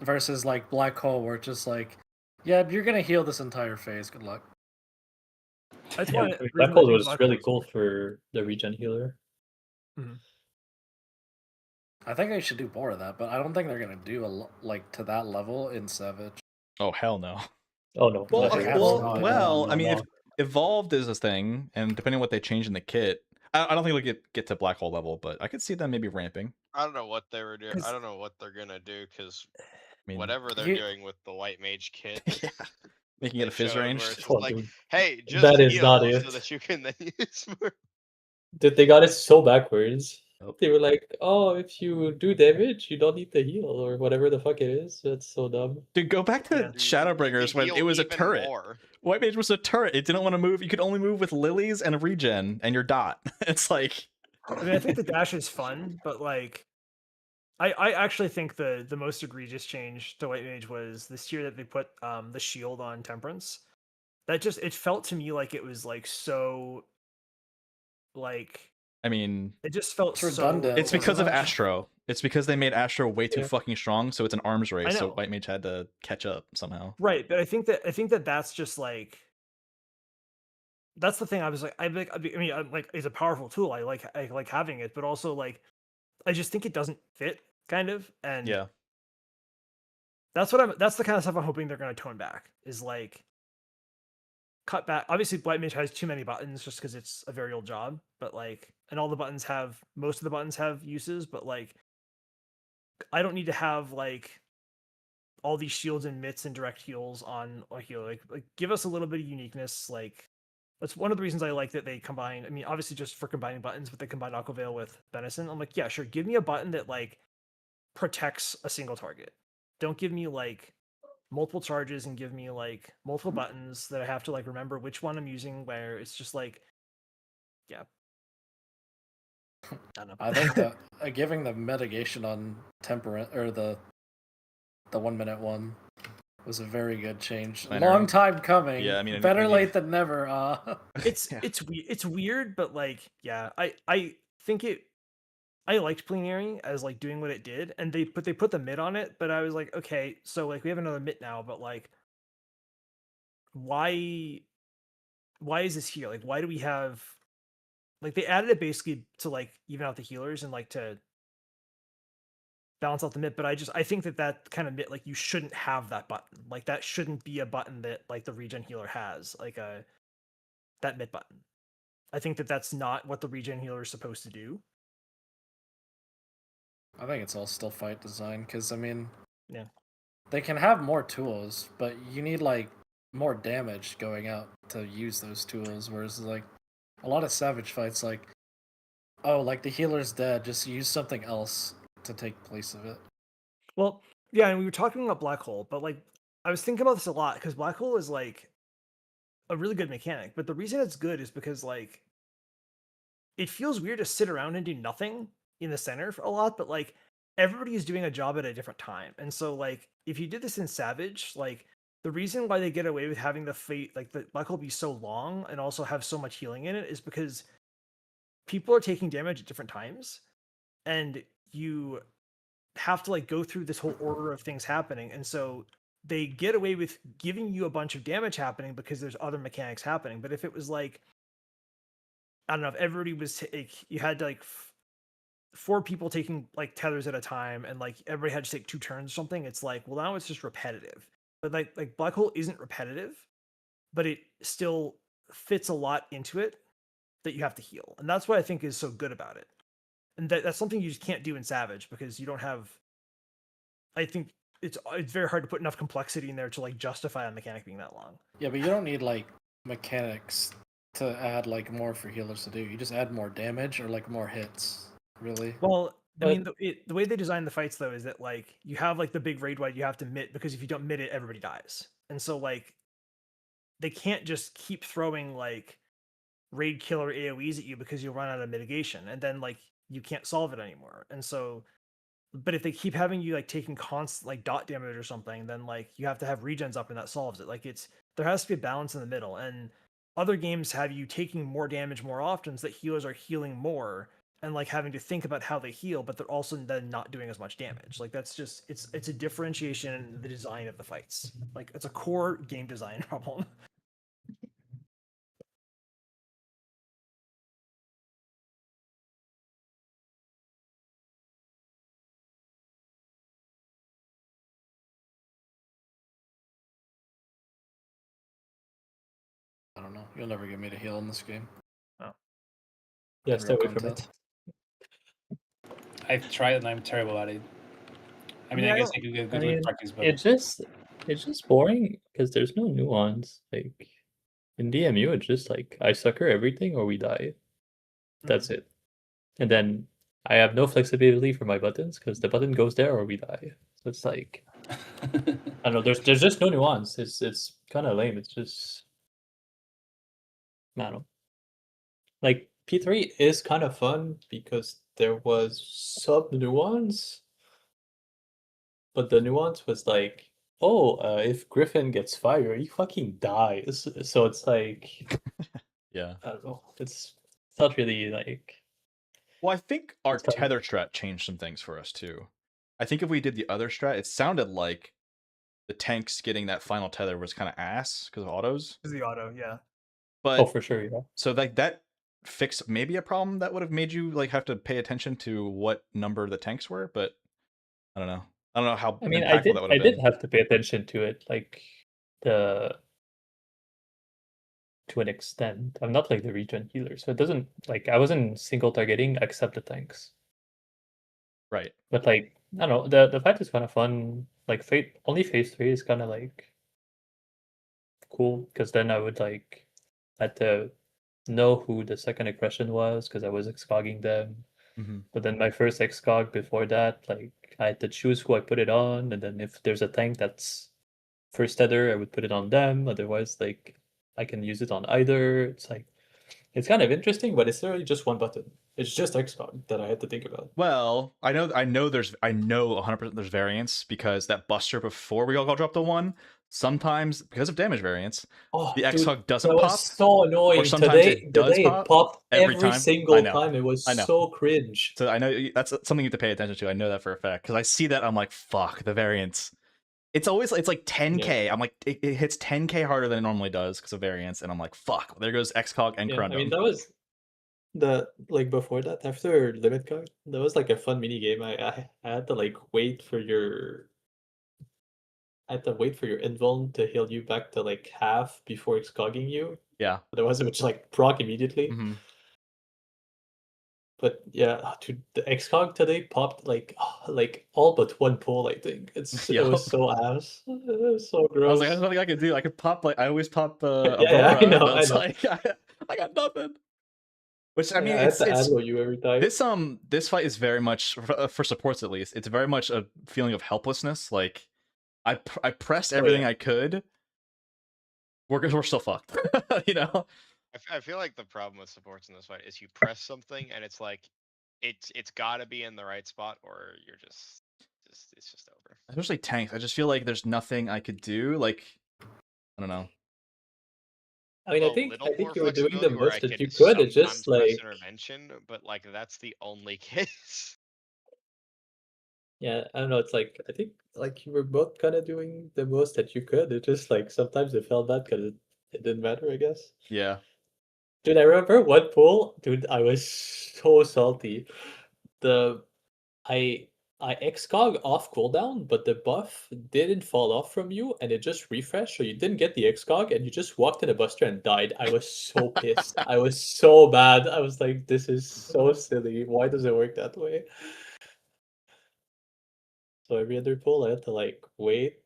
Versus like Black Hole where it's just like, yeah, you're gonna heal this entire phase, good luck. That's Yeah, why Black Hole was really cool for the regen healer. I think they should do more of that, but I don't think they're gonna do like to that level in Savage. Oh hell no. Oh no. Well, never. okay, well, no, I mean, no. if Evolved is a thing, and depending on what they change in the kit, I don't think they'll get to Black Hole level, but I could see them maybe ramping. I don't know what they were doing. I don't know what they're gonna do because mean, whatever they're doing with the white mage kit, Yeah. Making it a they fizz showed where range. it's just Oh, like, dude. hey, just That is heal not so it. that you can then use more. Dude, they got it so backwards. Nope. They were like, oh, if you do damage, you don't need to heal, or whatever the fuck it is. That's so dumb. Dude, go back to Dude, Shadowbringers you can when heal it was a even turret. more. White Mage was a turret. It didn't want to move. You could only move with lilies and a regen and your dot. It's like, I mean, I think the dash is fun, but like, I actually think the most egregious change to White Mage was this year that they put the shield on Temperance. That just, it felt to me like it was like so, like, I mean, it just felt It's redundant. it's because of Much. Astro. It's because they made Astro way too Yeah. fucking strong, so it's an arms race. So know. White Mage had to catch up somehow. right. But I think that that's just like, that's the thing. I mean, I'm like, it's a powerful tool. I like having it, but also like, I just think it doesn't fit, kind of. And Yeah. that's the kind of stuff I'm hoping they're going to tone back, is like cut back. Obviously White Mage has too many buttons just because it's a very old job, but like, and most of the buttons have uses, but like, I don't need to have like all these shields and mitts and direct heals on a heal. Like give us a little bit of uniqueness. Like, that's one of the reasons I like that they combine. I mean, obviously just for combining buttons, but they combine Aqua Veil with Benison. I'm like, yeah, sure. Give me a button that like protects a single target. Don't give me like multiple charges and give me like multiple buttons that I have to like remember which one I'm using where. It's just like, yeah. don't know. I think that giving the mitigation on temperament or the 1 minute one was a very good change. Plenary. Long time coming. Yeah, I mean, better we late need- than never. It's Yeah. it's weird, but like yeah, I think I liked plenary as like doing what it did, and they put the mid on it, but I was like, okay, so like we have another mid now, but like why is this here? Like why do we have like they added it basically to like even out the healers and like to balance out the mid, but I think that kind of mid like you shouldn't have that button. Like that shouldn't be a button that like the regen healer has, like that mid button. I think that that's not what the regen healer is supposed to do. I think it's all still fight design because I mean, Yeah, they can have more tools, but you need like more damage going out to use those tools. Whereas like a lot of savage fights, like oh, like the healer's dead, just use something else to take place of it. well, yeah, and we were talking about black hole, but like I was thinking about this a lot because black hole is like a really good mechanic, but the reason it's good is because like it feels weird to sit around and do nothing in the center for a lot, but like everybody is doing a job at a different time. And so like if you did this in Savage, like the reason why they get away with having the fate like the black hole be so long and also have so much healing in it is because people are taking damage at different times and you have to like go through this whole order of things happening. And so they get away with giving you a bunch of damage happening because there's other mechanics happening. But if it was like I don't know if everybody was like you had to like 4 people taking like tethers at a time and like everybody had to take 2 turns or something, it's like well now it's just repetitive. But like black hole isn't repetitive, but it still fits a lot into it that you have to heal, and that's what I think is so good about it. And that's something you just can't do in Savage because you don't have. I think it's very hard to put enough complexity in there to like justify a mechanic being that long. Yeah, but you don't need like mechanics to add like more for healers to do. You just add more damage or like more hits. Really? Well, I But- mean, the way they design the fights though is that like you have like the big raid wide you have to mid because if you don't mid it, everybody dies, and so like they can't just keep throwing like raid killer AoEs at you because you'll run out of mitigation, and then like you can't solve it anymore. And so, but if they keep having you like taking constant like dot damage or something, then like you have to have regens up and that solves it. Like it's there has to be a balance in the middle, and other games have you taking more damage more often so that healers are healing more and like having to think about how they heal, but they're also then not doing as much damage. Like that's just it's a differentiation in the design of the fights. Like it's a core game design problem. I don't know. You'll never get me to heal in this game. Oh. Yeah, In stay real away from content. it. I've tried and I'm terrible at it. I mean, Yeah, I I guess don't- I could get I good mean, with practice, but it's just boring because there's no nuance. Like in DMU, it's just like I sucker everything or we die. That's it. And then I have no flexibility for my buttons because the button goes there or we die. So it's like I don't know. There's just no nuance. It's kind of lame. It's just I don't know. Like P3 is kind of fun because there was some nuance, but the nuance was like, oh, if Griffin gets fire, he fucking dies. So it's like Yeah. I don't know. It's not really like Well, I think our It's kind of- tether strat changed some things for us too. I think if we did the other strat, it sounded like the tanks getting that final tether was kind of ass because of autos. Is the auto, yeah. But oh for sure, yeah. so like that fixed maybe a problem that would have made you like have to pay attention to what number the tanks were, but I don't know. I don't know how I mean, impactful that would I have did been. have to pay attention to it, like the to an extent. I'm not like the regen healer, so it doesn't like I wasn't single targeting except the tanks. Right. But like I don't know, the fight is kind of fun. Like phase 3 is kind of like cool because then I would like had to know who the second aggression was because I was excogging them. Mm-hmm. But then my first excog before that, like I had to choose who I put it on, and then if there's a tank that's first tether, I would put it on them. Otherwise, like I can use it on either. It's like it's kind of interesting, but it's literally just one button. It's just Xcog that I had to think about. Well, I know 100% there's variance because that buster before we all drop the 1, sometimes because of damage variance, Oh, the dude, Xcog doesn't that was pop, so annoying. or sometimes Today, it does today it pop popped every every time. I single know. time. It was I know. so cringe. So I know that's something you have to pay attention to. I know that for a fact because I see that I'm like, fuck the variance. It's like 10k. I'm like, it hits 10k harder than it normally does because of variance, and I'm like, fuck. There goes Xcog and Yeah, I mean Corundum. that was like before that, after limit card, that was like a fun mini game. I had to like wait for your I had to wait for your invuln to heal you back to like half before Xcogging you. Yeah. Otherwise it would just like proc immediately. Mm-hmm. But yeah, dude, the Xcog today popped like all but one pull, I think. It was so ass. It was so I was gross. like, there's nothing I can do. I could pop I always pop Yeah, Aurora, I know, but it's I know. like I got nothing. Which I mean, I had to aggro you every time. This fight is very much for supports at least. It's very much a feeling of helplessness. Like I pressed everything I could. We're still fucked. You know. I feel like the problem with supports in this fight is you press something and it's like it's got to be in the right spot or you're just it's just over. Especially tanks. I just feel like there's nothing I could do. Like I don't know. I mean, I think you were doing the most that you could. It's just press like intervention, but like that's the only case. yeah, I don't know. It's like I think like you were both kind of doing the most that you could. It just like sometimes it felt bad because it didn't matter, I guess. Yeah. Dude, I remember one pull. Dude, I was so salty. I Xcog off cooldown, but the buff didn't fall off from you, and it just refreshed, so you didn't get the Xcog, and you just walked in a buster and died. I was so pissed. I was so bad. I was like, this is so silly. Why does it work that way? So every other pull, I had to like wait.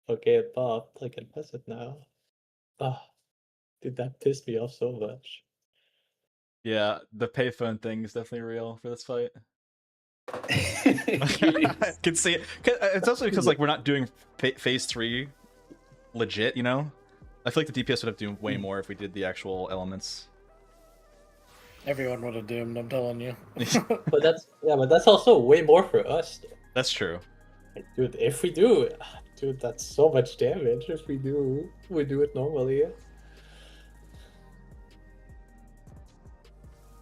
Okay, it popped. I can pass it now. Ah, dude, that pissed me off so much. Yeah, the payphone thing is definitely real for this fight. I can see it. It's also because like we're not doing phase 3 legit, you know. I feel like the DPS would have to do way more if we did the actual elements. Everyone would have doomed, I'm telling you. But that's also way more for us. Though. That's true. Like, dude, if we do, dude, that's so much damage. If we do it normally.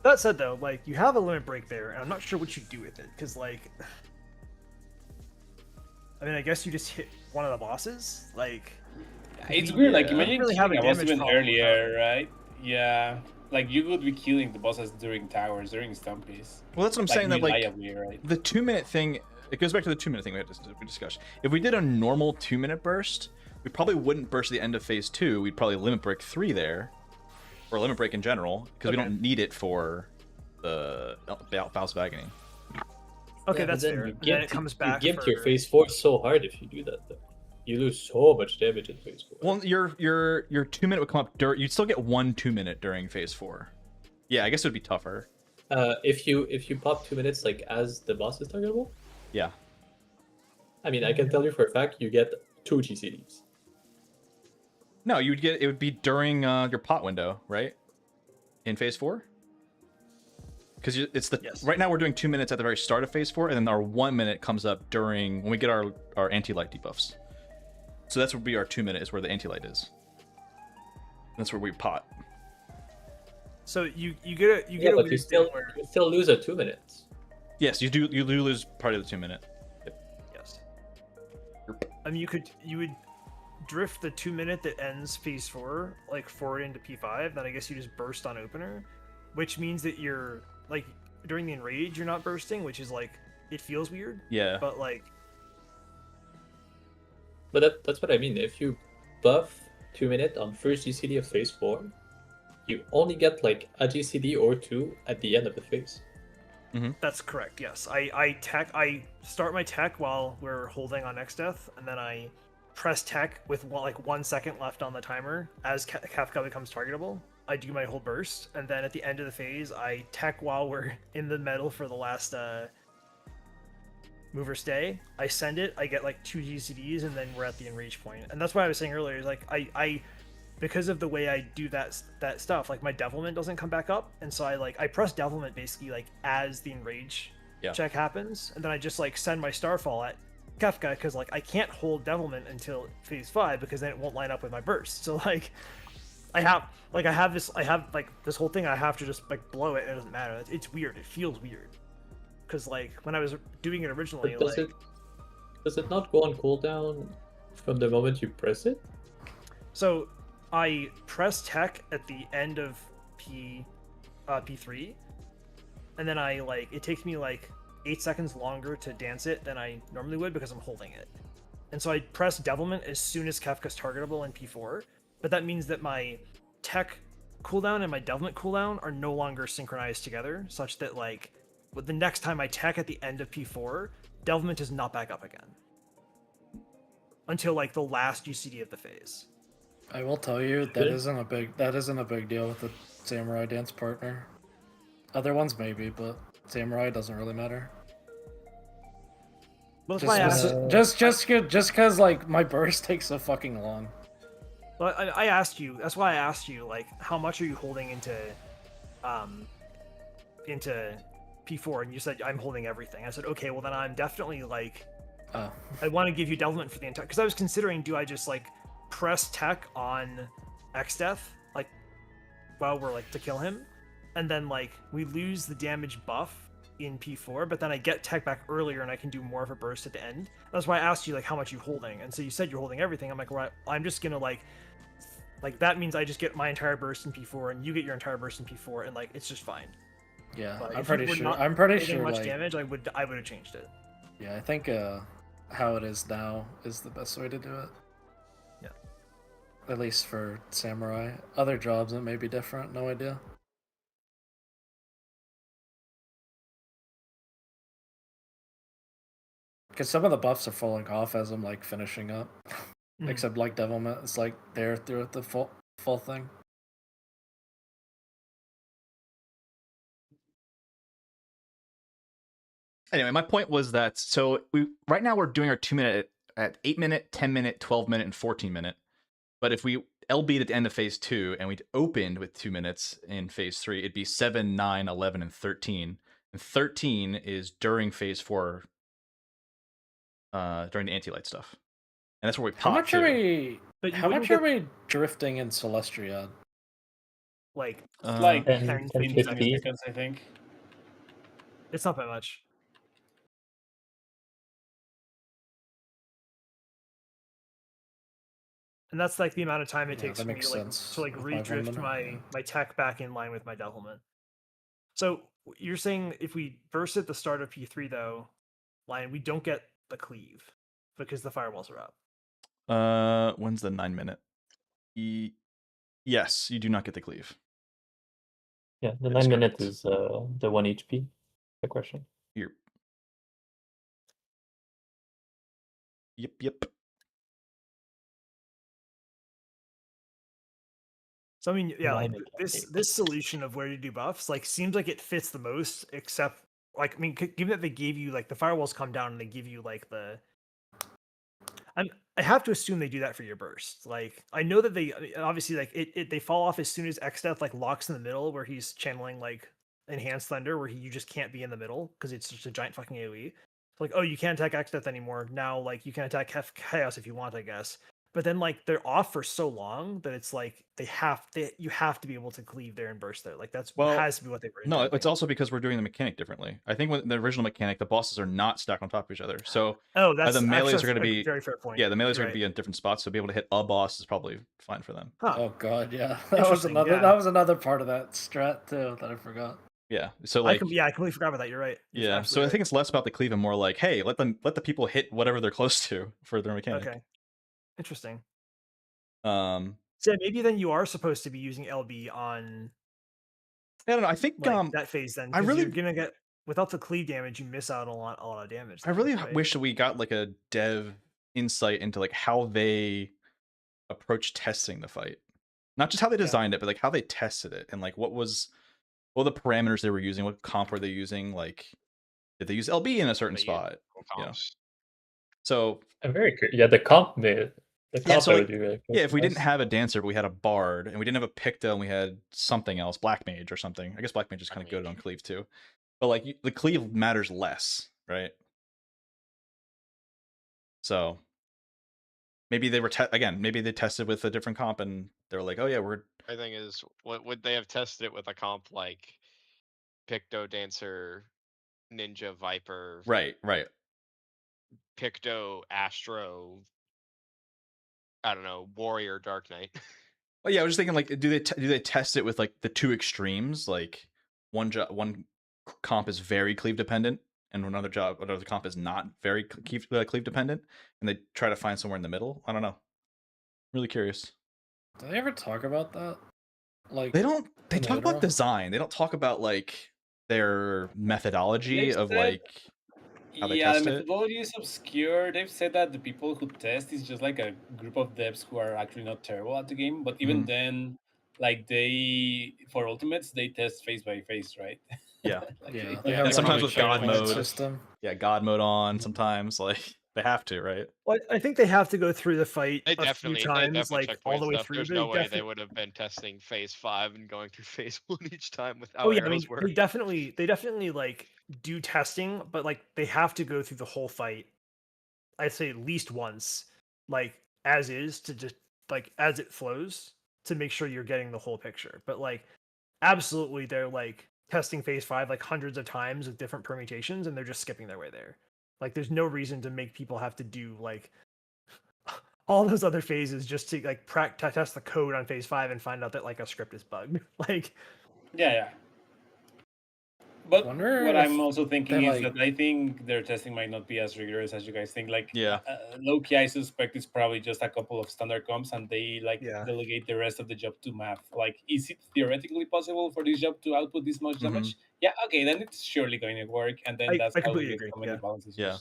That said, though, like you have a limit break there, and I'm not sure what you do with it, because like, I mean, I guess you just hit one of the bosses. Like, it's weird. Like, you imagine really killing have a a boss damage even problem earlier, right? Yeah, like you would be killing the bosses during towers, during stompies. Well, that's what I'm saying. That like reliably, right? the 2-minute thing, it goes back to the 2-minute thing we discussed. If we did a normal 2-minute burst, we probably wouldn't burst the end of phase 2. We'd probably limit break 3 there, or limit break in general, because we don't need it for the Faust of Agony. Okay, Yeah, that's fair. You Then it comes back. You gimped your phase 4 so hard if you do that. Though. You lose so much damage in phase 4. Well, your 2-minute would come up. You'd still get 1 2-minute during phase 4. Yeah, I guess it would be tougher. If you pop 2 minutes like as the boss is targetable. Yeah. I mean, I can tell you for a fact you get 2 GCDs. No, you would get it would be during your pot window, right? In phase 4. Because it's the right now we're doing 2 minutes at the very start of phase 4, and then our 1 minute comes up during when we get our anti-light debuffs. So that's what would be our 2 minute is where the anti-light is. That's where we pot. So you get a Yeah, but weird you still lose a 2 minutes. Yes, you do lose part of the 2 minute. Yes. I mean, you would drift the 2 minute that ends phase 4 like forward into P5. Then I guess you just burst on opener, which means that you're like during the enrage you're not bursting, which is like it feels weird. Yeah. But like. But that's what I mean. If you buff 2 minute on first GCD of phase 4, you only get like a GCD or 2 at the end of the phase. Mm-hmm. That's correct. Yes, I start my tech while we're holding on next death, and then I press tech with like 1 second left on the timer as Kefcuh becomes targetable. I do my whole burst, and then at the end of the phase, I tech while we're in the metal for the last mover stay. I send it. I get like 2 GCDs, and then we're at the enrage point. And that's why I was saying earlier is like I because of the way I do that stuff, like my devilment doesn't come back up, and so I press devilment basically like as the enrage check happens, and then I just like send my starfall at Kefcuh because like I can't hold devilment until phase 5 because then it won't line up with my burst. So like I have this whole thing I have to just like blow it and it doesn't matter. It's weird. It feels weird because like when I was doing it originally, But does it not go on cooldown from the moment you press it? So I press tech at the end of P3, and then it takes me like 8 seconds longer to dance it than I normally would because I'm holding it. And so I press devilment as soon as Kefka's targetable in P4, but that means that my tech cooldown and my devilment cooldown are no longer synchronized together, such that like the next time I tech at the end of P4, devilment is not back up again until like the last UCD of the phase. I will tell you that isn't a big deal with the Samurai Dance partner. Other ones maybe, but Samurai doesn't really matter. Just because like my burst takes so fucking long. Well, I asked you. That's why I asked you. Like, how much are you holding into P4? And you said I'm holding everything. I said, okay, well then I'm definitely like, I want to give you devilment for the entire. Because I was considering, do I just like press tech on X Death like while we're like to kill him, and then like we lose the damage buff in P4, but then I get tech back earlier and I can do more of a burst at the end. That's why I asked you like how much you holding, and so you said you're holding everything. I'm like, right, I'm just gonna like that means I just get my entire burst in P4 and you get your entire burst in P4, and like it's just fine. Yeah, but I'm pretty sure much like, damage, I would have changed it. Yeah, I think how it is now is the best way to do it. Yeah. At least for Samurai. Other jobs it may be different, no idea. Because some of the buffs are falling off as I'm like finishing up. Except like Devilment, it's like there throughout the full thing. Anyway, my point was that right now we're doing our 2-minute at 8-minute, 10-minute, 12-minute, and 14-minute. But if we LB'd at the end of phase 2 and we'd opened with 2 minutes in phase 3, it'd be 7, 9, 11, and 13. And 13 is during phase 4, during the anti-light stuff. And that's where we pop. How much are we drifting in Celestia? Like, like 10, 15 50. seconds, I think. It's not that much. And that's like the amount of time it takes for me to like redrift my tech back in line with my devilment. So you're saying if we burst at the start of P3 though, Lion, we don't get the cleave because the firewalls are up. When's the 9-minute? Yes, you do not get the cleave. Yeah, the 9-minute is the 1 HP. The question. Here. Yep. So I mean, yeah, like this solution of where to do buffs like seems like it fits the most, except like I mean, given that they gave you like the firewalls come down and they give you like the. I have to assume they do that for your burst. Like I know that they obviously like they fall off as soon as X Death like locks in the middle where he's channeling like Enhanced Thunder where you just can't be in the middle because it's just a giant fucking AoE. It's like, oh, you can't attack X Death anymore. Now like you can attack Chaos if you want, I guess. But then like they're off for so long that it's like you have to be able to cleave there and burst there. Like has to be what they were. No, it's also because we're doing the mechanic differently. I think with the original mechanic, the bosses are not stacked on top of each other. So that's the melees are going to be very fair point. Yeah, the melees are going to be in different spots, so be able to hit a boss is probably fine for them. Huh. Oh god, yeah. That was another part of that strat too that I forgot. Yeah. So like I completely forgot about that. You're right. Yeah. So I think it's less about the cleave and more like, hey, let the people hit whatever they're close to for their mechanic. Okay. Interesting. So maybe then you are supposed to be using LB on. I don't know. I think like, that phase then. You're gonna get without the cleave damage, you miss out on a lot of damage. I really wish that we got like a dev insight into like how they approach testing the fight, not just how they designed it, but like how they tested it and like what the parameters they were using, what comp were they using, like did they use LB in a certain spot? Yeah. So I'm very curious. Yeah, the comp The Yeah, so copper like, would be really cool. yeah, if we didn't Nice. have a dancer, but we had a bard, and we didn't have a picta, and we had something else, black mage or something. I guess black mage is kind of good on cleave too, but like the cleave matters less, right? So maybe they were again, maybe they tested with a different comp, and they were like, oh yeah, we're. My thing is, what would they have tested it with a comp like Picto Dancer, Ninja Viper, Right. Picto Astro, I don't know, Warrior Dark Knight. Well, yeah, I was just thinking, like, do they test it with like the two extremes? Like one comp is very cleave dependent, and another comp is not very cleave dependent, and they try to find somewhere in the middle. I don't know. Really curious. Do they ever talk about that? Like They don't. They in the talk about interim? design. They don't talk about like their methodology They've of said- like how they Yeah, test the it. methodology is obscure. They've said that the people who test is just like a group of devs who are actually not terrible at the game. But even Mhm. then, like for ultimates, they test face by face, right? Yeah. Like, Yeah, it's they not- have And sometimes with God checkpoint mode. system. Yeah, God mode on. Sometimes like they have to, right? Well, I think they have to go through the fight They a few definitely times, like all checkpoint the way stuff. through. There's no way they would have been testing phase 5 and going through phase 1 each time with how Oh yeah, I arrows mean work. they definitely like do testing, but like they have to go through the whole fight. I'd say at least once, like as is, to just like as it flows, to make sure you're getting the whole picture. But like absolutely, they're like testing phase 5 like hundreds of times with different permutations, and they're just skipping their way there. Like there's no reason to make people have to do like all those other phases just to like test the code on phase 5 and find out that like a script is bugged. Like Yeah. But Wonder what if I'm also thinking they, is like- that I think their testing might not be as rigorous as you guys think. Like, Yeah. Low key, I suspect it's probably just a couple of standard comps, and they like Yeah. delegate the rest of the job to math. Like, is it theoretically possible for this job to output this much damage? Yeah. Okay, then it's surely going to work, and then that's I how we completely get agree. so many Yeah. balance issues. Yeah.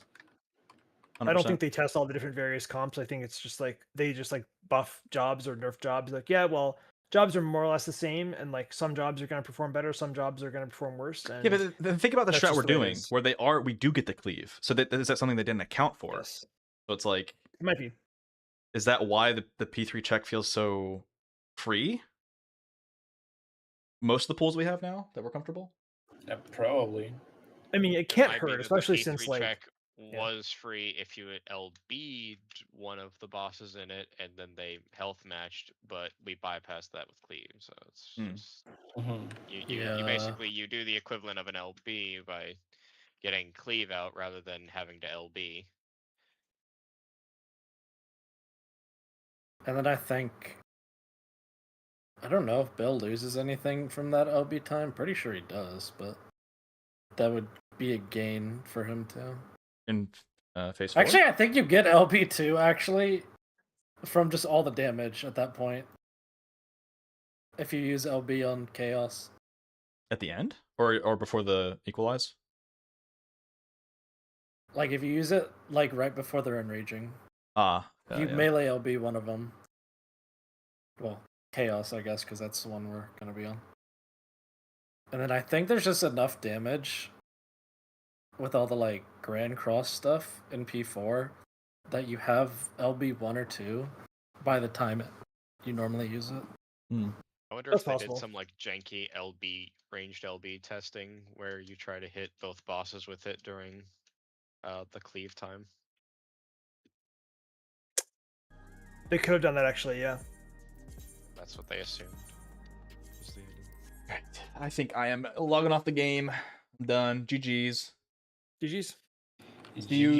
I don't think 100%. they test all the different various comps. I think it's just like they just like buff jobs or nerf jobs. Like, yeah, well, jobs are more or less the same, and like some jobs are going to perform better, some jobs are going to perform worse. And Yeah, but then think about the that's strat just we're the way it doing, is. where we do get the cleave. So is that something they didn't account for? Yes, So it's like, it might be. is that why the P3 check feels so free? Most of the pools we have now that we're comfortable. Yeah, probably. I mean, it It can't might be hurt, that especially the P3 since like check was free if you had LB'd one of the bosses in it, and then they health matched, but we bypassed that with cleave. So it's just you basically you do the equivalent of an LB by getting cleave out rather than having to LB. And then I think I don't know if Bill loses anything from that LB time. Pretty sure he does, but that would be a gain for him too. In phase 4? Actually, I think you get LB too. Actually, from just all the damage at that point, if you use LB on Chaos. At the end, or before the equalize. Like if you use it like right before they're enraging. You yeah. melee LB one of them. Well, Chaos, I guess, because that's the one we're gonna be on. And then I think there's just enough damage with all the like Grand Cross stuff in P4 that you have LB 1 or 2 by the time you normally use it. I wonder That's if they possible. did some like janky LB ranged LB testing where you try to hit both bosses with it during the cleave time. they could have done that actually. Yeah. That's what they assumed. Right. I think I am logging off the game. I'm done. GG's. GG's. See you